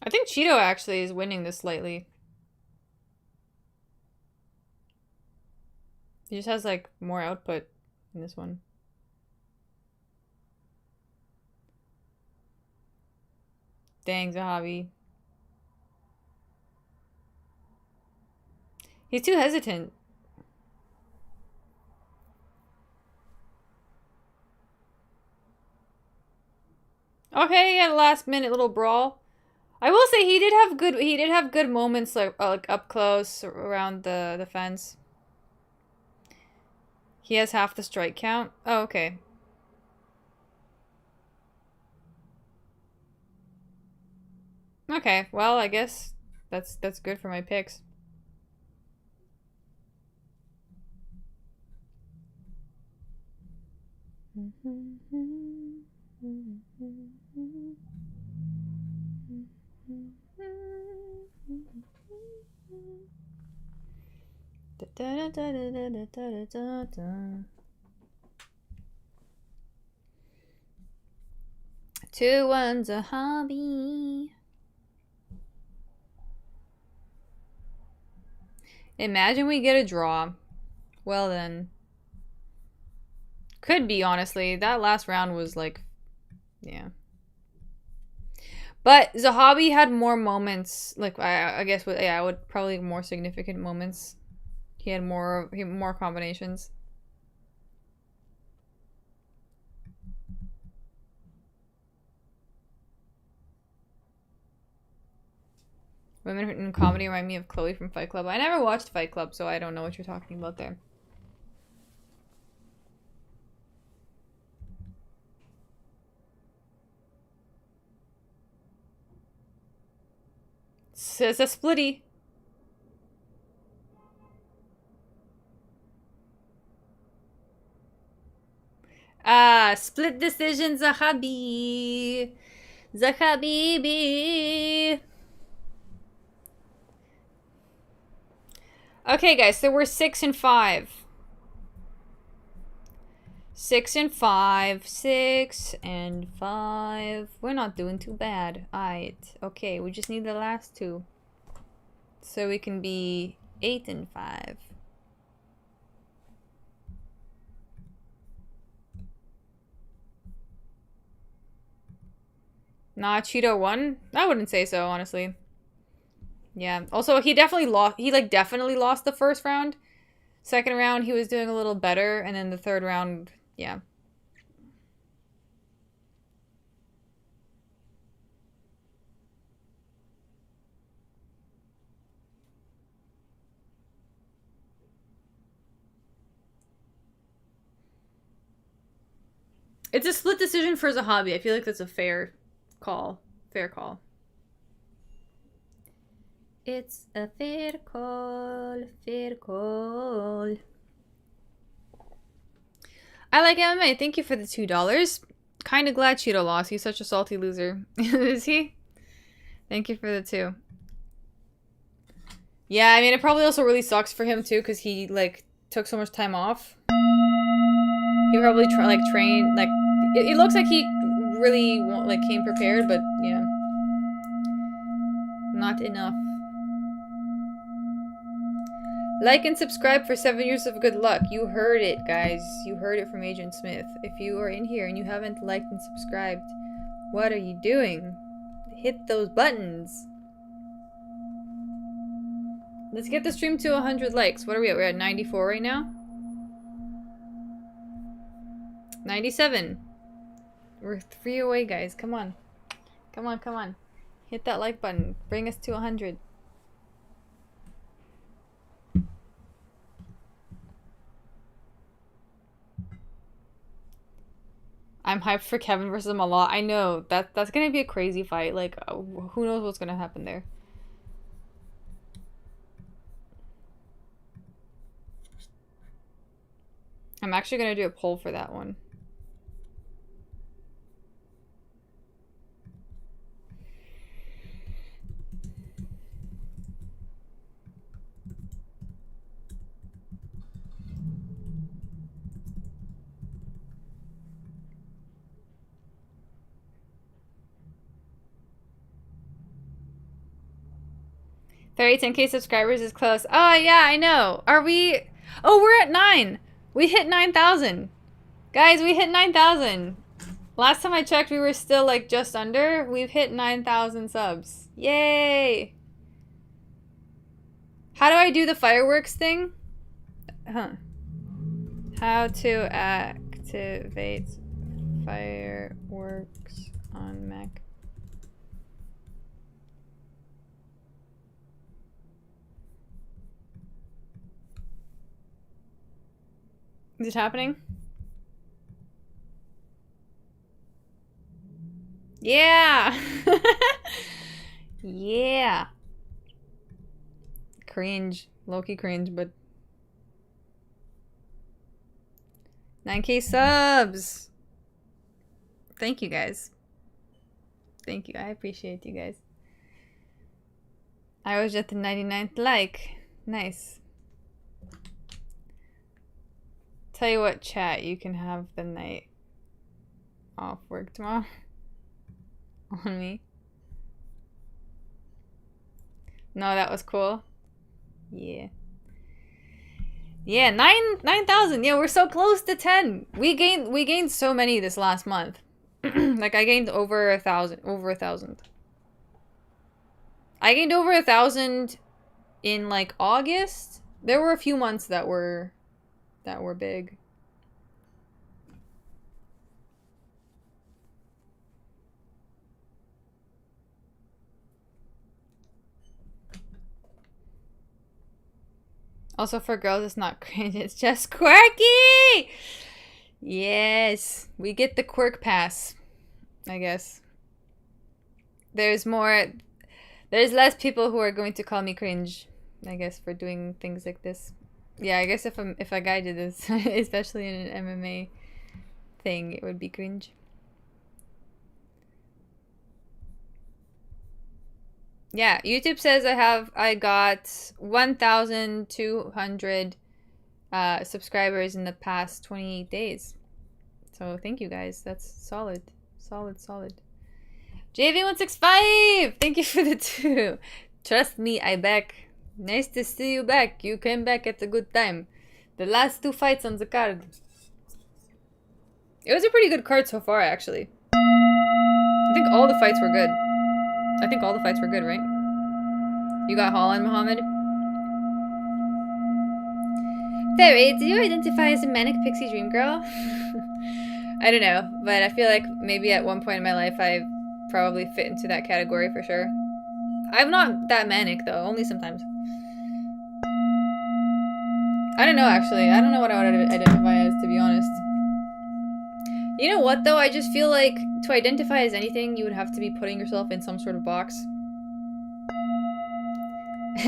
think Cheeto actually is winning this slightly. He just has like more output in this one. Dang, Zahavi. He's too hesitant. Okay, yeah, last minute little brawl. I will say he did have good moments like up close around the fence. He has half the strike count. Oh, okay. Okay, well, I guess that's good for my picks. Two one's a hobby. Imagine we get a draw. Well then. Could be, honestly. That last round was like, yeah. But Zahabi had more moments, like, I guess, yeah, would probably more significant moments. He had more combinations. Women in comedy remind me of Chloe from Fight Club. I never watched Fight Club, so I don't know what you're talking about there. Says a splitty. Split decision, Zahabi. Zahabibi. Okay, guys, so we're 6 and 5. 6 and 5. 6 and 5. We're not doing too bad. Alright. Okay, we just need the last two. So we can be 8 and 5. Nah, Cheeto won? I wouldn't say so, honestly. Yeah. Also, he definitely lost. He, like, definitely lost the first round. Second round, he was doing a little better. And then the third round, yeah. It's a split decision for Zahabi. I feel like that's a fair call. Fair call. It's a fair call. Fair call. I like MMA. Thank you for the $2. Kind of glad Cheeto lost. He's such a salty loser. Is he? Thank you for the 2. Yeah, I mean, it probably also really sucks for him, too, because he, like, took so much time off. He probably, trained, like... It looks like he really, like, came prepared, but, yeah. Not enough. Like and subscribe for 7 years of good luck. You heard it, guys. You heard it from Agent Smith. If you are in here and you haven't liked and subscribed, what are you doing? Hit those buttons. Let's get the stream to 100 likes. What are we at? We're at 94 right now? 97. We're 3 away, guys. Come on. Come on, come on. Hit that like button. Bring us to 100. I'm hyped for Kevin versus Malott. I know. That's gonna be a crazy fight. Like, who knows what's gonna happen there. I'm actually gonna do a poll for that one. Very 10K subscribers is close. Oh, yeah, I know. Are we... Oh, we're at 9. We hit 9,000. Guys, we hit 9,000. Last time I checked, we were still, like, just under. We've hit 9,000 subs. Yay! How do I do the fireworks thing? Huh. How to activate fireworks on Mac. Is it happening? Yeah! Yeah! Cringe. Low-key cringe, but... 9K subs! Thank you, guys. Thank you. I appreciate you guys. I was at the 99th like. Nice. Tell you what, chat, you can have the night off work tomorrow. On me. No, that was cool. Yeah. Yeah, 9,000. Yeah, we're so close to 10. We gained so many this last month. Like, I gained over 1,000. Over 1,000. I gained over 1,000 in like August. There were a few months that were big. Also, for girls, it's not cringe, it's just quirky! Yes, we get the quirk pass, I guess. There's less people who are going to call me cringe, I guess, for doing things like this. Yeah, I guess if a guy did this, especially in an MMA thing, it would be cringe. Yeah, YouTube says I got 1,200 subscribers in the past 28 days. So thank you guys. That's solid. Solid. JV165! Thank you for the 2. Trust me, I back. Nice to see you back. You came back at a good time. The last 2 fights on the card. It was a pretty good card so far, actually. I think all the fights were good. I think all the fights were good, right? You got Holland, Mohammed? Fairy, do you identify as a manic pixie dream girl? I don't know, but I feel like maybe at one point in my life I probably fit into that category for sure. I'm not that manic though, only sometimes. I don't know actually. I don't know what I would identify as, to be honest. You know what though? I just feel like to identify as anything, you would have to be putting yourself in some sort of box.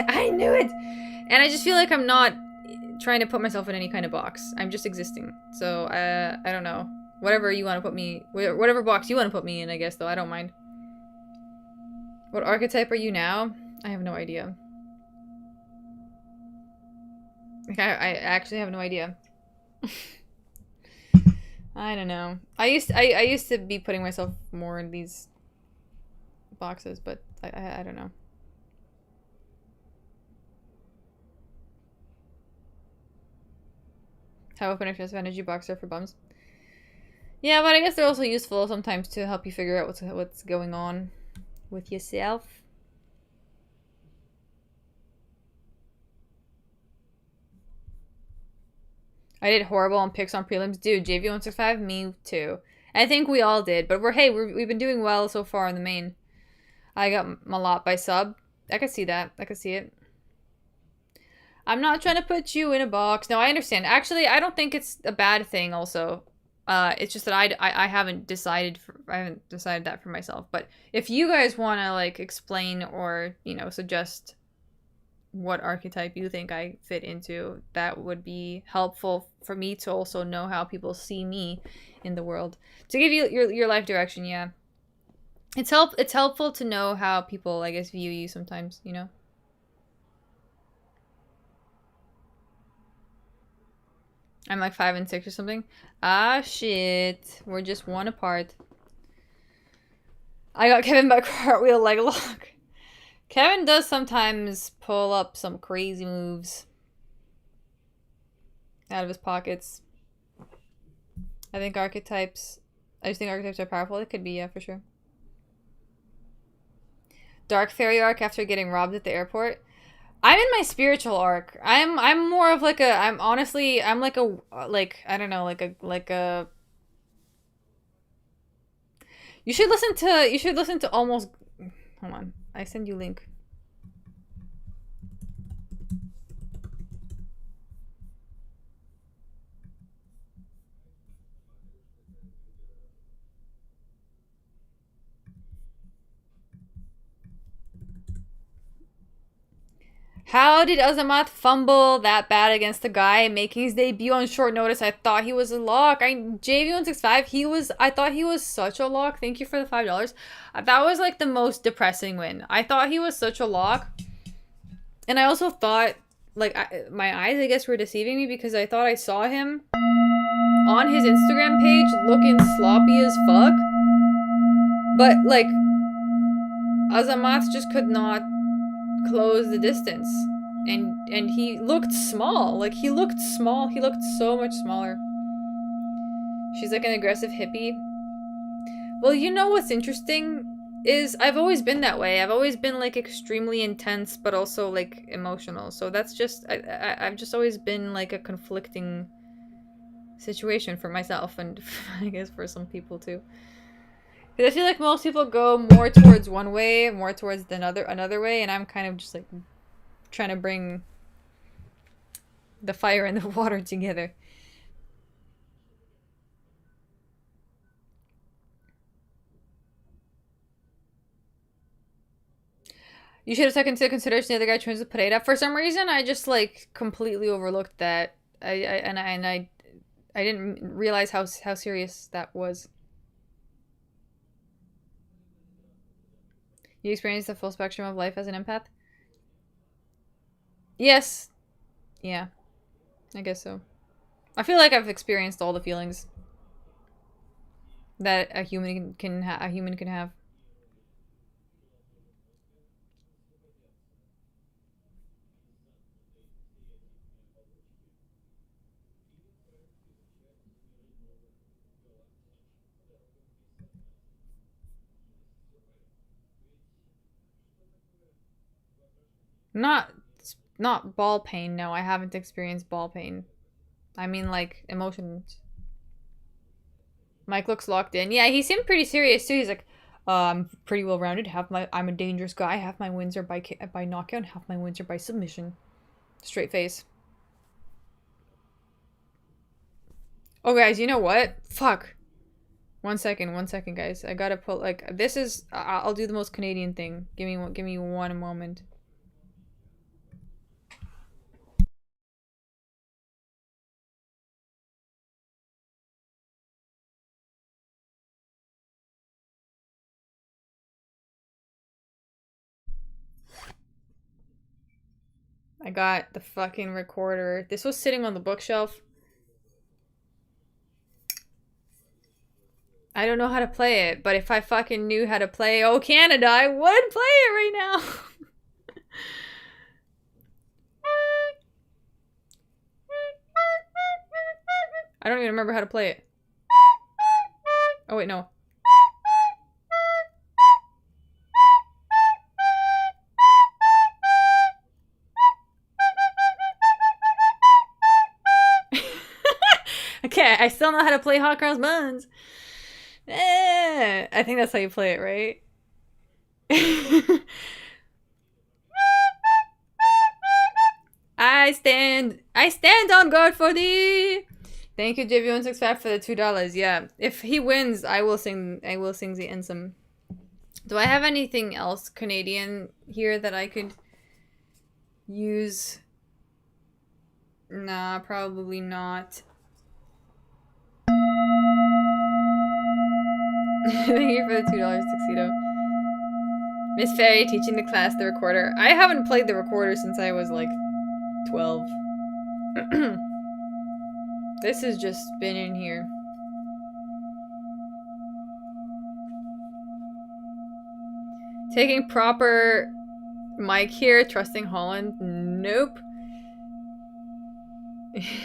I knew it! And I just feel like I'm not trying to put myself in any kind of box. I'm just existing. So, I don't know. Whatever you want to put me... Whatever box you want to put me in, I guess, though. I don't mind. What archetype are you now? I have no idea. Like, I actually have no idea. I don't know. I used to be putting myself more in these boxes, but I don't know. How open access energy boxes are for bums. Yeah, but I guess they're also useful sometimes to help you figure out what's going on with yourself. I did horrible on picks on prelims. Dude, JV165, me too. I think we all did, but we've been doing well so far in the main. I got a lot by sub. I could see that. I could see it. I'm not trying to put you in a box. No, I understand. Actually, I don't think it's a bad thing also. It's just that I haven't decided that for myself. But if you guys want to like explain or, you know, suggest what archetype you think I fit into, that would be helpful for me to also know how people see me in the world. To give you your life direction, yeah. It's helpful to know how people, I guess, view you sometimes, you know? I'm like 5 and 6 or something. Ah, shit. We're just 1 apart. I got Kevin by cartwheel leg lock. Kevin does sometimes pull up some crazy moves out of his pockets. I just think archetypes are powerful. It could be, yeah, for sure. Dark fairy arc after getting robbed at the airport. I'm in my spiritual arc. I'm more of like a, I'm like a, like, I don't know, like a, you should listen to almost, hold on, I send you link. How did Azamat fumble that bad against the guy making his debut on short notice? I thought he was a lock. JV165, I thought he was such a lock. Thank you for the $5. That was like the most depressing win. I thought he was such a lock. And I also thought, like, my eyes, I guess, were deceiving me because I thought I saw him on his Instagram page looking sloppy as fuck. But, like, Azamat just could not close the distance, and he looked small. Like, he looked small. He looked so much smaller. She's like an aggressive hippie. Well, you know what's interesting is I've always been that way. I've always been like extremely intense, but also like emotional. So that's just I've just always been like a conflicting situation for myself, and I guess for some people too. Because I feel like most people go more towards one way, more towards another way, and I'm kind of just like trying to bring the fire and the water together. You should have taken into consideration the other guy turns the Pereira. For some reason, I just like completely overlooked that. I didn't realize how serious that was. You experienced the full spectrum of life as an empath? Yes. Yeah. I guess so. I feel like I've experienced all the feelings that a human can have. Not ball pain. No, I haven't experienced ball pain. I mean like emotions. Mike looks locked in. Yeah, he seemed pretty serious too. He's like, I'm pretty well rounded. I'm a dangerous guy. Half my wins are by knockout, half my wins are by submission. Straight face. Oh guys, you know what? Fuck. 1 second, guys. I gotta pull like this is. I'll do the most Canadian thing. Give me one moment. I got the fucking recorder. This was sitting on the bookshelf. I don't know how to play it, but if I fucking knew how to play Oh Canada, I would play it right now. I don't even remember how to play it. Oh wait, no. Okay, I still know how to play Hot Cross Buns. I think that's how you play it, right? I stand on guard for thee. Thank you, JV165 for the $2. Yeah, if he wins, I will sing the anthem. Do I have anything else Canadian here that I could use? Nah, probably not. Thank you for the $2 tuxedo. Miss Fairy teaching the class the recorder. I haven't played the recorder since I was like 12. This has just been in here. Taking proper mic here, trusting Holland. Nope.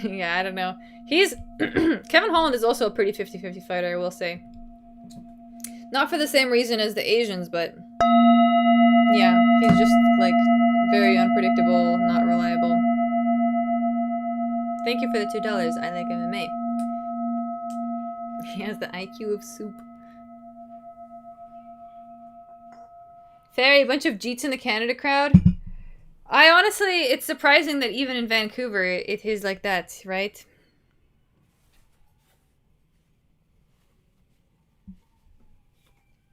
Yeah, I don't know. He's Kevin Holland is also a pretty 50-50 fighter, I will say. Not for the same reason as the Asians, but yeah, he's just like very unpredictable, not reliable. Thank you for the $2. I like MMA. He has the IQ of soup. Fairy, a bunch of Jeets in the Canada crowd. I honestly, it's surprising that even in Vancouver, it is like that, right?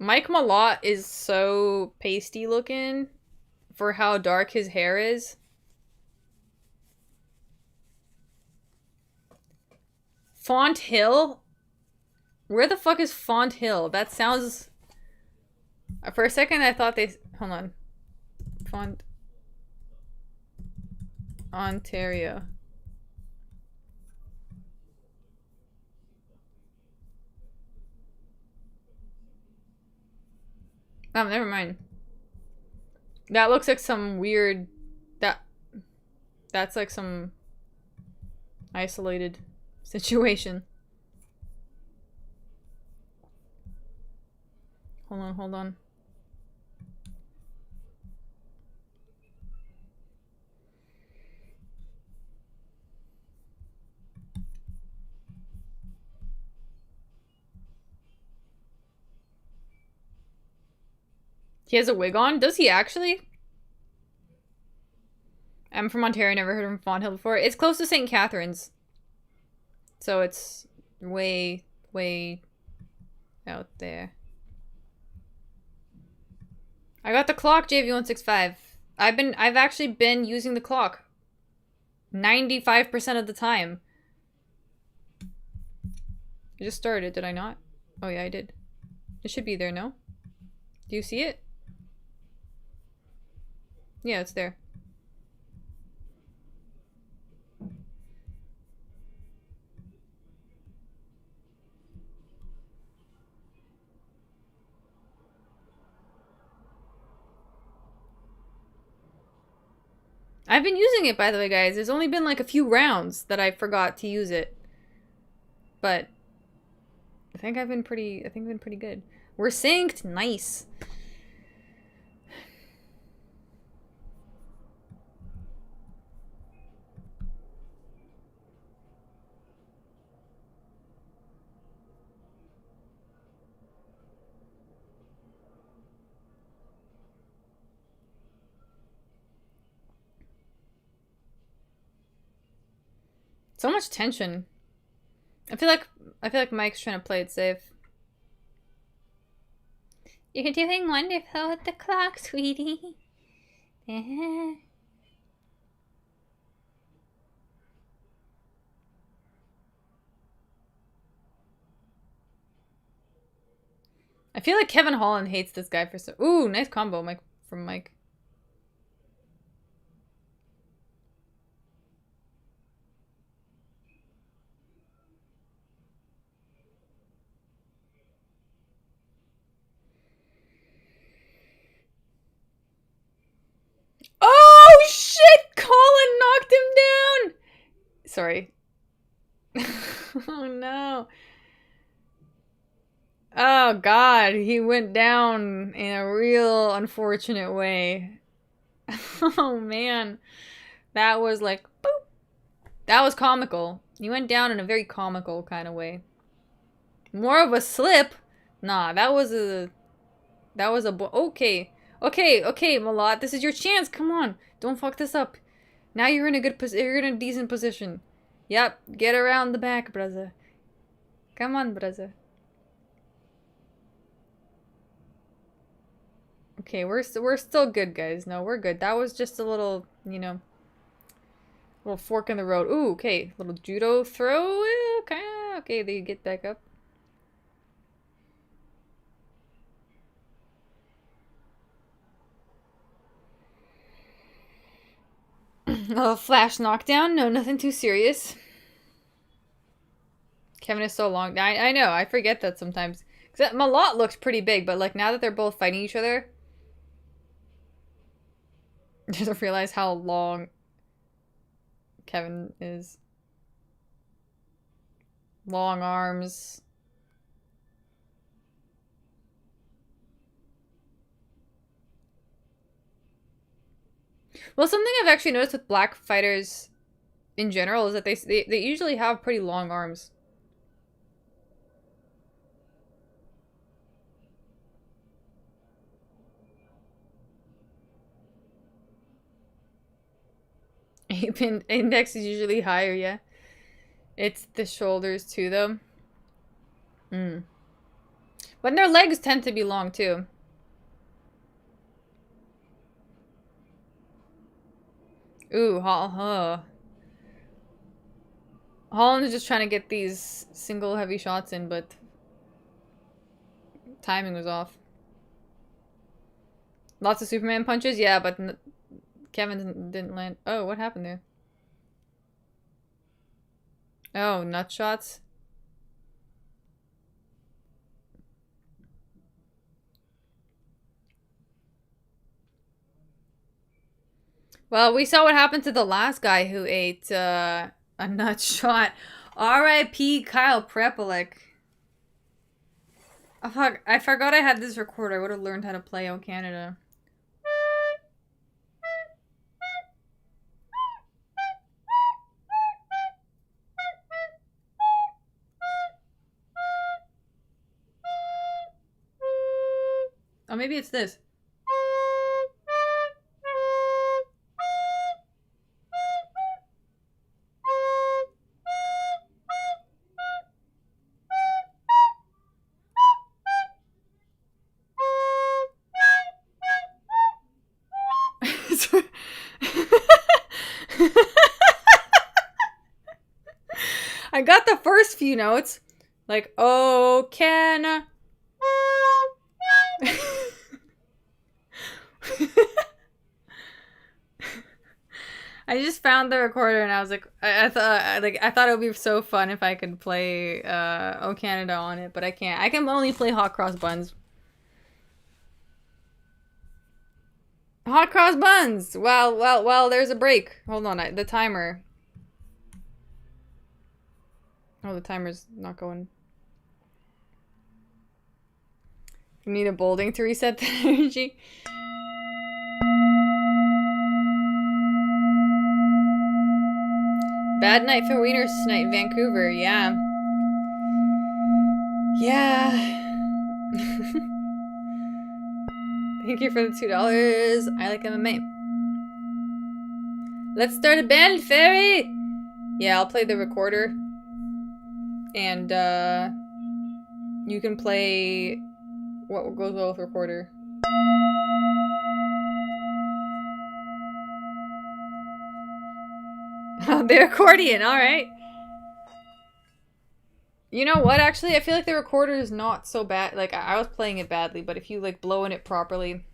Mike Malott is so pasty looking for how dark his hair is. Font Hill? Where the fuck is Font Hill? That sounds... For a second I thought they... Hold on. Font... Ontario. Oh, never mind. That looks like some weird... That's like some... isolated situation. Hold on. He has a wig on? Does he actually? I'm from Ontario, never heard of Fawn Hill before. It's close to St. Catharines. So it's way, way out there. I got the clock, JV165. I've actually been using the clock 95% of the time. I just started, did I not? Oh yeah, I did. It should be there, no? Do you see it? Yeah, it's there. I've been using it, by the way, guys. There's only been like a few rounds that I forgot to use it. But I think I've been pretty good. We're synced. Nice. So much tension. I feel like Mike's trying to play it safe. You're doing wonderful with the clock, sweetie. Yeah. I feel like Kevin Holland hates this guy for so. Ooh, nice combo, Mike from Mike. Oh shit! Colin knocked him down. Sorry. Oh no. Oh god, he went down in a real unfortunate way. Oh man. That was like, boop. That was comical. He went down in a very comical kind of way. More of a slip? Nah, that was a okay. Okay, Malot, this is your chance. Come on. Don't fuck this up. Now you're in a you're in a decent position. Yep, get around the back, brother. Come on, brother. Okay, we're still good, guys. No, we're good. That was just a little, you know, little fork in the road. Ooh, okay. Little judo throw. Okay, they get back up. Oh, flash knockdown. No, nothing too serious. Kevin is so long. I know. I forget that sometimes. Cause Malot looks pretty big, but like now that they're both fighting each other, I just realize how long Kevin is. Long arms. Well, something I've actually noticed with black fighters in general is that they usually have pretty long arms. Ape index is usually higher, yeah. It's the shoulders too, though. But their legs tend to be long too. Ooh, Holland is just trying to get these single heavy shots in, but timing was off. Lots of Superman punches, yeah, but Kevin didn't land. Oh, what happened there? Oh, nut shots. Well, we saw what happened to the last guy who ate a nut shot. R.I.P. Kyle Prepelic. Oh, fuck. I forgot I had this record. I would have learned how to play O Canada. Oh, maybe it's this. I got the first few notes. Like, oh, can... I just found the recorder and I was like, I thought it would be so fun if I could play Oh Canada on it, but I can't. I can only play Hot Cross Buns. Hot Cross Buns! Well, there's a break. Hold on, the timer. Oh, the timer's not going. You need a boulding to reset the energy. Bad night for Wieners tonight in Vancouver, yeah. Yeah. Thank you for the $2. I like MMA. Let's start a band, Fairy! Yeah, I'll play the recorder. And, you can play what goes well with recorder. The accordion, alright. You know what, actually? I feel like the recorder is not so bad. Like, I was playing it badly, but if you, like, blow in it properly...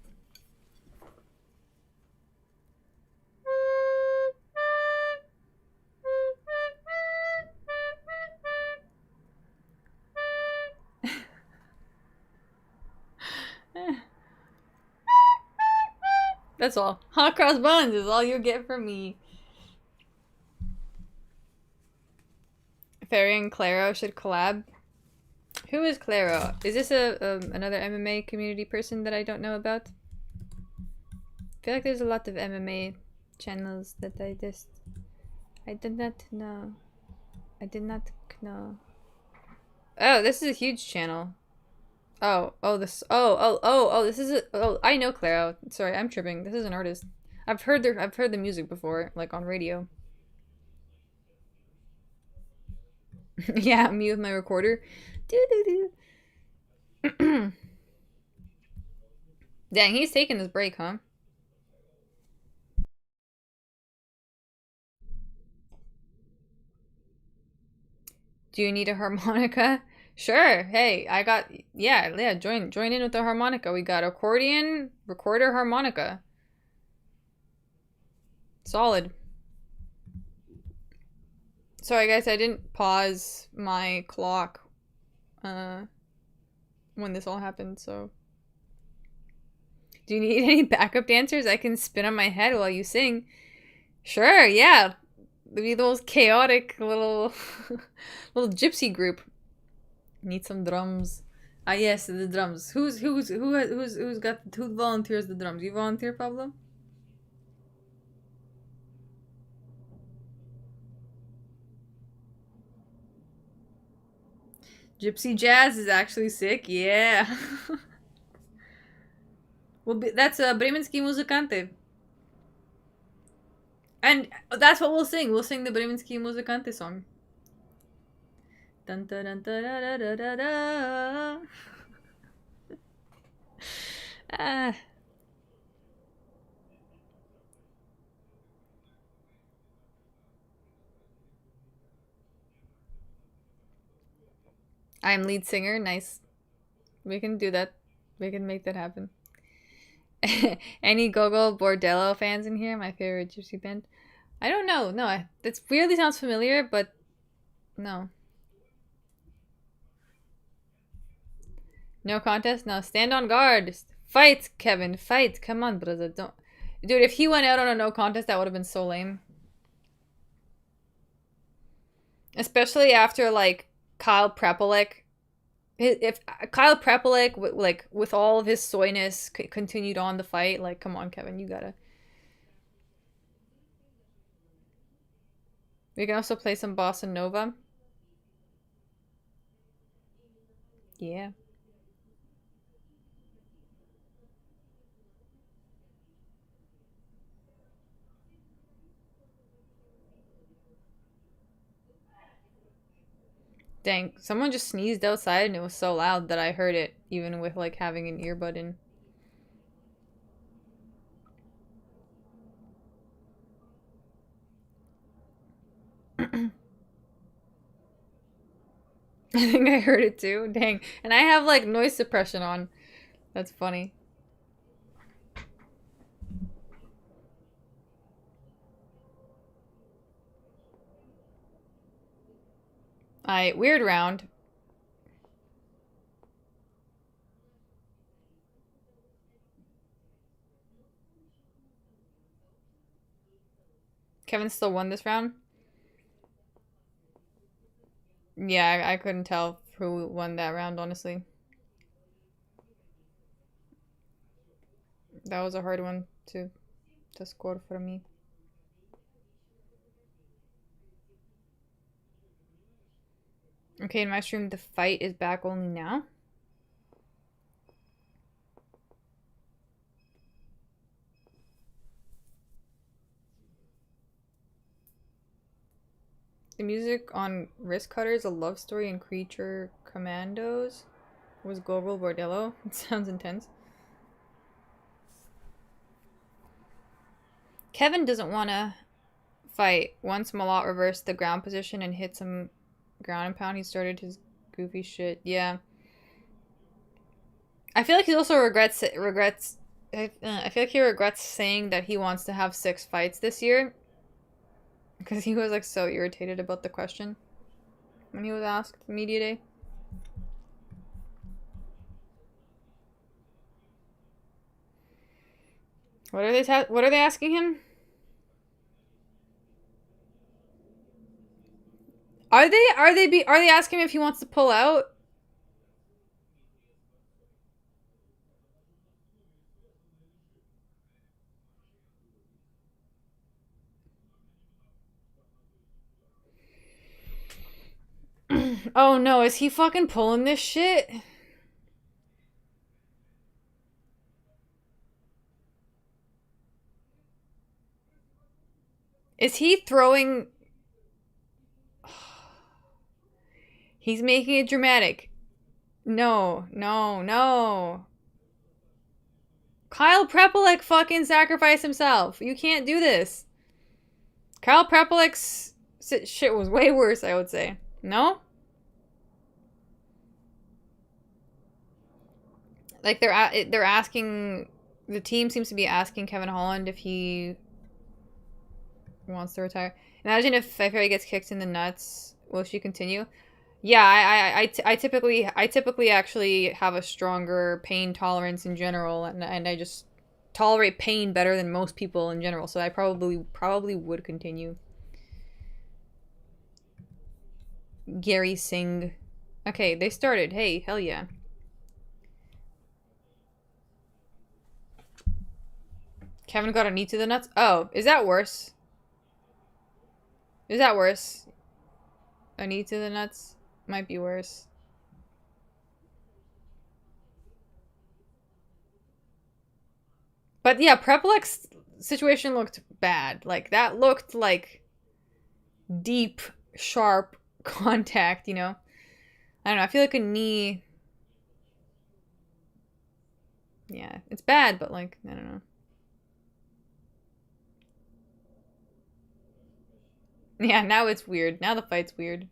That's all. Hot Cross Buns is all you get from me. Fairy and Claro should collab. Who is Claro? Is this another MMA community person that I don't know about? I feel like there's a lot of MMA channels that I did not know. I did not know. Oh, this is a huge channel. This is I know Claro. Sorry, I'm tripping. This is an artist. I've heard the music before, like on radio. Yeah, me with my recorder. Dang, he's taking this break, huh? Do you need a harmonica? Sure. Hey, I got yeah. Join in with the harmonica. We got accordion, recorder, harmonica. Solid. Sorry, guys. I didn't pause my clock when this all happened. So, do you need any backup dancers? I can spin on my head while you sing. Sure. Yeah. Be those chaotic little little gypsy group. Need some drums. Ah, yes, the drums. Who volunteers the drums? You volunteer, Pablo? Gypsy jazz is actually sick. Yeah. Well, that's Bremenski Muzikante. And that's what we'll sing. We'll sing the Bremenski Muzikante song. Dun, dun, dun, dun, dun, dun, dun, dun. I'm lead singer. Nice. We can do that. We can make that happen. Any Gogo Bordello fans in here? My favorite gypsy band. I don't know. No, that weirdly sounds familiar, but no. No contest? No. Stand on guard. Fight, Kevin. Fight. Come on, brother. Don't. Dude, if he went out on a no contest, that would have been so lame. Especially after, like, Kyle Prepolek. If Kyle Prepolek, like, with all of his soyness, continued on the fight, like, come on, Kevin, you gotta. We can also play some Bossa Nova. Yeah. Dang, someone just sneezed outside and it was so loud that I heard it, even with, like, having an earbud in. I think I heard it too. Dang. And I have like noise suppression on. That's funny. Alright, weird round. Kevin still won this round? Yeah, I couldn't tell who won that round, honestly. That was a hard one to score for me. Okay, in my stream, the fight is back only now. The music on Wrist Cutters, A Love Story, and Creature Commandos was Gogol Bordello. It sounds intense. Kevin doesn't want to fight. Once Malott reversed the ground position and hit some ground and pound, he started his goofy shit. Yeah. I feel like he also regrets. I feel like he regrets saying that he wants to have 6 fights this year, because he was like so irritated about the question when he was asked media day. What are they asking him? Are they asking him if he wants to pull out? Oh no, is he fucking pulling this shit? Is he throwing... He's making it dramatic. No, no, no. Kyle Prepelic fucking sacrificed himself. You can't do this. Kyle Prepelic's shit was way worse, I would say. No? Like, they're asking... The team seems to be asking Kevin Holland if he wants to retire. Imagine if Ferry gets kicked in the nuts. Will she continue? Yeah, I typically actually have a stronger pain tolerance in general, and I just tolerate pain better than most people in general. So I probably would continue. Gary Singh. Okay, they started. Hey, hell yeah. Kevin got a knee to the nuts. Oh, is that worse? Is that worse? A knee to the nuts might be worse. But yeah, Prepelic's situation looked bad. Like, that looked like deep, sharp contact, you know? I don't know, I feel like a knee... Yeah, it's bad, but like, I don't know. Yeah, now it's weird. Now the fight's weird.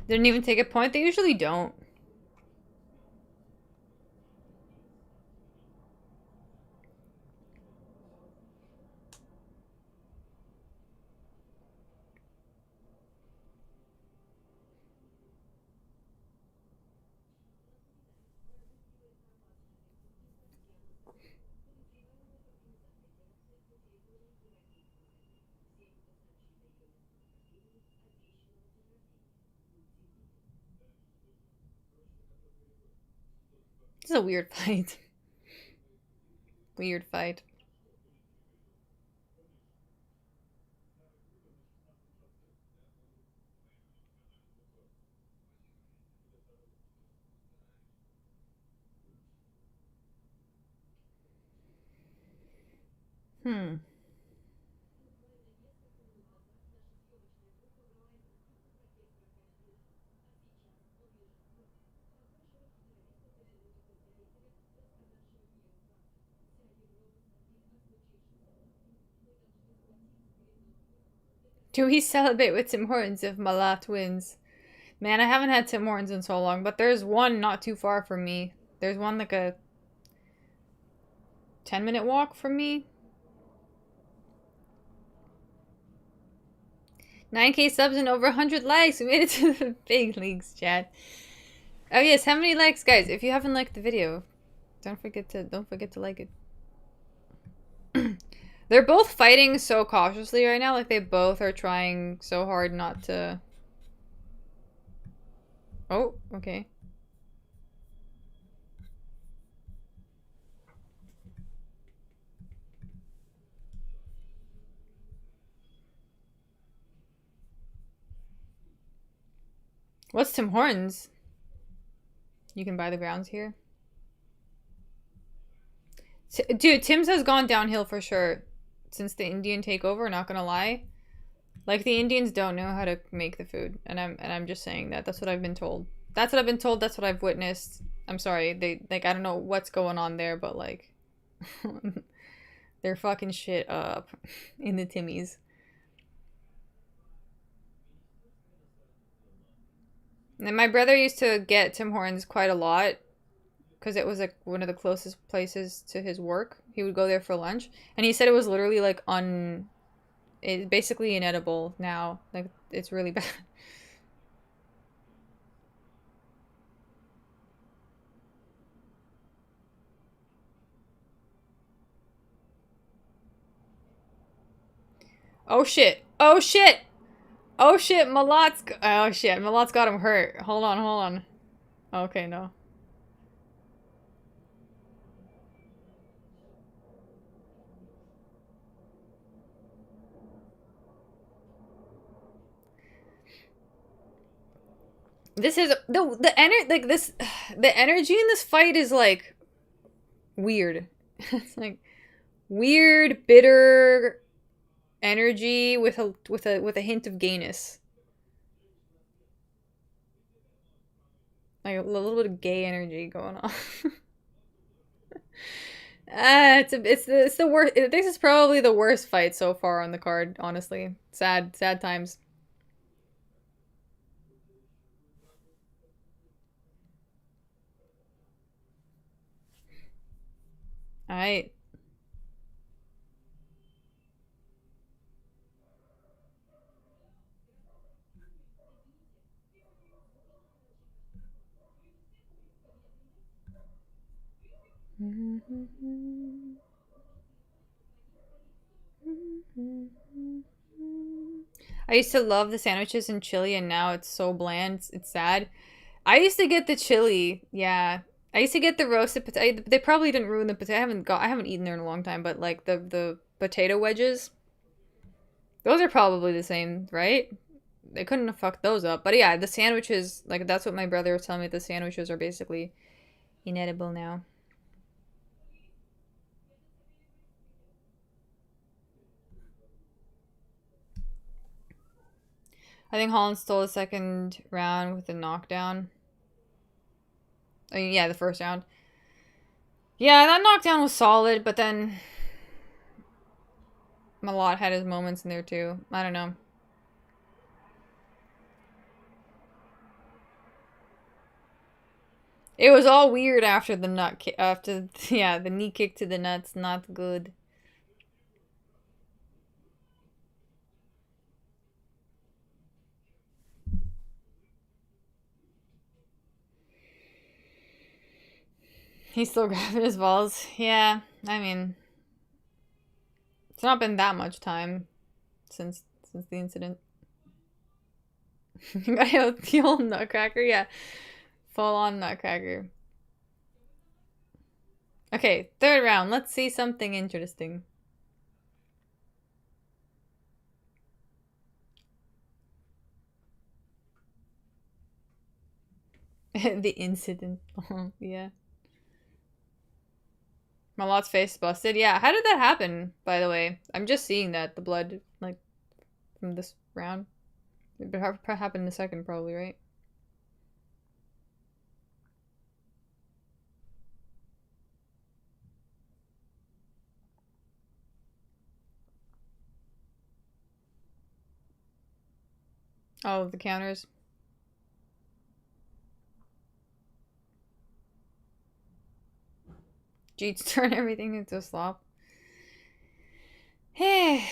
Didn't even take a point. They usually don't. This is a weird fight. Weird fight. Hmm. Do we celebrate with Tim Hortons if Malat wins? Man, I haven't had Tim Hortons in so long, but there's one not too far from me. There's one like a 10-minute walk from me. 9K subs and over 100 likes. We made it to the big leagues, chat. Oh yes, how many likes, guys? If you haven't liked the video, don't forget to like it. They're both fighting so cautiously right now, like they both are trying so hard not to. Oh, okay. What's Tim Hortons? You can buy the grounds here. Dude, Tim's has gone downhill for sure since the Indian takeover, not gonna lie. Like the Indians don't know how to make the food, and I'm just saying that. That's what I've been told. That's what I've been told, that's what I've witnessed. I'm sorry. They like I don't know what's going on there, but like they're fucking shit up in the Timmies. And my brother used to get Tim Hortons quite a lot because it was like one of the closest places to his work. He would go there for lunch, and he said it was literally like it's basically inedible now. Like it's really bad. Oh shit! Oh shit! Oh shit! Oh shit! Malat's got him hurt. Hold on, hold on. Okay, no. This is the energy in this fight is like weird. It's like weird, bitter energy with a hint of gayness. Like a little bit of gay energy going on. It's the worst. This is probably the worst fight so far on the card, honestly. Sad times. All right. I used to love the sandwiches in Chile, and now it's so bland. It's sad. I used to get the chili. Yeah, I used to get the roasted potato. They probably didn't ruin the potato. I haven't eaten there in a long time. But like the potato wedges, those are probably the same, right? They couldn't have fucked those up. But yeah, the sandwiches, like that's what my brother was telling me. The sandwiches are basically inedible now. I think Holland stole the second round with a knockdown. I mean, yeah, the first round. Yeah, that knockdown was solid, but then Malott had his moments in there too. I don't know. It was all weird after the the knee kick to the nuts. Not good. He's still grabbing his balls. Yeah, I mean, it's not been that much time since the incident. The old nutcracker, yeah, full on nutcracker. Okay, third round. Let's see something interesting. The incident. Yeah. Malot's face busted. Yeah, how did that happen, by the way? I'm just seeing that. The blood, like, from this round. It happened in the second, probably, right? All of the counters. Jeets turn everything into a slop. Hey.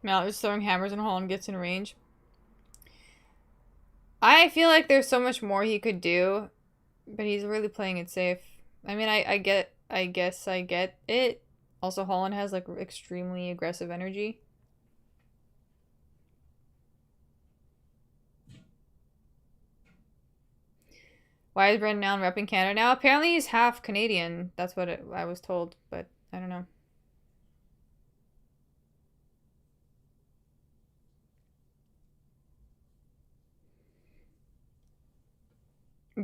Mal is throwing hammers and Holland gets in range. I feel like there's so much more he could do, but he's really playing it safe. I mean, I guess I get it. Also, Holland has like extremely aggressive energy. Why is Brendan Allen repping Canada now? Apparently he's half Canadian. That's what I was told, but I don't know.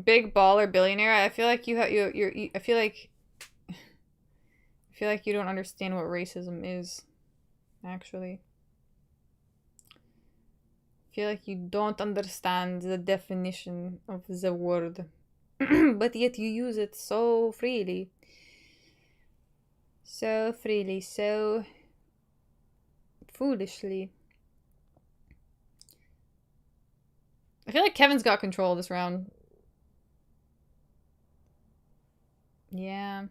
Big baller billionaire. I feel like I feel like you don't understand what racism is, actually. I feel like you don't understand the definition of the word. But yet you use it so freely. So freely, so foolishly. I feel like Kevin's got control this round. Yeah.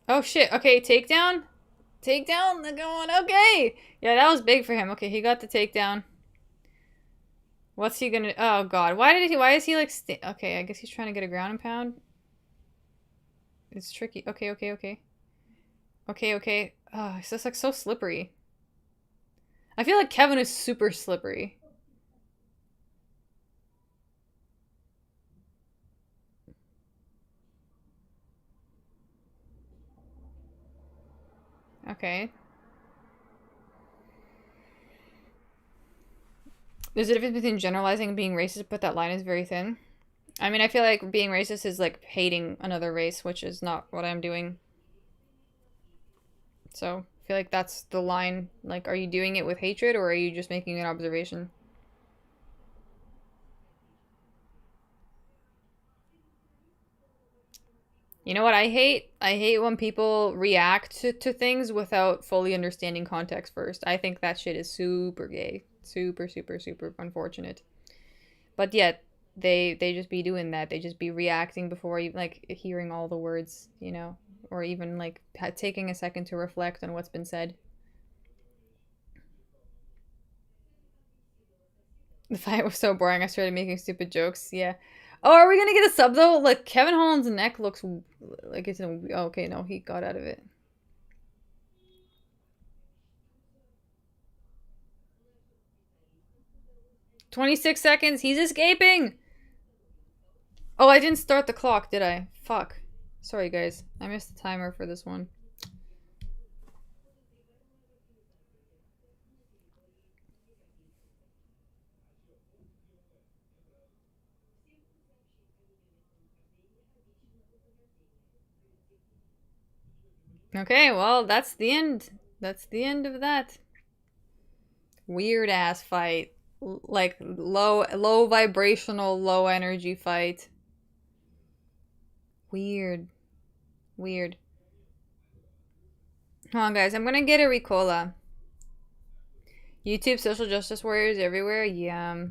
Oh shit. Okay, takedown? Takedown? They're going, okay. Yeah, that was big for him. Okay, he got the takedown. What's he gonna... Oh god. Why is he like... Okay, I guess he's trying to get a ground and pound. It's tricky. Okay, okay, okay. Okay, okay. Oh, it's just like so slippery. I feel like Kevin is super slippery. Okay. There's a difference between generalizing and being racist, but that line is very thin. I mean, I feel like being racist is like hating another race, which is not what I'm doing. So I feel like that's the line. Like, are you doing it with hatred or are you just making an observation? You know what I hate? I hate when people react to things without fully understanding context first. I think that shit is super gay. Super, super, super unfortunate. But yet, they just be doing that. They just be reacting before you like hearing all the words, you know, or even like taking a second to reflect on what's been said. The fight was so boring. I started making stupid jokes. Yeah. Oh, are we gonna get a sub though? Like Kevin Holland's neck looks like it's in. Oh, okay, no, he got out of it. 26 seconds. He's escaping. Oh, I didn't start the clock, did I? Fuck. Sorry, guys. I missed the timer for this one. Okay, well, that's the end. That's the end of that. Weird ass fight. Like low vibrational, low energy fight. Weird. Weird. Hold on, guys. I'm gonna get a Ricola. YouTube social justice warriors everywhere. Yeah.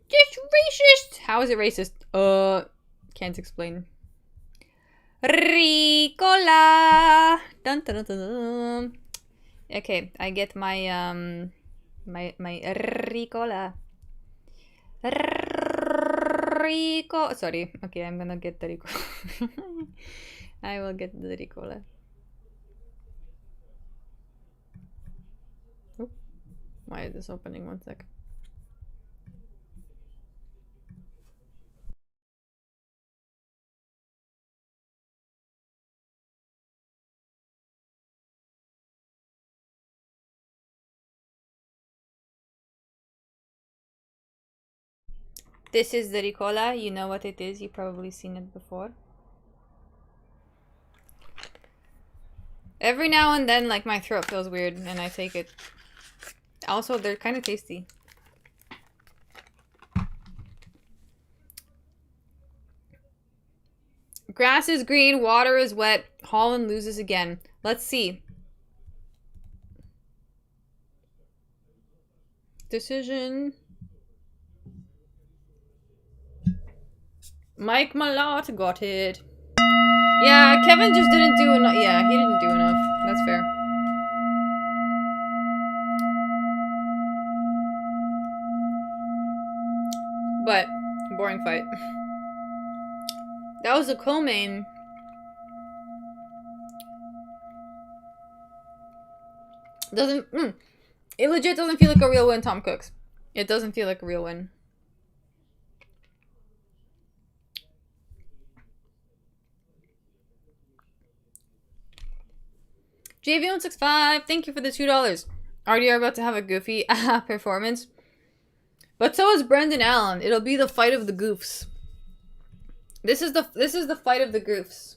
Just racist. How is it racist? Can't explain. Ricola. Dun, dun, dun, dun. Okay, I get my my Ricola. Rico. Sorry. Okay, I'm gonna get the Ricola. I will get the Ricola. Oh, why is this opening? One sec. This is the Ricola. You know what it is. You've probably seen it before. Every now and then, like, my throat feels weird and I take it. Also, they're kind of tasty. Grass is green, water is wet. Holland loses again. Let's see. Decision. Mike Malott got it. Yeah, Kevin just didn't do enough. Yeah, he didn't do enough. That's fair. But, boring fight. That was a co-main. Doesn't... It legit doesn't feel like a real win, Tom Cooks. It doesn't feel like a real win. JV165, thank you for the $2. RDR about to have a goofy performance. But so is Brendan Allen. It'll be the fight of the goofs. This is the fight of the goofs.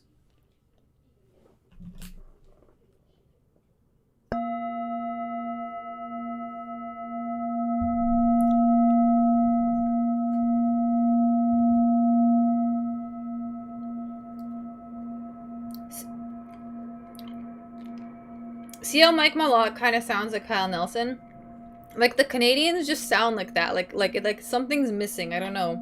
See how Mike Malott kind of sounds like Kyle Nelson? Like, the Canadians just sound like that. Like something's missing. I don't know.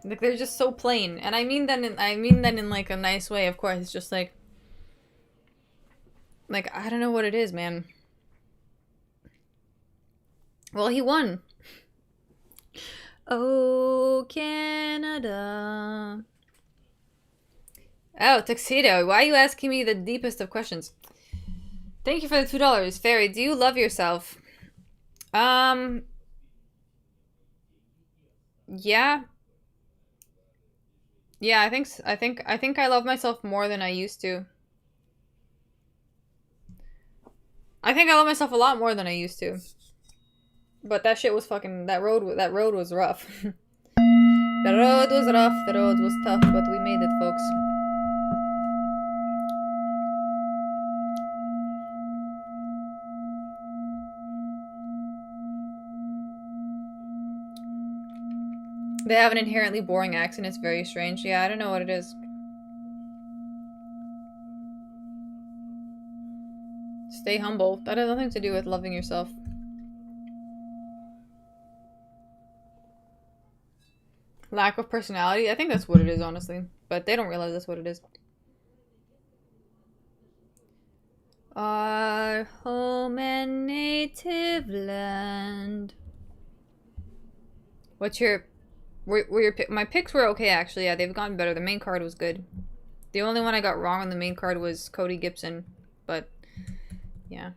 Like, they're just so plain. And I mean that in like a nice way, of course. It's just like I don't know what it is, man. Well, he won. Oh, Canada. Oh, Tuxedo. Why are you asking me the deepest of questions? Thank you for the $2. Fairy, do you love yourself? Yeah. Yeah, I think I love myself more than I used to. I think I love myself a lot more than I used to. But that shit was fucking... That road was rough. The road was rough, the road was tough, but we made it, folks. They have an inherently boring accent. It's very strange. Yeah, I don't know what it is. Stay humble. That has nothing to do with loving yourself. Lack of personality? I think that's what it is, honestly. But they don't realize that's what it is. Our home and native land. What's your... Were your my picks were okay, actually. Yeah, they've gotten better. The main card was good. The only one I got wrong on the main card was Cody Gibson. But, yeah.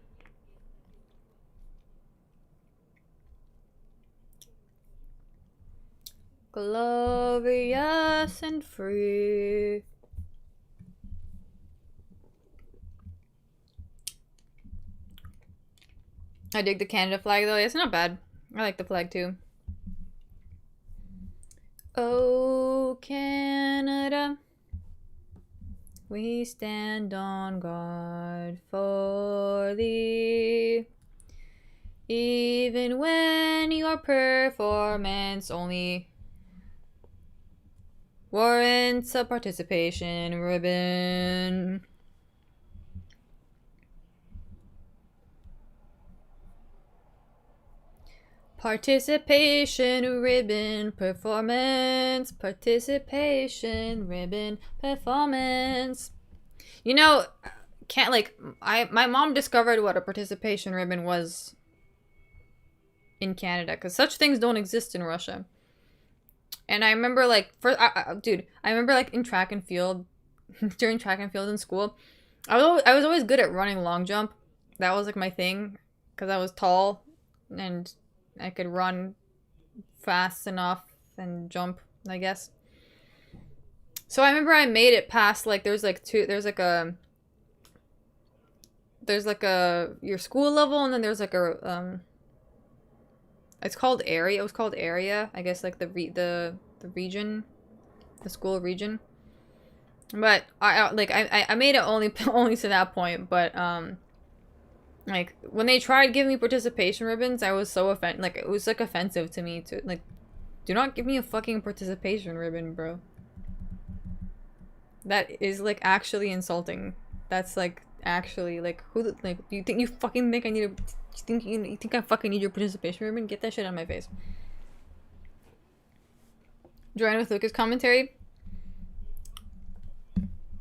Glorious and free. I dig the Canada flag, though. It's not bad. I like the flag, too. Oh, Canada, we stand on guard for thee, even when your performance only warrants a participation ribbon. Participation ribbon performance. Participation ribbon performance. You know, my mom discovered what a participation ribbon was in Canada, because such things don't exist in Russia. And I remember dude, I remember like in track and field, during track and field in school, I was always good at running long jump. That was like my thing, because I was tall and I could run fast enough and jump, I guess. So I remember I made it past, like, there's like your school level, and then there's like a It's called area. It was called area. I guess like the region, the school region. But I made it only only to that point. But like when they tried giving me participation ribbons, I was so like it was like offensive to me to like, do not give me a fucking participation ribbon, bro. That is like actually insulting. That's like actually like do you think you fucking think I need a you think I fucking need your participation ribbon? Get that shit out of my face. Join with Lucas commentary.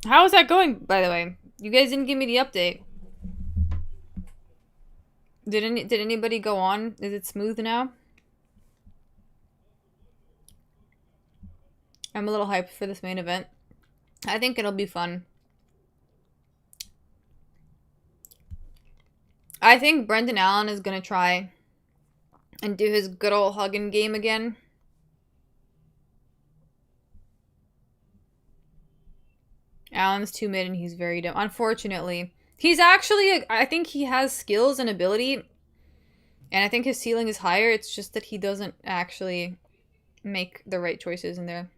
How is that going, by the way? You guys didn't give me the update. Did anybody go on? Is it smooth now? I'm a little hyped for this main event. I think it'll be fun. I think Brendan Allen is gonna try and do his good old hugging game again. Allen's too mid and he's very dumb. Unfortunately. He's actually, I think he has skills and ability. And I think his ceiling is higher. It's just that he doesn't actually make the right choices in there.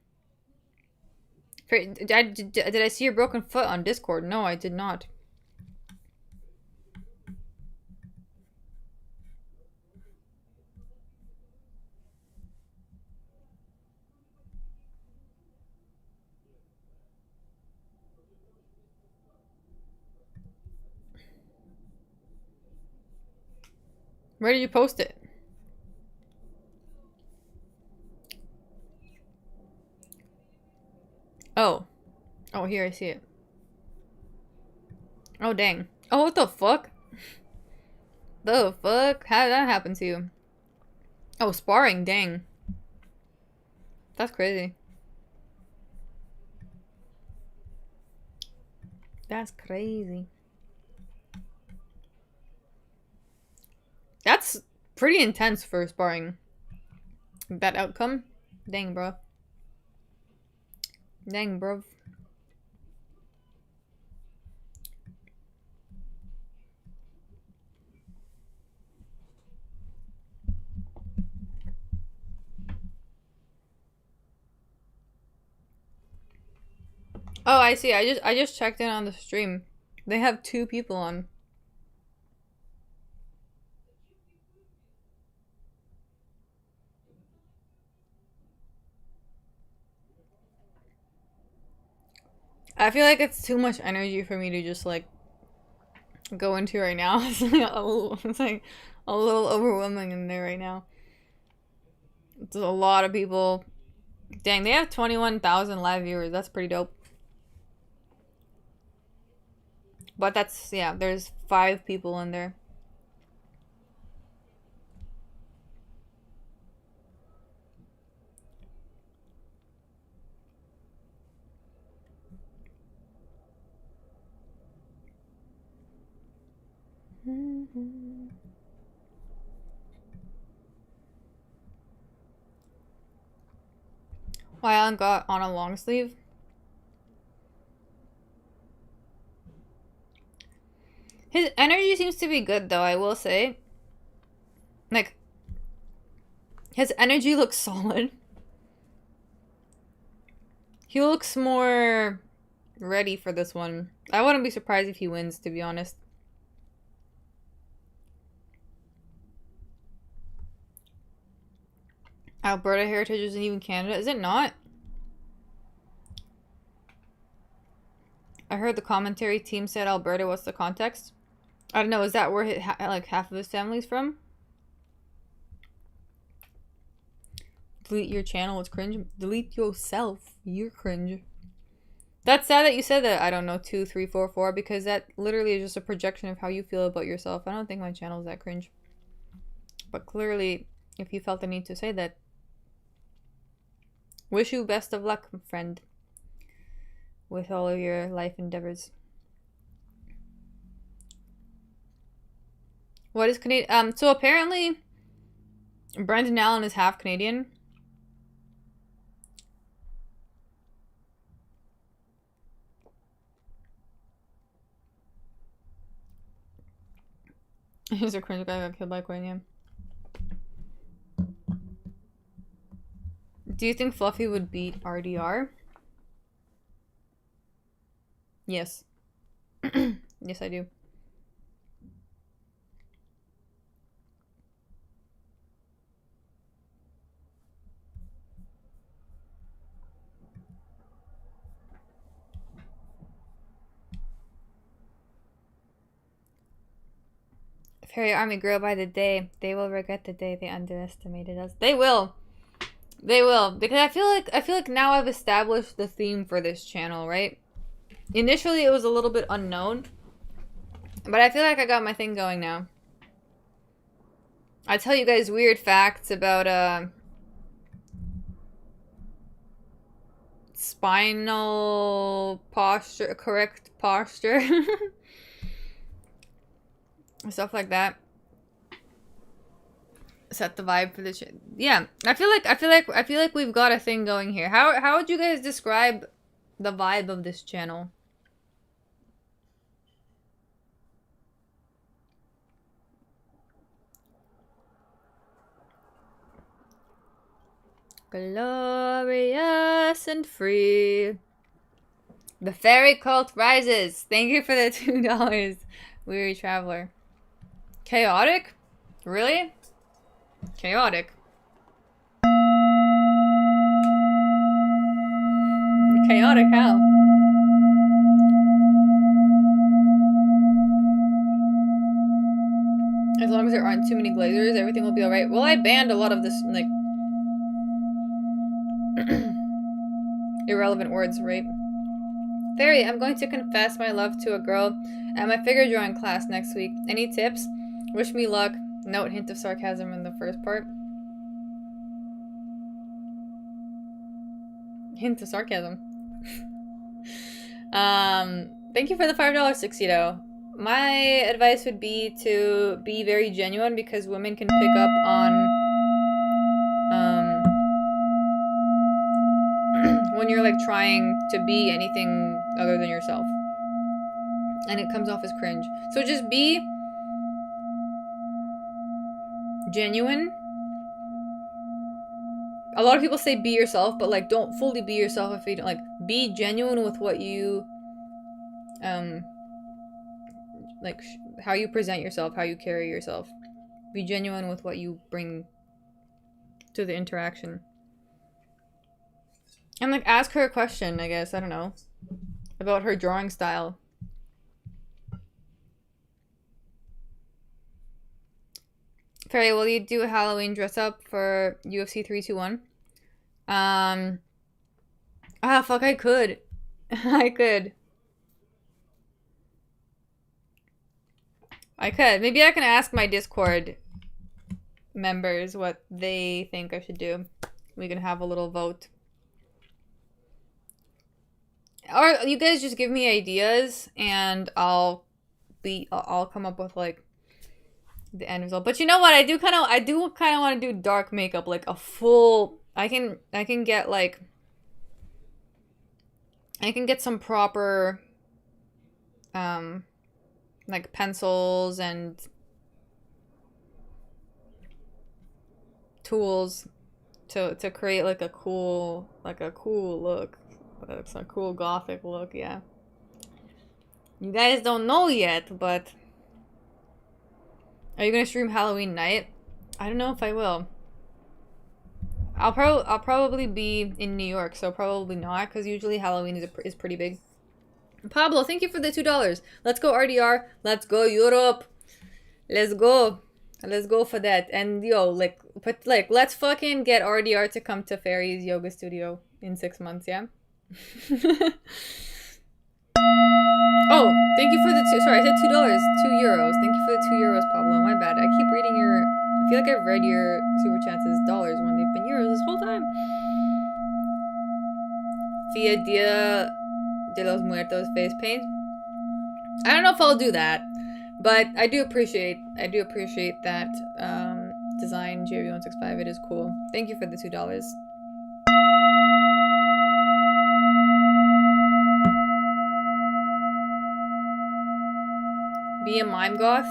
Did I see your broken foot on Discord? No, I did not. Where did you post it? Oh. Oh, here, I see it. Oh, dang. Oh, what the fuck? The fuck? How did that happen to you? Oh, sparring, dang. That's crazy. That's crazy. That's pretty intense for sparring. That outcome? Dang, bro. Dang, bro. Oh, I see. I just checked in on the stream. They have 2 people on. I feel like it's too much energy for me to just like go into right now. It's like a little overwhelming in there right now. It's a lot of people. Dang, they have 21,000 live viewers. That's pretty dope. But that's, yeah, there's 5 people in there. Why Alan got on a long sleeve? His energy seems to be good though, I will say. Like, his energy looks solid. He looks more ready for this one. I wouldn't be surprised if he wins, to be honest. Alberta Heritage isn't even Canada. Is it not? I heard the commentary team said Alberta. What's the context? I don't know. Is that where like half of his family's from? Delete your channel. It's cringe. Delete yourself. You're cringe. That's sad that you said that. I don't know. 2, 3, 4, 4. Because that literally is just a projection of how you feel about yourself. I don't think my channel is that cringe. But clearly, if you felt the need to say that, wish you best of luck, friend, with all of your life endeavors. What is Canadian? So apparently, Brendan Allen is half Canadian. He's a cringe guy who got killed by Quenya. Do you think Fluffy would beat RDR? Yes. Yes, I do. Fairy Army grow by the day. They will regret the day they underestimated us. They will. They will. Because I feel like now I've established the theme for this channel, right? Initially it was a little bit unknown. But I feel like I got my thing going now. I tell you guys weird facts about spinal posture, correct posture. Stuff like that. Set the vibe for the yeah. I feel like we've got a thing going here. How would you guys describe the vibe of this channel? Glorious and free. The fairy cult rises. Thank you for the $2, Weary Traveler. Chaotic? Really? Chaotic. Chaotic how? As long as there aren't too many glazers, everything will be alright. Well, I banned a lot of this, like, irrelevant words, right? Fairy, I'm going to confess my love to a girl at my figure drawing class next week. Any tips? Wish me luck. Note, hint of sarcasm in the first part. Hint of sarcasm. Thank you for the $5, Succedo. My advice would be to be very genuine because women can pick up on when you're like trying to be anything other than yourself. And it comes off as cringe. So just be genuine. A lot of people say be yourself, but like don't fully be yourself if you don't, like, be genuine with what you like how you present yourself, how you carry yourself. Be genuine with what you bring to the interaction. And like ask her a question, I guess, I don't know, about her drawing style. Fairy, will you do a Halloween dress up for UFC 321? Ah, fuck, I could. I could. Maybe I can ask my Discord members what they think I should do. We can have a little vote. Or you guys just give me ideas and I'll come up with like the end result. But you know what? I do kind of want to do dark makeup, like a full. I can get like. I can get some proper, like pencils and tools to create like a cool look. It's a cool gothic look, yeah. You guys don't know yet, but are you gonna stream Halloween night? I don't know if I will. I'll probably be in New York, so probably not, because usually Halloween is pretty big. Pablo, thank you for the $2. Let's go RDR. Let's go Europe. Let's go. Let's go for that. And yo, let's fucking get RDR to come to Fairy's yoga studio in 6 months, yeah? Oh, thank you for the sorry, I said $2. €2. Thank you for the €2, Pablo. My bad. I keep reading your. I feel like I've read your super chats as dollars when they've been euros this whole time. Via Dia de los Muertos face paint. I don't know if I'll do that, but I do appreciate that design, JV165. It is cool. Thank you for the $2. Be a mime goth?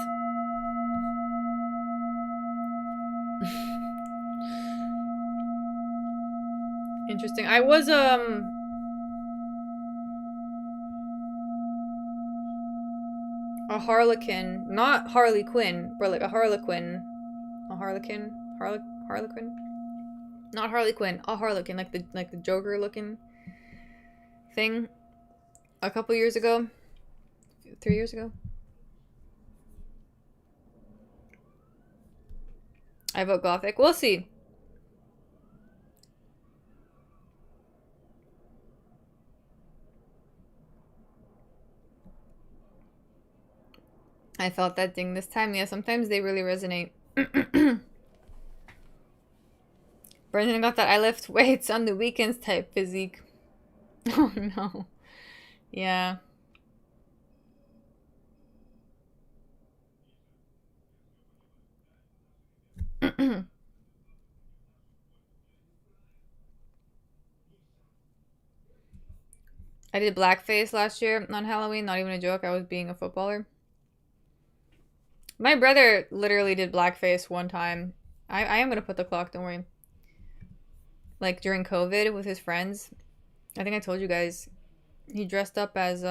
Interesting. I was, a harlequin. Not Harley Quinn, but like a harlequin. A harlequin? Harlequin? Not Harley Quinn. A harlequin. Like the Joker looking thing. A couple years ago. 3 years ago. I vote Gothic. We'll see. I felt that ding this time. Yeah, sometimes they really resonate. Brendan got that I lift weights on the weekends type physique. Oh no. Yeah. I did blackface last year on Halloween. Not even a joke. I was being a footballer. My brother literally did blackface one time. I am gonna put the clock, don't worry. Like during COVID with his friends. I think I told you guys. He dressed up as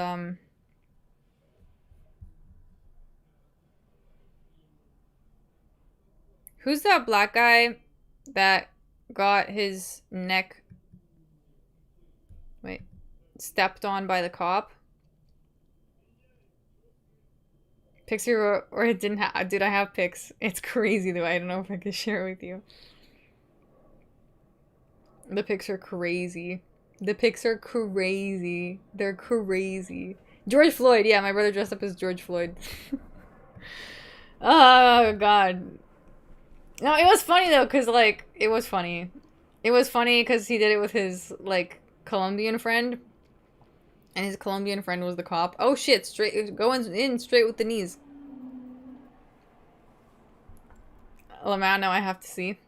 who's that black guy that got his neck stepped on by the cop? Pixie or it didn't have. Dude, I have pics. It's crazy though. I don't know if I can share it with you. The pics are crazy. The pics are crazy. They're crazy. George Floyd. Yeah, my brother dressed up as George Floyd. Oh, God. No, it was funny though, because, like, it was funny. It was funny because he did it with his, like, Colombian friend. And his Colombian friend was the cop. Oh shit, going in straight with the knees. Lamau, now I have to see.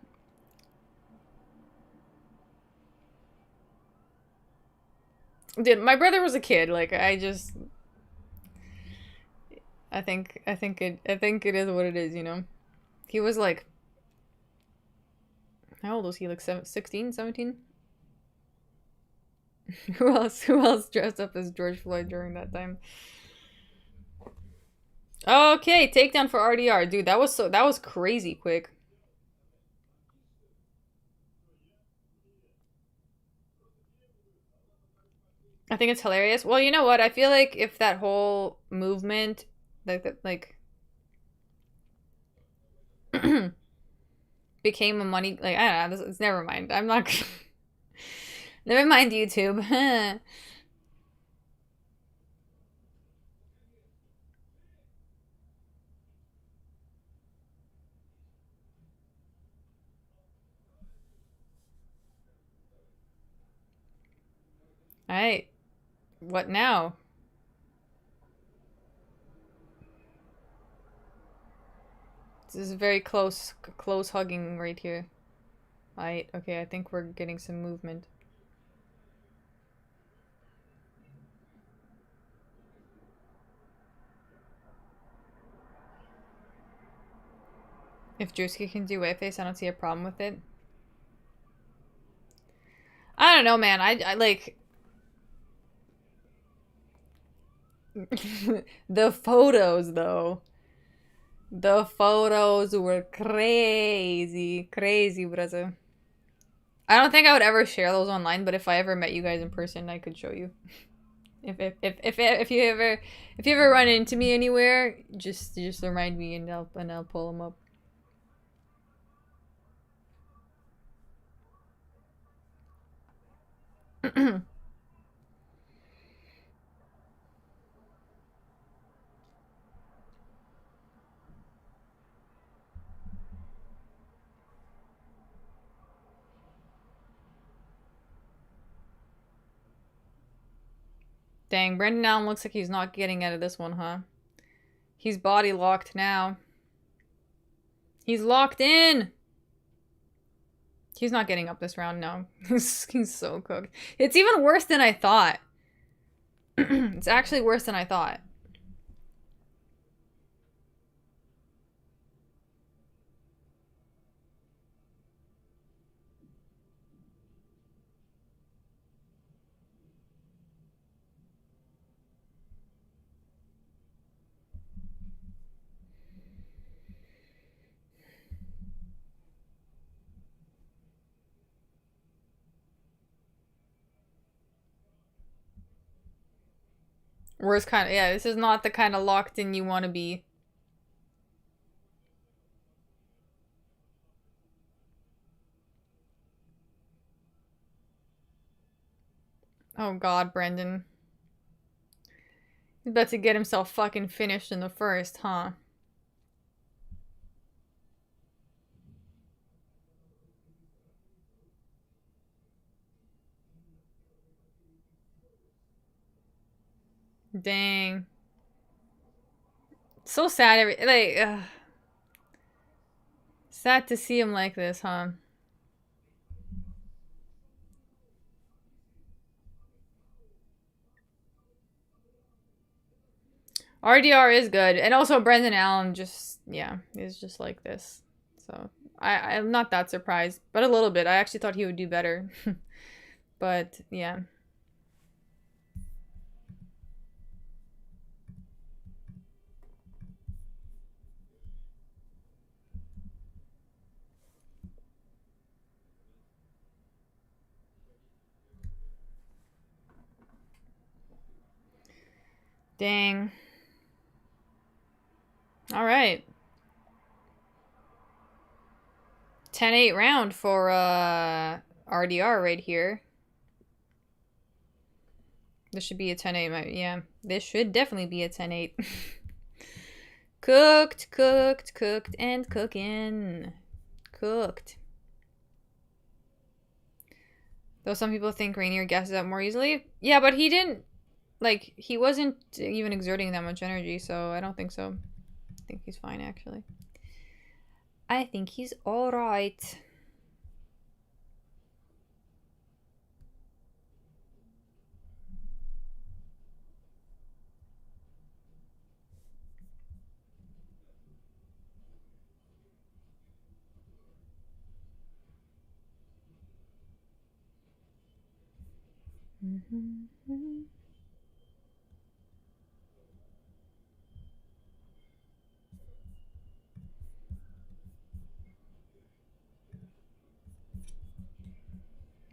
Dude, my brother was a kid. Like, I think it is what it is, you know? He was like, how old was he? Like 16, 17? Who else dressed up as George Floyd during that time? Okay, takedown for RDR. Dude, that was crazy quick. I think it's hilarious. Well, you know what? I feel like if that whole movement like became a money, like, I don't know, it's never mind. I'm not never mind YouTube. Alright. What now? This is very close hugging right here. Alright, okay, I think we're getting some movement. If Drewski can do whiteface, I don't see a problem with it. I don't know, man. I like... The photos, though. The photos were crazy. Crazy, brother. I don't think I would ever share those online, but if I ever met you guys in person, I could show you. If you ever run into me anywhere, just remind me and I'll pull them up. Dang, Brendan Allen looks like he's not getting out of this one, huh? He's body locked now. He's locked in! He's not getting up this round, no. He's so cooked. It's even worse than I thought. It's actually worse than I thought. Worst kind of, yeah, this is not the kind of locked in you want to be. Oh god, Brendan. He's about to get himself fucking finished in the first, huh? Dang. So sad, sad to see him like this, huh? RDR is good. And also Brendan Allen just, yeah, is just like this. So, I'm not that surprised. But a little bit. I actually thought he would do better. But, yeah. Dang. Alright. 10-8 round for RDR right here. This should be a 10-8. Yeah, this should definitely be a 10-8. Cooked, cooked, cooked, and cooking. Cooked. Though some people think Rainier gasses out more easily. Yeah, but he didn't, like, he wasn't even exerting that much energy, so I don't think so. I think he's fine, actually. I think he's alright.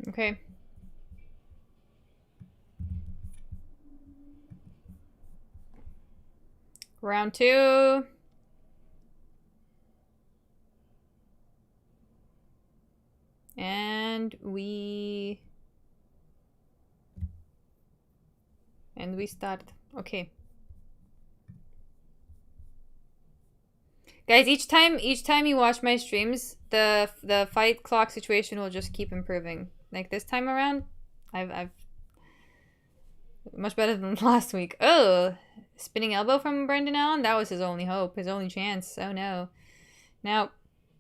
Okay. Round 2. And we start. Okay. Guys, each time you watch my streams, the fight clock situation will just keep improving. Like this time around, I've much better than last week. Oh, spinning elbow from Brendan Allen? That was his only hope, his only chance. Oh no. Now,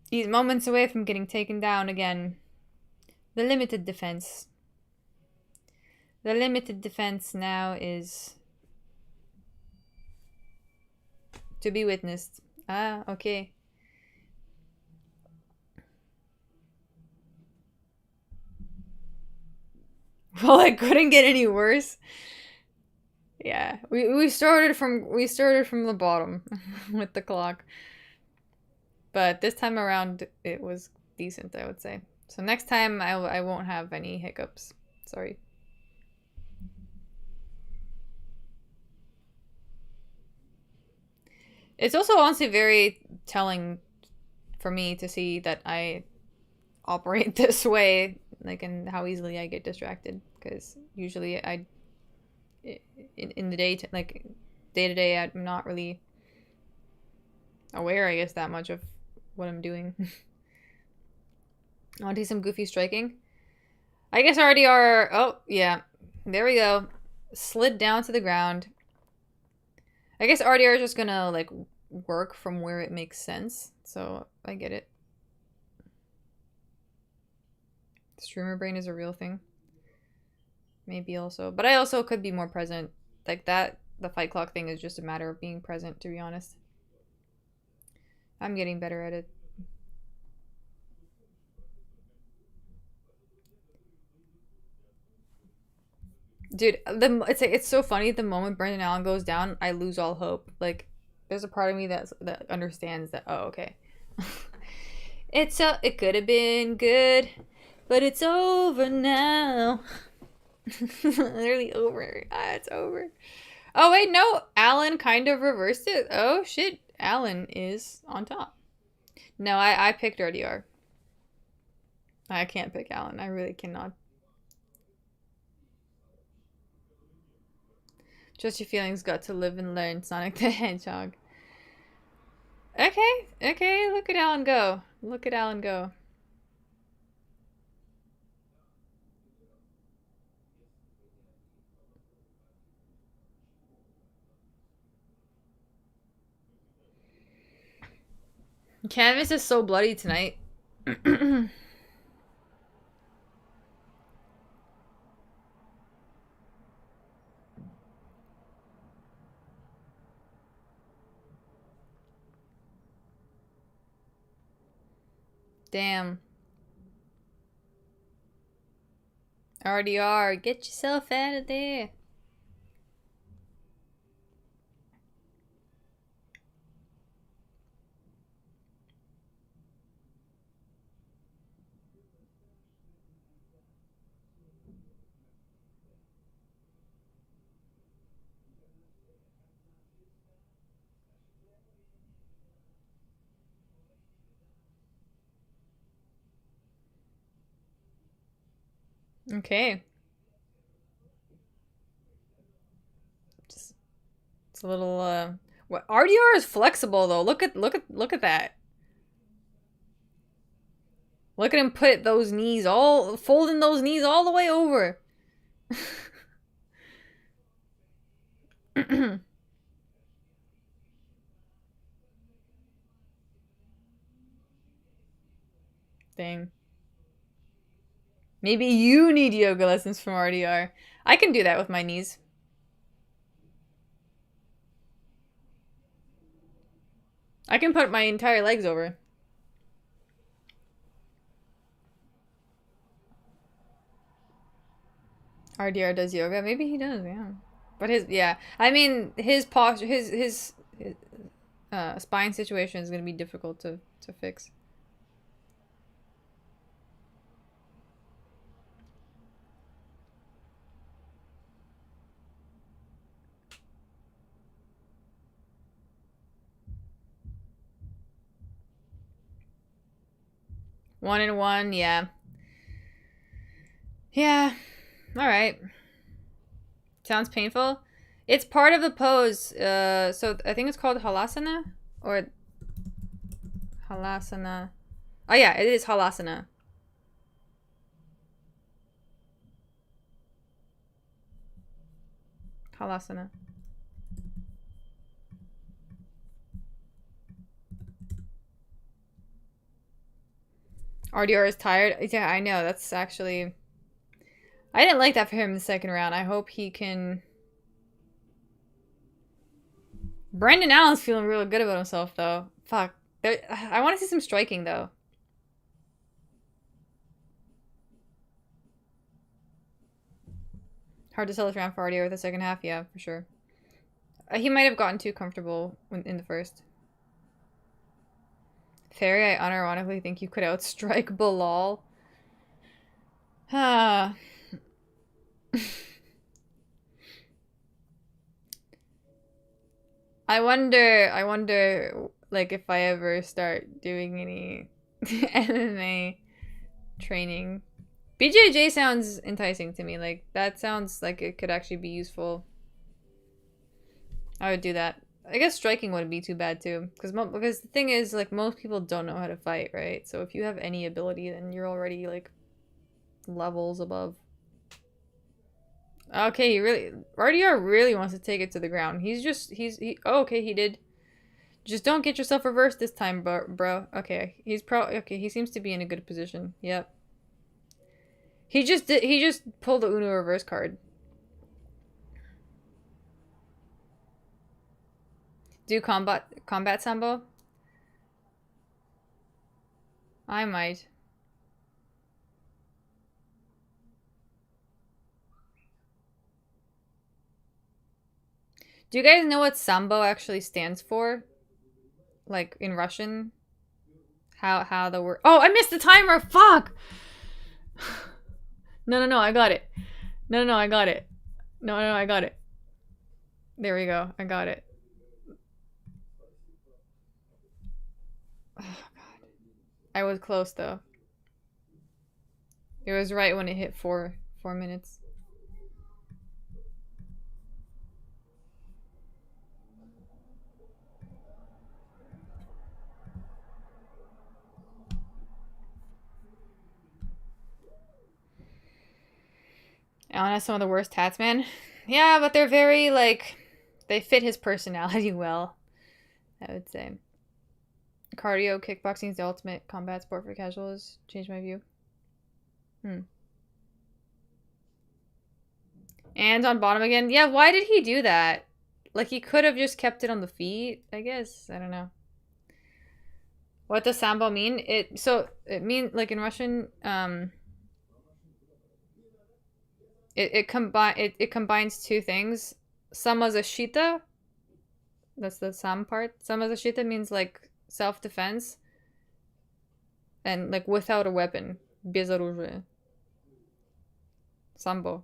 he's moments away from getting taken down again. The limited defense. The limited defense now is to be witnessed. Ah, okay. Well, it couldn't get any worse. Yeah, we started from the bottom with the clock. But this time around it was decent, I would say. So next time I won't have any hiccups. Sorry. It's also honestly very telling for me to see that I operate this way, like, and how easily I get distracted. Because usually in the day, like day to day, I'm not really aware, I guess, that much of what I'm doing. I want to do some goofy striking. I guess RDR. Oh yeah, there we go. Slid down to the ground. I guess RDR is just gonna like work from where it makes sense. So I get it. Streamer brain is a real thing. Maybe also. But I also could be more present. Like that, the fight clock thing is just a matter of being present, to be honest. I'm getting better at it. Dude, it's so funny. The moment Brendan Allen goes down, I lose all hope. Like, there's a part of me that understands that. Oh, okay. It could have been good, but it's over now. Literally over. It's over. Oh, wait, no. Alan kind of reversed it. Oh, shit. Alan is on top. No, I picked RDR. I can't pick Alan. I really cannot. Just your feelings, got to live and learn. Sonic the Hedgehog. Okay, okay. Look at Alan go. Look at Alan go. Canvas is so bloody tonight. Damn. RDR, get yourself out of there. Okay. Just, it's a little what RDR is flexible though. Look at that. Look at him put those knees all folding those knees all the way over. Dang. Maybe you need yoga lessons from RDR. I can do that with my knees. I can put my entire legs over. RDR does yoga. Maybe he does, yeah. But yeah. I mean, his posture, his spine situation is going to be difficult to fix. One and one, yeah. Yeah. All right. Sounds painful. It's part of the pose. So I think it's called halasana or halasana. Oh yeah, it is halasana. Halasana. RDR is tired. Yeah, I know. That's actually... I didn't like that for him in the second round. I hope he can... Brendan Allen's feeling really good about himself, though. Fuck. I want to see some striking, though. Hard to sell this round for RDR with the second half. Yeah, for sure. He might have gotten too comfortable in the first. Fairy, I unironically think you could outstrike Bilal. I wonder, like, if I ever start doing any MMA training. BJJ sounds enticing to me. Like, that sounds like it could actually be useful. I would do that. I guess striking wouldn't be too bad too, because the thing is, like, most people don't know how to fight, right? So if you have any ability, then you're already like levels above. Okay, RDR really wants to take it to the ground. Oh, okay, he did. Just don't get yourself reversed this time, bro. Okay, okay. He seems to be in a good position. Yep. He just pulled the Uno reverse card. Do combat sambo? I might. Do you guys know what sambo actually stands for? Like in Russian? How the word... Oh, I missed the timer! Fuck! No, I got it. No, I got it. No, I got it. There we go. I got it. Oh, God. I was close, though. It was right when it hit 4 minutes. Alan has some of the worst tats, man. Yeah, but they're very, like, they fit his personality well, I would say. Cardio, kickboxing is the ultimate combat sport for casuals. Changed my view. And on bottom again. Yeah, why did he do that? Like, he could have just kept it on the feet, I guess. I don't know. What does sambo mean? It means, like, in Russian, it combines two things. Samozащита, that's the sam part. Samozащита means, like, self-defense. And, like, without a weapon. Без оружия. Sambo.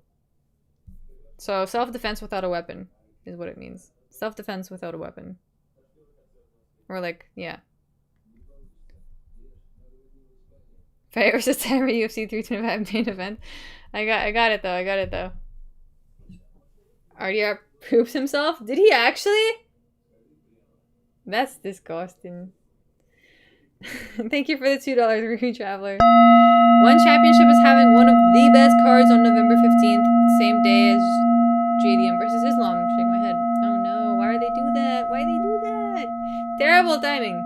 So, self-defense without a weapon is what it means. Self-defense without a weapon. Or, like, yeah. Fight versus Timer UFC 325 main event. I got it though. RDR poops himself? Did he actually? That's disgusting. Thank you for the $2 Review Traveler. One Championship is having one of the best cards on November 15th, same day as JDM versus Islam. Shake my head. Oh no, why do they do that? Why do they do that? Terrible timing.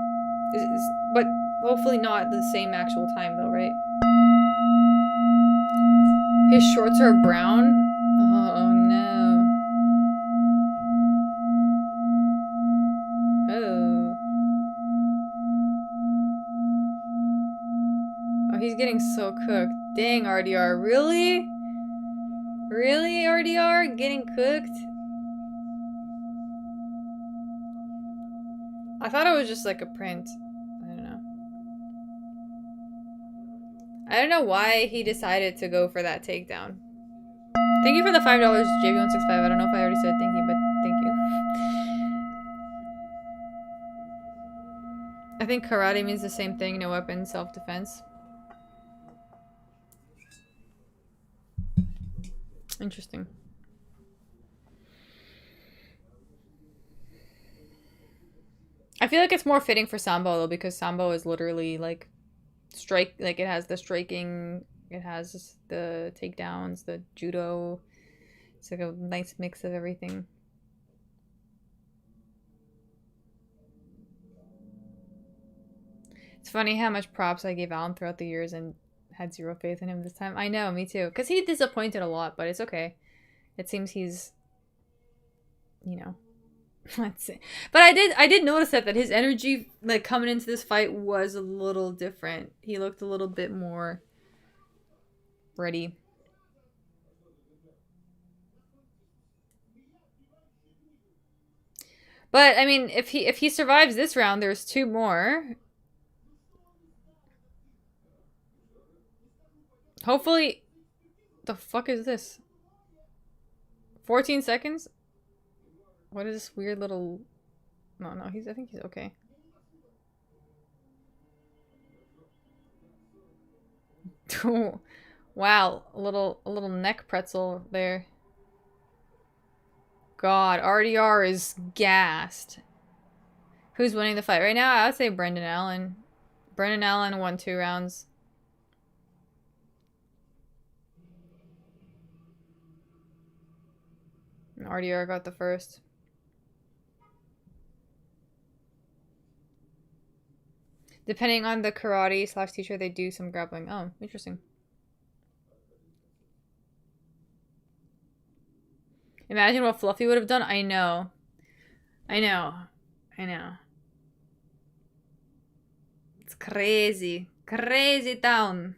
But hopefully not the same actual time though, right? His shorts are brown? Oh no. Oh. Oh, he's getting so cooked. Dang, RDR. Really? Really, RDR? Getting cooked? I thought it was just like a print. I don't know. I don't know why he decided to go for that takedown. Thank you for the $5, JB165. I don't know if I already said thank you, but thank you. I think karate means the same thing. No weapon, self-defense. Interesting. I feel like it's more fitting for sambo though, because sambo is literally like strike, like it has the striking, it has the takedowns, the judo. It's like a nice mix of everything. It's funny how much props I gave Alan throughout the years and had zero faith in him this time. I know, me too. Because he disappointed a lot, but it's okay. It seems he's, you know, let's see. But I did notice that his energy, like, coming into this fight was a little different. He looked a little bit more ready. But I mean, if he survives this round, there's 2 more. Hopefully, the fuck is this? 14 seconds? What is this weird little... No, I think he's okay. Wow, a little neck pretzel there. God, RDR is gassed. Who's winning the fight right now? I would say Brendan Allen. Brendan Allen won 2 rounds. And RDR got the first. Depending on the karate / teacher, they do some grappling. Oh, interesting. Imagine what Fluffy would have done. I know. It's crazy. Crazy town.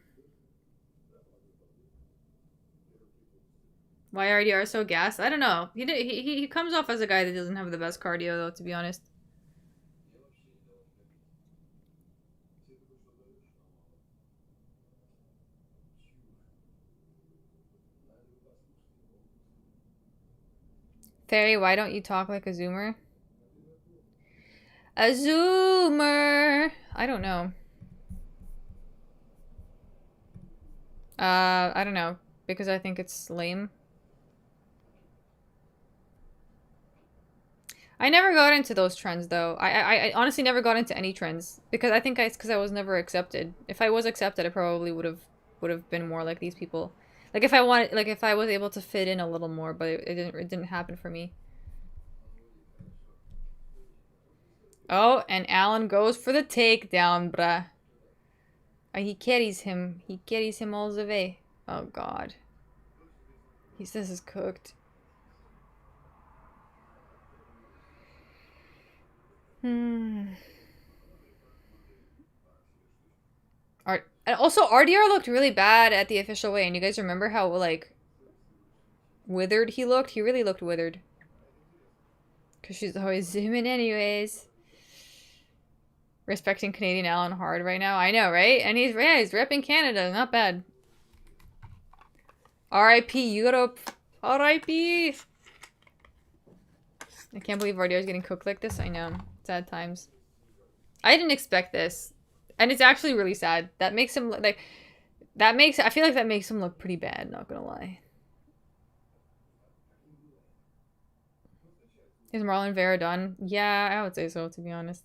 Why RDR so gassed? I don't know. He comes off as a guy that doesn't have the best cardio, though, to be honest. Fairy, why don't you talk like a Zoomer? A Zoomer! I don't know. I don't know. Because I think it's lame. I never got into those trends, though. I honestly never got into any trends. Because I think it's because I was never accepted. If I was accepted, I probably would have been more like these people. Like, if I wanted... Like, if I was able to fit in a little more, but it didn't happen for me. Oh, and Alan goes for the takedown, bruh. He carries him. He carries him all the way. Oh, God. He says it's cooked. And also, RDR looked really bad at the official weigh-in. You guys remember how, like, withered he looked? He really looked withered. Because she's always zooming anyways. Respecting Canadian Alan hard right now. I know, right? And he's repping Canada. Not bad. R.I.P. Europe. R.I.P. I can't believe RDR is getting cooked like this. I know. Sad times. I didn't expect this. And it's actually really sad. That makes him look like... I feel like that makes him look pretty bad, not gonna lie. Is Marlon Vera done? Yeah, I would say so, to be honest.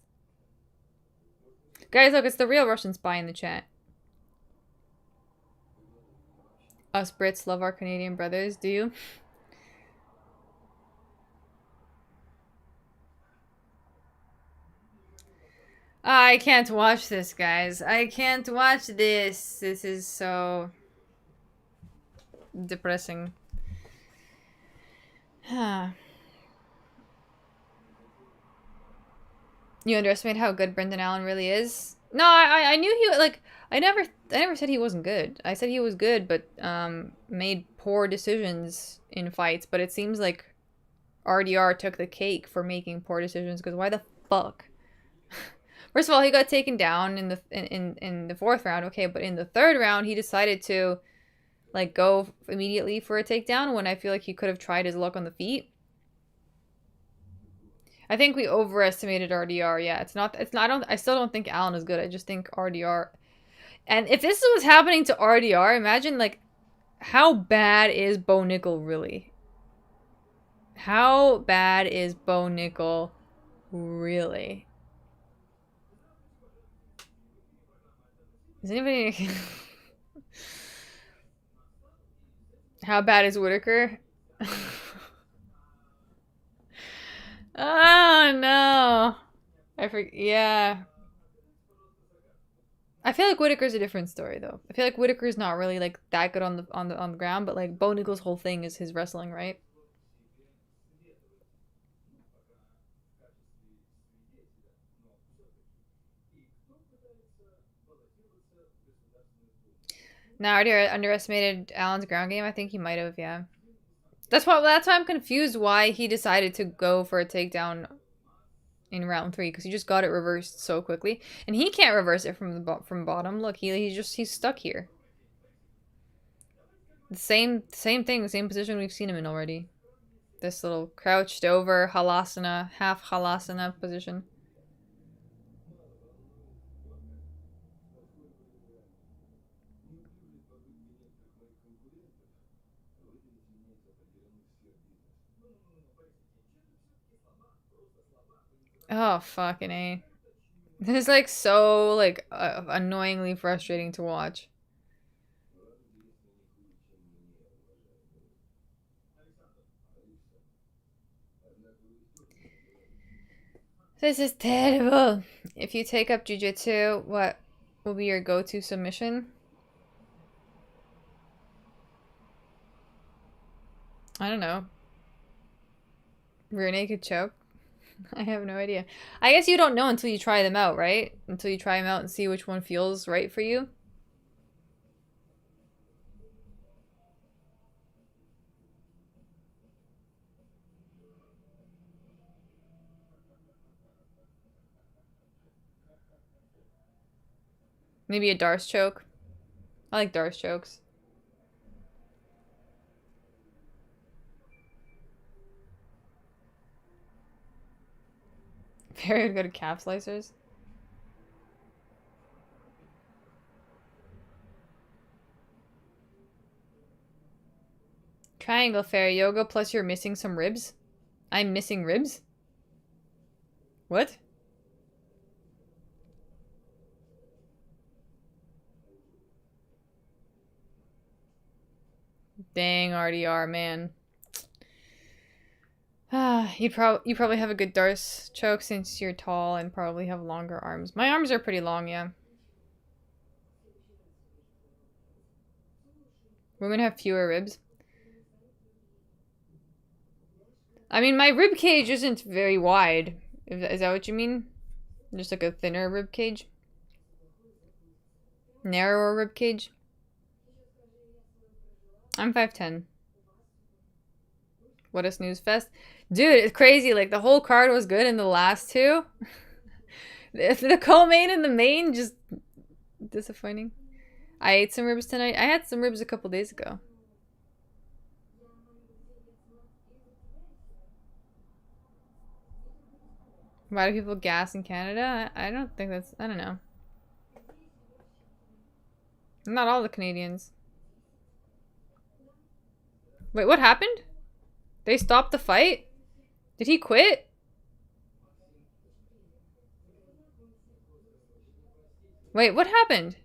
Guys, look, it's the real Russian spy in the chat. Us Brits love our Canadian brothers, do you? I can't watch this, guys. I can't watch this. This is so depressing. You underestimate how good Brendan Allen really is? No, I knew he, like, I never said he wasn't good. I said he was good, but made poor decisions in fights. But it seems like RDR took the cake for making poor decisions. Because why the fuck? First of all, he got taken down in the fourth round. Okay, but in the third round, he decided to, like, go immediately for a takedown when I feel like he could have tried his luck on the feet. I think we overestimated RDR. Yeah, it's not. I still don't think Allen is good. I just think RDR. And if this was happening to RDR, imagine, like, how bad is Bo Nickel really? How bad is Bo Nickel really? Is anybody... How bad is Whitaker? Oh, no. Yeah. I feel like Whitaker's a different story, though. I feel like Whitaker's not really, like, that good on the ground, but, like, Bo Nickel's whole thing is his wrestling, right? Now, I already underestimated Allen's ground game. I think he might have, yeah. That's why I'm confused why he decided to go for a takedown in round 3, because he just got it reversed so quickly, and he can't reverse it from bottom. Look, he's stuck here. The same thing, the same position we've seen him in already. This little crouched over halasana, half halasana position. Oh, fucking A. This is, like, so, like, annoyingly frustrating to watch. This is terrible. If you take up jiu-jitsu, what will be your go-to submission? I don't know. Rear naked choke? I have no idea. I guess you don't know until you try them out, right? Until you try them out and see which one feels right for you. Maybe a Darce choke. I like Darce chokes. Very good at calf slicers. Triangle fairy yoga plus you're missing some ribs? I'm missing ribs? What? Dang, RDR, man. You probably have a good Darce choke since you're tall and probably have longer arms. My arms are pretty long, yeah. Women have fewer ribs. I mean, my rib cage isn't very wide. Is that what you mean? Just like a thinner rib cage? Narrower rib cage? I'm 5'10". What a snooze fest. Dude, it's crazy. Like, the whole card was good and the last two. The co-main and the main, just disappointing. I ate some ribs tonight. I had some ribs a couple days ago. Why do people gas in Canada? I don't think that's... I don't know. Not all the Canadians. Wait, what happened? They stopped the fight? Did he quit? Wait, what happened?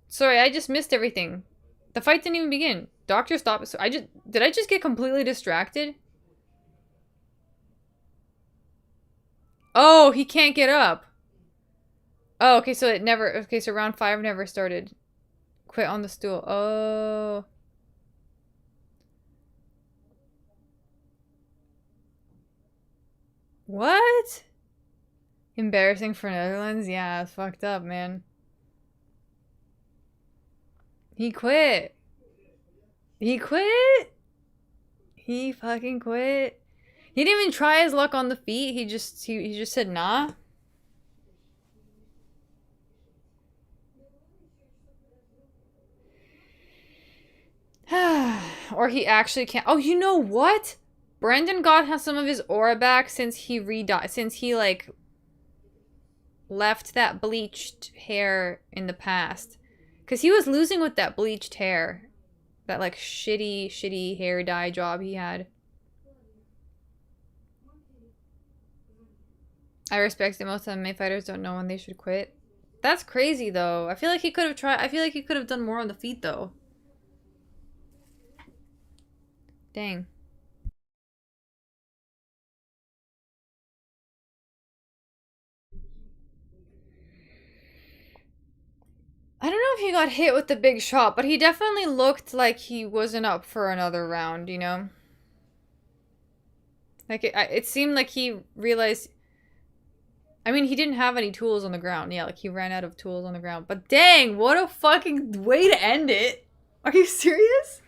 Sorry, I just missed everything. The fight didn't even begin. Doctor stopped. So did I just get completely distracted? Oh, he can't get up. Oh, okay, so so round 5 never started. Quit on the stool. Oh. What? Embarrassing for Netherlands? Yeah, it's fucked up, man. He quit. He quit? He fucking quit. He didn't even try his luck on the feet. He just said nah. Or he actually can't. Oh, you know what? Brendan got some of his aura back since he like left that bleached hair in the past. Cause he was losing with that bleached hair. That like shitty hair dye job he had. I respect that most MMA fighters don't know when they should quit. That's crazy though. I feel like he could have tried. I feel like he could have done more on the feet though. Dang. I don't know if he got hit with the big shot, but he definitely looked like he wasn't up for another round, you know? Like, it seemed like he realized... I mean, he didn't have any tools on the ground. Yeah, like, he ran out of tools on the ground. But dang, what a fucking way to end it! Are you serious?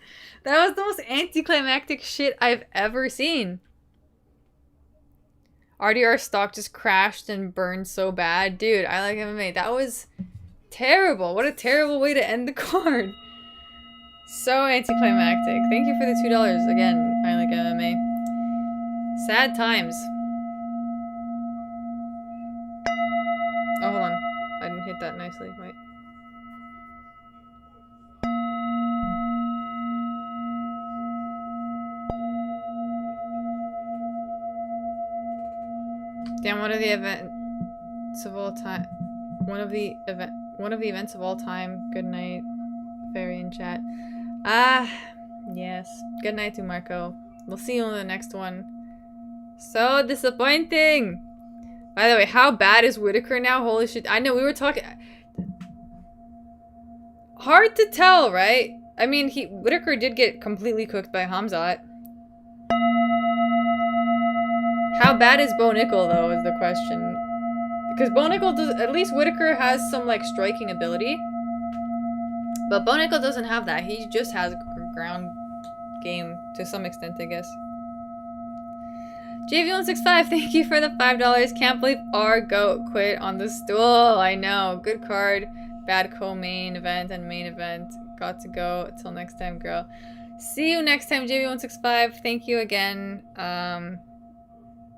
That was the most anticlimactic shit I've ever seen. RDR stock just crashed and burned so bad. Dude, I like MMA. That was... terrible. What a terrible way to end the card. So anticlimactic. Thank you for the $2 again. I like MMA. Sad times. Oh, hold on. I didn't hit that nicely. Wait. Damn, one of the events of all time. One of the events of all time. Good night, fairy in chat. Ah, yes. Good night to Marco. We'll see you on the next one. So disappointing. By the way, how bad is Whitaker now? Holy shit. I know we were talking. Hard to tell, right? I mean, Whitaker did get completely cooked by Hamzat. How bad is Bo Nickel though is the question. Because Bo Nickel does, at least Whitaker has some like striking ability. But Bo Nickel doesn't have that. He just has ground game to some extent, I guess. JV165, thank you for the $5. Can't believe our GOAT quit on the stool. I know. Good card. Bad co-main event and main event. Got to go. Till next time, girl. See you next time, JV165. Thank you again.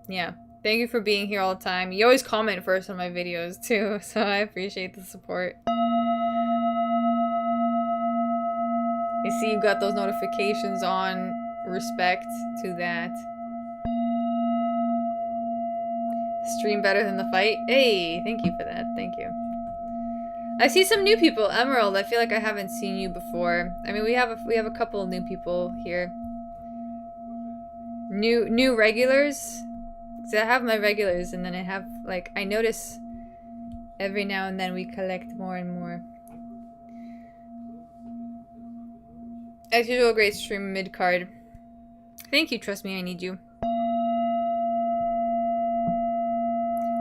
Yeah. Thank you for being here all the time. You always comment first on my videos too, so I appreciate the support. I see you got those notifications on. Respect to that. Stream better than the fight? Hey, thank you for that. Thank you. I see some new people. Emerald, I feel like I haven't seen you before. I mean, we have a couple of new people here. New regulars? So I have my regulars, and then I have, like, I notice every now and then we collect more and more. As usual, great stream mid-card. Thank you, trust me, I need you.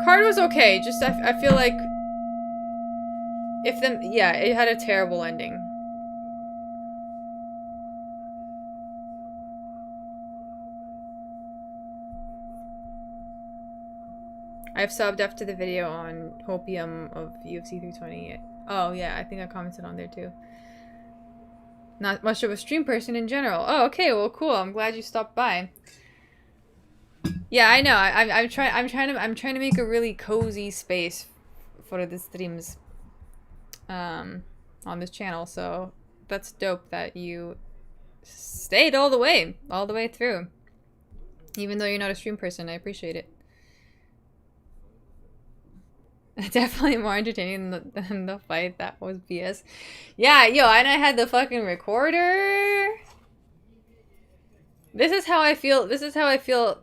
Card was okay, just I feel like if them, yeah, it had a terrible ending. I've subbed after the video on Hopium of UFC 320. Oh yeah, I think I commented on there too. Not much of a stream person in general. Oh, okay, well, cool. I'm glad you stopped by. Yeah, I know. I'm trying to make a really cozy space for the streams on this channel. So that's dope that you stayed all the way through. Even though you're not a stream person, I appreciate it. Definitely more entertaining than the fight. That was BS. Yeah, yo, and I had the fucking recorder. This is how I feel. This is how I feel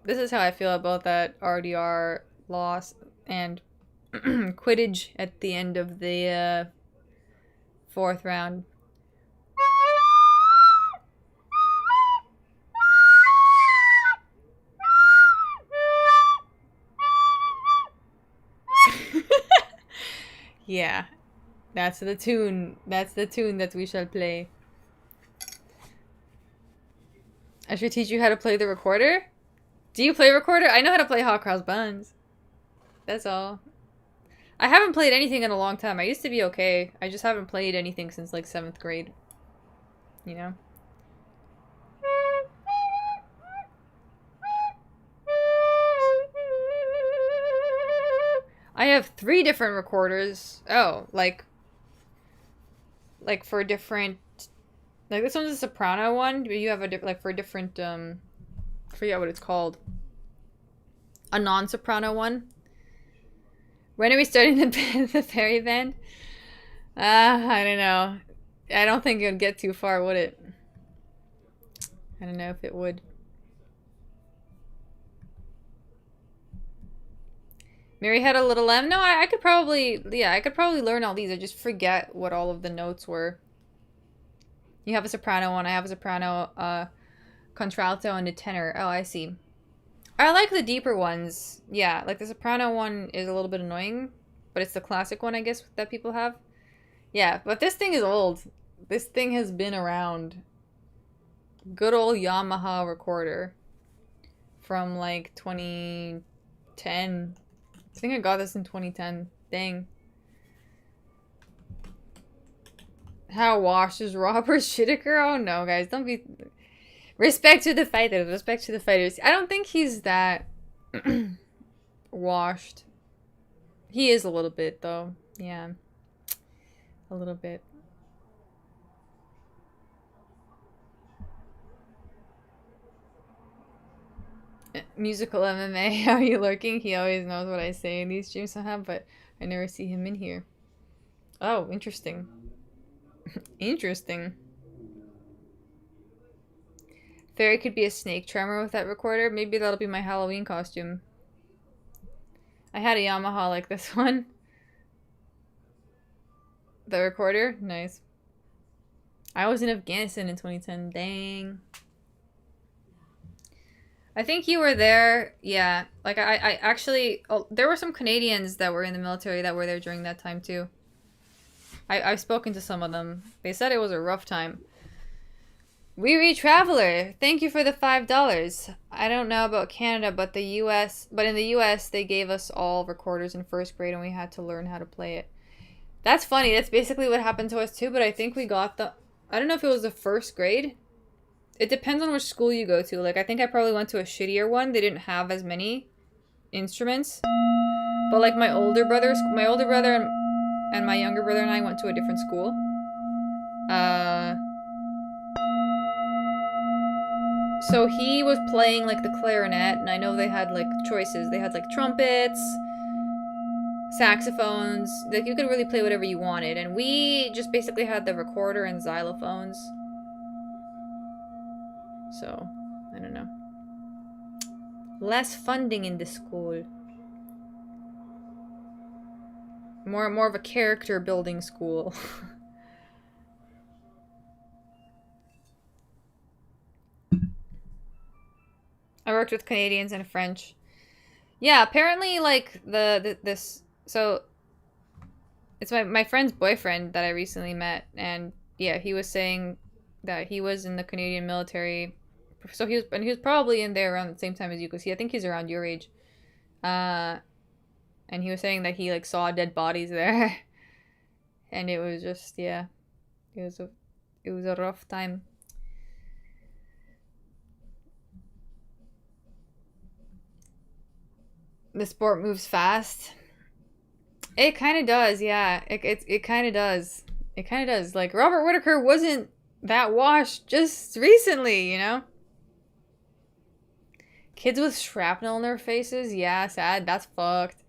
about that RDR loss and Quidditch at the end of the 4th round. Yeah, that's the tune. That's the tune that we shall play. I should teach you how to play the recorder. Do you play recorder? I know how to play Hot Cross Buns. That's all. I haven't played anything in a long time. I used to be okay. I just haven't played anything since like 7th grade. You know? I have 3 different recorders. Oh, like for different, like this one's a soprano one, but you have a like for a different I forget what it's called. A non-soprano one. When are we starting the fairy band? I don't know. I don't think it would get too far, would it? I don't know if it would. Mary had a little M. No, I could probably, yeah, I could probably learn all these. I just forget what all of the notes were. You have a soprano one. I have a soprano, contralto, and a tenor. Oh, I see. I like the deeper ones. Yeah, like the soprano one is a little bit annoying, but it's the classic one, I guess, that people have. Yeah, but this thing is old. This thing has been around. Good old Yamaha recorder from like 2010. I think I got this in 2010. Dang. How washed is Robert Whittaker? Oh no, guys, don't be. Respect to the fighters. Respect to the fighters. I don't think he's that washed. He is a little bit, though. Yeah. A little bit. Musical MMA. How are you lurking? He always knows what I say in these streams somehow, but I never see him in here. Oh, interesting. Interesting. Fairy could be a snake charmer with that recorder. Maybe that'll be my Halloween costume. I had a Yamaha like this one. The recorder? Nice. I was in Afghanistan in 2010. Dang. I think you were there. Yeah. Like, I actually... Oh, there were some Canadians that were in the military that were there during that time, too. I've spoken to some of them. They said it was a rough time. Weary Traveler, thank you for the $5. I don't know about Canada, but in the US, they gave us all recorders in 1st grade and we had to learn how to play it. That's funny. That's basically what happened to us too, but I think we got I don't know if it was the 1st grade. It depends on which school you go to. Like, I think I probably went to a shittier one. They didn't have as many. instruments. But like my older brother and my younger brother and I went to a different school. So he was playing like the clarinet, and I know they had like choices. They had like trumpets, saxophones. Like you could really play whatever you wanted, and we just basically had the recorder and xylophones. So, I don't know. Less funding in the school. More of a character building school. I worked with Canadians and French. Yeah, apparently like this so it's my friend's boyfriend that I recently met, and yeah, he was saying that he was in the Canadian military. So he was probably in there around the same time as you, because I think he's around your age. And he was saying that he like saw dead bodies there. And it was just, yeah. It was a rough time. The sport moves fast. It kind of does, yeah. It kind of does. It kind of does. Like, Robert Whittaker wasn't that washed just recently, you know? Kids with shrapnel in their faces, yeah, sad. That's fucked.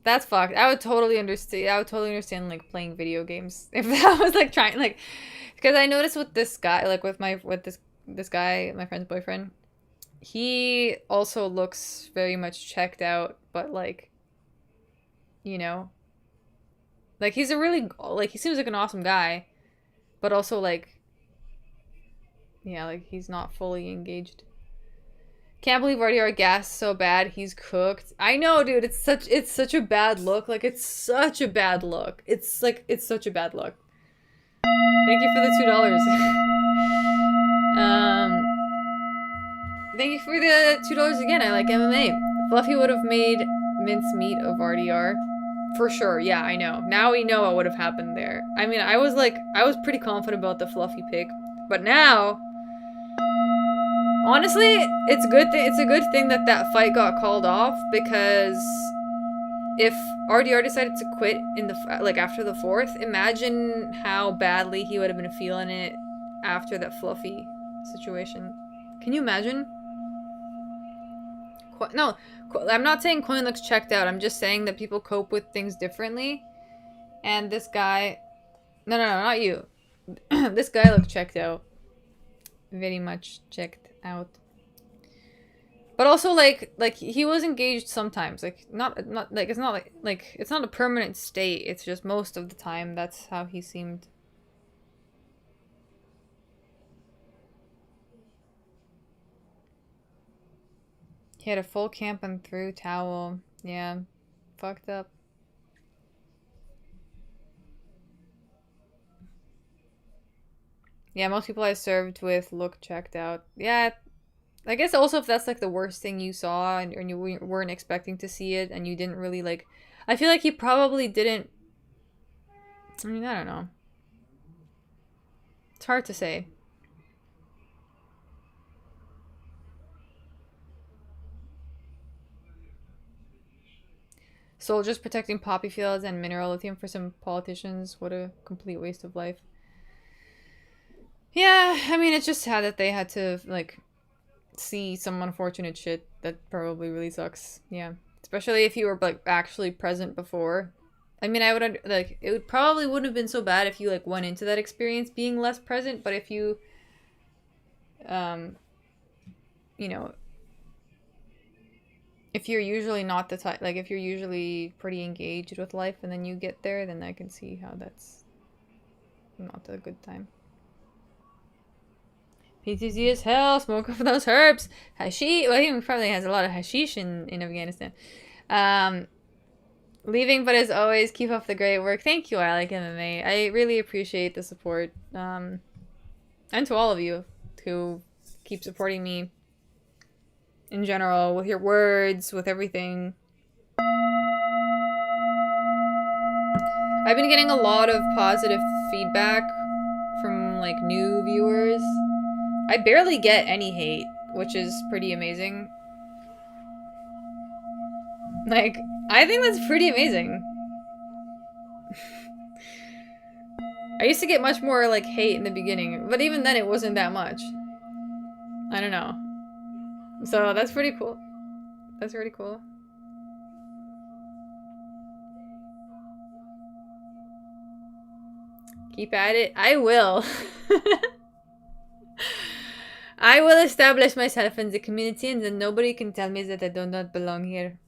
That's fucked. I would totally understand like playing video games if that was like trying, like, because I noticed with this guy, like with this guy, my friend's boyfriend, he also looks very much checked out, but like, you know, like he's a really, like, he seems like an awesome guy, but also like, yeah, like he's not fully engaged. Can't believe RDR gassed so bad. He's cooked. I know, dude. It's such a bad look. Like, it's such a bad look. It's such a bad look. Thank you for the $2. Thank you for the $2 again. I like MMA. Fluffy would have made mincemeat of RDR. For sure. Yeah, I know. Now we know what would have happened there. I mean, I was pretty confident about the Fluffy pick. But now, honestly, it's a good thing that fight got called off, because if RDR decided to quit in the after the 4th, imagine how badly he would have been feeling it after that Fluffy situation. Can you imagine? No, I'm not saying Coin looks checked out. I'm just saying that people cope with things differently. And this guy, no, not you. This guy looks checked out. Very much checked out. But also like he was engaged sometimes, like not like it's not like it's not a permanent state. It's just most of the time that's how he seemed. He had a full camp and through towel. Yeah, fucked up. Yeah, most people I served with look checked out. Yeah, I guess also if that's like the worst thing you saw and you weren't expecting to see it and you didn't really like, I feel like he probably didn't. I mean, I don't know. It's hard to say. Soldiers protecting poppy fields and mineral lithium for some politicians. What a complete waste of life. Yeah, I mean, it's just sad that they had to, like, see some unfortunate shit. That probably really sucks. Yeah. Especially if you were, like, actually present before. I mean, I would, like, it probably wouldn't have been so bad if you, like, went into that experience being less present, but if you, you know, if you're usually not the type, like, if you're usually pretty engaged with life and then you get there, then I can see how that's not a good time. PTZ is hell, smoke for those herbs. Hashish, well, he probably has a lot of hashish in Afghanistan. Leaving, but as always, keep up the great work. Thank you, I like MMA. I really appreciate the support. And to all of you who keep supporting me in general, with your words, with everything. I've been getting a lot of positive feedback from, like, new viewers. I barely get any hate, which is pretty amazing. Like, I think that's pretty amazing. I used to get much more, like, hate in the beginning, but even then it wasn't that much. I don't know. So that's pretty cool. That's pretty cool. Keep at it. I will. I will establish myself in the community and then nobody can tell me that I do not belong here.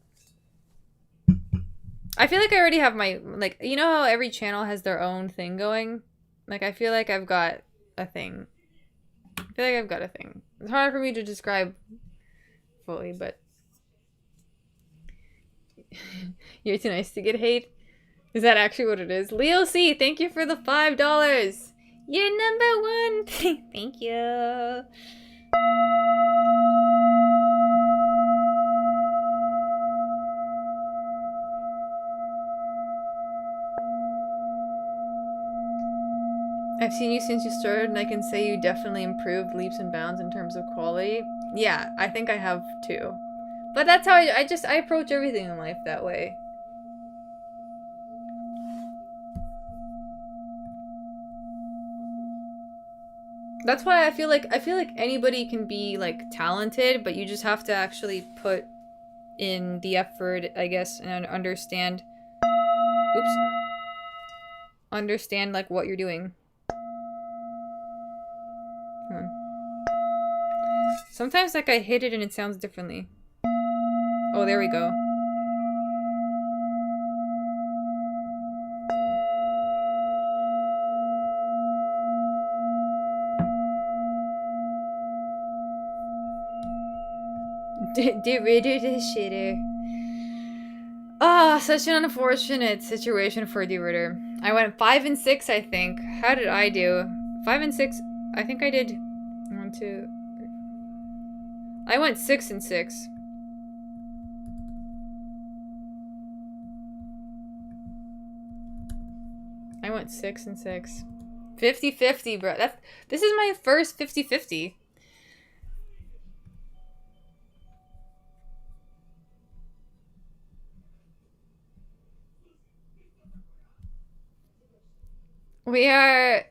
I feel like I already have my, like, you know how every channel has their own thing going? Like, I feel like I've got a thing. I feel like I've got a thing. It's hard for me to describe fully, but... You're too nice to get hate? Is that actually what it is? Leo C, thank you for the $5! You're number one! Thank you! I've seen you since you started, and I can say you definitely improved leaps and bounds in terms of quality. Yeah, I think I have too. But that's how I approach everything in life that way. That's why I feel like anybody can be like talented, but you just have to actually put in the effort, I guess, and understand. Oops. Understand like what you're doing. Sometimes like I hit it and it sounds differently. Oh, there we go. De-Ritter shitter. Ah, such an unfortunate situation for De-Ritter. I went 5 and 6, I think. How did I do? 5 and 6. I think I did 1, 2. I went 6 and 6. I went 6 and 6. 50-50, bro. This is my first 50-50. We are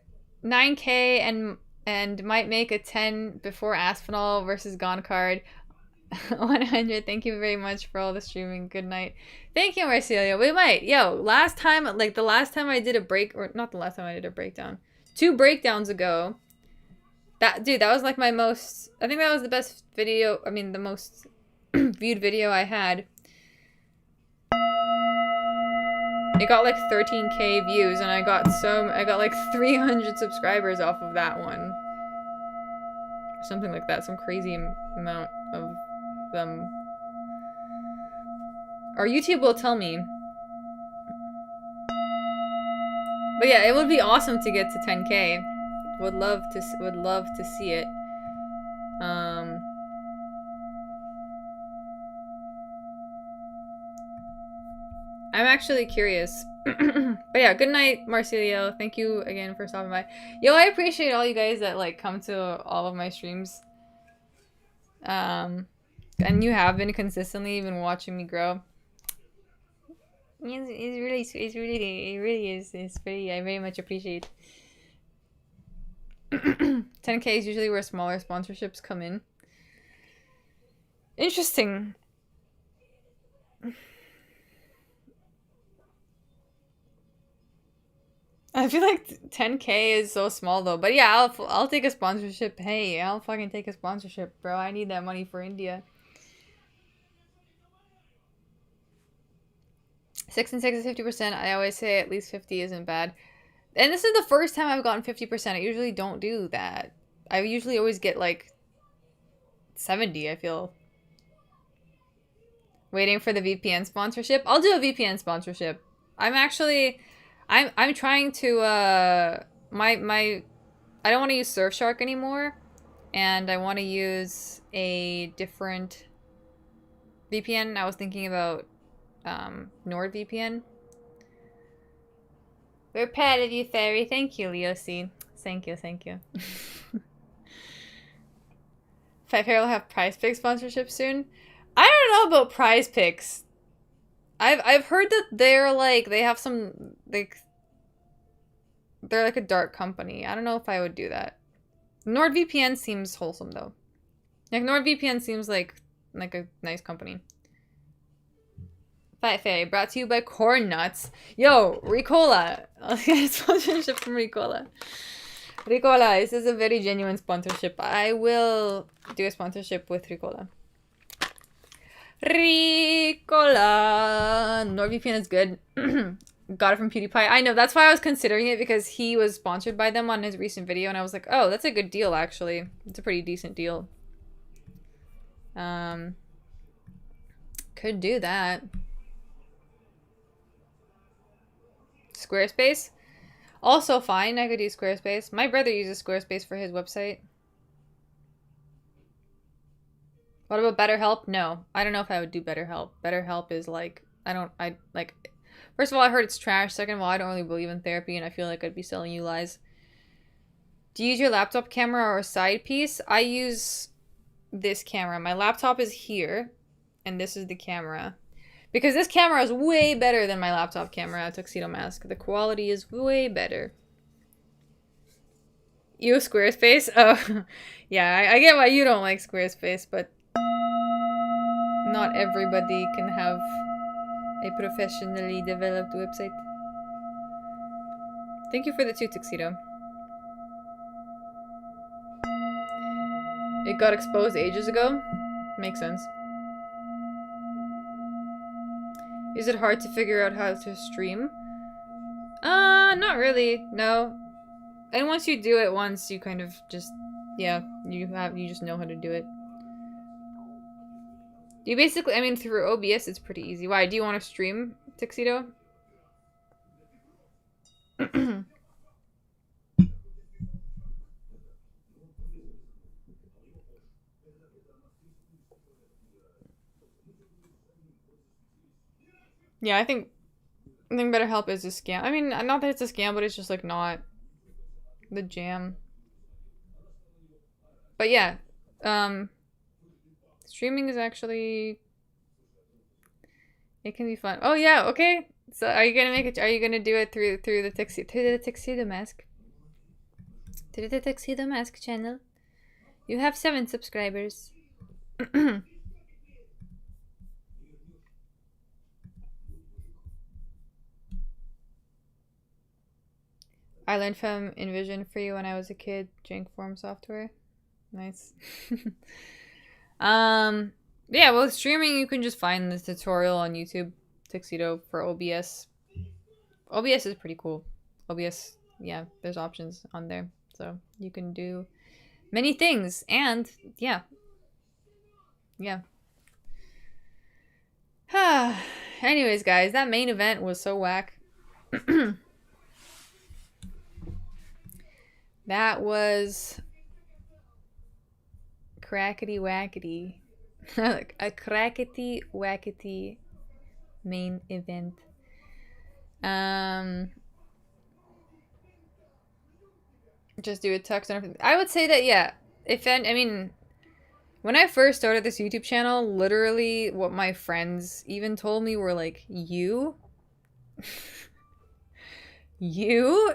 9K and might make a 10 before Aspinall versus Gone card. 100. Thank you very much for all the streaming. Good night. Thank you, Marcelia. We might. Yo, last time, like the last time I did a break, or not the last time I did a breakdown, 2 breakdowns ago. That was like my most. I think that was the best video. I mean, the most viewed video I had. It got like 13K views, and I got like 300 subscribers off of that one. Something like that. Some crazy amount of them. Or YouTube will tell me. But yeah, it would be awesome to get to 10K. Would love to see it. I'm actually curious. But yeah, good night, Marcelio. Thank you again for stopping by. Yo, I appreciate all you guys that like come to all of my streams. And you have been consistently even watching me grow. It's really sweet. It really is. It's pretty. I very much appreciate. 10K is usually where smaller sponsorships come in. Interesting. I feel like 10K is so small though, but yeah, I'll take a sponsorship. Hey, I'll fucking take a sponsorship, bro. I need that money for India. 6 and 6 is 50%. I always say at least 50 isn't bad. And this is the first time I've gotten 50%. I usually don't do that. I usually always get like 70, I feel. Waiting for the VPN sponsorship. I'll do a VPN sponsorship. I'm trying to I don't want to use Surfshark anymore, and I want to use a different VPN. I was thinking about NordVPN. We're proud of you, Fairy. Thank you, Leo C. Thank you. Five Hair will have Prize Picks sponsorship soon. I don't know about Prize Picks. I've heard that they're like they have some like they're like a dark company. I don't know if I would do that. NordVPN seems wholesome though. Like NordVPN seems like a nice company. Fight Faye, brought to you by Corn Nuts. Yo, Ricola. I'll get a sponsorship from Ricola. Ricola, this is a very genuine sponsorship. I will do a sponsorship with Ricola. Ricola. NordVPN is good. Got it from PewDiePie. I know, that's why I was considering it, because he was sponsored by them on his recent video, and I was like, oh, that's a good deal, actually. It's a pretty decent deal. Could do that. Squarespace? Also fine, I could use Squarespace. My brother uses Squarespace for his website. What about BetterHelp? No. I don't know if I would do BetterHelp. BetterHelp is like, first of all, I heard it's trash. Second of all, I don't really believe in therapy, and I feel like I'd be selling you lies. Do you use your laptop camera or a side piece? I use this camera. My laptop is here, and this is the camera. Because this camera is way better than my laptop camera, Tuxedo Mask. The quality is way better. You Squarespace? Oh, yeah, I get why you don't like Squarespace, but not everybody can have a professionally developed website. Thank you for the 2, Tuxedo. It got exposed ages ago? Makes sense. Is it hard to figure out how to stream? Not really. No. And once you do it once, you kind of just, yeah, you just know how to do it. You basically, I mean, through OBS, it's pretty easy. Why? Do you want to stream, Tuxedo? Yeah, I think BetterHelp is a scam. I mean, not that it's a scam, but it's just like not the jam. But yeah, streaming is actually, it can be fun. Oh yeah, okay. So are you gonna make it? Are you gonna do it through the Tuxedo Mask? Through the Tuxedo Mask channel. You have 7 subscribers. I learned from InVision Free when I was a kid. Jank form software. Nice. Yeah, well, streaming, you can just find the tutorial on YouTube, Tuxedo, for OBS. OBS is pretty cool. OBS, yeah, there's options on there. So you can do many things. And, yeah. Yeah. Anyways, guys, that main event was so whack. That was crackety wackety. Like a crackety wackety main event. Just do a tux and everything. I would say that, yeah. I mean, when I first started this YouTube channel, literally what my friends even told me were like, you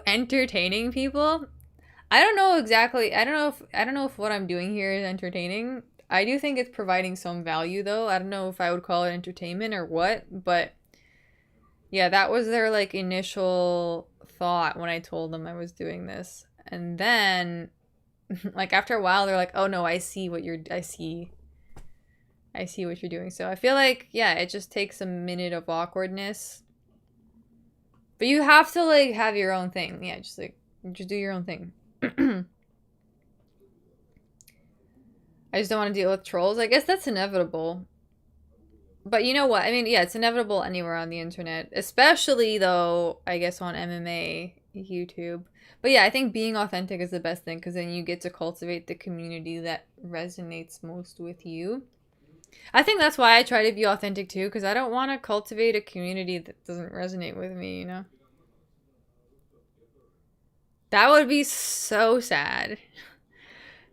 entertaining people? I don't know exactly. I don't know if what I'm doing here is entertaining. I do think it's providing some value though. I don't know if I would call it entertainment or what, but yeah, that was their like initial thought when I told them I was doing this. And then like after a while they're like, "Oh no, I see what you're doing." So I feel like, yeah, it just takes a minute of awkwardness. But you have to like have your own thing. Yeah, just do your own thing. I just don't want to deal with trolls. I guess that's inevitable. But you know what? I mean, yeah, it's inevitable anywhere on the internet. Especially, though, I guess on MMA YouTube. But yeah, I think being authentic is the best thing, because then you get to cultivate the community that resonates most with you. I think that's why I try to be authentic too, because I don't want to cultivate a community that doesn't resonate with me, you know? That would be so sad.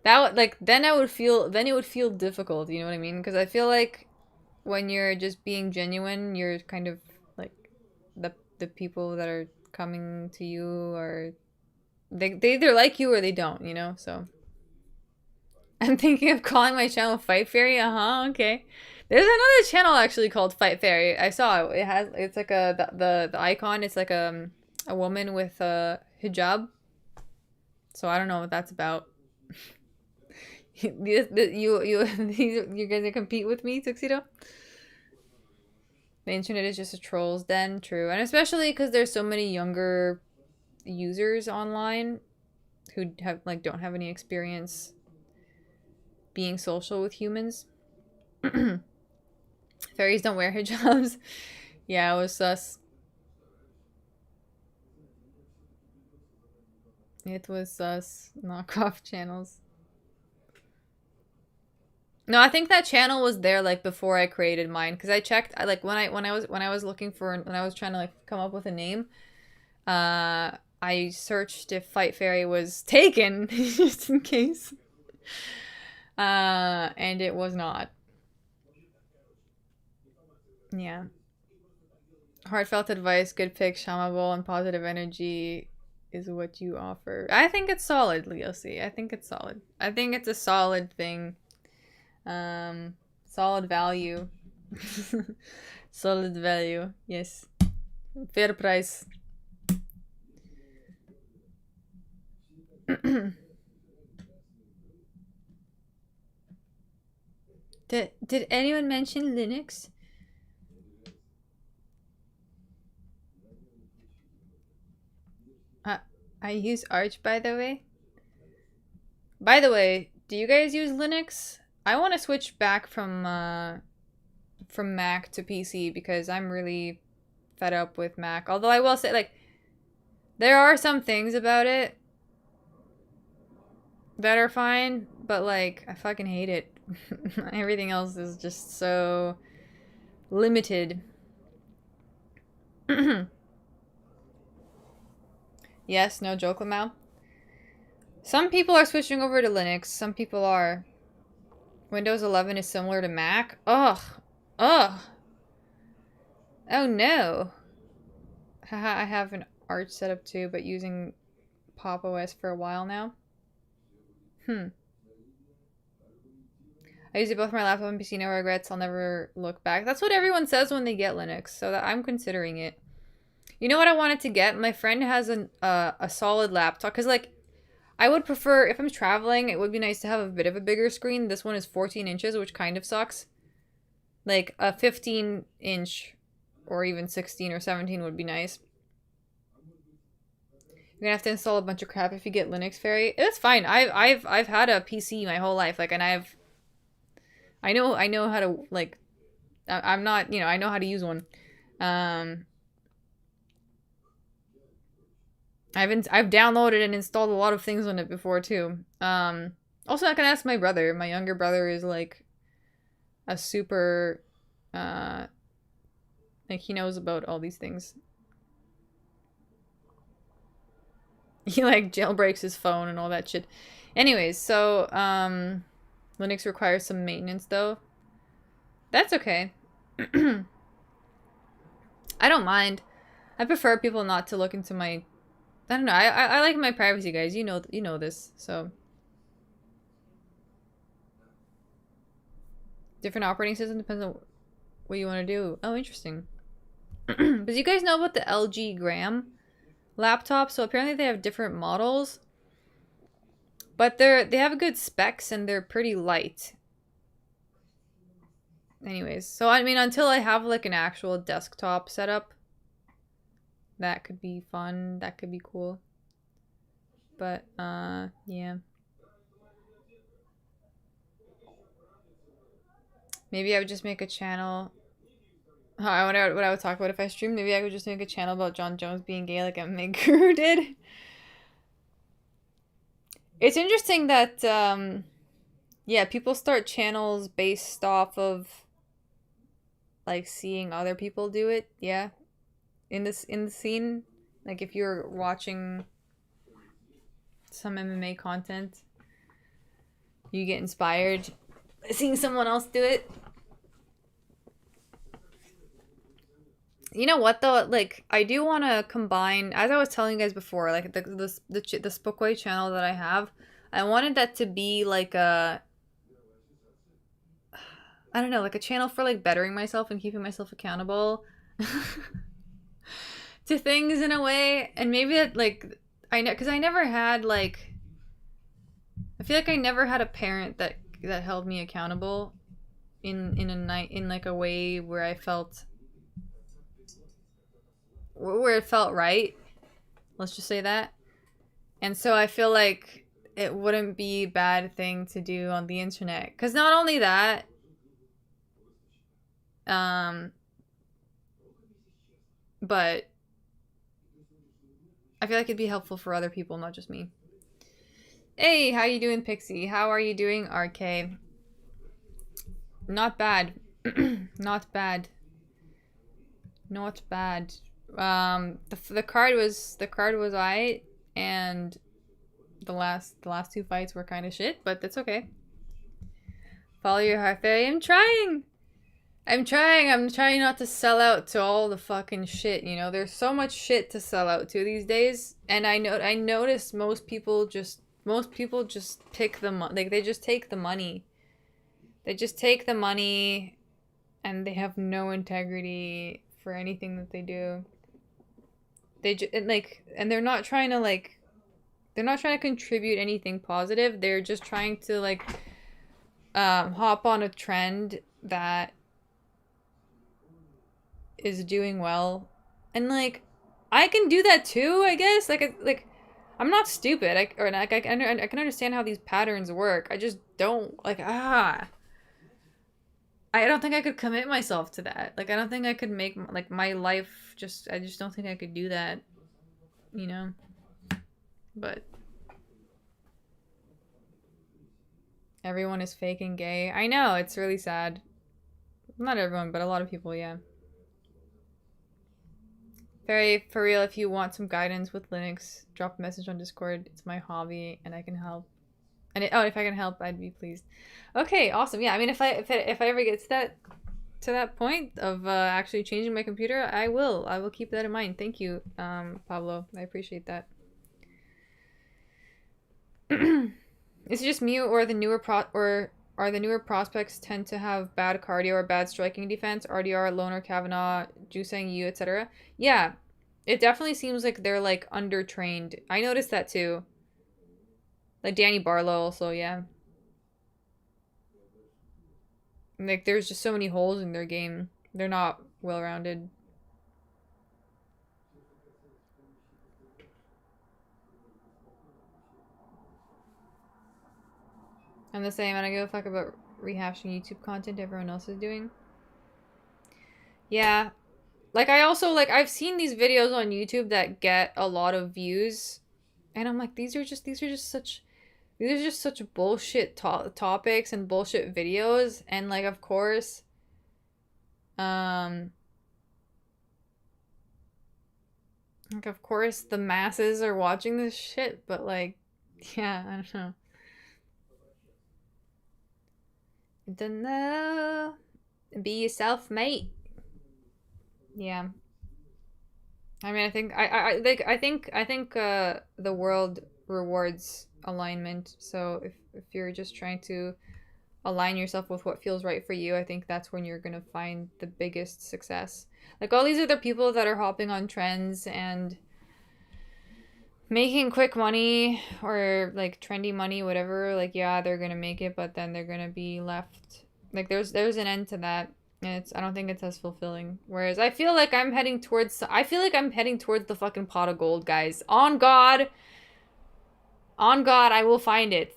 That would, like, then it would feel difficult, you know what I mean? Because I feel like when you're just being genuine, you're kind of like the people that are coming to you, or they either like you or they don't, you know? So I'm thinking of calling my channel Fight Fairy. Okay. There's another channel actually called Fight Fairy. I saw it. It's like the icon. It's like a woman with a hijab. So I don't know what that's about. You're gonna compete with me, Tuxedo? The internet is just a troll's den. True, and especially because there's so many younger users online who have don't have any experience being social with humans. Fairies don't wear hijabs. Yeah, it was sus. It was sus. Knockoff channels. No, I think that channel was there like before I created mine, because I checked when I was looking for, when I was trying to like come up with a name, I searched if Fight Fairy was taken just in case. And it was not. Yeah. Heartfelt advice, good pick, shammable, and positive energy is what you offer. I think it's solid, Leo C. I think it's solid. I think it's a solid thing. Solid value. Solid value. Yes. Fair price. Did anyone mention Linux? I use Arch, by the way. By the way, do you guys use Linux? I want to switch back from Mac to PC because I'm really fed up with Mac. Although I will say, like, there are some things about it that are fine, but like, I fucking hate it. Everything else is just so limited. Yes, no joke, Lamau. Some people are switching over to Linux. Some people are. Windows 11 is similar to Mac. Ugh. Ugh. Oh no. Haha, I have an Arch setup too, but using Pop! OS for a while now. I use it both for my laptop and PC. No regrets. I'll never look back. That's what everyone says when they get Linux, so that I'm considering it. You know what I wanted to get? My friend has a solid laptop, because like, I would prefer, if I'm traveling, it would be nice to have a bit of a bigger screen. This one is 14 inches, which kind of sucks. Like, a 15-inch, or even 16 or 17 would be nice. You're gonna have to install a bunch of crap if you get Linux, Fairy. It's fine. I've had a PC my whole life, like, and I know how to, like, I'm not, you know, I know how to use one. I've downloaded and installed a lot of things on it before too. Also, I can ask my brother. My younger brother is like a super, like, he knows about all these things. He like jailbreaks his phone and all that shit. Anyways, so Linux requires some maintenance though. That's okay. I don't mind. I prefer people not to look into my, I don't know. I like my privacy, guys. You know this. So different operating system depends on what you want to do. Oh, interesting. But you guys know about the LG Gram laptop? So apparently they have different models, but they have good specs and they're pretty light. Anyways, so I mean, until I have like an actual desktop setup, that could be fun. That could be cool. But, yeah. Maybe I would just make a channel. I wonder what I would talk about if I streamed. Maybe I would just make a channel about John Jones being gay like MMA Guru did. It's interesting that, yeah, people start channels based off of, like, seeing other people do it. Yeah. In the scene, like, if you're watching some MMA content, you get inspired seeing someone else do it. You know what though? Like, I do want to combine, as I was telling you guys before, like the Spookway channel that I have, I wanted that to be like a, I don't know, like a channel for like bettering myself and keeping myself accountable to things in a way, and maybe that like I know because I never had like, I feel like I never had a parent that held me accountable in a night in like a way where I felt where it felt right. Let's just say that. And so I feel like it wouldn't be a bad thing to do on the internet. Because not only that, but I feel like it'd be helpful for other people, not just me. Hey, how you doing, Pixie? How are you doing, RK? Not bad. Not bad. Not bad. The card was alright, and the last two fights were kind of shit, but that's okay. Follow your heart, fairy. I'm trying. I'm trying not to sell out to all the fucking shit, you know? There's so much shit to sell out to these days, and I notice most people just pick the money. Like, they just take the money. They just take the money, and they have no integrity for anything that they do. And they're not trying to, like, they're not trying to contribute anything positive. They're just trying to, like, hop on a trend that is doing well. And, like, I can do that too, I guess. Like I'm not stupid. I can understand how these patterns work. I just don't, like, I don't think I could commit myself to that. Like, I don't think I could make, like, my life just, I just don't think I could do that, you know? But everyone is fake and gay. I know, it's really sad. Not everyone, but a lot of people, yeah. Very, for real, if you want some guidance with Linux, drop a message on Discord. It's my hobby, and I can help. And if I can help, I'd be pleased. Okay, awesome. Yeah, I mean, if I ever get to that point of actually changing my computer, I will keep that in mind. Thank you, Pablo. I appreciate that. Is it just me, or the newer are the newer prospects tend to have bad cardio or bad striking defense? RDR, Loner, Kavanaugh, Jusang Yu, etc. Yeah, it definitely seems like they're, like, undertrained. I noticed that too. Like Danny Barlow also, yeah. Like, there's just so many holes in their game. They're not well-rounded. I'm the same. I don't give a fuck about rehashing YouTube content everyone else is doing. Yeah. Like, I also, like, I've seen these videos on YouTube that get a lot of views, and I'm like, these are just such bullshit topics and bullshit videos, and, like, of course, like, of course the masses are watching this shit, but, like, yeah, I don't know. Don't know. Be yourself, mate. Yeah. I mean, I think the world rewards alignment. So if you're just trying to align yourself with what feels right for you, I think that's when you're gonna find the biggest success. Like, all these other people that are hopping on trends and making quick money, or, like, trendy money, whatever, like, yeah, they're gonna make it, but then they're gonna be left, like, there's an end to that, and I don't think it's as fulfilling. Whereas I feel like I'm heading towards the fucking pot of gold, guys. On God, I will find it.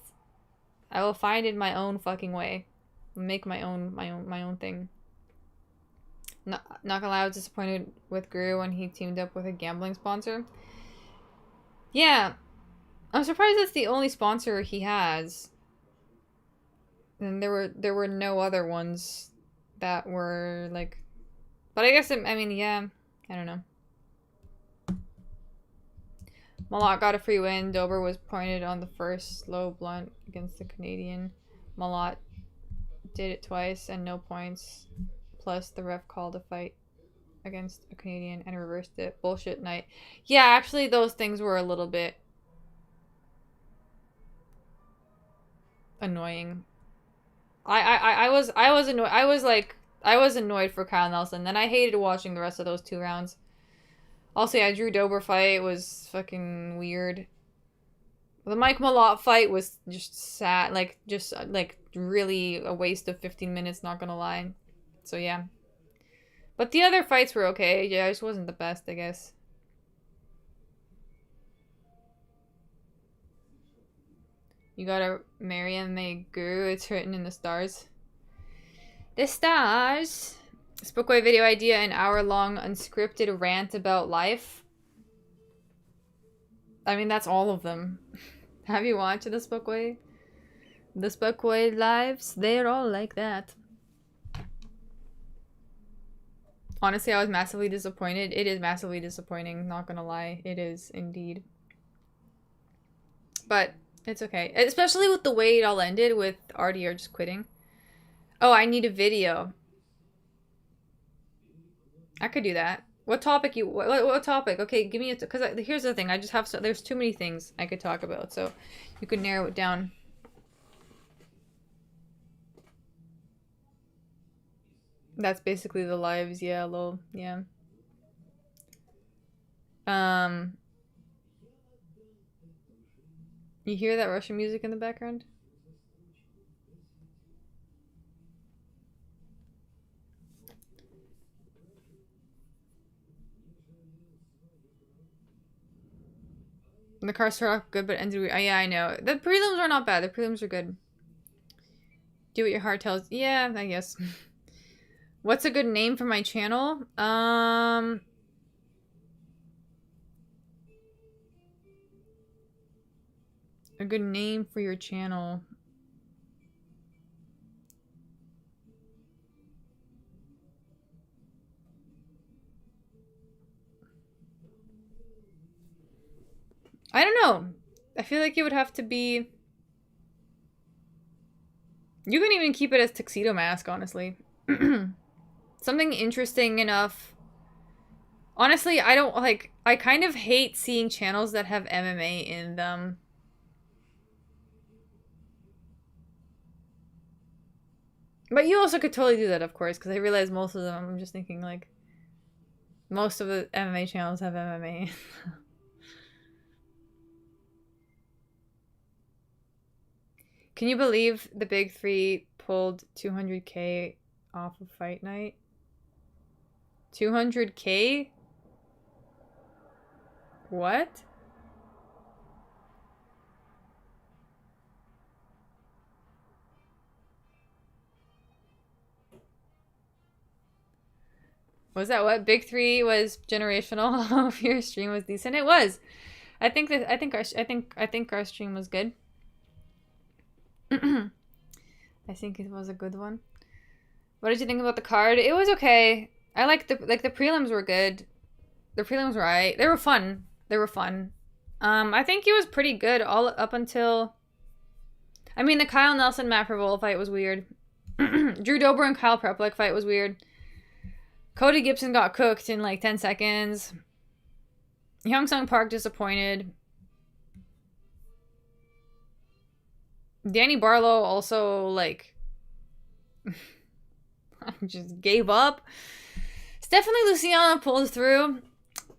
I will find it my own fucking way. Make my own thing. Not gonna lie, I was disappointed with Guru when he teamed up with a gambling sponsor. Yeah, I'm surprised that's the only sponsor he has. And there were no other ones that were, like, but I guess I mean, yeah, I don't know. Malott got a free win. Dober was pointed on the first slow blunt against the Canadian. Malott did it twice and no points. Plus the ref called a fight against a Canadian and reversed it. Bullshit night. Yeah, actually those things were a little bit annoying. I was annoyed. I was annoyed for Kyle Nelson. Then I hated watching the rest of those 2 rounds. Also, yeah, Drew Dober fight was fucking weird. The Mike Malott fight was just sad, like really a waste of 15 minutes, not gonna lie. So yeah. But the other fights were okay. Yeah, it just wasn't the best, I guess. You gotta marry a Meguru. It's written in the stars. The stars. Spookway video idea, an hour-long unscripted rant about life. I mean, that's all of them. Have you watched the Spookway? The Spookway lives, they're all like that. Honestly, I was massively disappointed. It is massively disappointing, not gonna lie. It is, indeed. But it's okay. Especially with the way it all ended with RDR just quitting. Oh, I need a video. I could do that. What topic you... What topic? Okay, give me a... Because here's the thing. I just have... There's too many things I could talk about. So you could narrow it down. That's basically the lives. Yeah, lol. Yeah. You hear that Russian music in the background? The car started off good, but ended weird. Oh, yeah, I know. The prelims are not bad. The prelims are good. Do what your heart tells. Yeah, I guess. What's a good name for my channel? A good name for your channel. I don't know. I feel like it would have to be... You can even keep it as Tuxedo Mask, honestly. Something interesting enough. Honestly, I don't, like... I kind of hate seeing channels that have MMA in them. But you also could totally do that, of course, because I realize most of them, I'm just thinking, like... Most of the MMA channels have MMA. Can you believe the big three pulled 200K off of fight night? 200K? What? Was that what? Big three was generational. If your stream was decent, it was. I think our stream was good. I think it was a good one. What did you think about the card? It was okay. I liked the prelims were good. The prelims were alright. They were fun. They were fun. I think it was pretty good all up until... I mean, the Kyle Nelson Matt Prevol fight was weird. Drew Dober and Kyle Preplik fight was weird. Cody Gibson got cooked in like 10 seconds. Hyung Sung Park disappointed. Danny Barlow also, like, just gave up. Stephanie Luciano pulled through.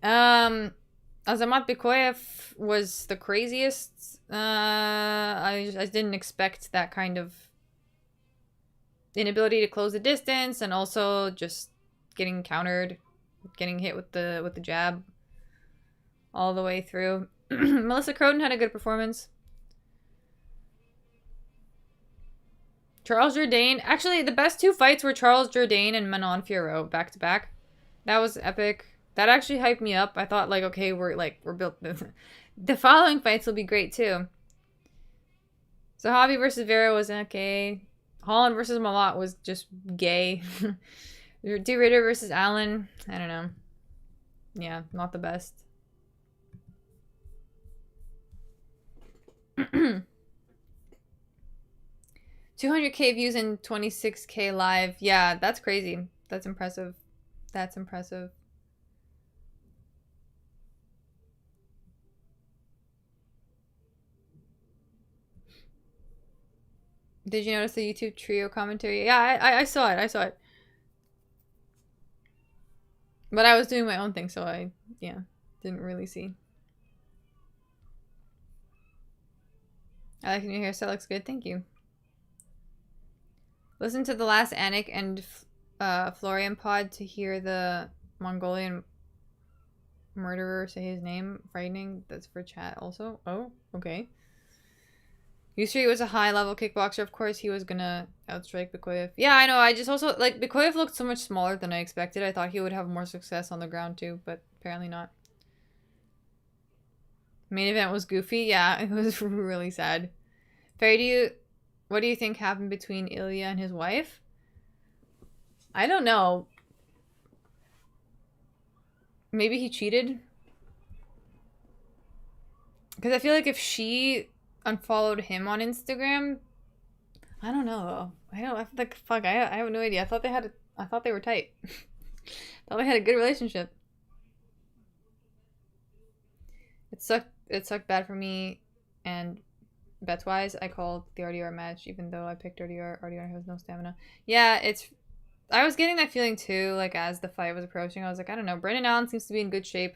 Azamat Bikoyev was the craziest. I didn't expect that kind of inability to close the distance, and also just getting countered, getting hit with the jab all the way through. Melissa Croden had a good performance. Charles Jourdain. Actually, the best 2 fights were Charles Jourdain and Manon Fiorot back to back. That was epic. That actually hyped me up. I thought, like, okay, we're built. The following fights will be great too. Zahavi versus Vera was okay. Holland versus Malott was just gay. De Ritter versus Allen. I don't know. Yeah, not the best. 200K views and 26K live. Yeah, that's crazy. That's impressive. That's impressive. Did you notice the YouTube trio commentary? Yeah, I saw it. I saw it. But I was doing my own thing, so I, yeah, didn't really see. I like your new hairstyle. Looks good. Thank you. Listen to the last Anik and Florian pod to hear the Mongolian murderer say his name. Frightening. That's for chat also. Oh, okay. Yusri was a high-level kickboxer. Of course, he was gonna outstrike Bikoyev. Yeah, I know. I just also, like, Bikoyev looked so much smaller than I expected. I thought he would have more success on the ground, too, but apparently not. Main event was goofy. Yeah, it was really sad. Fairy, what do you think happened between Ilya and his wife? I don't know. Maybe he cheated? Because I feel like if she unfollowed him on Instagram, I don't know. I like, fuck, I have no idea. I thought they were tight. Thought they had a good relationship. It sucked bad for me, and bets wise, I called the RDR match even though I picked RDR. RDR has no stamina. Yeah, I was getting that feeling too, like as the fight was approaching. I was like, I don't know, Brendan Allen seems to be in good shape.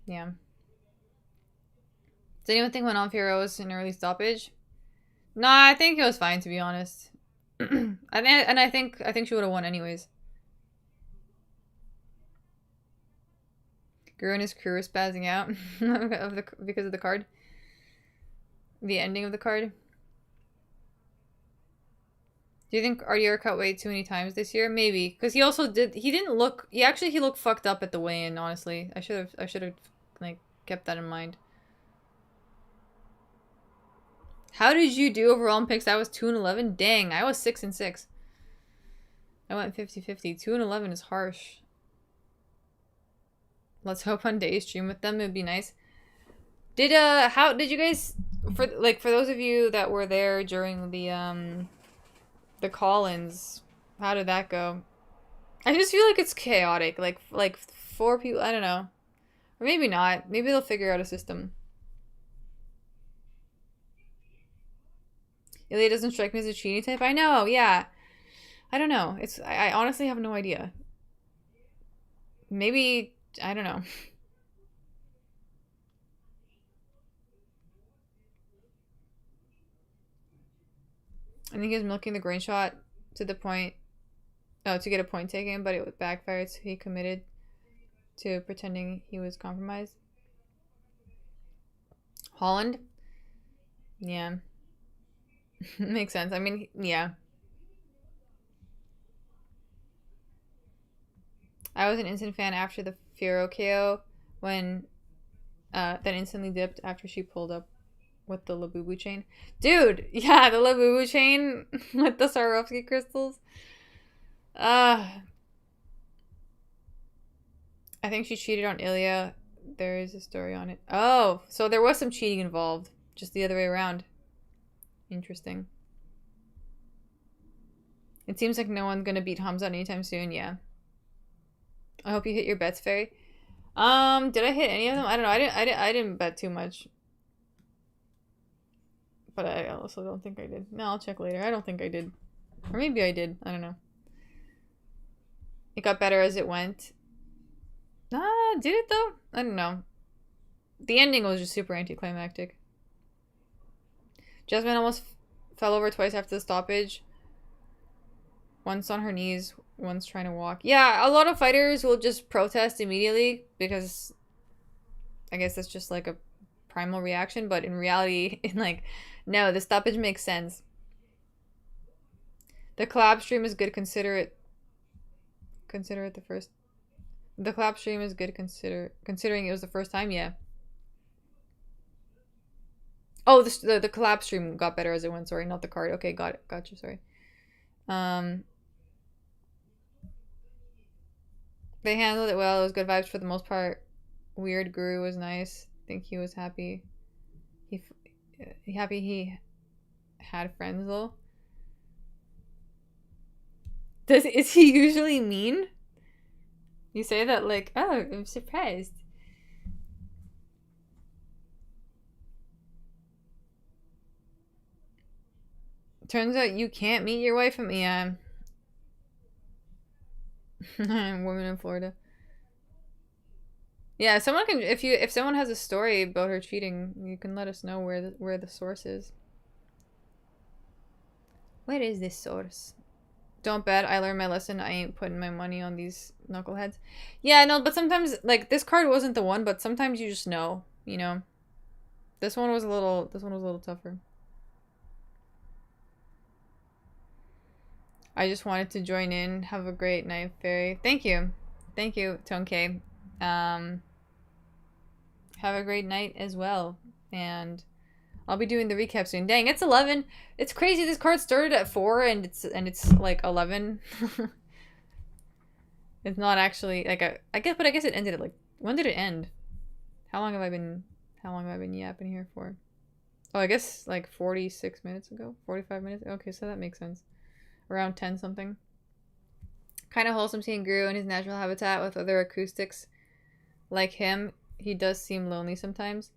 Yeah. Does anyone think when Alfiero was an early stoppage? Nah, I think it was fine, to be honest. I think she would have won anyways. Guru and his crew are spazzing out because of the card. The ending of the card. Do you think RDR cut weight too many times this year? Maybe, because he looked fucked up at the weigh-in. Honestly, I should have like kept that in mind. How did you do overall in picks? I was 2-11. Dang, I was 6-6. I went 50-50. 2-11 is harsh. Let's hope one day stream with them. It would be nice. How did you guys, for those of you that were there during the call-ins, how did that go? I just feel like it's chaotic. Like 4 people, I don't know. Or maybe not. Maybe they'll figure out a system. Ilya doesn't strike me as a cheating type. I know, yeah. I don't know. I honestly have no idea. Maybe, I don't know. I think he was milking the grain shot to the point, to get a point taken, but it backfired, so he committed to pretending he was compromised. Holland? Yeah. Makes sense. I mean, yeah. I was an instant fan after the Fiero KO when then instantly dipped after she pulled up with the Labubu chain. Dude, yeah, the Labubu chain with the Swarovski crystals. I think she cheated on Ilya. There is a story on it. Oh, so there was some cheating involved. Just the other way around. Interesting. It seems like no one's gonna beat Hamza anytime soon, yeah. I hope you hit your bets, Fairy. Did I hit any of them? I don't know. I didn't bet too much. But I also don't think I did. No, I'll check later. I don't think I did. Or maybe I did. I don't know. It got better as it went. Did it though? I don't know. The ending was just super anticlimactic. Jasmine almost fell over twice after the stoppage. Once on her knees, once trying to walk. Yeah, a lot of fighters will just protest immediately because I guess that's just like a primal reaction, but in reality, no, the stoppage makes sense. The collab stream is good. Consider it the first. The collab stream is good. Considering it was the first time. Yeah. Oh, the collab stream got better as it went. Sorry, not the card. Okay, got it. Got you. Sorry. They handled it well. It was good vibes for the most part. Weird Guru was nice. I think he was happy. He had friends though. Is he usually mean? You say that like, oh, I'm surprised. Turns out you can't meet your wife at me. I'm women in Florida. Yeah, someone can if someone has a story about her cheating, you can let us know where the source is. Where is this source? Don't bet. I learned my lesson. I ain't putting my money on these knuckleheads. Yeah, no, but sometimes like this card wasn't the one, but sometimes you just know, you know. This one was a little tougher. I just wanted to join in. Have a great night, Fairy. Thank you. Thank you, Tonke. Have a great night as well. And I'll be doing the recap soon. Dang, it's 11. It's crazy. This card started at 4 and it's like 11. It's not actually like I guess it ended at like, when did it end? How long have I been yapping here for? Oh, I guess like 46 minutes ago. 45 minutes. Okay, so that makes sense. Around 10 something. Kind of wholesome seeing Guru in his natural habitat with other acoustics like him. He does seem lonely sometimes.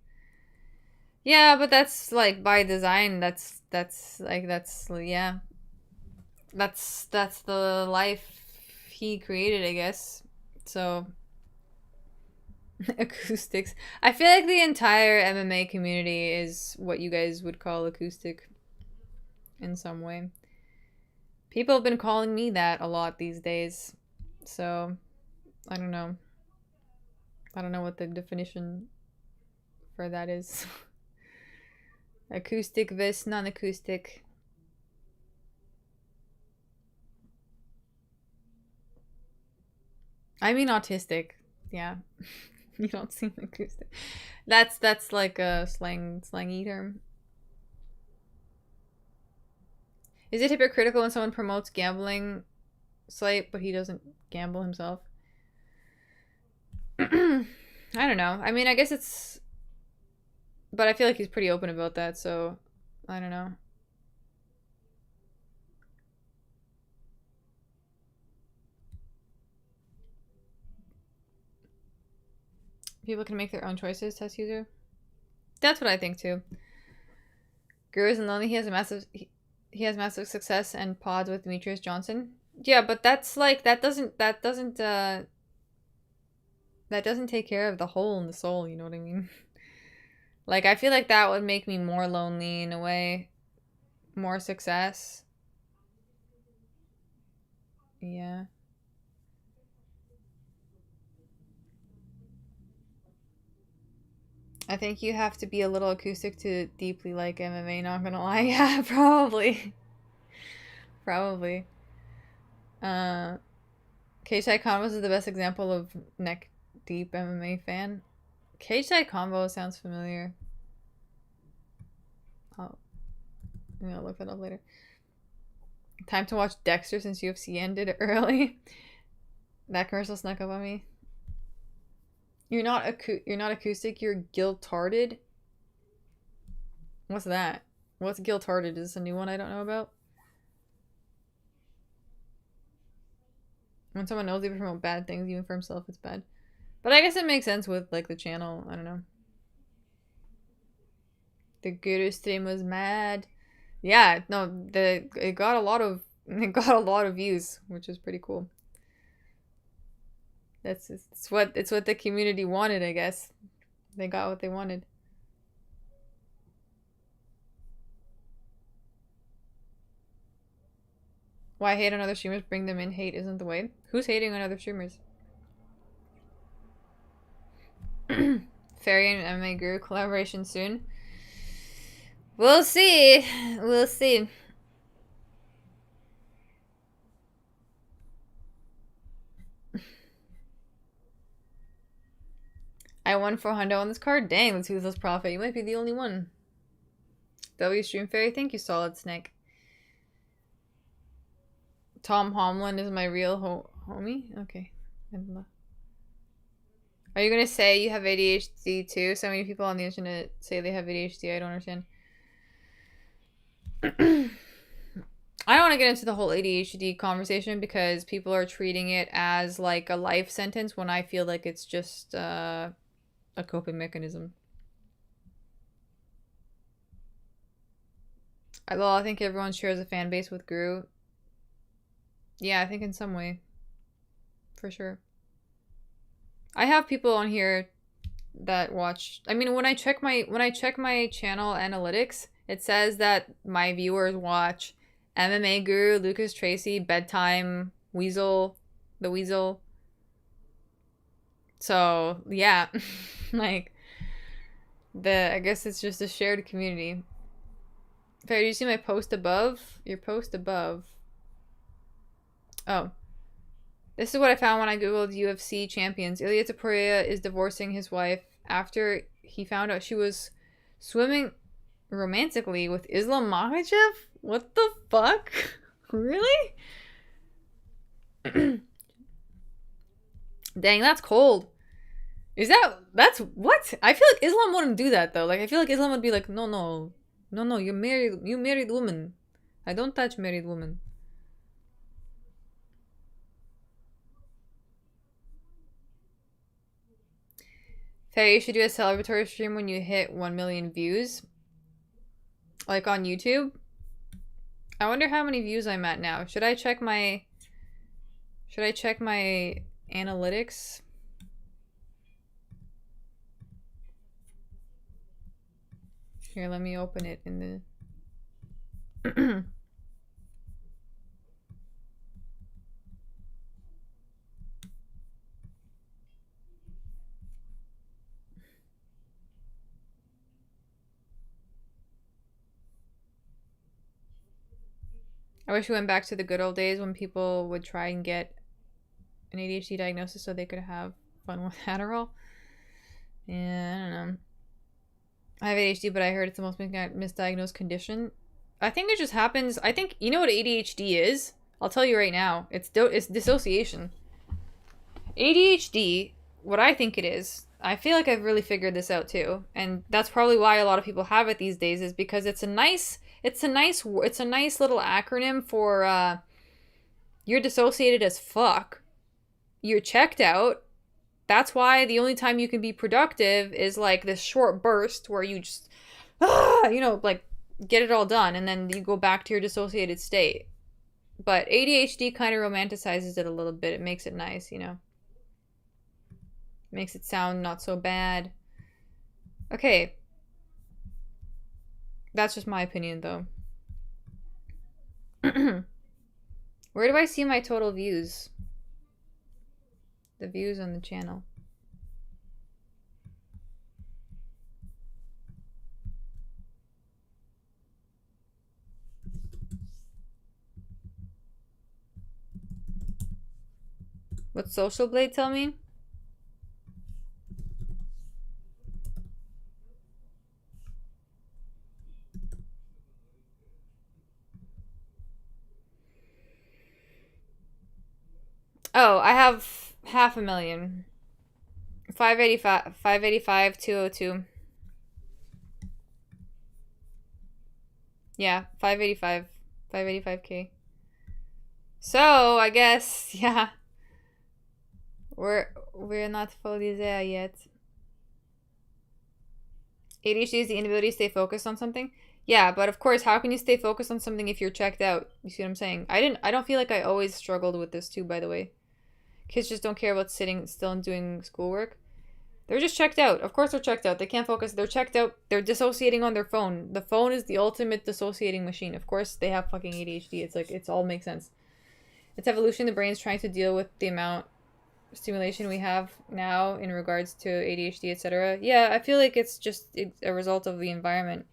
Yeah, but that's like by design. That's yeah. That's the life he created, I guess. So acoustics. I feel like the entire MMA community is what you guys would call acoustic in some way. People have been calling me that a lot these days. So, I don't know. I don't know what the definition for that is. Acoustic versus non-acoustic. I mean autistic. Yeah. You don't seem acoustic. That's like a slangy term. Is it hypocritical when someone promotes gambling site but he doesn't gamble himself? I don't know. I mean, I guess it's, but I feel like he's pretty open about that, so I don't know. People can make their own choices, test user. That's what I think too. Guru isn't lonely. He has massive success and pods with Demetrius Johnson. Yeah, but that's like that doesn't take care of the hole in the soul, you know what I mean? Like I feel like that would make me more lonely in a way. More success. Yeah. I think you have to be a little acoustic to deeply like MMA, not gonna lie. Yeah, probably. Probably. Cage Side Combos is the best example of neck deep MMA fan. Cage Side Combo sounds familiar. I'm gonna look that up later. Time to watch Dexter since UFC ended early. That commercial snuck up on me. You're not acoustic, you're guilt-hearted. What's that? What's guilt-hearted? Is this a new one I don't know about? When someone knows they promote bad things, even for himself, it's bad. But I guess it makes sense with like the channel. I don't know. The Guru stream was mad. Yeah, no, it got a lot of views, which is pretty cool. It's what the community wanted, I guess. They got what they wanted. Why hate on other streamers? Bring them in. Hate isn't the way. Who's hating on other streamers? Fairy and MMA Guru collaboration soon. We'll see. We'll see. I won 400 on this card. Dang, the Toothless Prophet. You might be the only one. W Stream Fairy. Thank you, Solid Snake. Tom Homlin is my real homie? Okay. Are you gonna say you have ADHD too? So many people on the internet say they have ADHD. I don't understand. I don't want to get into the whole ADHD conversation because people are treating it as like a life sentence when I feel like it's just a coping mechanism. I think everyone shares a fan base with Guru. Yeah, I think in some way. For sure. I have people on here that watch. I mean, when I check my channel analytics, it says that my viewers watch MMA Guru, Lucas Tracy, Bedtime, Weasel, the Weasel. So, yeah. Like, I guess it's just a shared community. Fair, do you see my post above? Your post above. Oh. This is what I found when I googled UFC champions. Ilya Topuria is divorcing his wife after he found out she was swimming romantically with Islam Makhachev? What the fuck? Really? Dang, that's cold. That's what? I feel like Islam wouldn't do that though. Like I feel like Islam would be like, no, you married woman. I don't touch married women. Faye, you should do a celebratory stream when you hit 1 million views. Like on YouTube. I wonder how many views I'm at now. Should I check my analytics? Here, let me open it in the I wish we went back to the good old days when people would try and get an ADHD diagnosis so they could have fun with Adderall. Yeah, I don't know. I have ADHD, but I heard it's the most misdiagnosed condition. I think it just happens. I think, you know what ADHD is? I'll tell you right now. It's dissociation. ADHD, what I think it is, I feel like I've really figured this out too. And that's probably why a lot of people have it these days, is because it's a nice little acronym for you're dissociated as fuck. You're checked out. That's why the only time you can be productive is like this short burst where you just, like get it all done and then you go back to your dissociated state. But ADHD kind of romanticizes it a little bit. It makes it nice, Makes it sound not so bad. Okay. That's just my opinion, though. Where do I see my total views? The views on the channel. What's Social Blade tell me? Oh, I have 500,000. 585, 202. Yeah, 585K. So, I guess, yeah. We're not fully there yet. ADHD is the inability to stay focused on something. Yeah, but of course, how can you stay focused on something if you're checked out? You see what I'm saying? I don't feel like I always struggled with this too, by the way. Kids just don't care about sitting still and doing schoolwork. They're just checked out. Of course they're checked out. They can't focus. They're checked out. They're dissociating on their phone. The phone is the ultimate dissociating machine. Of course they have fucking ADHD. It's like, it's all makes sense. It's evolution. The brain's trying to deal with the amount of stimulation we have now in regards to ADHD, etc. Yeah, I feel like it's a result of the environment.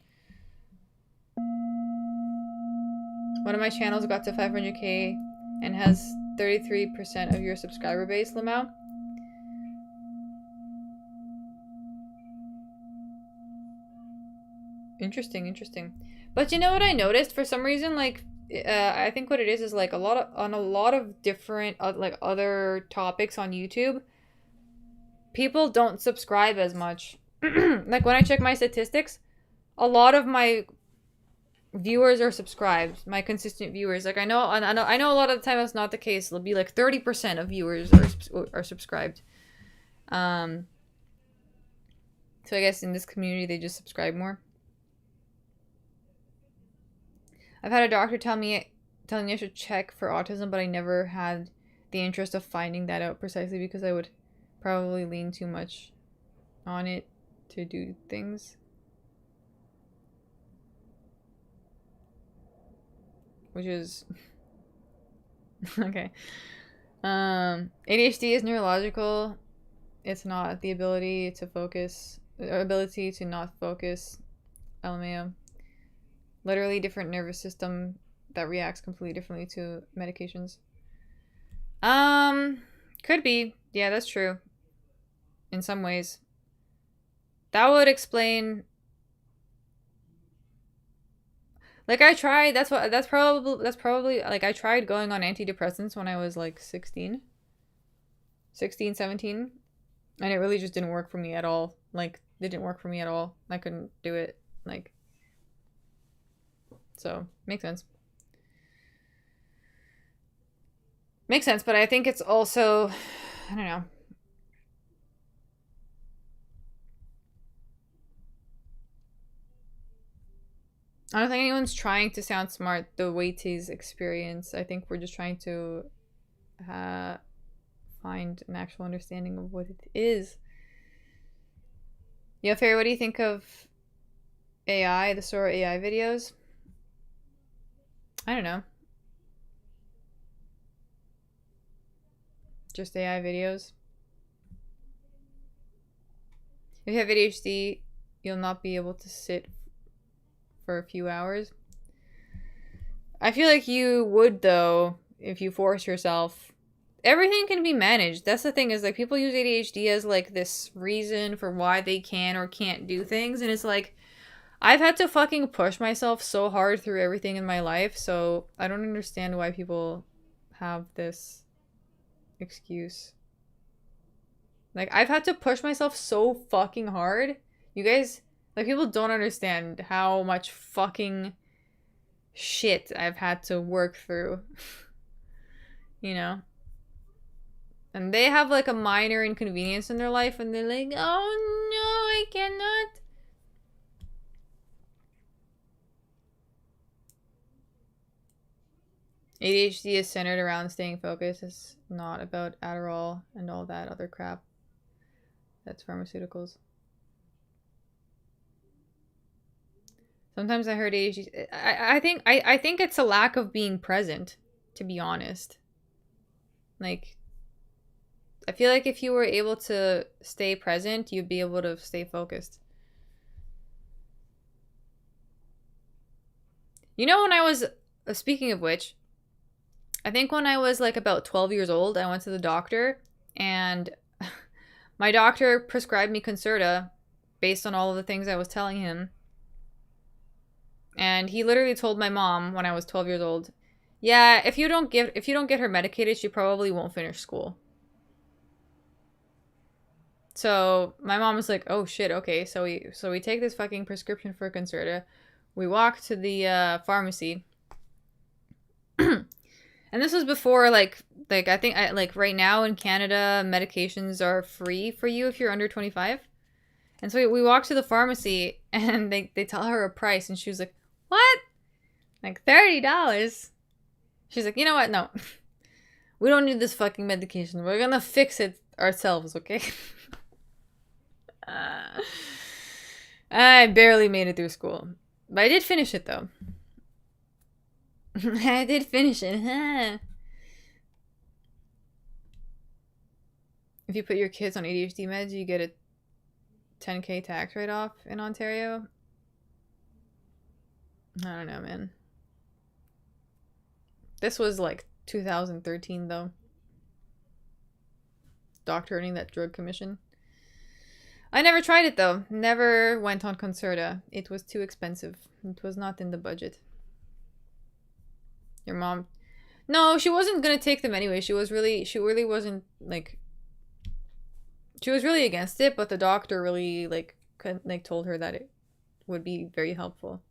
One of my channels got to 500K and has 33% of your subscriber base, Lamau. Interesting. But you know what I noticed? For some reason, like, I think what it is like a lot of different like other topics on YouTube, people don't subscribe as much. Like when I check my statistics, a lot of my viewers are subscribed. My consistent viewers, like I know a lot of the time that's not the case. It'll be like 30% of viewers are subscribed. So I guess in this community they just subscribe more. I've had a doctor telling me I should check for autism, but I never had the interest of finding that out precisely because I would probably lean too much on it to do things. Which is okay. ADHD is neurological. It's not the ability to focus, or ability to not focus. LMAO. Literally different nervous system that reacts completely differently to medications. Could be. Yeah, that's true. In some ways. That would explain. Like I tried, that's probably like I tried going on antidepressants when I was like 16, 17, and it really just didn't work for me at all. Like it didn't work for me at all. I couldn't do it. Like, so makes sense. Makes sense, but I think it's also, I don't know. I don't think anyone's trying to sound smart the way T's experience. I think we're just trying to find an actual understanding of what it is. Yeah, Fairy, what do you think of AI, the Sora AI videos? I don't know. Just AI videos. If you have ADHD, you'll not be able to sit for a few hours. I feel like you would, though, if you force yourself. Everything can be managed. That's the thing, is like people use ADHD as like this reason for why they can or can't do things, and it's like I've had to fucking push myself so hard through everything in my life, so I don't understand why people have this excuse. Like, I've had to push myself so fucking hard. You guys, like, people don't understand how much fucking shit I've had to work through. You know? And they have, like, a minor inconvenience in their life, and they're like, oh no, I cannot. ADHD is centered around staying focused. It's not about Adderall and all that other crap. That's pharmaceuticals. Sometimes I heard ADHD. I think it's a lack of being present, to be honest. Like, I feel like if you were able to stay present, you'd be able to stay focused. You know, when I was, speaking of which, I think when I was like about 12 years old, I went to the doctor, and my doctor prescribed me Concerta based on all of the things I was telling him. And he literally told my mom when I was 12 years old, yeah, if you don't get her medicated, she probably won't finish school. So my mom was like, oh shit, okay. So we take this fucking prescription for Concerta. We walk to the pharmacy. And this was before like I think like right now in Canada, medications are free for you if you're under 25. And so we walked to the pharmacy, and they tell her a price, and she was like, what? Like $30? She's like, you know what? No. We don't need this fucking medication. We're gonna fix it ourselves, okay? I barely made it through school. But I did finish it, though. I did finish it. If you put your kids on ADHD meds, you get a 10K tax write-off in Ontario. I don't know, man. This was like 2013, though. Doctor earning that drug commission. I never tried it, though. Never went on Concerta. It was too expensive. It was not in the budget. Your mom... No, she wasn't gonna take them anyway. She really wasn't, like... She was really against it, but the doctor really, like told her that it would be very helpful.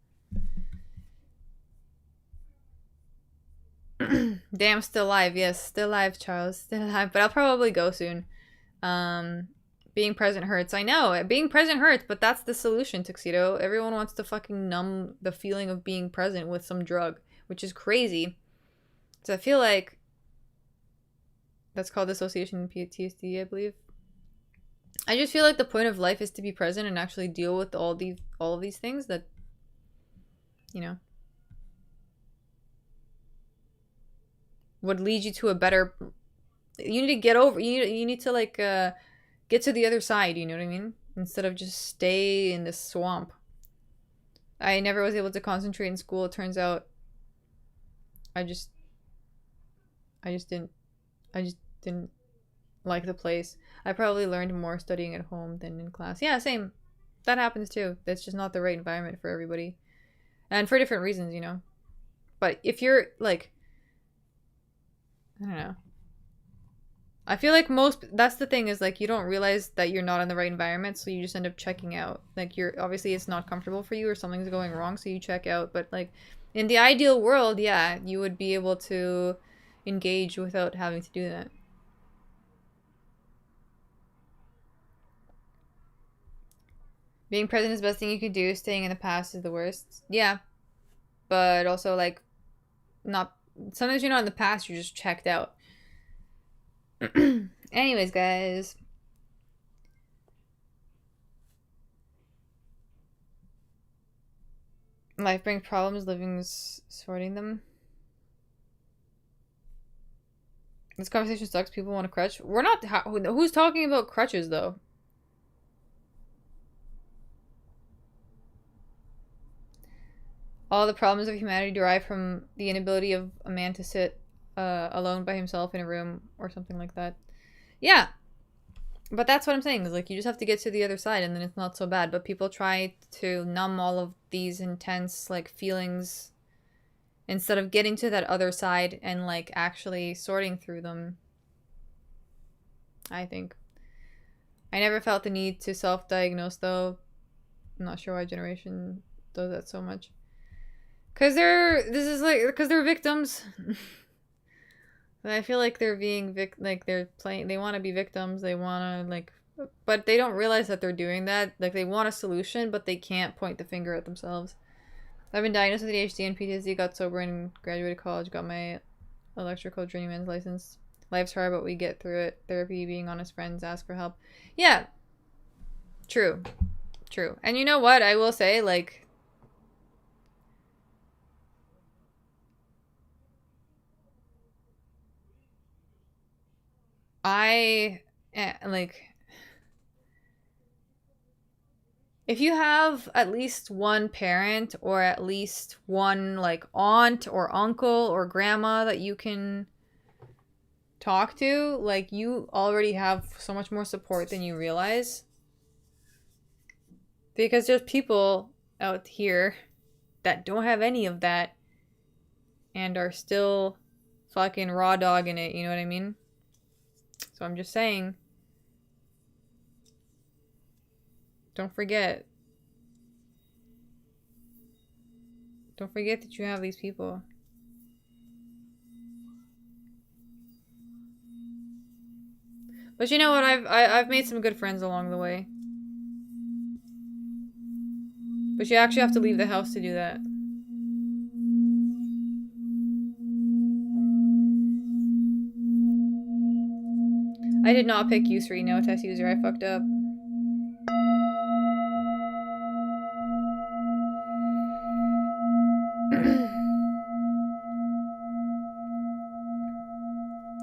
Damn, still alive. Yes, still alive, Charles. Still alive. But I'll probably go soon. Being present hurts. I know. Being present hurts, but that's the solution, Tuxedo. Everyone wants to fucking numb the feeling of being present with some drug, which is crazy. So I feel like that's called dissociation PTSD, I believe. I just feel like the point of life is to be present and actually deal with all of these things that, you know, would lead you to a better. You need to get over. You need to like get to the other side. You know what I mean? Instead of just stay in this swamp. I never was able to concentrate in school. It turns out, I just didn't like the place. I probably learned more studying at home than in class. Yeah, same. That happens too. That's just not the right environment for everybody. And for different reasons, you know. But if you're like, I don't know. I feel like that's the thing is like you don't realize that you're not in the right environment, so you just end up checking out. Like you're obviously it's not comfortable for you or something's going wrong, so you check out. But like in the ideal world, yeah, you would be able to engage without having to do that. Being present is the best thing you can do. Staying in the past is the worst. Yeah. But also like not sometimes you're not in the past, you're just checked out. Anyways, guys. Life brings problems, living's sorting them. This conversation sucks. People want a crutch. We're not. Who's talking about crutches, though? All the problems of humanity derive from the inability of a man to sit alone by himself in a room or something like that. Yeah. But that's what I'm saying. Is like you just have to get to the other side and then it's not so bad. But people try to numb all of these intense like feelings instead of getting to that other side and like actually sorting through them. I think. I never felt the need to self-diagnose though. I'm not sure why generation does that so much. Cause they're victims. I feel like they're being they want to be victims. They want to but they don't realize that they're doing that. Like they want a solution, but they can't point the finger at themselves. I've been diagnosed with ADHD and PTSD. Got sober and graduated college. Got my electrical journeyman's license. Life's hard, but we get through it. Therapy, being honest friends, ask for help. Yeah. True. And you know what? I will say, like. If you have at least one parent or at least one like aunt or uncle or grandma that you can talk to, like you already have so much more support than you realize. Because there's people out here that don't have any of that and are still fucking raw dogging it, you know what I mean? So I'm just saying, don't forget that you have these people. But you know what? I've made some good friends along the way. But you actually have to leave the house to do that. I did not pick U3, no test user. I fucked up.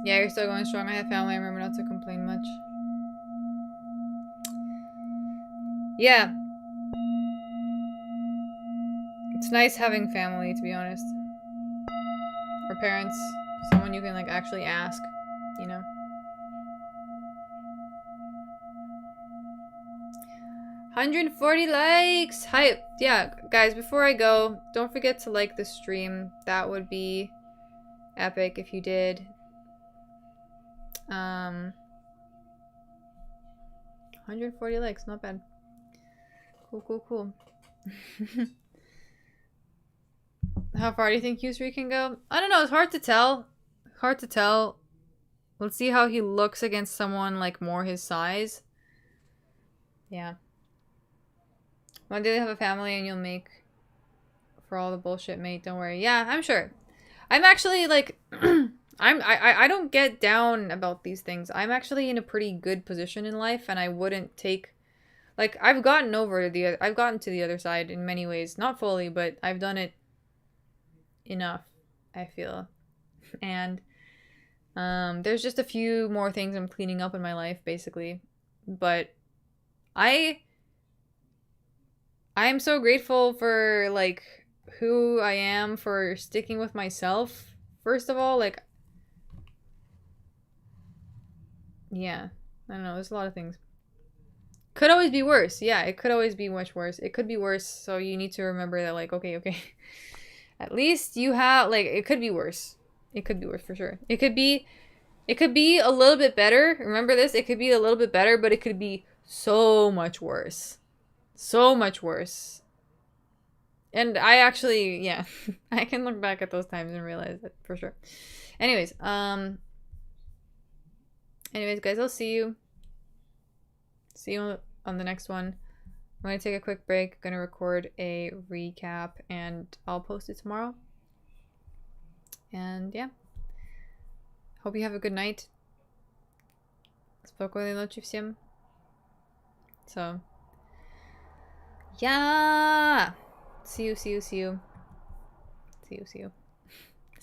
Yeah, you're still going strong. I have family. I remember not to complain much. Yeah. It's nice having family, to be honest. Or parents. Someone you can, like, actually ask, you know? 140 likes! Hype! Yeah, guys, before I go, don't forget to like the stream. That would be epic if you did. 140 likes, not bad. Cool. How far do you think U3 can go? I don't know, it's hard to tell. Let's see how he looks against someone like more his size. Yeah. One day they have a family and you'll make for all the bullshit, mate. Don't worry. Yeah, I'm sure. I'm actually like I don't get down about these things. I'm actually in a pretty good position in life, and I wouldn't take like I've gotten to the other side in many ways. Not fully, but I've done it enough, I feel. And there's just a few more things I'm cleaning up in my life, basically. But I'm so grateful for like who I am, for sticking with myself. First of all, like, yeah, I don't know, there's a lot of things. Could always be worse. Yeah, it could always be much worse. It could be worse, so you need to remember that, like, okay. At least you have, like, it could be worse. It could be worse for sure. It could be a little bit better. Remember this? It could be a little bit better, but it could be so much worse. So much worse. And I actually, yeah, I can look back at those times and realize that for sure. Anyways, guys, I'll see you. See you on the next one. I'm going to take a quick break. I'm going to record a recap and I'll post it tomorrow. And yeah. Hope you have a good night. Spokojnej noci всем. So, yeah. See you. See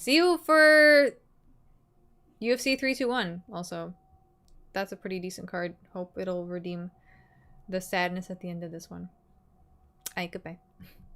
you for UFC 321 also. That's a pretty decent card. Hope it'll redeem the sadness at the end of this one. Goodbye.